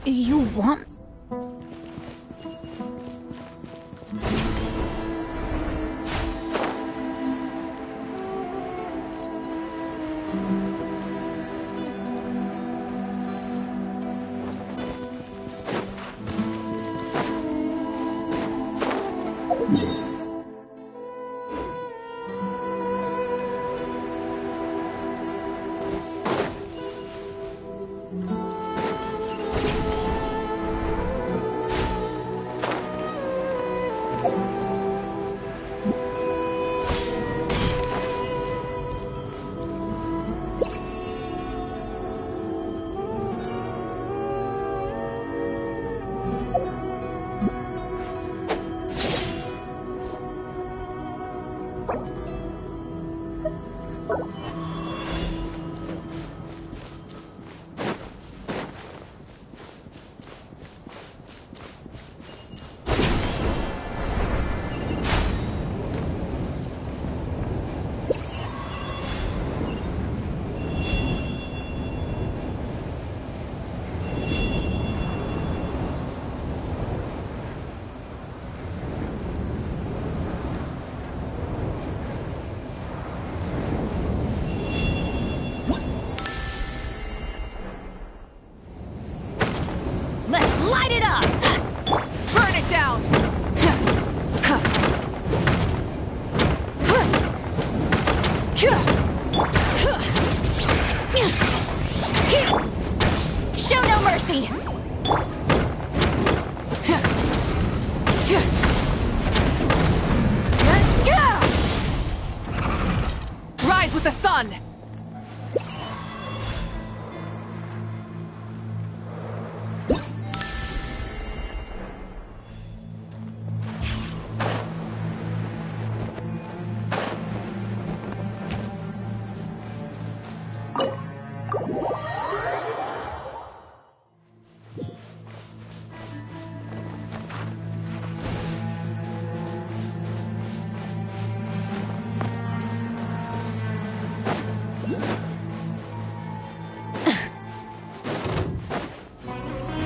You want... Let's light it up! Burn it down! Show no mercy! Rise with the sun!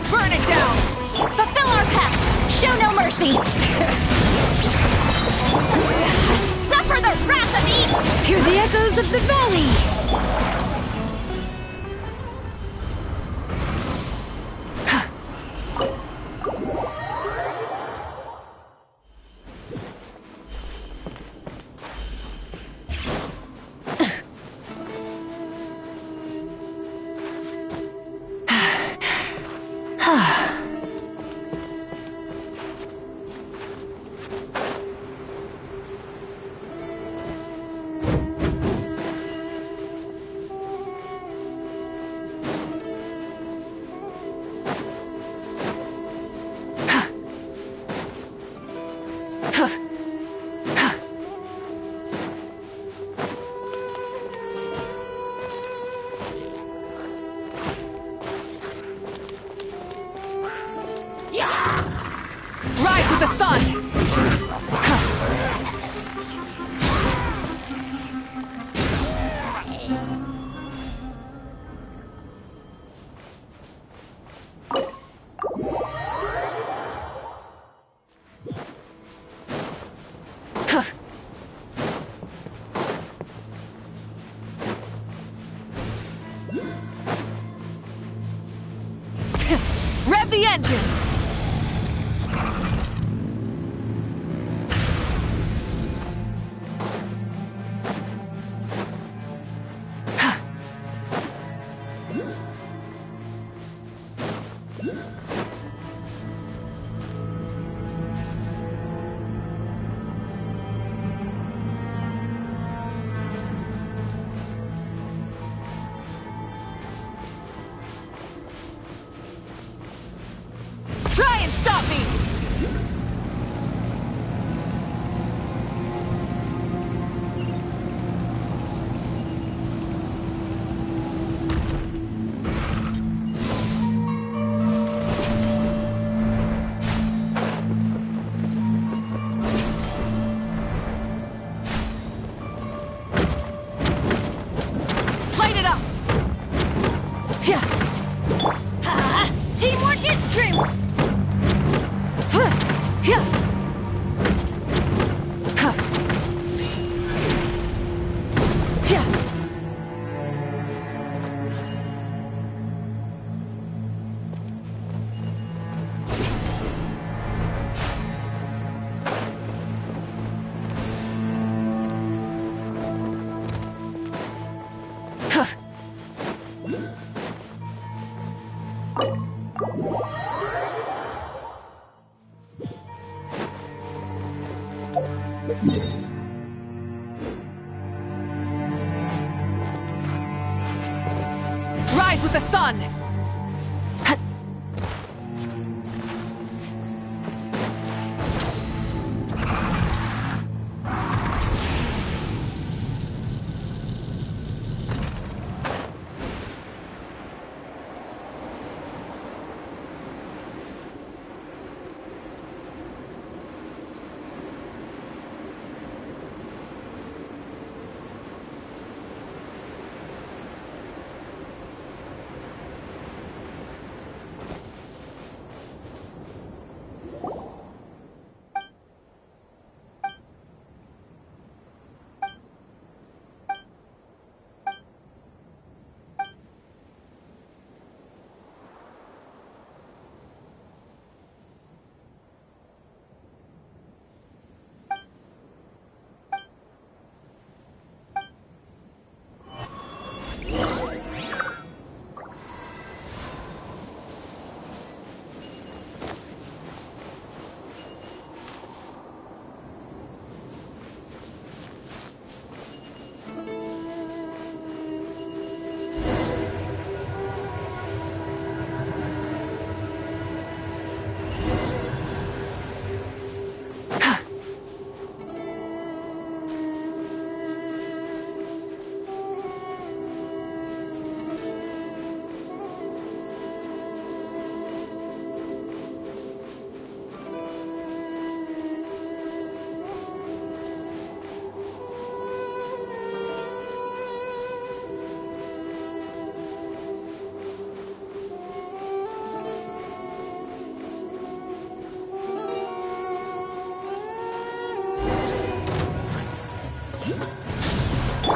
Burn it down! Fulfill our pact! Show no mercy! Suffer the wrath of evil! Hear the echoes of the valley! engines! Try and stop me! Light it up! Ha! Teamwork is true! Rise with the sun!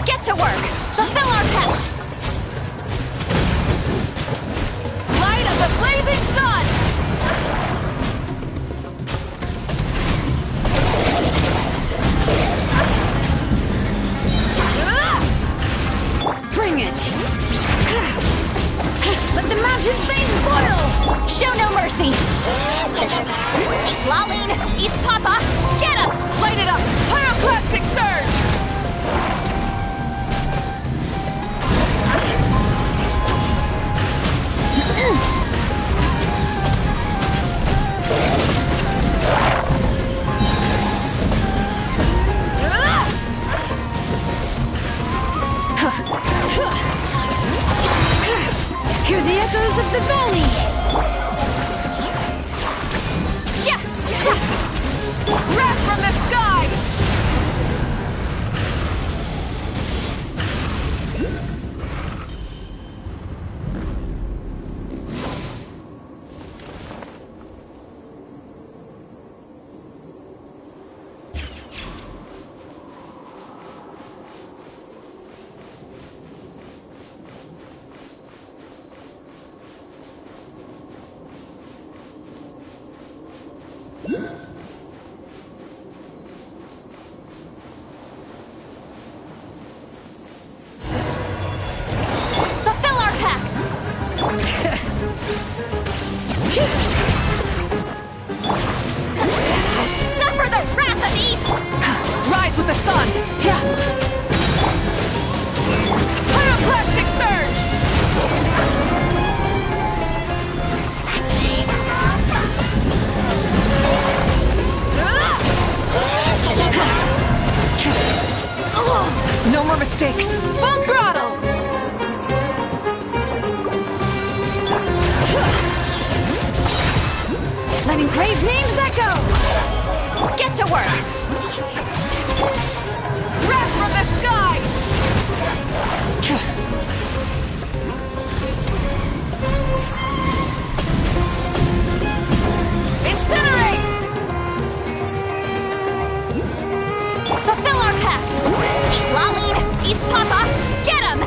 Get to work! Fulfill our path! Light of the blazing sun! Bring it! Let the mountain's veins boil! Show no mercy! Lolene! East Papa! Get him! Light it up! Pyroclastic surge! Hear the echoes of the valley! Wrath from the sky! No more mistakes. Full throttle! Letting brave names echo! Get to work! Breath from the sky! Incinerate! Fulfill our pact! East Laline! East Papa! Get him!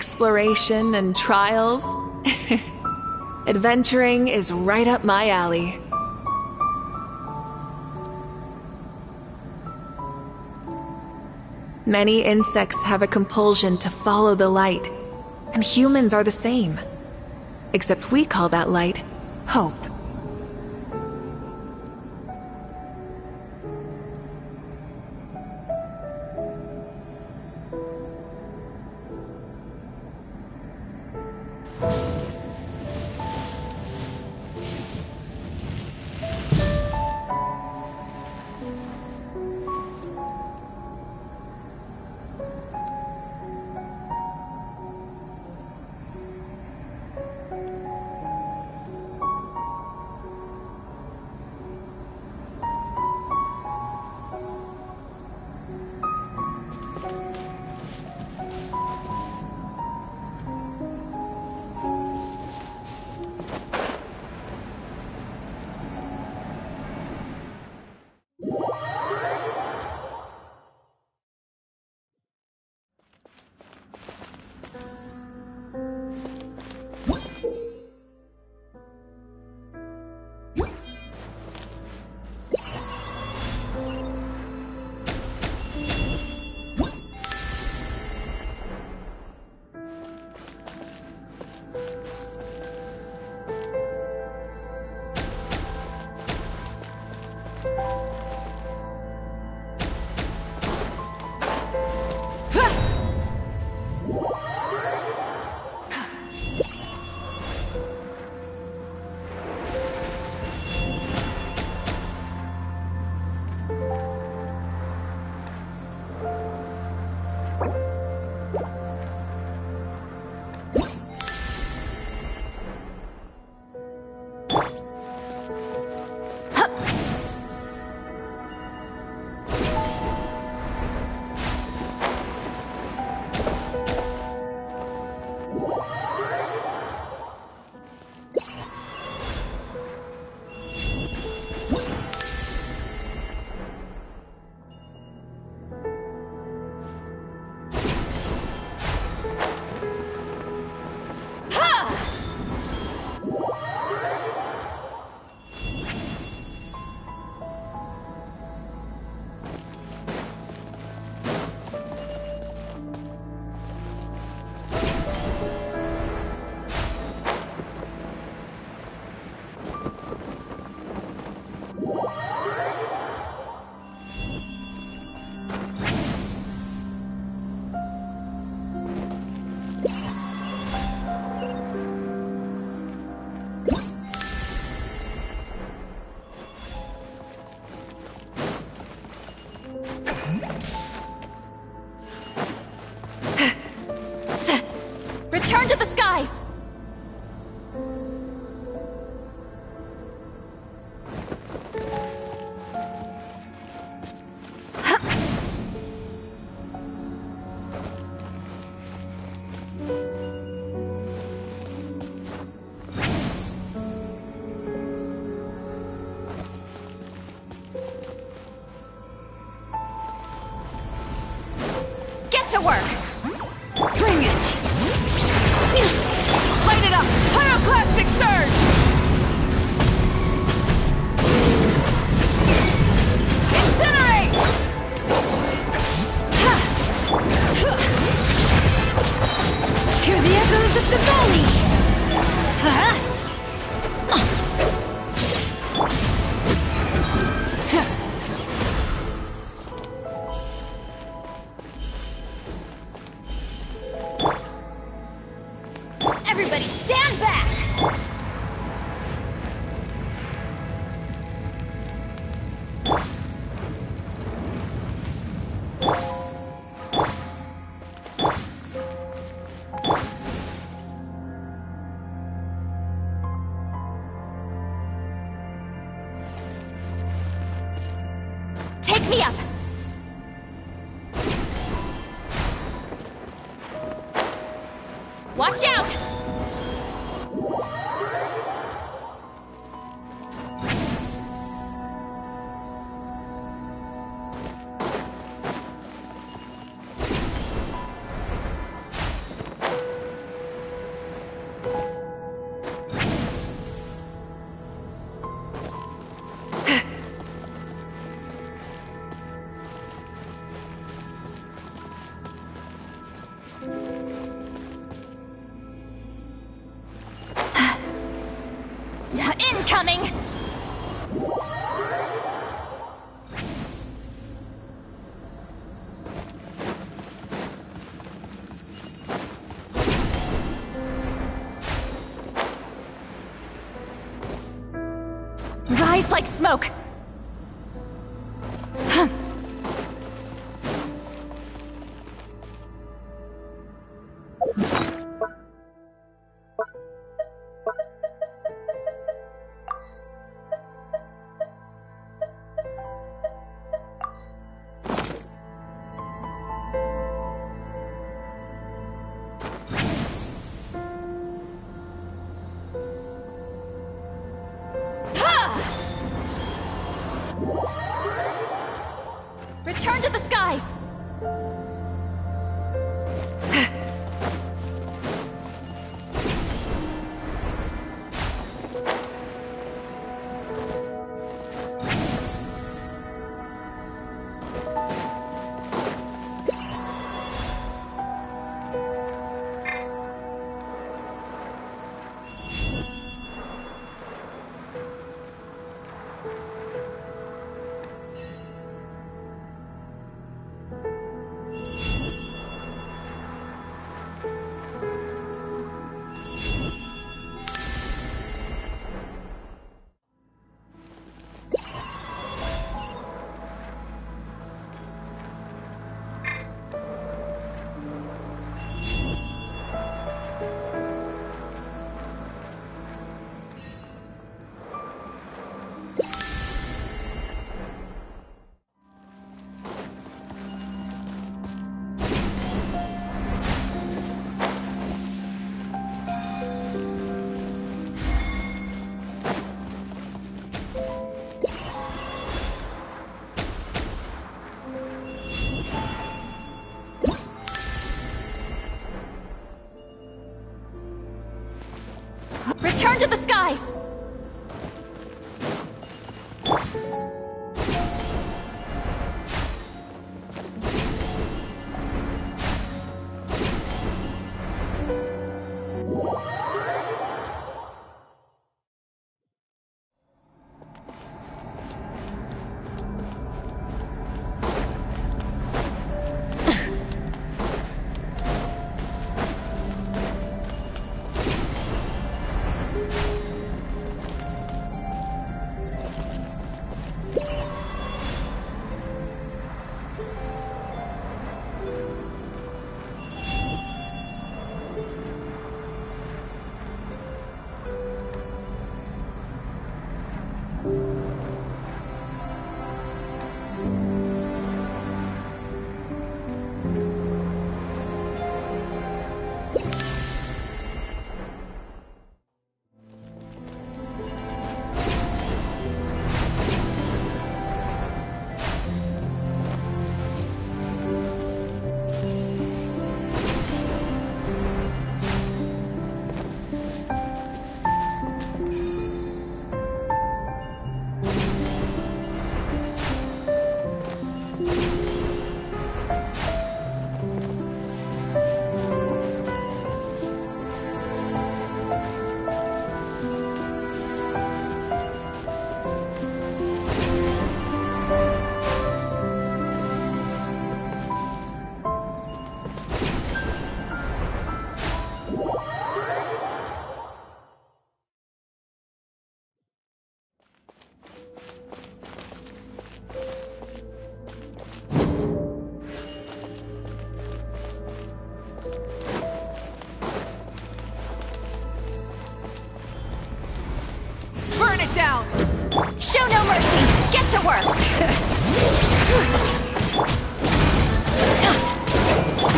exploration and trials. Adventuring is right up my alley. Many insects have a compulsion to follow the light, and humans are the same. Except we call that light hope. Return to the skies! Get to work! Bring it! Light it up! Pyroclastic surge! Incinerate! Hear the echoes of the valley! Everybody stand back! Take me up! Watch out! Incoming! Rise like smoke! Return to the skies! Return to the skies! Down! Show no mercy! Get to work!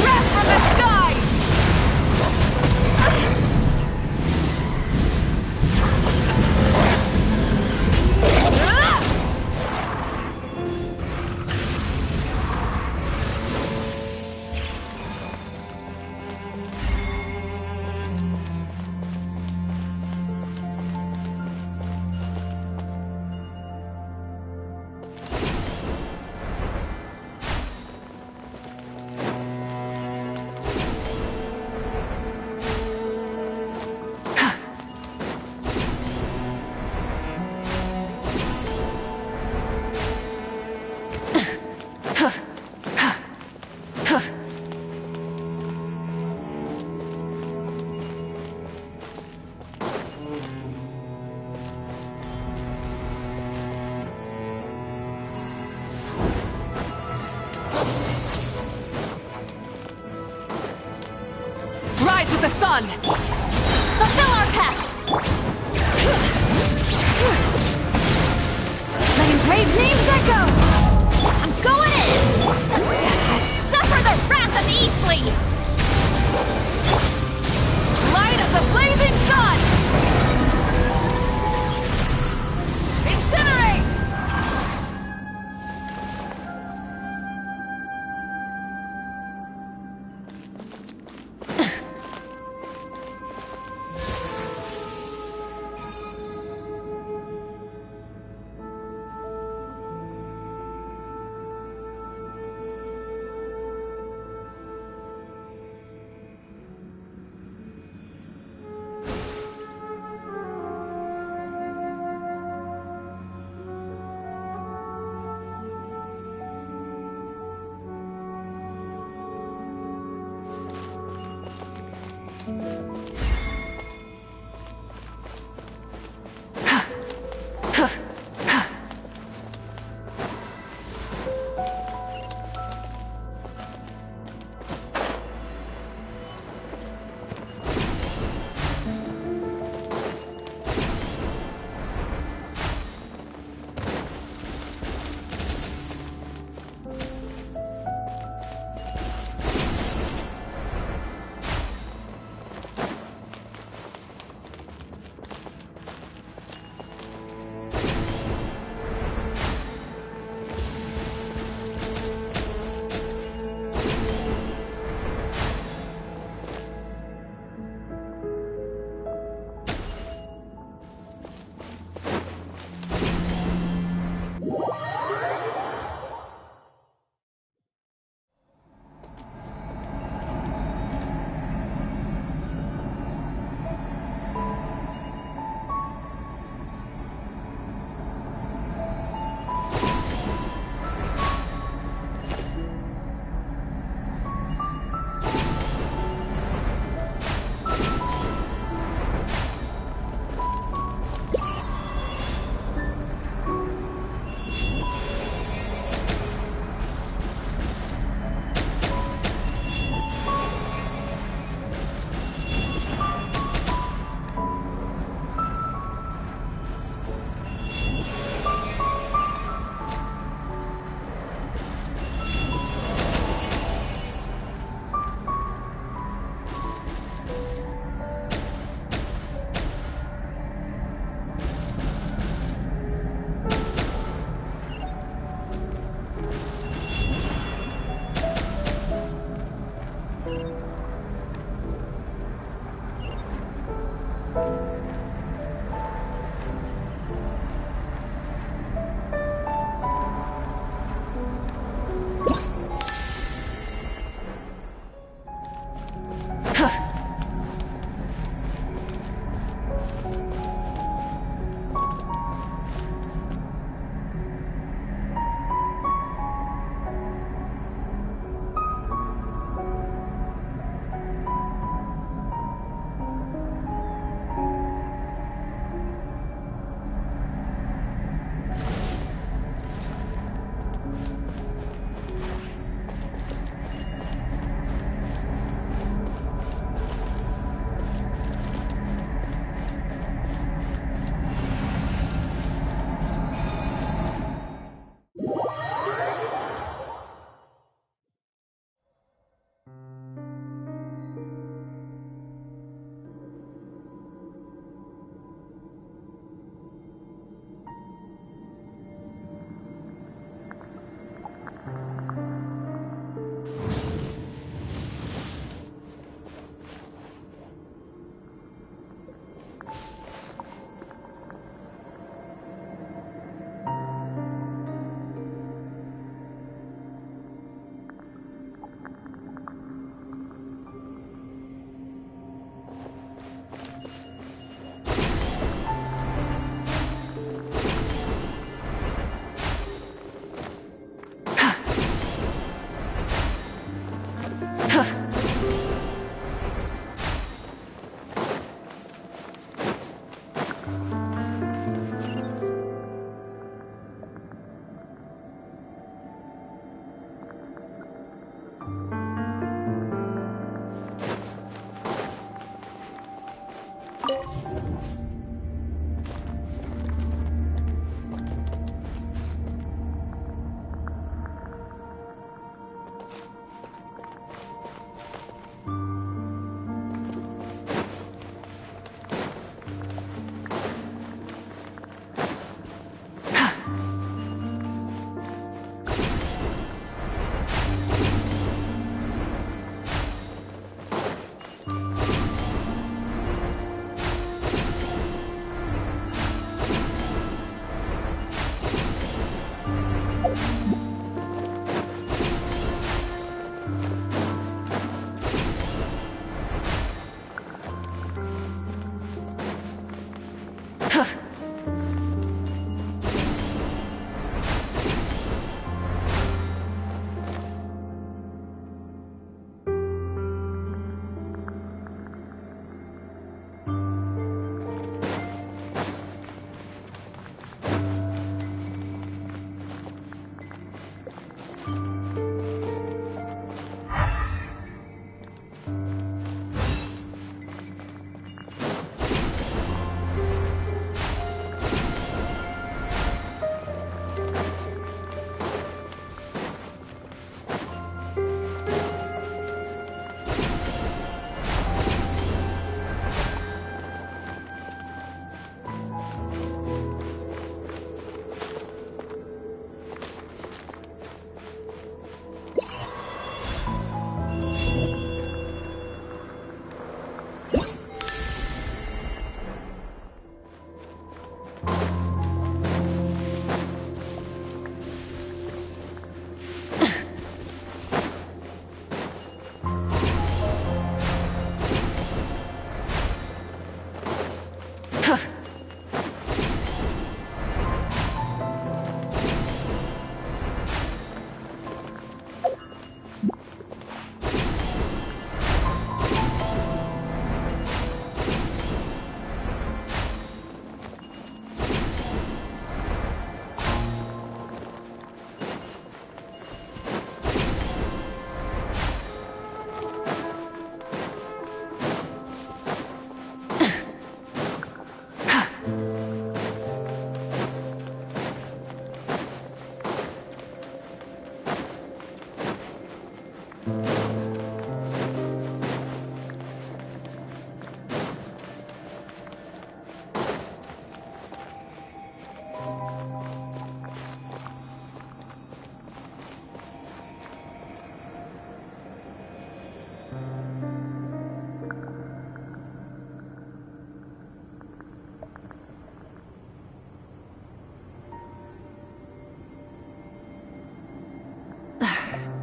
Wrath from the skies! Rise with the sun! Fulfill our pact! Let engraved names echo! I'm going in! Suffer the wrath of Easley! Light of the blazing sun! Incinerate!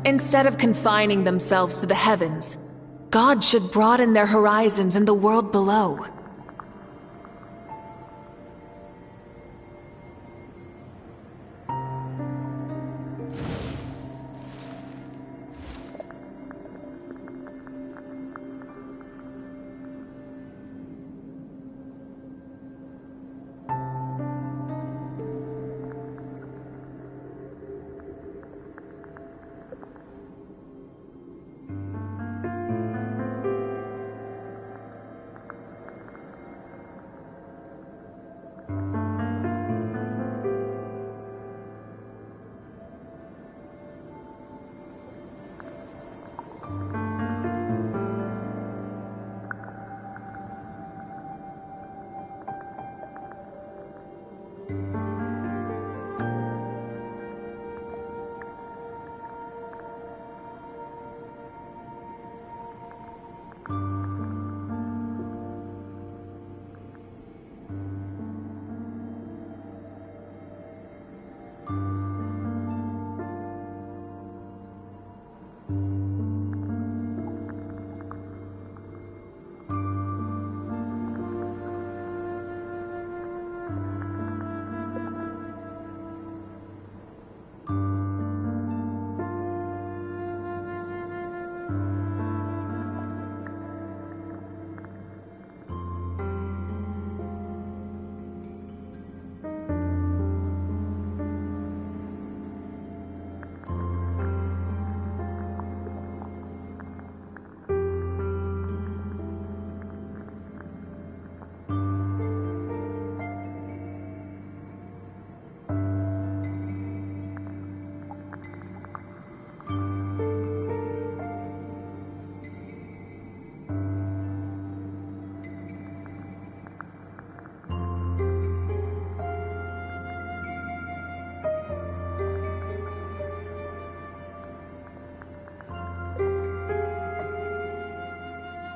Instead of confining themselves to the heavens, God should broaden their horizons in the world below.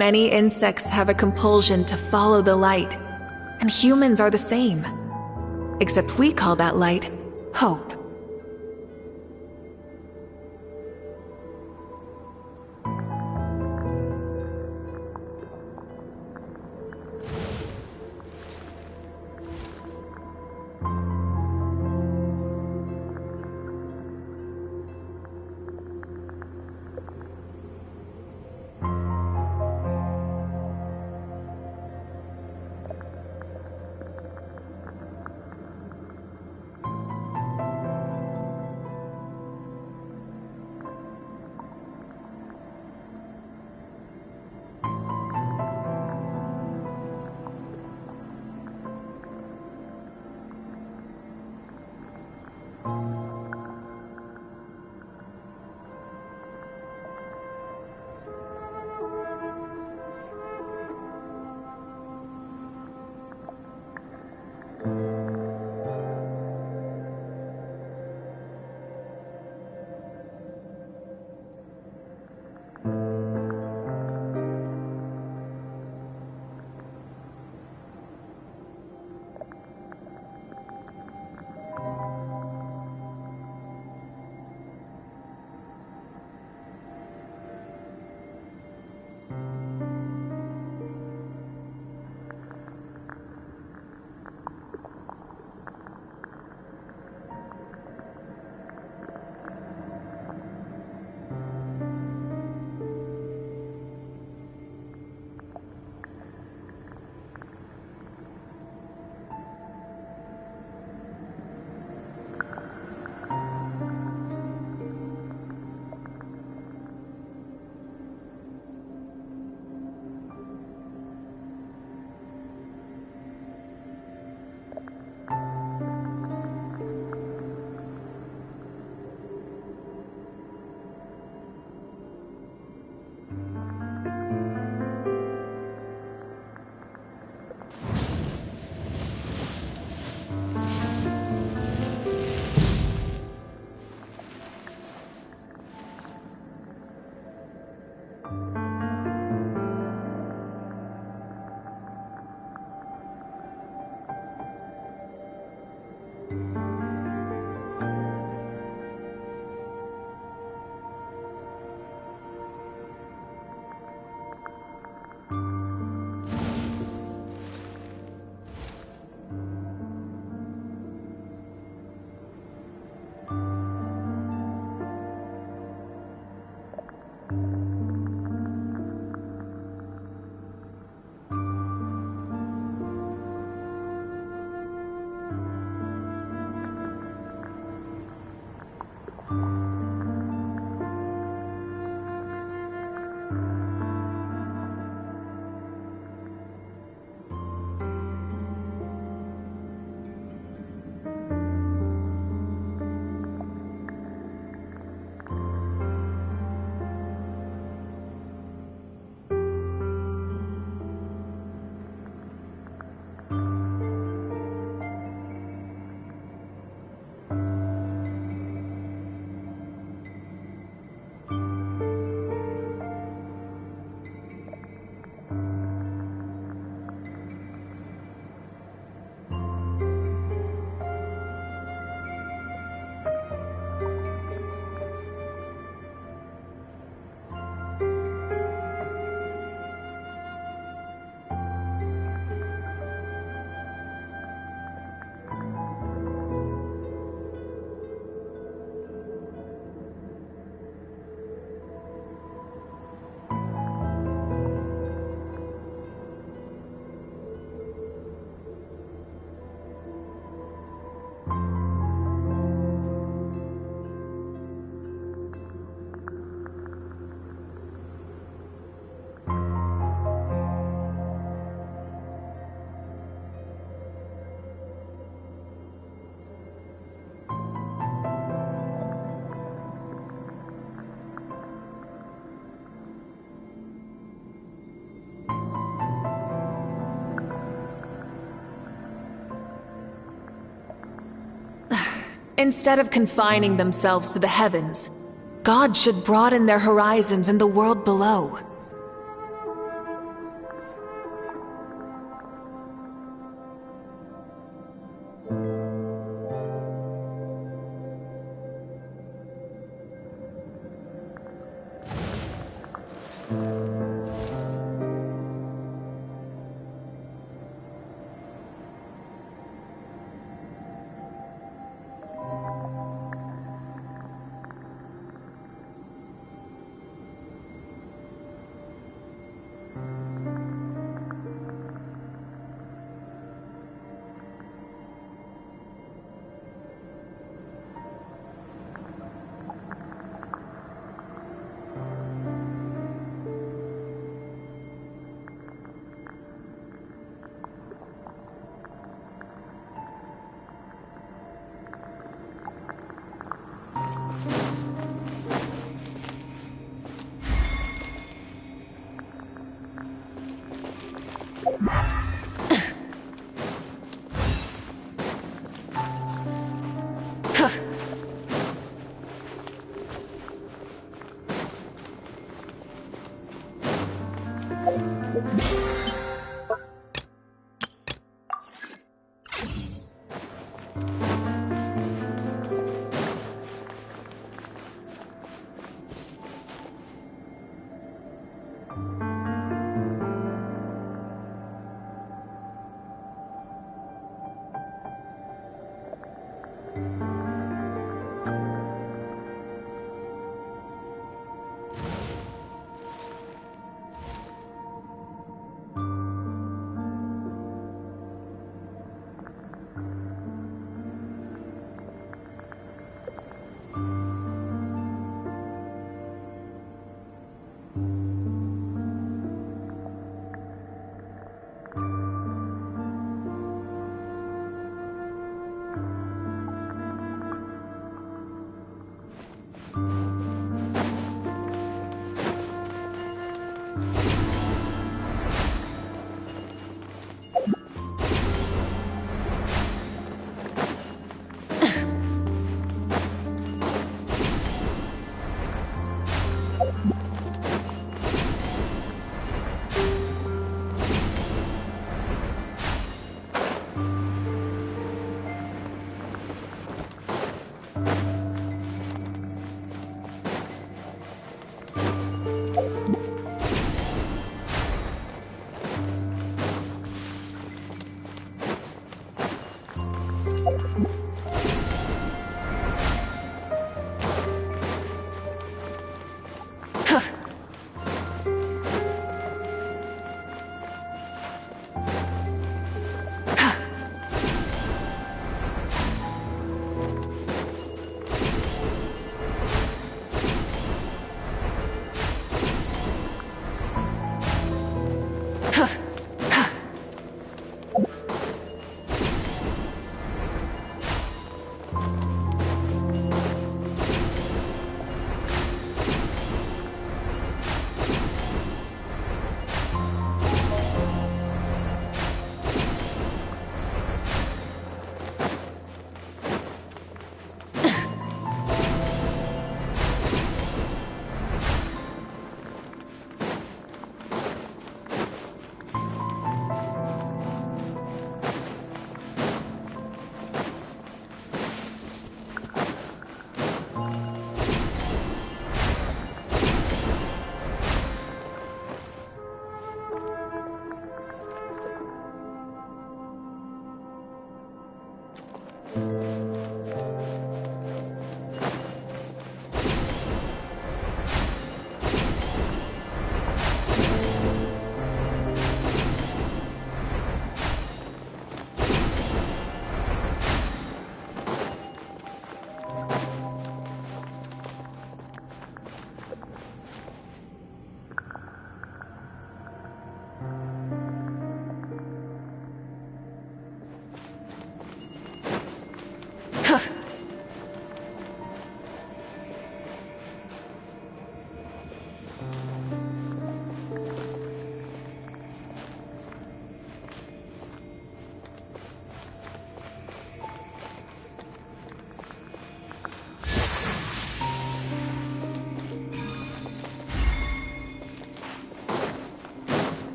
Many insects have a compulsion to follow the light, and humans are the same. Except we call that light hope. Instead of confining themselves to the heavens, God should broaden their horizons in the world below.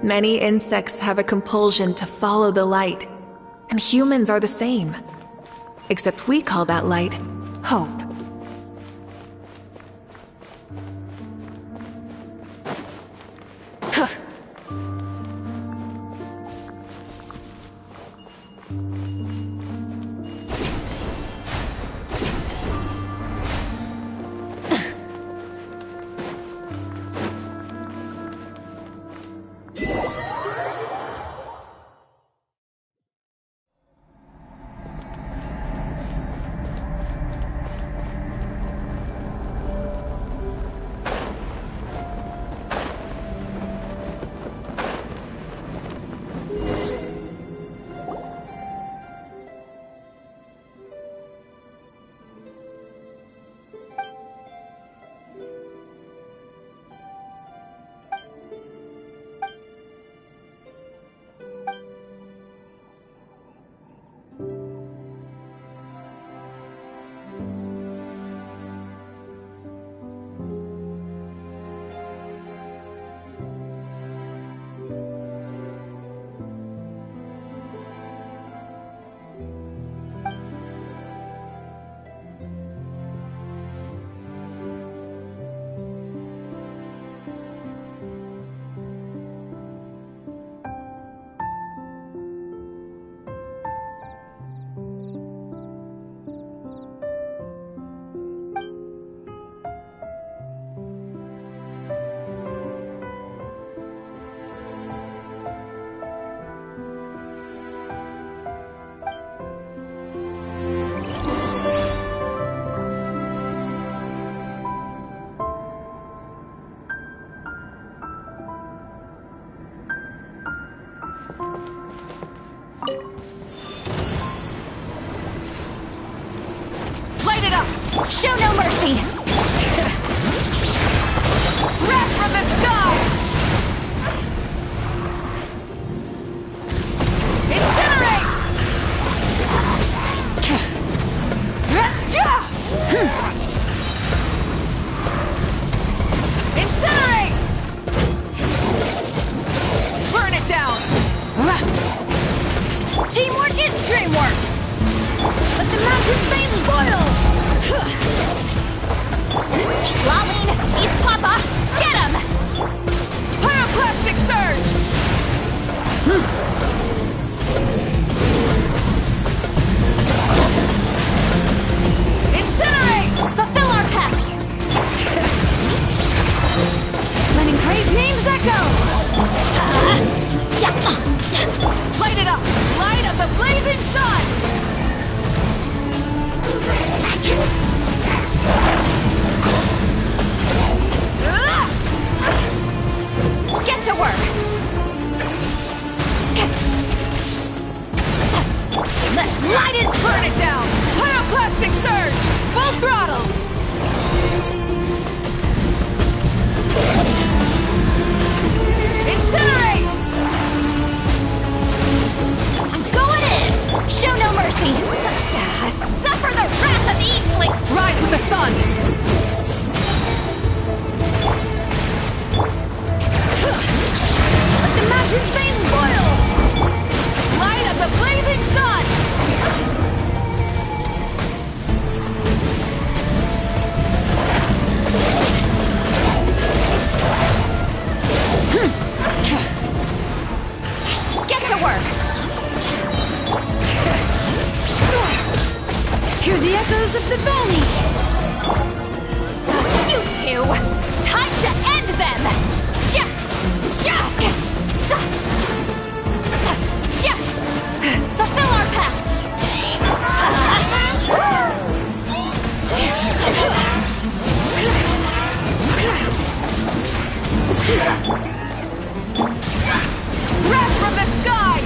Many insects have a compulsion to follow the light, and humans are the same. Except we call that light hope. Lolene, East Papa, get him! Pyroclastic Surge! Incinerate! Fulfill our pact! Letting great names echo! Light it up! Light of the blazing sun! Get to work! Let's light it! Burn it down! Pyroclastic Surge! Full throttle! Incinerate! I'm going in! Show no mercy! Suffer the wrath of Eatsley! Rise with the sun! Let the mountain's veins boil! Light of the blazing sun! Get to work! Hear the echoes of the valley! You two! Time to end them! Sha! Sha! Sa! Sa! Sha! Fulfill our pact! Wrath from the sky!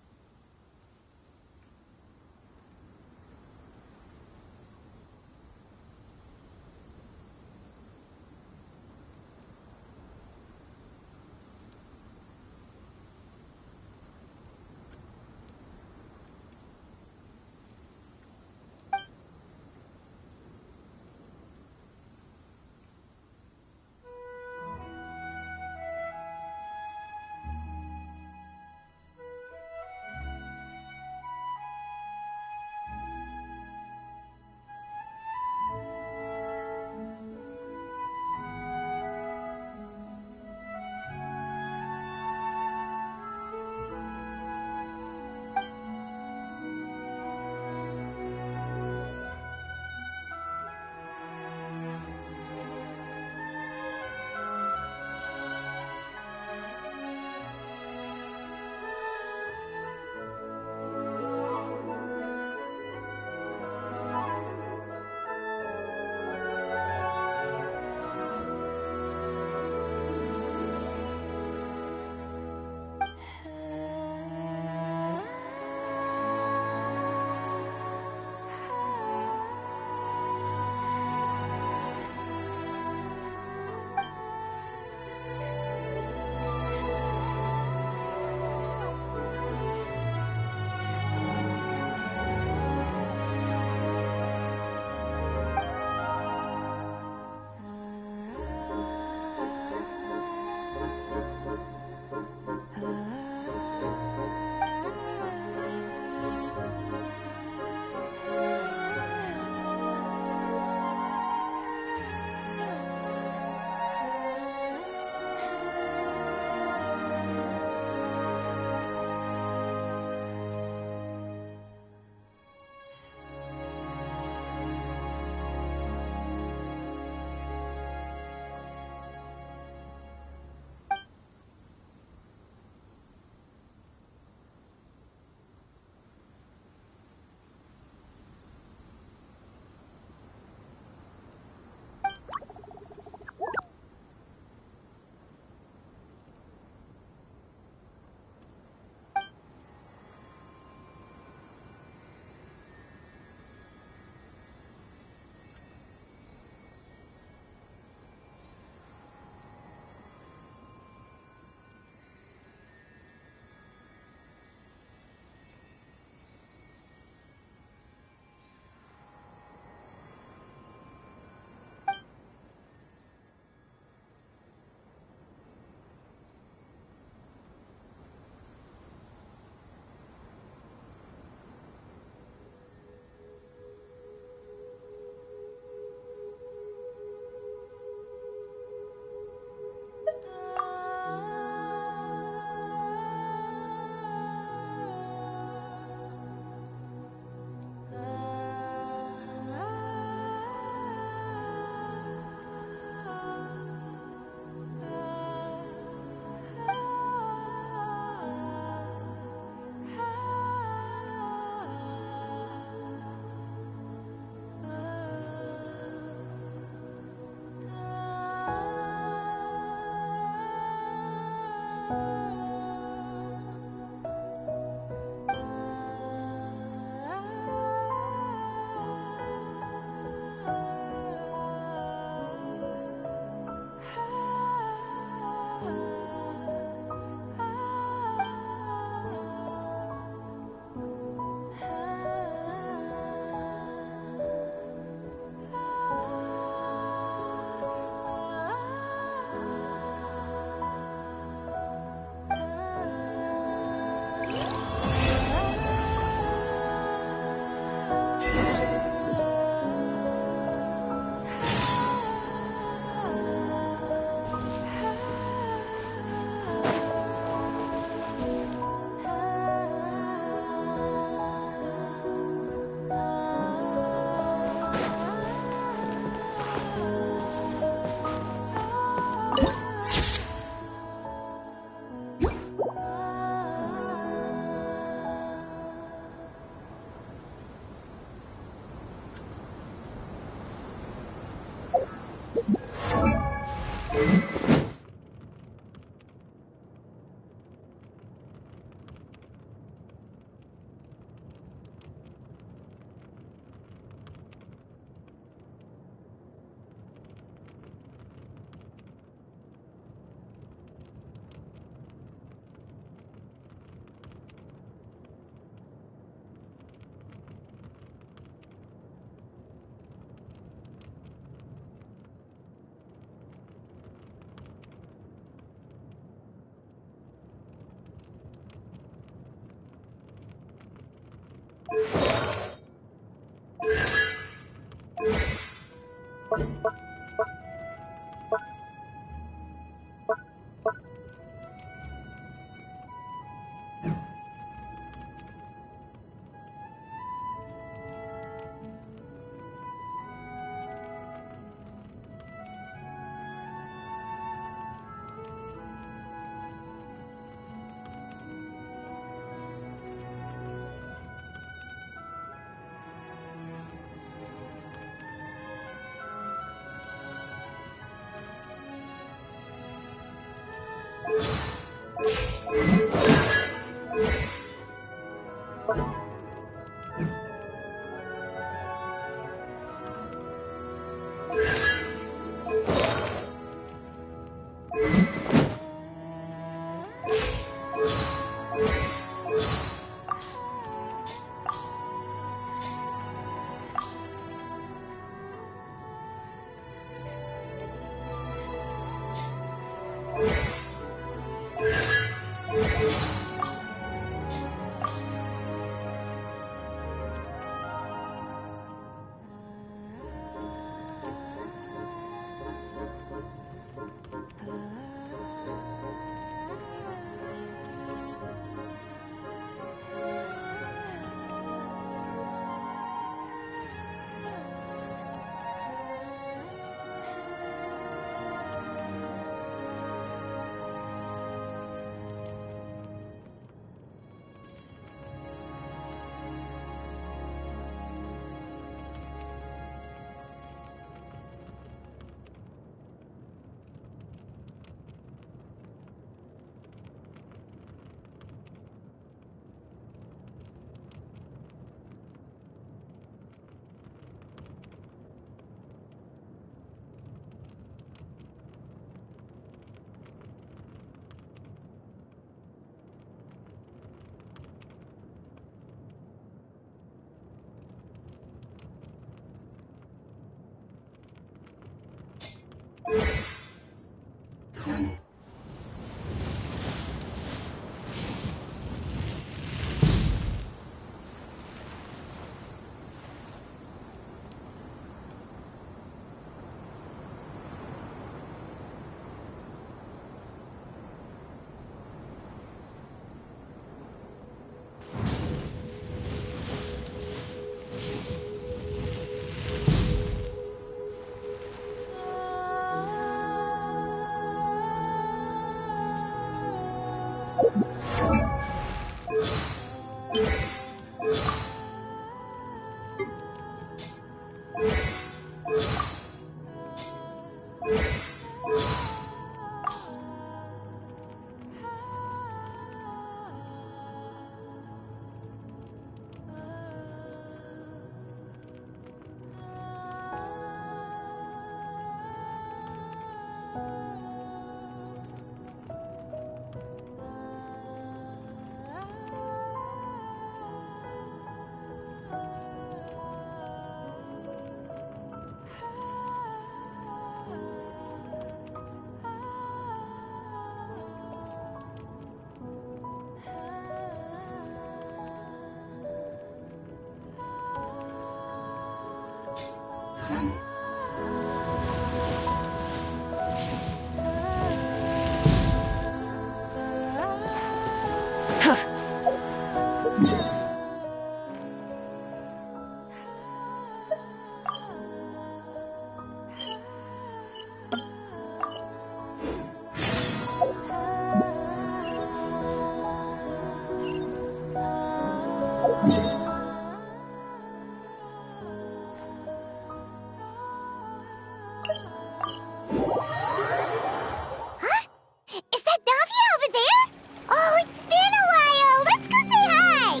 Is that Navia over there? Oh, it's been a while. Let's go say hi.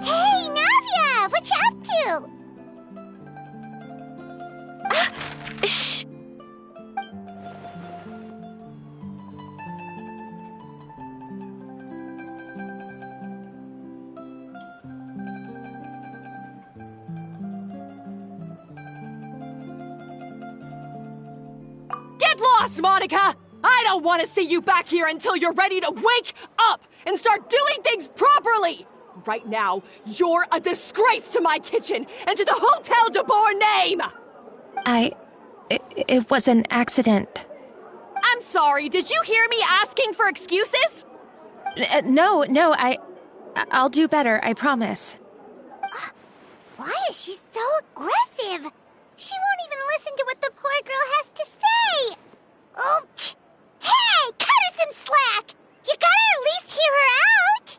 Hey, Navia, what you up to? Shh. lost, Monica! I don't want to see you back here until you're ready to wake up and start doing things properly! Right now, you're a disgrace to my kitchen and to the Hotel de Boer name! It was an accident. I'm sorry, did you hear me asking for excuses? No, I'll do better, I promise. Why is she so aggressive? She won't even listen to what the poor girl has to say. Oh, hey, cut her some slack. You gotta at least hear her out.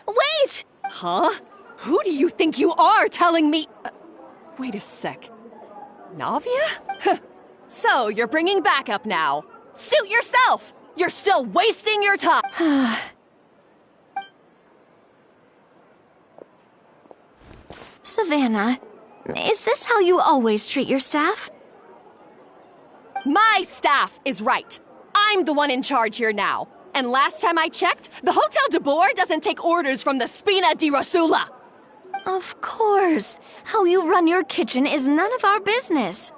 Wait! Huh? Who do you think you are telling me? Wait a sec. Navia? So, you're bringing backup now. Suit yourself! You're still wasting your time! Savannah, is this how you always treat your staff? My staff is right. I'm the one in charge here now. And last time I checked, the Hotel de Boer doesn't take orders from the Spina di Rosula. Of course. How you run your kitchen is none of our business.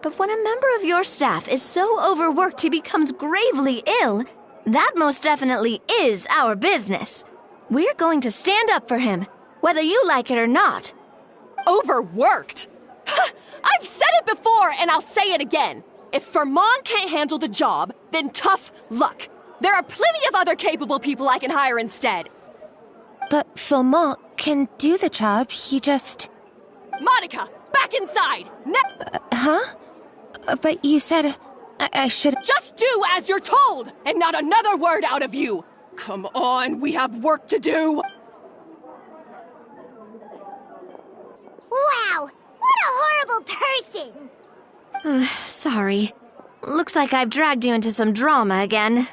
But when a member of your staff is so overworked he becomes gravely ill, that most definitely is our business. We're going to stand up for him, whether you like it or not. Overworked? I've said it before and I'll say it again. If Vermont can't handle the job, then tough luck. There are plenty of other capable people I can hire instead. But Vermont can do the job, he just... Monica, back inside! Huh? But you said I should... Just do as you're told, and not another word out of you! Come on, we have work to do! Wow, what a horrible person! Sorry. Looks like I've dragged you into some drama again.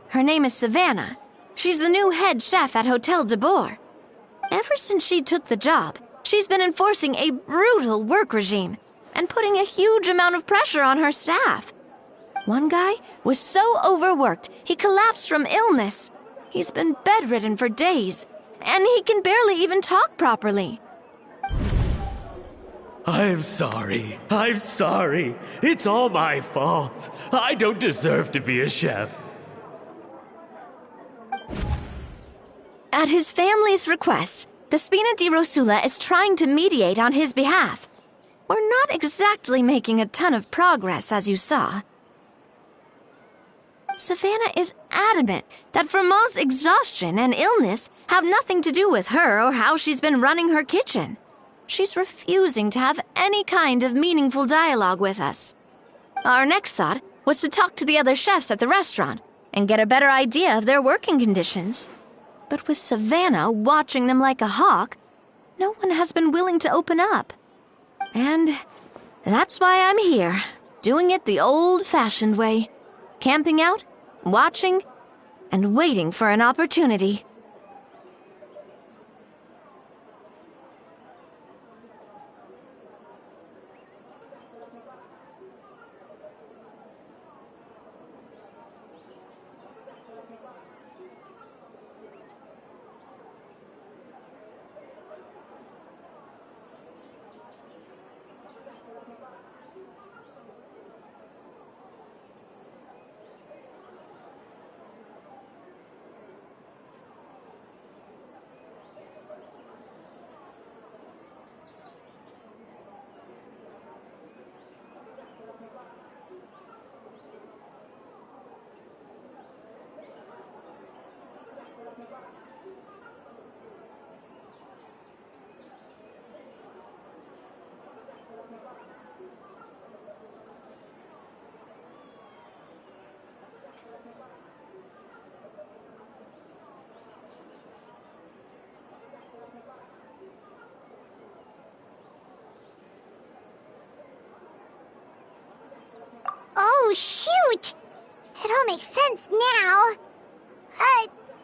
Her name is Savannah. She's the new head chef at Hotel de Boer. Ever since she took the job, she's been enforcing a brutal work regime and putting a huge amount of pressure on her staff. One guy was so overworked, he collapsed from illness. He's been bedridden for days, and he can barely even talk properly. I'm sorry. It's all my fault. I don't deserve to be a chef. At his family's request, the Spina di Rosula is trying to mediate on his behalf. We're not exactly making a ton of progress, as you saw. Savannah is adamant that Vermont's exhaustion and illness have nothing to do with her or how she's been running her kitchen. She's refusing to have any kind of meaningful dialogue with us. Our next thought was to talk to the other chefs at the restaurant and get a better idea of their working conditions. But with Savannah watching them like a hawk, no one has been willing to open up. And that's why I'm here, doing it the old-fashioned way. Camping out, watching, and waiting for an opportunity. Oh, shoot! It all makes sense now.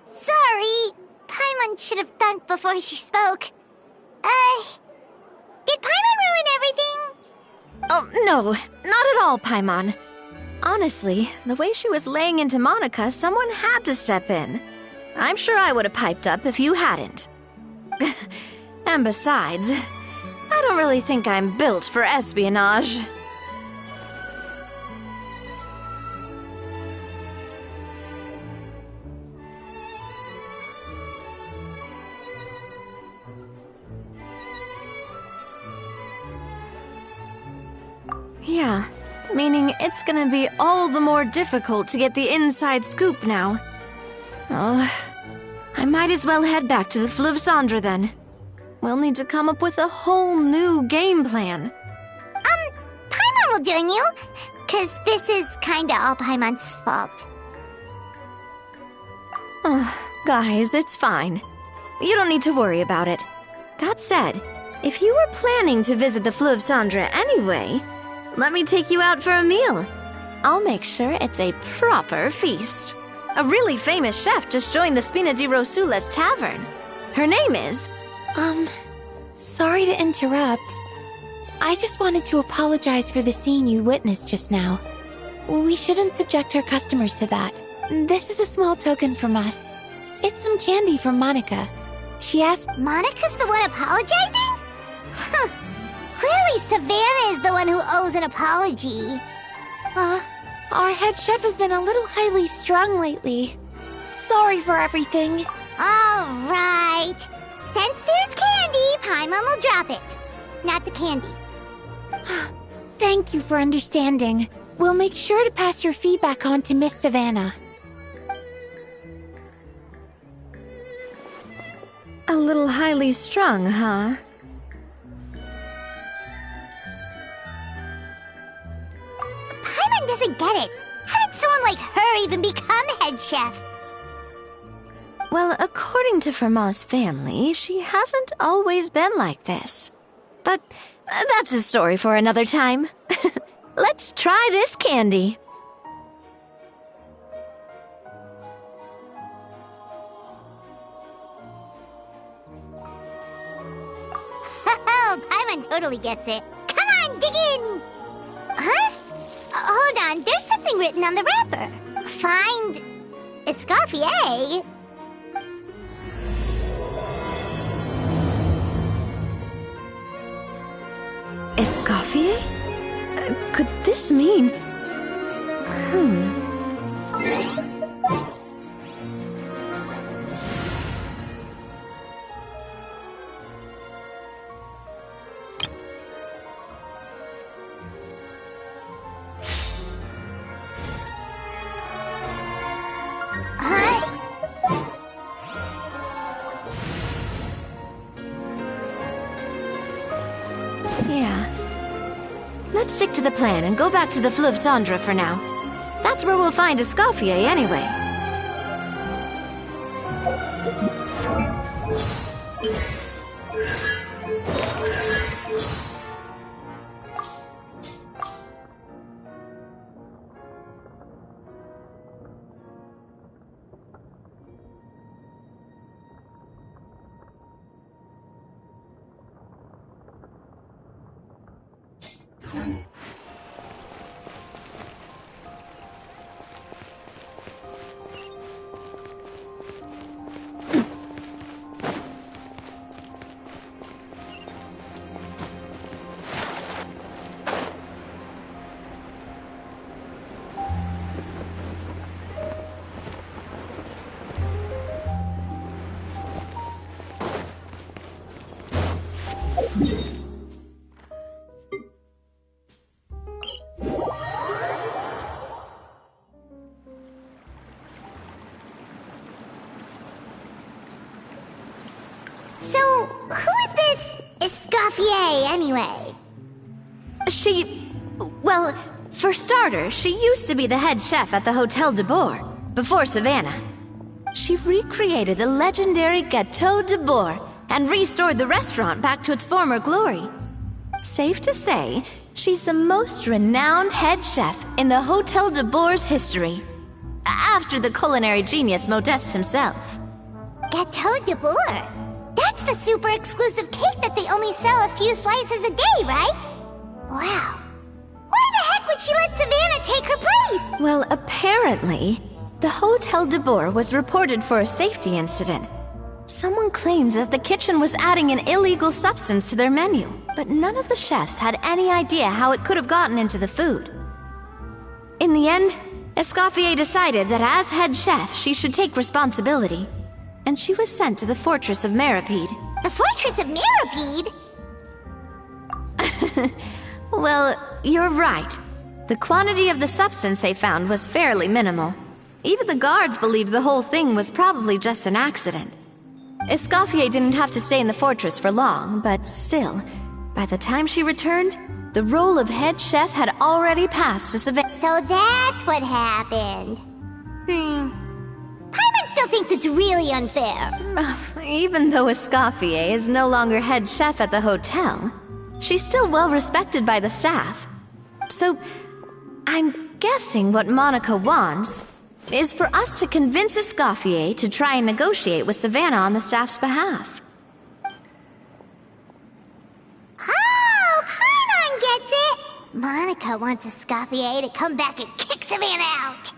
Sorry. Paimon should have thunk before she spoke. Oh, no, not at all, Paimon. Honestly, the way she was laying into Monica, someone had to step in. I'm sure I would have piped up if you hadn't. And besides, I don't really think I'm built for espionage. Yeah, meaning it's gonna be all the more difficult to get the inside scoop now. Oh, I might as well head back to the Fleuve Cendre then. We'll need to come up with a whole new game plan. Paimon will join you, 'cause this is kinda all Paimon's fault. Oh, guys, it's fine. You don't need to worry about it. That said, if you were planning to visit the Fleuve Cendre anyway, let me take you out for a meal. I'll make sure it's a proper feast. A really famous chef just joined the Spina di Rosula's tavern. Her name is... Sorry to interrupt. I just wanted to apologize for the scene you witnessed just now. We shouldn't subject our customers to that. This is a small token from us. It's some candy from Monica. She asked... Monica's the one apologizing? Huh. Clearly Savannah is the one who owes an apology. Our head chef has been a little highly strung lately. Sorry for everything. All right. Since there's candy, Paimon will drop it. Not the candy. Thank you for understanding. We'll make sure to pass your feedback on to Miss Savannah. A little highly strung, huh? Paimon doesn't get it. How did someone like her even become head chef? Well, according to Fermat's family, she hasn't always been like this. But that's a story for another time. Let's try this candy. Oh, Paimon totally gets it. Come on, dig in! Huh? Hold on, there's something written on the wrapper. Find... Escoffier? Escoffier? Could this mean... Yeah. Let's stick to the plan and go back to the Fleuve Cendre for now. That's where we'll find Escoffier anyway. So, who is this Escoffier, anyway? Well, for starters, she used to be the head chef at the Hotel de Bourg, before Savannah. She recreated the legendary Gâteau de Bourg and restored the restaurant back to its former glory. Safe to say, she's the most renowned head chef in the Hotel de Bourg's history, after the culinary genius Modeste himself. Gâteau de Bourg? That's the super exclusive cake that they only sell a few slices a day, right? Wow, would she let Savannah take her place? Well, apparently, the Hotel de Boer was reported for a safety incident. Someone claims that the kitchen was adding an illegal substance to their menu, but none of the chefs had any idea how it could have gotten into the food. In the end, Escoffier decided that as head chef, she should take responsibility, and she was sent to the Fortress of Meripede. The Fortress of Meripede? Well, you're right. The quantity of the substance they found was fairly minimal. Even the guards believed the whole thing was probably just an accident. Escoffier didn't have to stay in the fortress for long, but still, by the time she returned, the role of head chef had already passed to Savannah. So that's what happened. Paimon still thinks it's really unfair. Even though Escoffier is no longer head chef at the hotel, she's still well respected by the staff. So, I'm guessing what Monica wants is for us to convince Escoffier to try and negotiate with Savannah on the staff's behalf. Oh, Paimon gets it! Monica wants Escoffier to come back and kick Savannah out.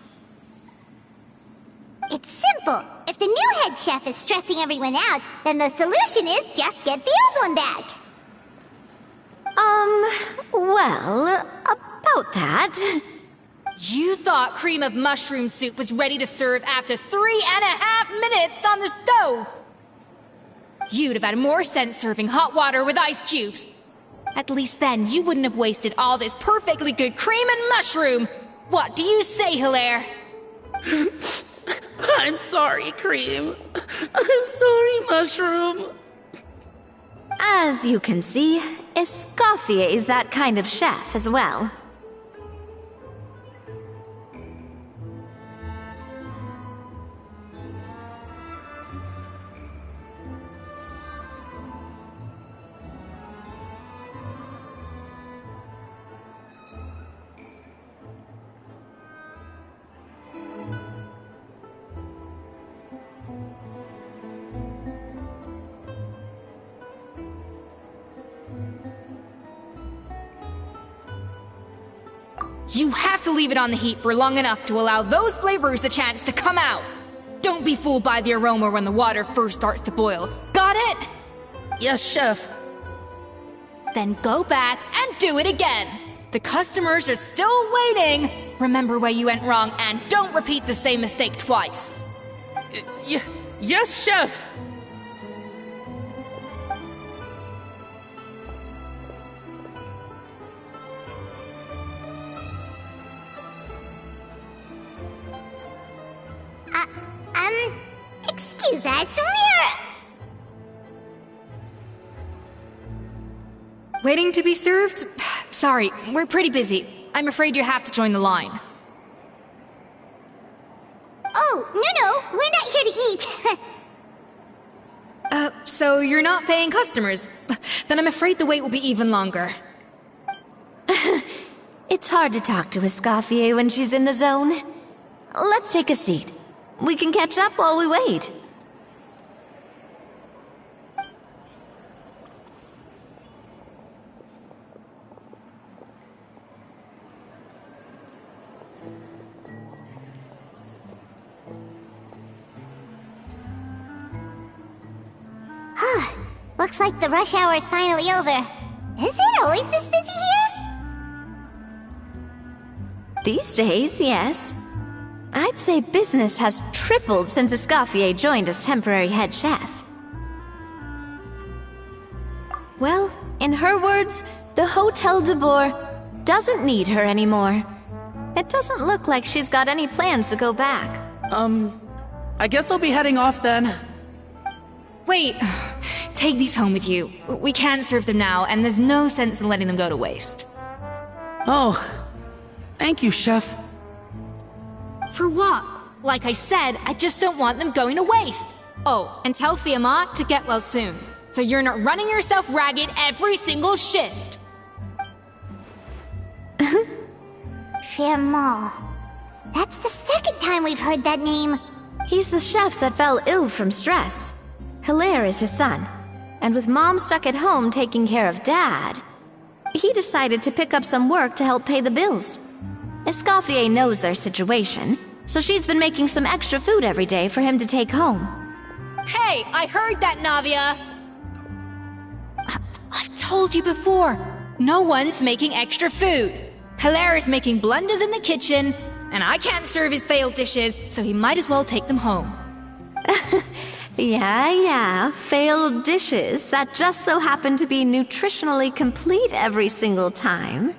It's simple. If the new head chef is stressing everyone out, then the solution is just get the old one back. Well, about that... You thought cream of mushroom soup was ready to serve after 3.5 minutes on the stove! You'd have had more sense serving hot water with ice cubes. At least then you wouldn't have wasted all this perfectly good cream and mushroom! What do you say, Hilaire? I'm sorry, Cream. I'm sorry, Mushroom. As you can see, Escoffier is that kind of chef as well. You have to leave it on the heat for long enough to allow those flavors the chance to come out. Don't be fooled by the aroma when the water first starts to boil. Got it? Yes, Chef. Then go back and do it again. The customers are still waiting. Remember where you went wrong and don't repeat the same mistake twice. Yes, Chef! Excuse us, Waiting to be served? Sorry, we're pretty busy. I'm afraid you have to join the line. Oh, no, we're not here to eat. So you're not paying customers? Then I'm afraid the wait will be even longer. It's hard to talk to Escoffier when she's in the zone. Let's take a seat. We can catch up while we wait. Looks like the rush hour is finally over. Is it always this busy here? These days, yes. I'd say business has tripled since Escoffier joined as temporary head chef. Well, in her words, the Hotel de Boer doesn't need her anymore. It doesn't look like she's got any plans to go back. I guess I'll be heading off then. Wait, take these home with you. We can't serve them now, and there's no sense in letting them go to waste. Oh, thank you, Chef. For what? Like I said, I just don't want them going to waste. Oh, and tell Fiamma to get well soon, so you're not running yourself ragged every single shift. Fiamma. That's the second time we've heard that name. He's the chef that fell ill from stress. Hilaire is his son, and with Mom stuck at home taking care of Dad, he decided to pick up some work to help pay the bills. Escoffier knows their situation, so she's been making some extra food every day for him to take home. Hey, I heard that, Navia! I've told you before, no one's making extra food. Hilaire is making blunders in the kitchen, and I can't serve his failed dishes, so he might as well take them home. Yeah, failed dishes that just so happen to be nutritionally complete every single time.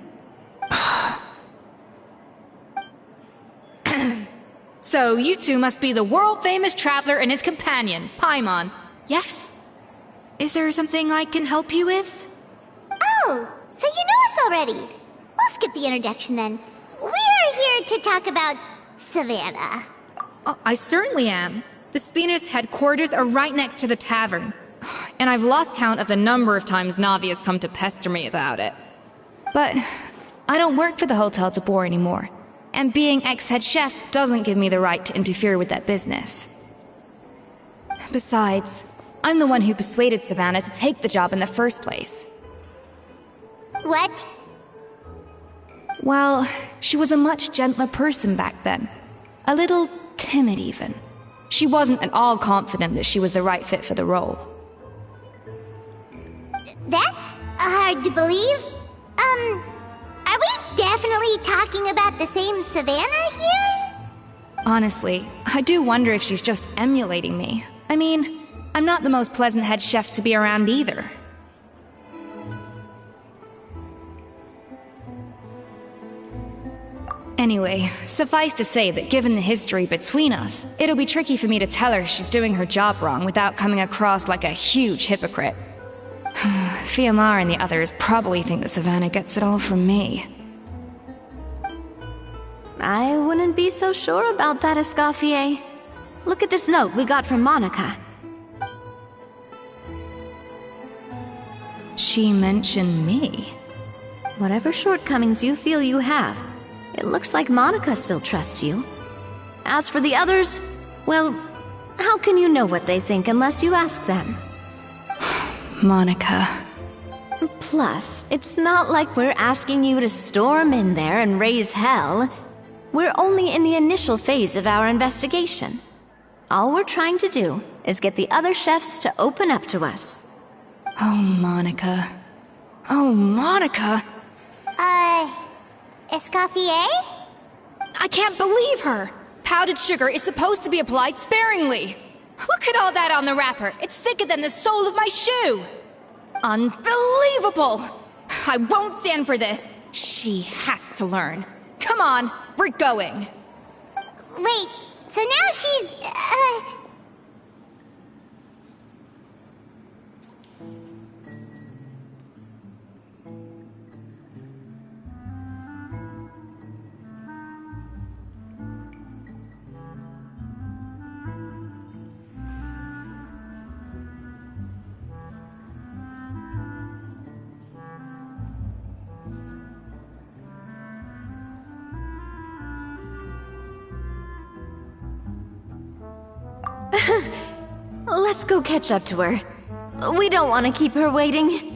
So you two must be the world-famous traveler and his companion, Paimon. Yes? Is there something I can help you with? Oh, so you know us already. We'll skip the introduction then. We're here to talk about Savannah. Oh, I certainly am. The Spina's headquarters are right next to the tavern. And I've lost count of the number of times Navi has come to pester me about it. But I don't work for the Hotel de Boer anymore. And being ex-head chef doesn't give me the right to interfere with that business. Besides, I'm the one who persuaded Savannah to take the job in the first place. What? Well, she was a much gentler person back then. A little timid, even. She wasn't at all confident that she was the right fit for the role. That's hard to believe. Are we definitely talking about the same Savannah here? Honestly, I do wonder if she's just emulating me. I mean, I'm not the most pleasant head chef to be around either. Anyway, suffice to say that given the history between us, it'll be tricky for me to tell her she's doing her job wrong without coming across like a huge hypocrite. Fiamar and the others probably think that Savannah gets it all from me. I wouldn't be so sure about that, Escoffier. Look at this note we got from Monica. She mentioned me. Whatever shortcomings you feel you have, it looks like Monica still trusts you. As for the others, well, how can you know what they think unless you ask them? Monica. Plus, it's not like we're asking you to storm in there and raise hell. We're only in the initial phase of our investigation. All we're trying to do is get the other chefs to open up to us. Oh, Monica. Oh, Monica! Escoffier? I can't believe her! Powdered sugar is supposed to be applied sparingly. Look at all that on the wrapper. It's thicker than the sole of my shoe. Unbelievable! I won't stand for this. She has to learn. Come on, we're going. Wait, so now she's, Let's go catch up to her. We don't want to keep her waiting.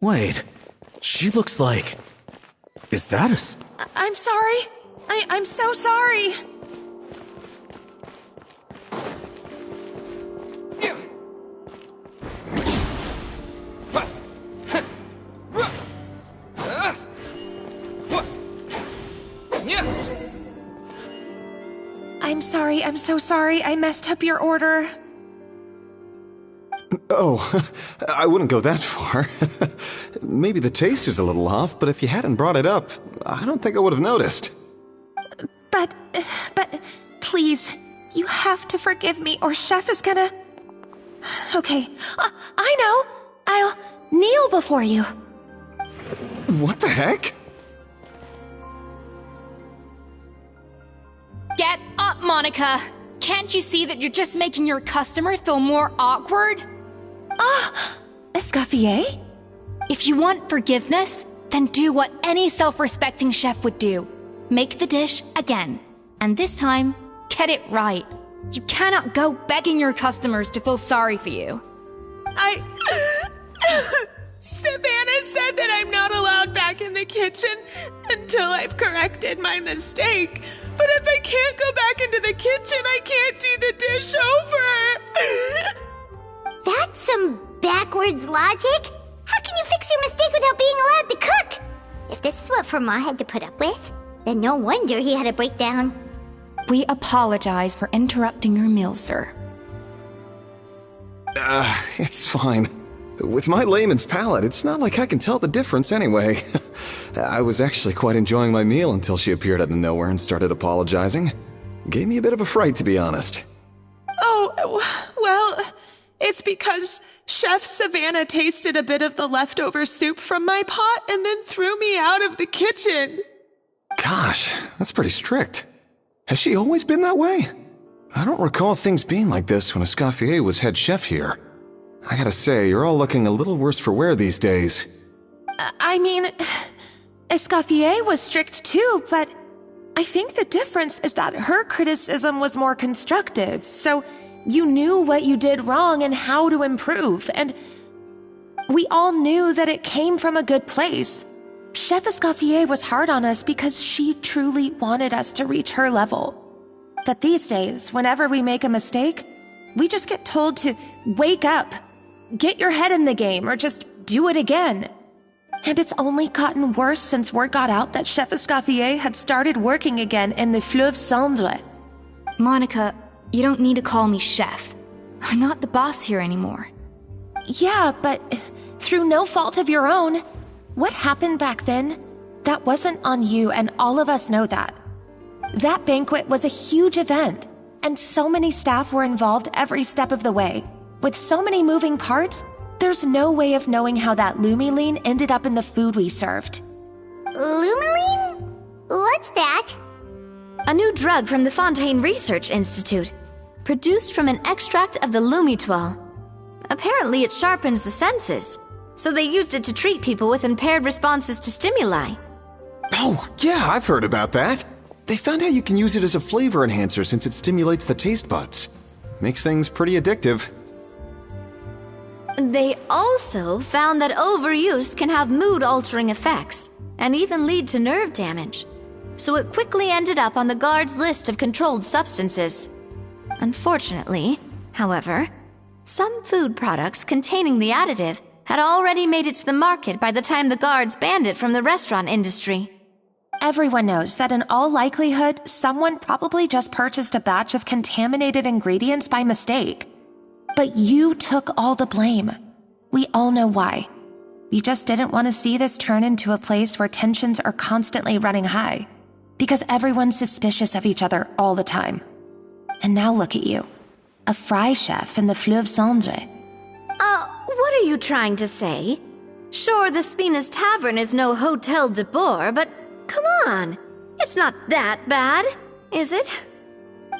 Wait, she looks like... Is that a... I'm sorry. I'm so sorry. I'm sorry, I'm so sorry. I messed up your order. Oh, I wouldn't go that far. Maybe the taste is a little off, but if you hadn't brought it up, I don't think I would have noticed. But, please, you have to forgive me or Chef is gonna... Okay, I know. I'll kneel before you. What the heck? Get up, Monica! Can't you see that you're just making your customer feel more awkward? Escoffier? If you want forgiveness, then do what any self-respecting chef would do. Make the dish again. And this time, get it right. You cannot go begging your customers to feel sorry for you. Savannah said that I'm not allowed back in the kitchen until I've corrected my mistake. But if I can't go back into the kitchen, I can't do the dish over. That's some backwards logic. How can you fix your mistake without being allowed to cook? If this is what Fermat had to put up with, then no wonder he had a breakdown. We apologize for interrupting your meal, sir. It's fine. With my layman's palate, it's not like I can tell the difference anyway. I was actually quite enjoying my meal until she appeared out of nowhere and started apologizing. Gave me a bit of a fright, to be honest. Oh, well, it's because Chef Savannah tasted a bit of the leftover soup from my pot and then threw me out of the kitchen. Gosh, that's pretty strict. Has she always been that way? I don't recall things being like this when Escoffier was head chef here. I gotta say, you're all looking a little worse for wear these days. I mean, Escoffier was strict too, but I think the difference is that her criticism was more constructive, so you knew what you did wrong and how to improve, and we all knew that it came from a good place. Chef Escoffier was hard on us because she truly wanted us to reach her level. But these days, whenever we make a mistake, we just get told to wake up, get your head in the game, or just do it again. And it's only gotten worse since word got out that Chef Escoffier had started working again in the Fleuve Cendre. Monica, you don't need to call me chef. I'm not the boss here anymore. Yeah, but through no fault of your own. What happened back then, that wasn't on you, and all of us know that. That banquet was a huge event, and so many staff were involved every step of the way. With so many moving parts, there's no way of knowing how that Lumiline ended up in the food we served. Lumiline? What's that? A new drug from the Fontaine Research Institute, produced from an extract of the Lumitoile. Apparently it sharpens the senses, so they used it to treat people with impaired responses to stimuli. Oh, yeah, I've heard about that. They found out you can use it as a flavor enhancer since it stimulates the taste buds. Makes things pretty addictive. They also found that overuse can have mood-altering effects, and even lead to nerve damage. So it quickly ended up on the guards' list of controlled substances. Unfortunately, however, some food products containing the additive had already made it to the market by the time the guards banned it from the restaurant industry. Everyone knows that in all likelihood, someone probably just purchased a batch of contaminated ingredients by mistake. But you took all the blame. We all know why. You just didn't want to see this turn into a place where tensions are constantly running high, because everyone's suspicious of each other all the time. And now look at you, a fry chef in the Fleuve Cendre. What are you trying to say? Sure, the Spina's Tavern is no Hotel de Boer, but come on, it's not that bad, is it?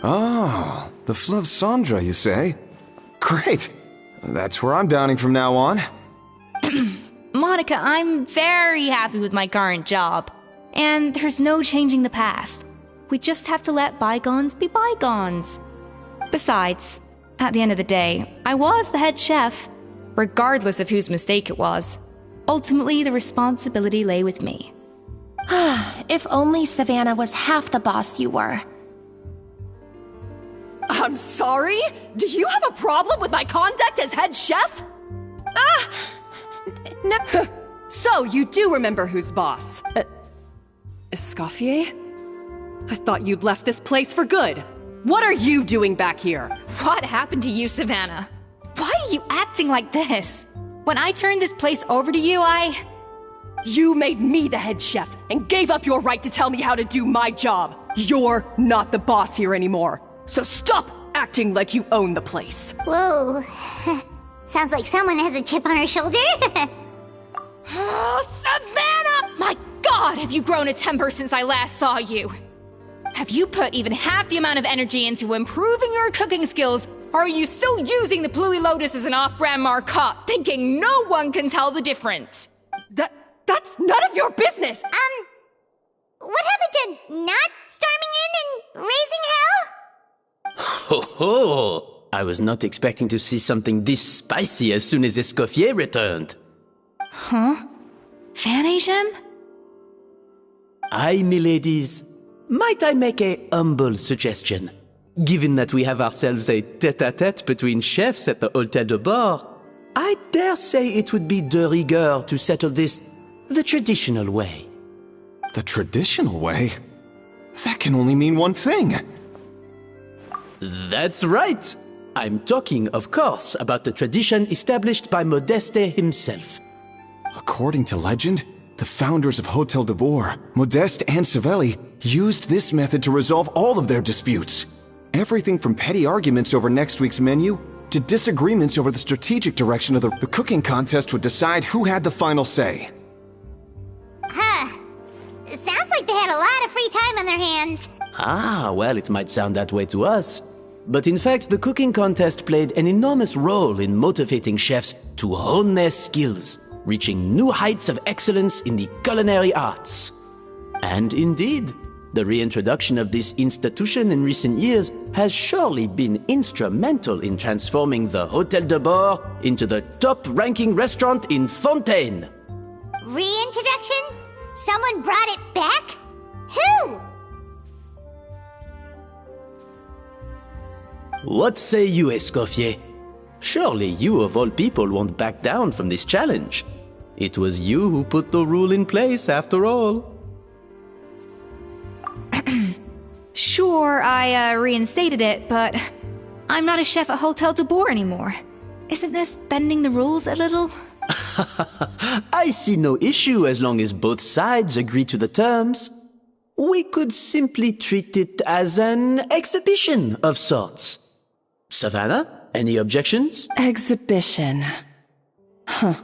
Oh, the Fleuve Cendre, you say? Great. That's where I'm dining from now on. Monica, I'm very happy with my current job. And there's no changing the past. We just have to let bygones be bygones. Besides, at the end of the day, I was the head chef, regardless of whose mistake it was. Ultimately, the responsibility lay with me. If only Savannah was half the boss you were. I'm sorry? Do you have a problem with my conduct as head chef? No. So, you do remember who's boss? Escoffier? I thought you'd left this place for good. What are you doing back here? What happened to you, Savannah? Why are you acting like this? When I turned this place over to you, You made me the head chef and gave up your right to tell me how to do my job. You're not the boss here anymore. So stop acting like you own the place. Whoa. Sounds like someone has a chip on her shoulder. Oh, Savannah! My God, have you grown a temper since I last saw you? Have you put even half the amount of energy into improving your cooking skills, or are you still using the Pluie Lotus as an off-brand marcotte, thinking no one can tell the difference? That's none of your business! What happened to not storming in and raising hell? Ho ho! I was not expecting to see something this spicy as soon as Escoffier returned. Huh? Fan-Agem? Aye, miladies. Might I make a humble suggestion? Given that we have ourselves a tête-à-tête between chefs at the Hôtel de Bord, I dare say it would be de rigueur to settle this the traditional way. The traditional way? That can only mean one thing. That's right. I'm talking, of course, about the tradition established by Modeste himself. According to legend, the founders of Hôtel de Bord, Modeste and Savelli, used this method to resolve all of their disputes. Everything from petty arguments over next week's menu to disagreements over the strategic direction of the cooking contest would decide who had the final say. It sounds like they had a lot of free time on their hands. Ah, well, it might sound that way to us. But in fact, the cooking contest played an enormous role in motivating chefs to hone their skills, reaching new heights of excellence in the culinary arts. And indeed, the reintroduction of this institution in recent years has surely been instrumental in transforming the Hôtel de Bord into the top-ranking restaurant in Fontaine. Reintroduction? Someone brought it back? Who? What say you, Escoffier? Surely you of all people won't back down from this challenge. It was you who put the rule in place, after all. Sure, I reinstated it, but I'm not a chef at Hôtel de Bord anymore. Isn't this bending the rules a little? I see no issue as long as both sides agree to the terms. We could simply treat it as an exhibition of sorts. Savannah, any objections? Exhibition. Huh.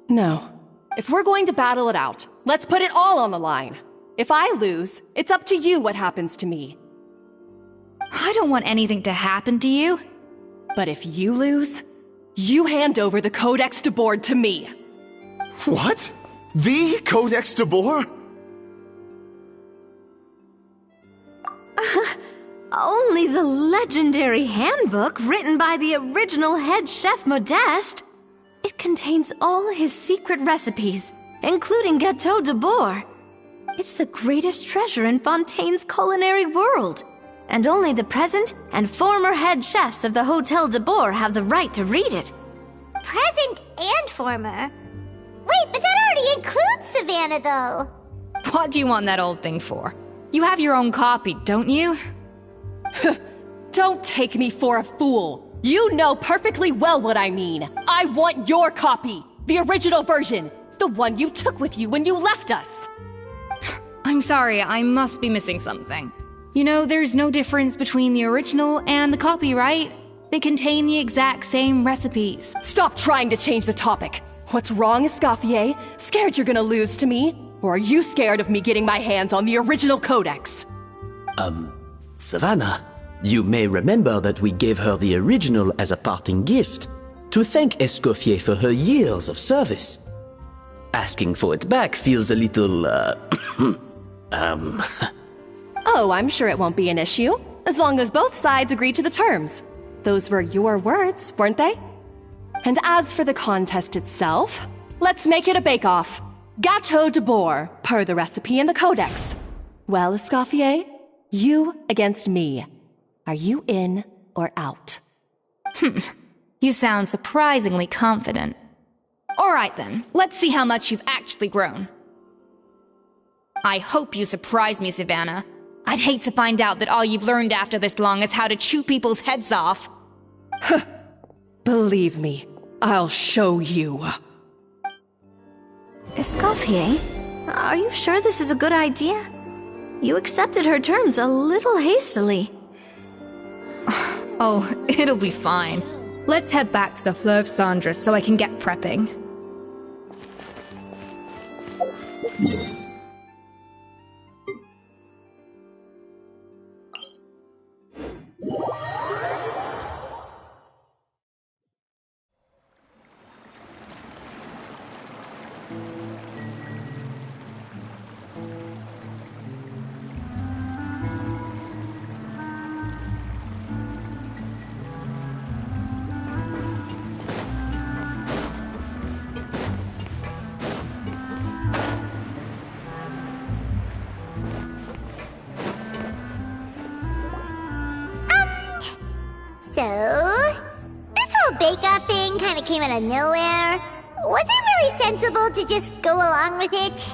No. If we're going to battle it out, let's put it all on the line. If I lose, it's up to you what happens to me. I don't want anything to happen to you. But if you lose, you hand over the Codex de Bord to me. What? The Codex de Bord? Only the legendary handbook written by the original head chef Modeste. It contains all his secret recipes, including Gâteau de Bord. It's the greatest treasure in Fontaine's culinary world. And only the present and former head chefs of the Hôtel de Bord have the right to read it. Present and former? Wait, but that already includes Savannah, though. What do you want that old thing for? You have your own copy, don't you? Don't take me for a fool. You know perfectly well what I mean. I want your copy. The original version. The one you took with you when you left us. I'm sorry, I must be missing something. You know, there's no difference between the original and the copy, right? They contain the exact same recipes. Stop trying to change the topic. What's wrong, Escoffier? Scared you're gonna lose to me? Or are you scared of me getting my hands on the original codex? Savannah, you may remember that we gave her the original as a parting gift, to thank Escoffier for her years of service. Asking for it back feels a little, Oh, I'm sure it won't be an issue, as long as both sides agree to the terms. Those were your words, weren't they? And as for the contest itself, Let's make it a bake-off. Gâteau de boar, per the recipe in the codex. Well, Escoffier, you against me. Are you in or out? You sound surprisingly confident. Alright then, let's see how much you've actually grown. I hope you surprise me, Savannah. I'd hate to find out that all you've learned after this long is how to chew people's heads off. Believe me, I'll show you. Escoffier, are you sure this is a good idea? You accepted her terms a little hastily. Oh, it'll be fine. Let's head back to the Fleuve Cendres so I can get prepping. So, this whole bake-off thing kind of came out of nowhere. Was it really sensible to just go along with it?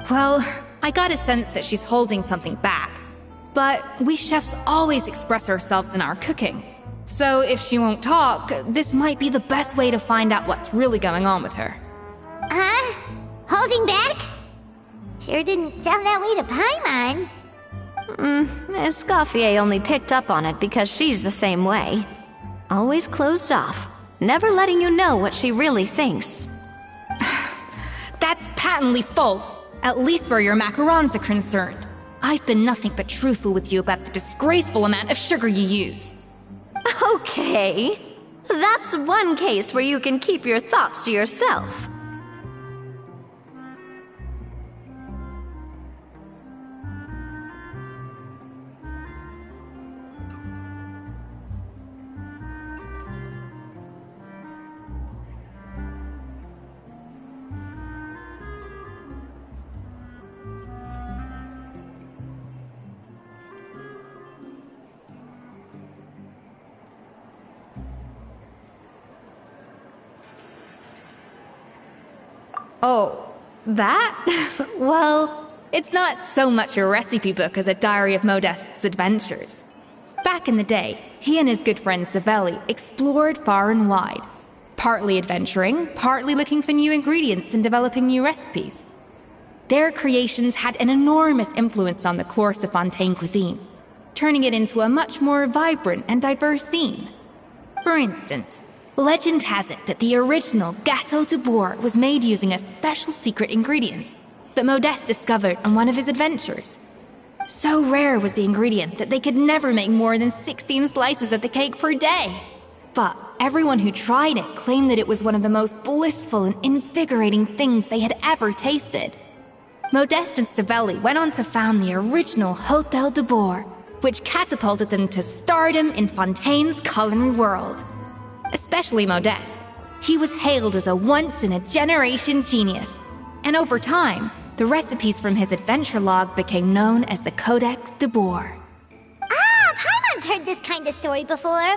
Well, I got a sense that she's holding something back. But we chefs always express ourselves in our cooking. So if she won't talk, this might be the best way to find out what's really going on with her. Huh? Holding back? Sure didn't sound that way to Paimon. Escoffier only picked up on it because she's the same way. Always closed off, never letting you know what she really thinks. That's patently false, at least where your macarons are concerned. I've been nothing but truthful with you about the disgraceful amount of sugar you use. Okay, that's one case where you can keep your thoughts to yourself. Oh, that? Well, it's not so much a recipe book as a diary of Modeste's adventures. Back in the day, he and his good friend Savelli explored far and wide, partly adventuring, partly looking for new ingredients and developing new recipes. Their creations had an enormous influence on the course of Fontaine cuisine, turning it into a much more vibrant and diverse scene. For instance, legend has it that the original Gâteau de boar was made using a special secret ingredient that Modeste discovered on one of his adventures. So rare was the ingredient that they could never make more than 16 slices of the cake per day. But everyone who tried it claimed that it was one of the most blissful and invigorating things they had ever tasted. Modeste and Savelli went on to found the original Hôtel de Boar, which catapulted them to stardom in Fontaine's culinary world. Especially Modeste. He was hailed as a once-in-a-generation genius, and over time, the recipes from his adventure log became known as the Codex de Boar. Paimon's heard this kind of story before.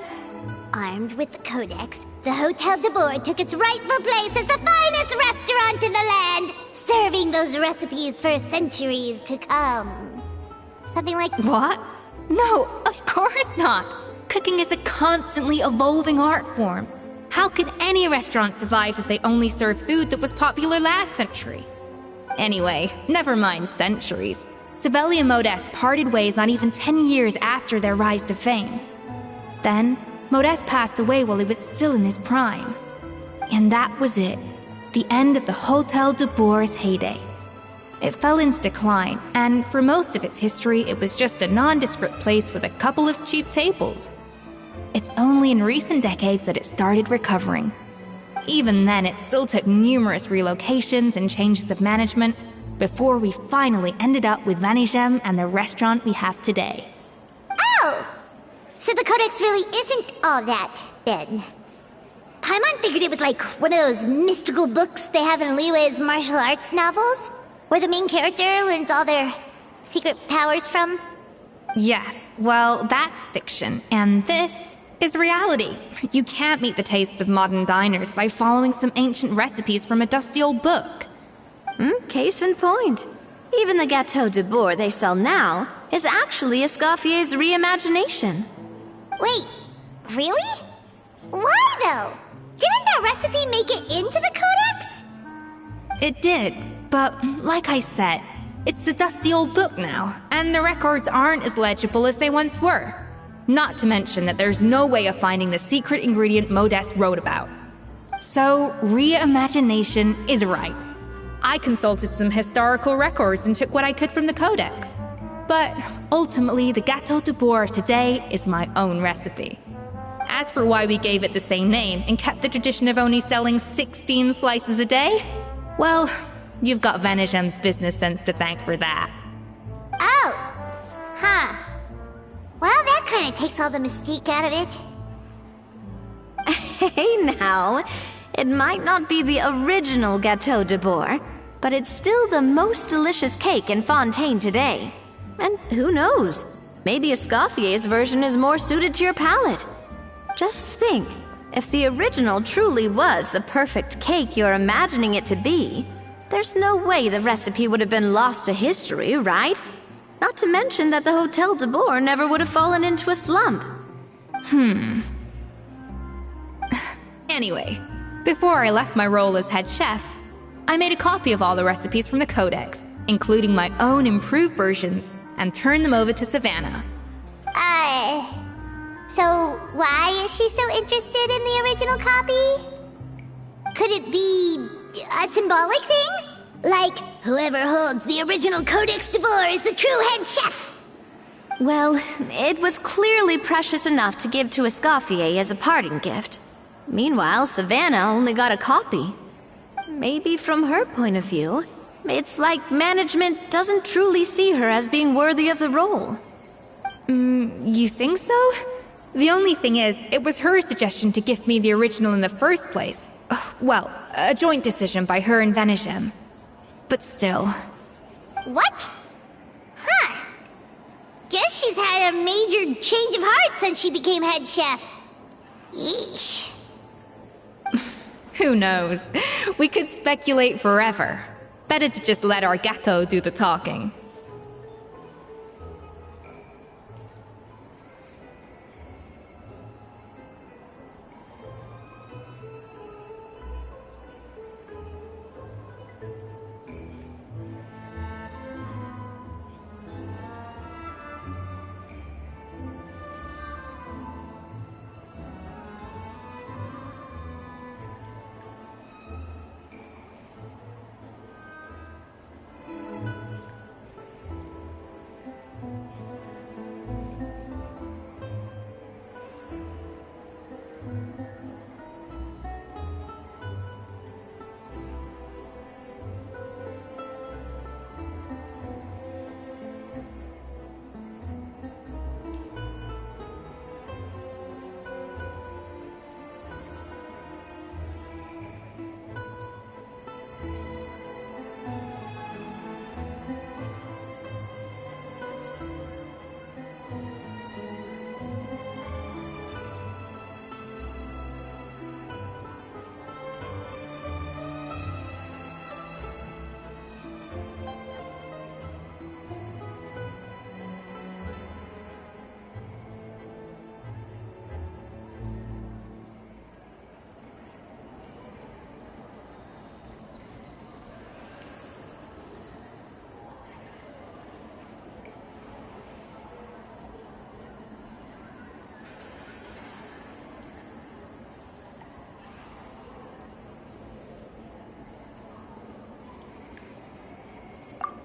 Armed with the Codex, the Hôtel de Boar took its rightful place as the finest restaurant in the land, serving those recipes for centuries to come. Something like... What? No, of course not! Cooking is a constantly evolving art form. How could any restaurant survive if they only served food that was popular last century? Anyway, never mind centuries. Savelli and Modeste parted ways not even 10 years after their rise to fame. Then, Modeste passed away while he was still in his prime. And that was it. The end of the Hôtel de Boar's heyday. It fell into decline, and for most of its history, it was just a nondescript place with a couple of cheap tables. It's only in recent decades that it started recovering. Even then, it still took numerous relocations and changes of management before we finally ended up with Vanigem and the restaurant we have today. Oh! So the Codex really isn't all that, then. Paimon figured it was like one of those mystical books they have in Liyue's martial arts novels, where the main character learns all their secret powers from. Yes, well, that's fiction, and this is reality. You can't meet the tastes of modern diners by following some ancient recipes from a dusty old book. Case in point. Even the Gâteau de Bourg they sell now is actually Escoffier's reimagination. Wait, really? Why though? Didn't that recipe make it into the Codex? It did, but like I said, it's the dusty old book now, and the records aren't as legible as they once were. Not to mention that there's no way of finding the secret ingredient Modeste wrote about. So, reimagination is right. I consulted some historical records and took what I could from the Codex. But ultimately, the Gâteau de Bourg today is my own recipe. As for why we gave it the same name and kept the tradition of only selling 16 slices a day, well, you've got Venegem's business sense to thank for that. Oh! Huh. Well, that kind of takes all the mystique out of it. Hey now, it might not be the original Gâteau de Bourg, but it's still the most delicious cake in Fontaine today. And who knows, maybe Escoffier's version is more suited to your palate. Just think, if the original truly was the perfect cake you're imagining it to be, there's no way the recipe would have been lost to history, right? Not to mention that the Hotel de Bourg never would have fallen into a slump. Anyway, before I left my role as head chef, I made a copy of all the recipes from the Codex, including my own improved versions, and turned them over to Savannah. So why is she so interested in the original copy? Could it be a symbolic thing? Like, whoever holds the original Codex de Bourg is the true head chef? Well, it was clearly precious enough to give to Escoffier as a parting gift. Meanwhile, Savannah only got a copy. Maybe from her point of view, it's like management doesn't truly see her as being worthy of the role. You think so? The only thing is, it was her suggestion to gift me the original in the first place. Well, a joint decision by her and Venegem. But still. What? Huh. Guess she's had a major change of heart since she became head chef. Yeesh. Who knows? We could speculate forever. Better to just let our gâteau do the talking.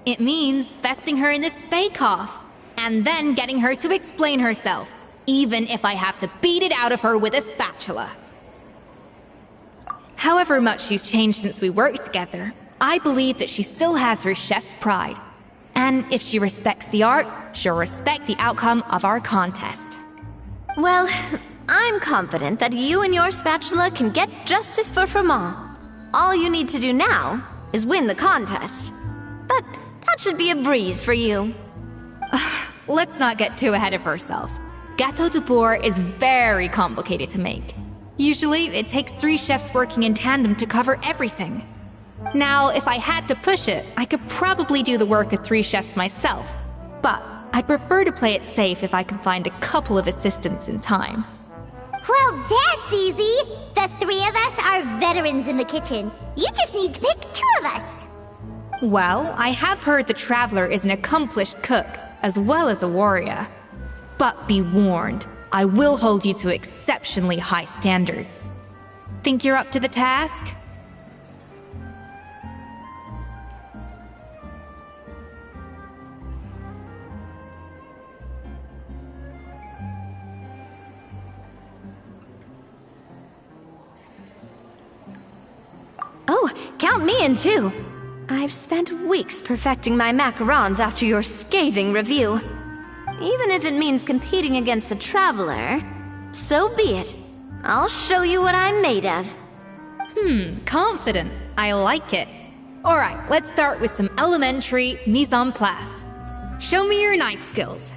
It means vesting her in this bake-off, and then getting her to explain herself, even if I have to beat it out of her with a spatula. However much she's changed since we worked together, I believe that she still has her chef's pride. And if she respects the art, she'll respect the outcome of our contest. Well, I'm confident that you and your spatula can get justice for Froment. All you need to do now is win the contest. But that should be a breeze for you. Let's not get too ahead of ourselves. Gâteau de Bourg is very complicated to make. Usually, it takes 3 chefs working in tandem to cover everything. Now, if I had to push it, I could probably do the work of 3 chefs myself. But I'd prefer to play it safe if I can find a couple of assistants in time. Well, that's easy. The 3 of us are veterans in the kitchen. You just need to pick 2 of us. Well, I have heard the Traveler is an accomplished cook, as well as a warrior. But be warned, I will hold you to exceptionally high standards. Think you're up to the task? Oh, count me in too. I've spent weeks perfecting my macarons after your scathing review. Even if it means competing against the Traveler, so be it. I'll show you what I'm made of. Confident. I like it. Alright, let's start with some elementary mise en place. Show me your knife skills.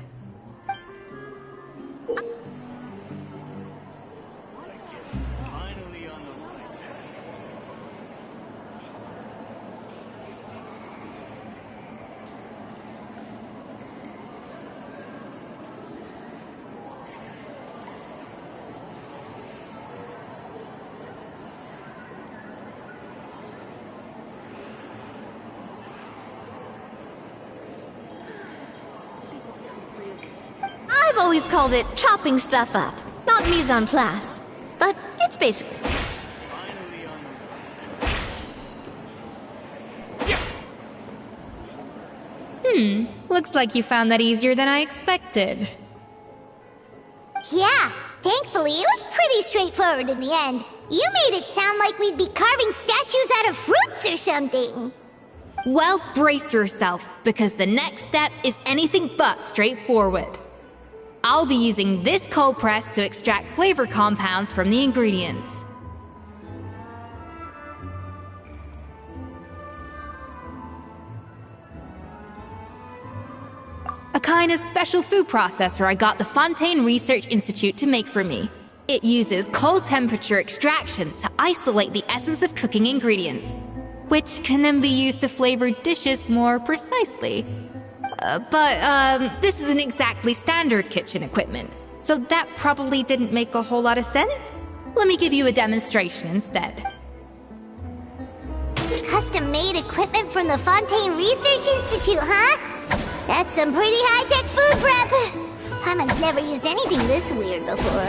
I've always called it chopping stuff up, not mise en place. But it's basic. Looks like you found that easier than I expected. Yeah, thankfully it was pretty straightforward in the end. You made it sound like we'd be carving statues out of fruits or something. Well, brace yourself, because the next step is anything but straightforward. I'll be using this cold press to extract flavor compounds from the ingredients. A kind of special food processor I got the Fontaine Research Institute to make for me. It uses cold temperature extraction to isolate the essence of cooking ingredients, which can then be used to flavor dishes more precisely. But this isn't exactly standard kitchen equipment, so that probably didn't make a whole lot of sense. Let me give you a demonstration instead. Custom-made equipment from the Fontaine Research Institute, huh? That's some pretty high-tech food prep. Paimon's never used anything this weird before.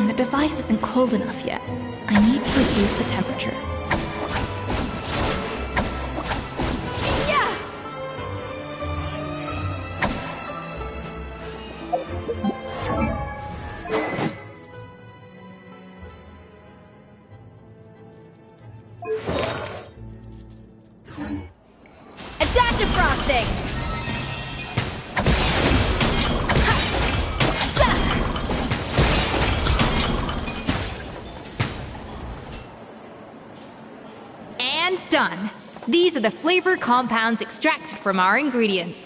The device isn't cold enough yet. I need to reduce the temperature. A dash of frosting! And done. These are the flavor compounds extracted from our ingredients.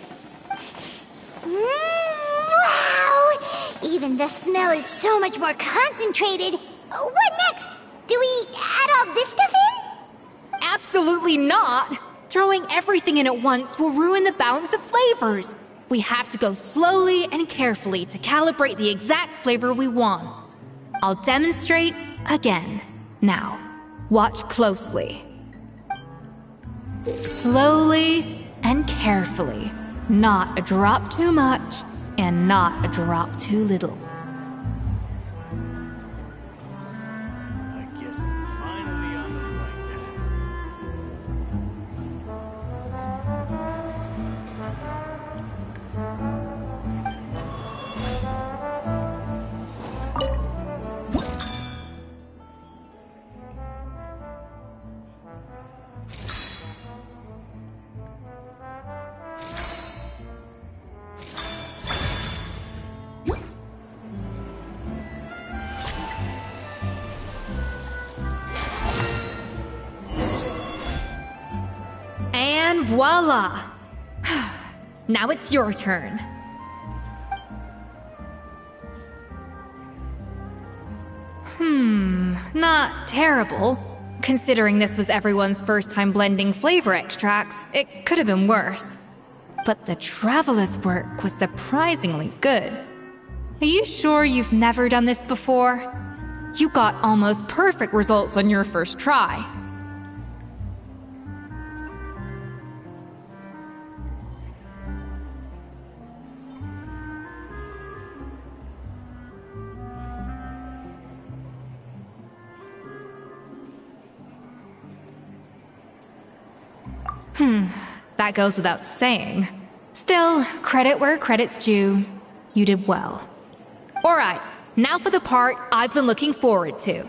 Wow! Even the smell is so much more concentrated. What next? Do we add all this stuff in? Absolutely not! Throwing everything in at once will ruin the balance of flavors. We have to go slowly and carefully to calibrate the exact flavor we want. I'll demonstrate again. Now, watch closely. Slowly and carefully. Not a drop too much, and not a drop too little. I guess I'm finally on the right path. voila! Now it's your turn. Not terrible. Considering this was everyone's first time blending flavor extracts, it could have been worse. But the traveler's work was surprisingly good. Are you sure you've never done this before? You got almost perfect results on your first try. That goes without saying. Still, credit where credit's due. You did well. Alright, now for the part I've been looking forward to.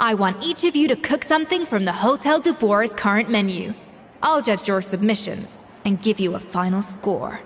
I want each of you to cook something from the Hotel du Bois' current menu. I'll judge your submissions and give you a final score.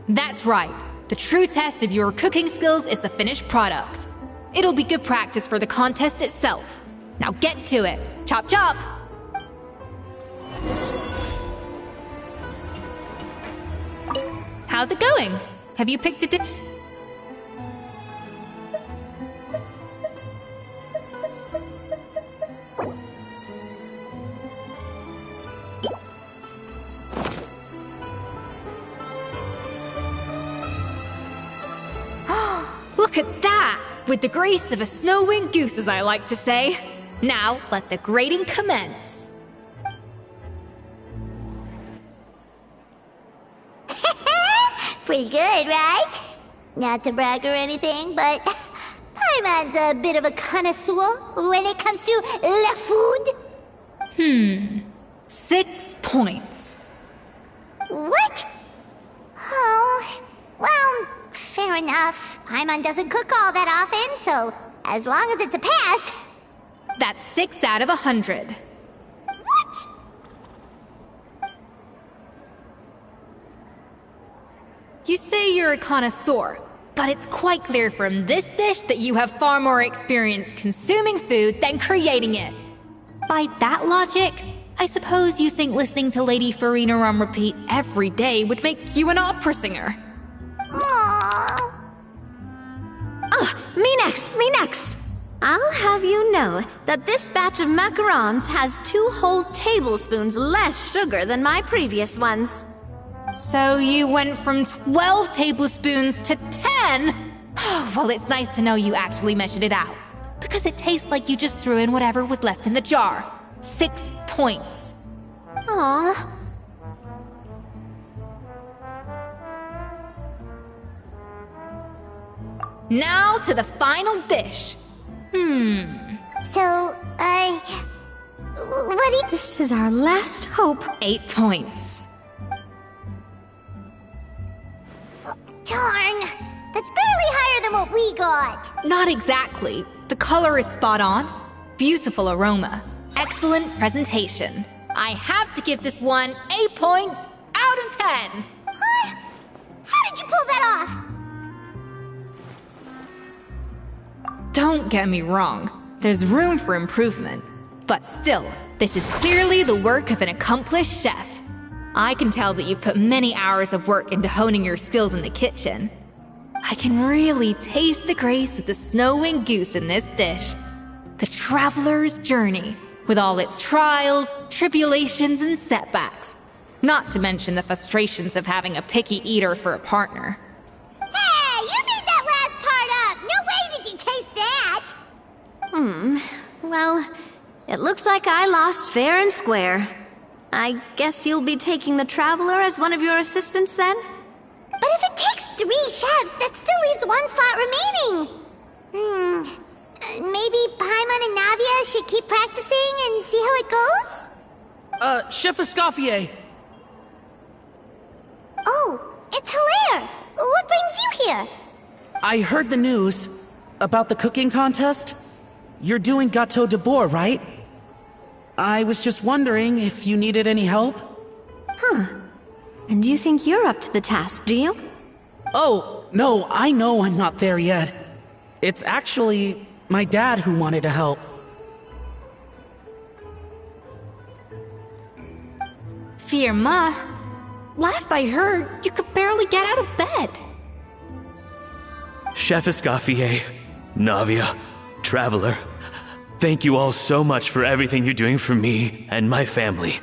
That's right. The true test of your cooking skills is the finished product. It'll be good practice for the contest itself. Now get to it. Chop chop! How's it going? Have you picked a dish? Look at that! With the grace of a snow-winged goose, as I like to say. Now, let the grating commence. Pretty good, right? Not to brag or anything, but Paimon's a bit of a connoisseur when it comes to la food. 6 points. What? Oh, well, fair enough. Paimon doesn't cook all that often, so as long as it's a pass. That's 6 out of 100. What? You say you're a connoisseur, but it's quite clear from this dish that you have far more experience consuming food than creating it. By that logic, I suppose you think listening to Lady Farina on repeat every day would make you an opera singer. Aww. Me next! I'll have you know that this batch of macarons has 2 whole tablespoons less sugar than my previous ones. So you went from 12 tablespoons to 10? Well, it's nice to know you actually measured it out. Because it tastes like you just threw in whatever was left in the jar. 6 points. Aww. Now to the final dish. So, what do you... This is our last hope. 8 points. Darn! That's barely higher than what we got. Not exactly. The color is spot on. Beautiful aroma. Excellent presentation. I have to give this one 8 points out of 10. Huh? How did you pull that off? Don't get me wrong. There's room for improvement. But still, this is clearly the work of an accomplished chef. I can tell that you've put many hours of work into honing your skills in the kitchen. I can really taste the grace of the snow and goose in this dish. The traveler's journey, with all its trials, tribulations, and setbacks. Not to mention the frustrations of having a picky eater for a partner. Hey, you made that last part up! No way did you taste that! Well, it looks like I lost fair and square. I guess you'll be taking the Traveler as one of your assistants then? But if it takes 3 chefs, that still leaves 1 slot remaining. Maybe Paimon and Navia should keep practicing and see how it goes? Chef Escoffier! Oh, it's Hilaire! What brings you here? I heard the news about the cooking contest. You're doing Gâteau de Bois, right? I was just wondering if you needed any help. And you think you're up to the task, do you? Oh, no, I know I'm not there yet. It's actually my dad who wanted to help. Firma, last I heard, you could barely get out of bed. Chef Escoffier, Navia, Traveler, thank you all so much for everything you're doing for me and my family.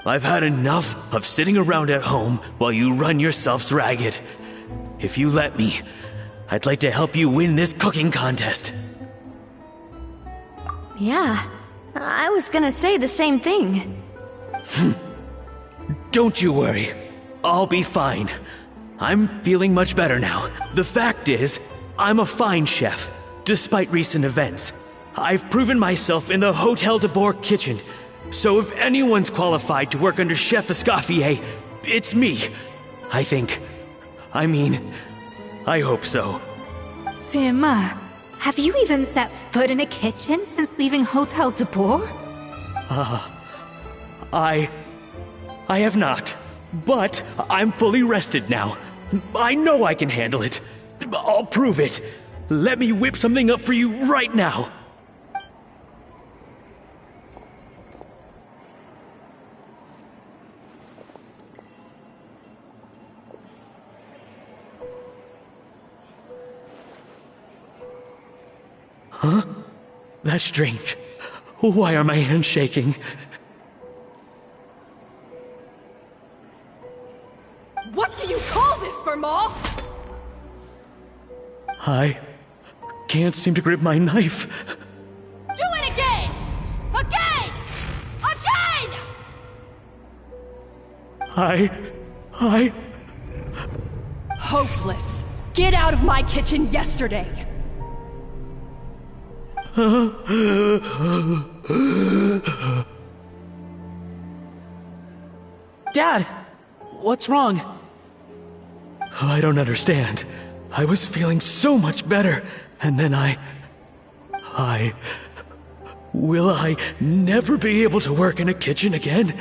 I've had enough of sitting around at home while you run yourselves ragged. If you let me, I'd like to help you win this cooking contest. Yeah, I was gonna say the same thing. Don't you worry. I'll be fine. I'm feeling much better now. The fact is, I'm a fine chef, despite recent events. I've proven myself in the Hotel de Bois kitchen, so if anyone's qualified to work under Chef Escoffier, it's me. I think. I mean, I hope so. Firma, have you even set foot in a kitchen since leaving Hotel de Bois? I have not. But I'm fully rested now. I know I can handle it. I'll prove it. Let me whip something up for you right now. Huh? That's strange. Why are my hands shaking? What do you call this, Firma? I can't seem to grip my knife. Do it again! Again! Again! I... Hopeless. Get out of my kitchen yesterday. Dad! What's wrong? I don't understand. I was feeling so much better, and then Will I never be able to work in a kitchen again?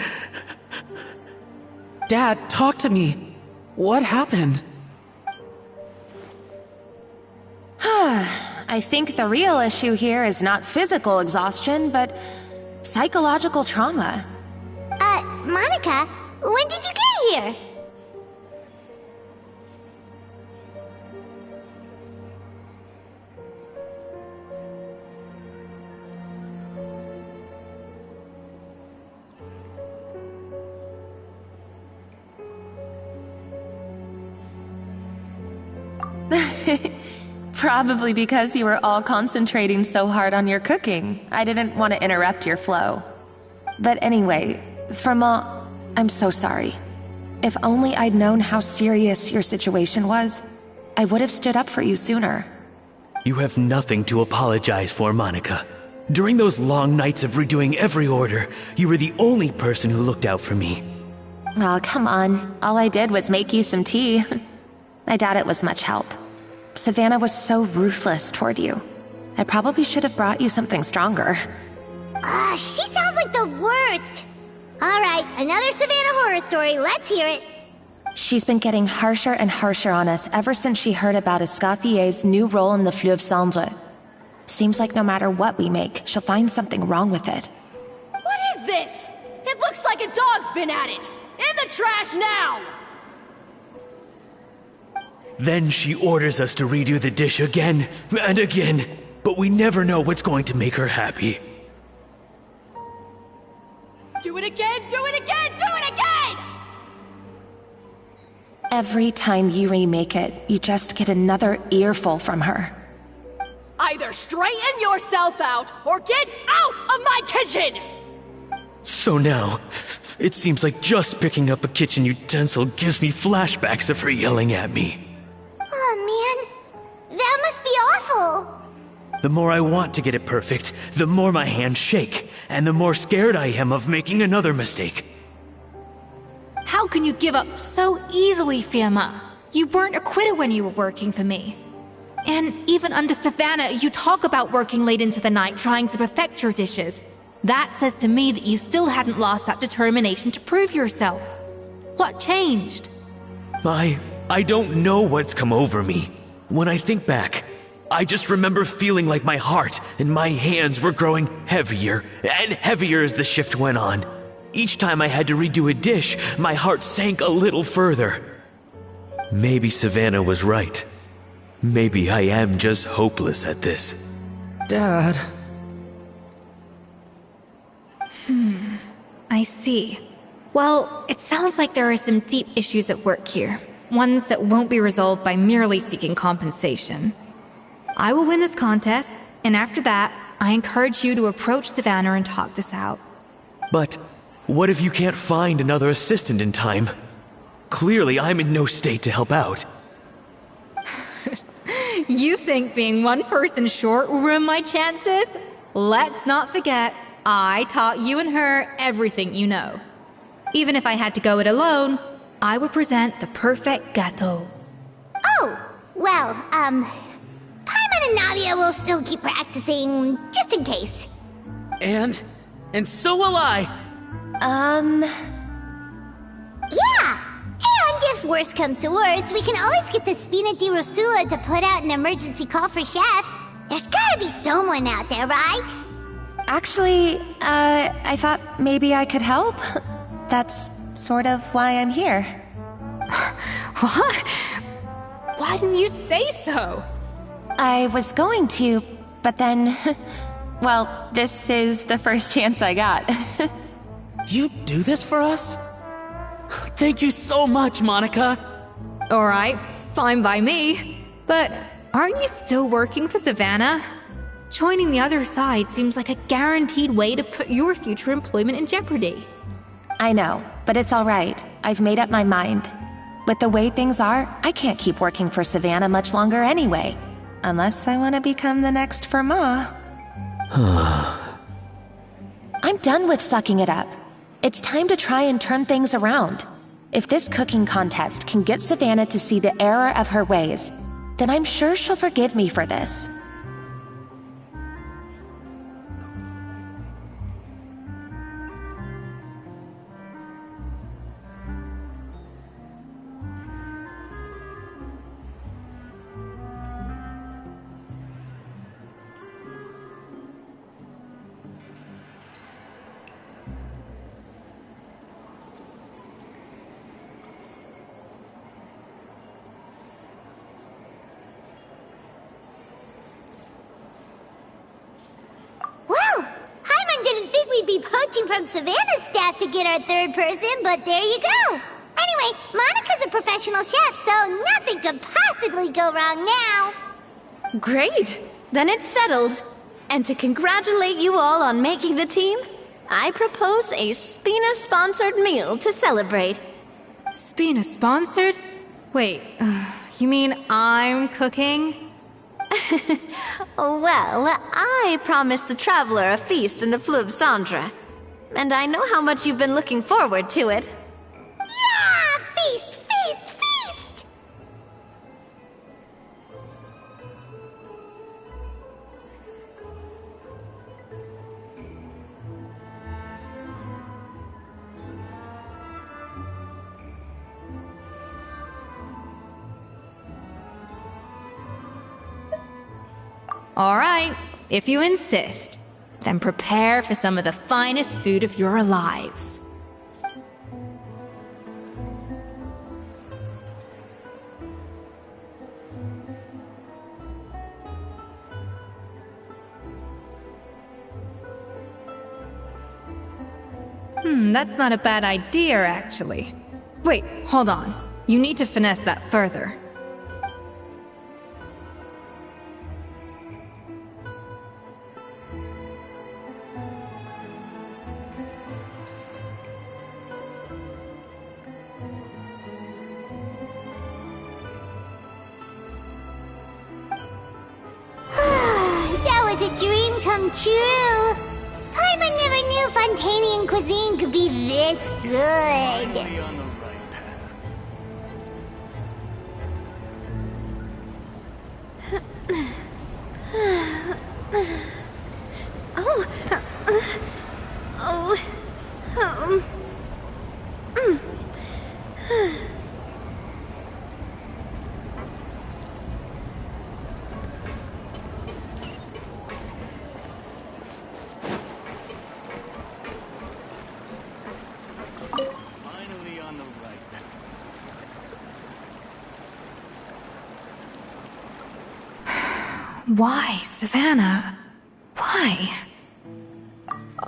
Dad, talk to me. What happened? I think the real issue here is not physical exhaustion, but psychological trauma. Monica, when did you get here? Probably because you were all concentrating so hard on your cooking. I didn't want to interrupt your flow. But anyway, Firma, I'm so sorry. If only I'd known how serious your situation was, I would have stood up for you sooner. You have nothing to apologize for, Monica. During those long nights of redoing every order, you were the only person who looked out for me. Oh, come on. All I did was make you some tea. I doubt it was much help. Savannah was so ruthless toward you. I probably should have brought you something stronger. She sounds like the worst. Alright, another Savannah horror story. Let's hear it. She's been getting harsher and harsher on us ever since she heard about Escoffier's new role in the Fleuve Cendre. Seems like no matter what we make, she'll find something wrong with it. What is this? It looks like a dog's been at it! In the trash now! Then she orders us to redo the dish again and again, but we never know what's going to make her happy. Do it again, do it again, do it again! Every time you remake it, you just get another earful from her. Either straighten yourself out or get out of my kitchen! So now, it seems like just picking up a kitchen utensil gives me flashbacks of her yelling at me. Oh man, that must be awful. The more I want to get it perfect, the more my hands shake, and the more scared I am of making another mistake. How can you give up so easily, Fiamma? You weren't a quitter when you were working for me. And even under Savannah, you talk about working late into the night trying to perfect your dishes. That says to me that you still hadn't lost that determination to prove yourself. What changed? I don't know what's come over me. When I think back, I just remember feeling like my heart and my hands were growing heavier and heavier as the shift went on. Each time I had to redo a dish, my heart sank a little further. Maybe Savannah was right. Maybe I am just hopeless at this. Dad. I see. Well, it sounds like there are some deep issues at work here. Ones that won't be resolved by merely seeking compensation. I will win this contest, and after that, I encourage you to approach Savannah and talk this out. But what if you can't find another assistant in time? Clearly, I'm in no state to help out. You think being one person short will ruin my chances? Let's not forget, I taught you and her everything you know. Even if I had to go it alone, I would present the perfect gâteau. Oh, well, Paimon and Nadia will still keep practicing, just in case. And so will I. Yeah! And if worse comes to worse, we can always get the Spina di Rosula to put out an emergency call for chefs. There's gotta be someone out there, right? Actually, I thought maybe I could help. That's sort of why I'm here. What? Why didn't you say so? I was going to, but then... well, this is the first chance I got. You do this for us? Thank you so much, Monica. Alright, fine by me. But aren't you still working for Savannah? Joining the other side seems like a guaranteed way to put your future employment in jeopardy. I know, but it's alright. I've made up my mind. With the way things are, I can't keep working for Savannah much longer anyway. Unless I want to become the next Firma. I'm done with sucking it up. It's time to try and turn things around. If this cooking contest can get Savannah to see the error of her ways, then I'm sure she'll forgive me for this. We'd be poaching from Savannah's staff to get our third person, but there you go. Anyway, Monica's a professional chef, so nothing could possibly go wrong now. Great! Then it's settled. And to congratulate you all on making the team, I propose a Spina-sponsored meal to celebrate. Spina-sponsored? Wait, you mean I'm cooking? Well, I promised the Traveler a feast in the Fleuve Cendre. And I know how much you've been looking forward to it. Yeah! Feast, feast, feast! All right, if you insist, then prepare for some of the finest food of your lives. That's not a bad idea, actually. Wait, hold on. You need to finesse that further. That was a dream come true. Paimon never knew Fontanian cuisine could be this good. Why, Savannah? Why?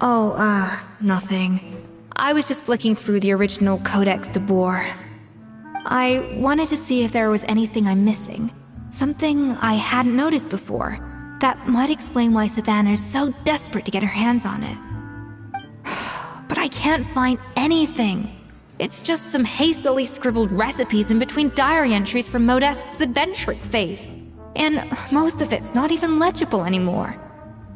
Oh, nothing. I was just flicking through the original Codex de Boer. I wanted to see if there was anything I'm missing. Something I hadn't noticed before. That might explain why Savannah's so desperate to get her hands on it. But I can't find anything. It's just some hastily scribbled recipes in between diary entries from Modeste's adventuring phase. And most of it's not even legible anymore.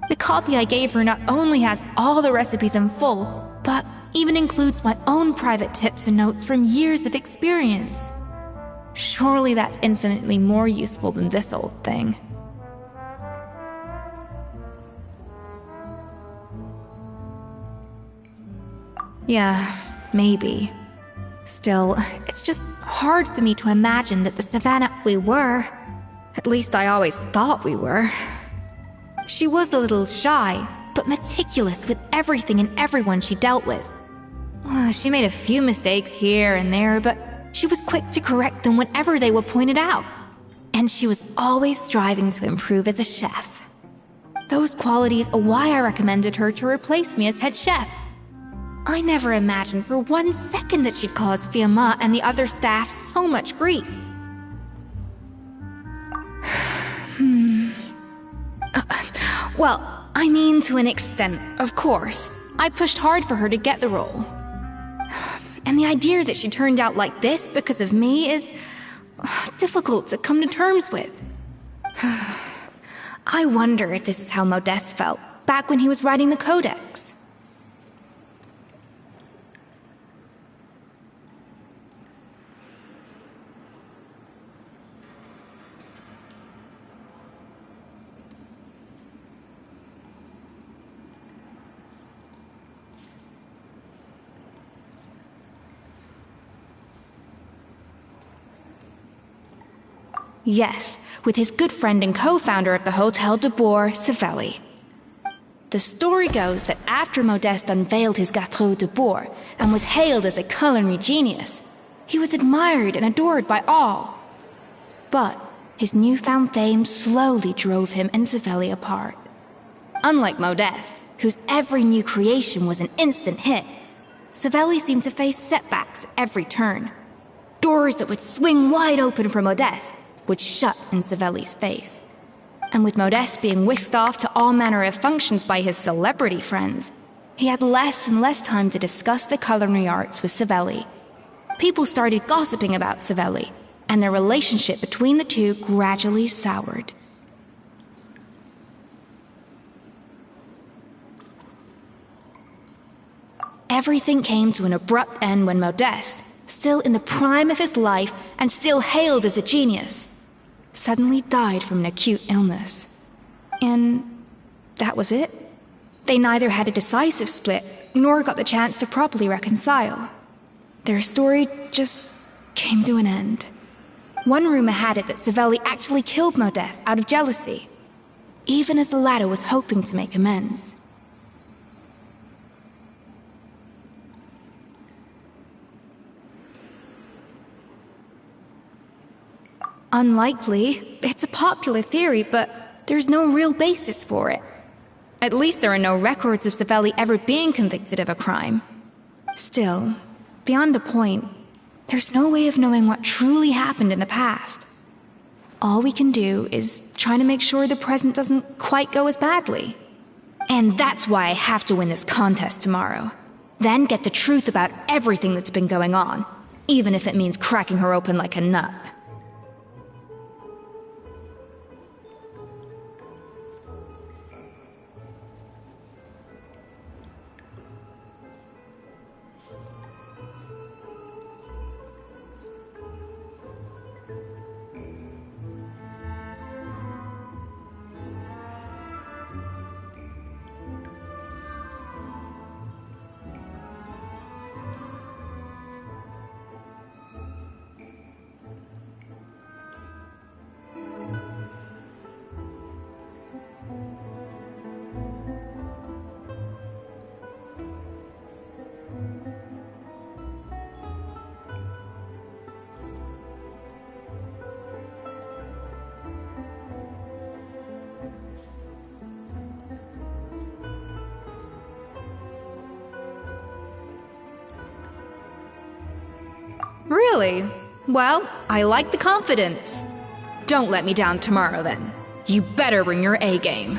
The copy I gave her not only has all the recipes in full, but even includes my own private tips and notes from years of experience. Surely that's infinitely more useful than this old thing. Yeah, maybe. Still, it's just hard for me to imagine that the Savannah we were. At least I always thought we were. She was a little shy, but meticulous with everything and everyone she dealt with. She made a few mistakes here and there, but she was quick to correct them whenever they were pointed out. And she was always striving to improve as a chef. Those qualities are why I recommended her to replace me as head chef. I never imagined for 1 second that she'd cause Fiamma and the other staff so much grief. Well, I mean to an extent, of course. I pushed hard for her to get the role. And the idea that she turned out like this because of me is difficult to come to terms with. I wonder if this is how Modeste felt back when he was writing the Codex. Yes, with his good friend and co-founder of the Hotel de Boer, Savelli. The story goes that after Modeste unveiled his Gâteau de Boer and was hailed as a culinary genius, he was admired and adored by all. But his newfound fame slowly drove him and Savelli apart. Unlike Modeste, whose every new creation was an instant hit, Savelli seemed to face setbacks at every turn. Doors that would swing wide open for Modeste would shut in Savelli's face. And with Modeste being whisked off to all manner of functions by his celebrity friends, he had less and less time to discuss the culinary arts with Savelli. People started gossiping about Savelli, and their relationship between the two gradually soured. Everything came to an abrupt end when Modeste, still in the prime of his life and still hailed as a genius, suddenly died from an acute illness. And that was it. They neither had a decisive split, nor got the chance to properly reconcile. Their story just came to an end. One rumor had it that Savelli actually killed Modeste out of jealousy, even as the latter was hoping to make amends. Unlikely. It's a popular theory, but there's no real basis for it. At least there are no records of Savelli ever being convicted of a crime. Still, beyond a point, there's no way of knowing what truly happened in the past. All we can do is try to make sure the present doesn't quite go as badly. And that's why I have to win this contest tomorrow. Then get the truth about everything that's been going on, even if it means cracking her open like a nut. Really? Well, I like the confidence. Don't let me down tomorrow, then. You better bring your A game.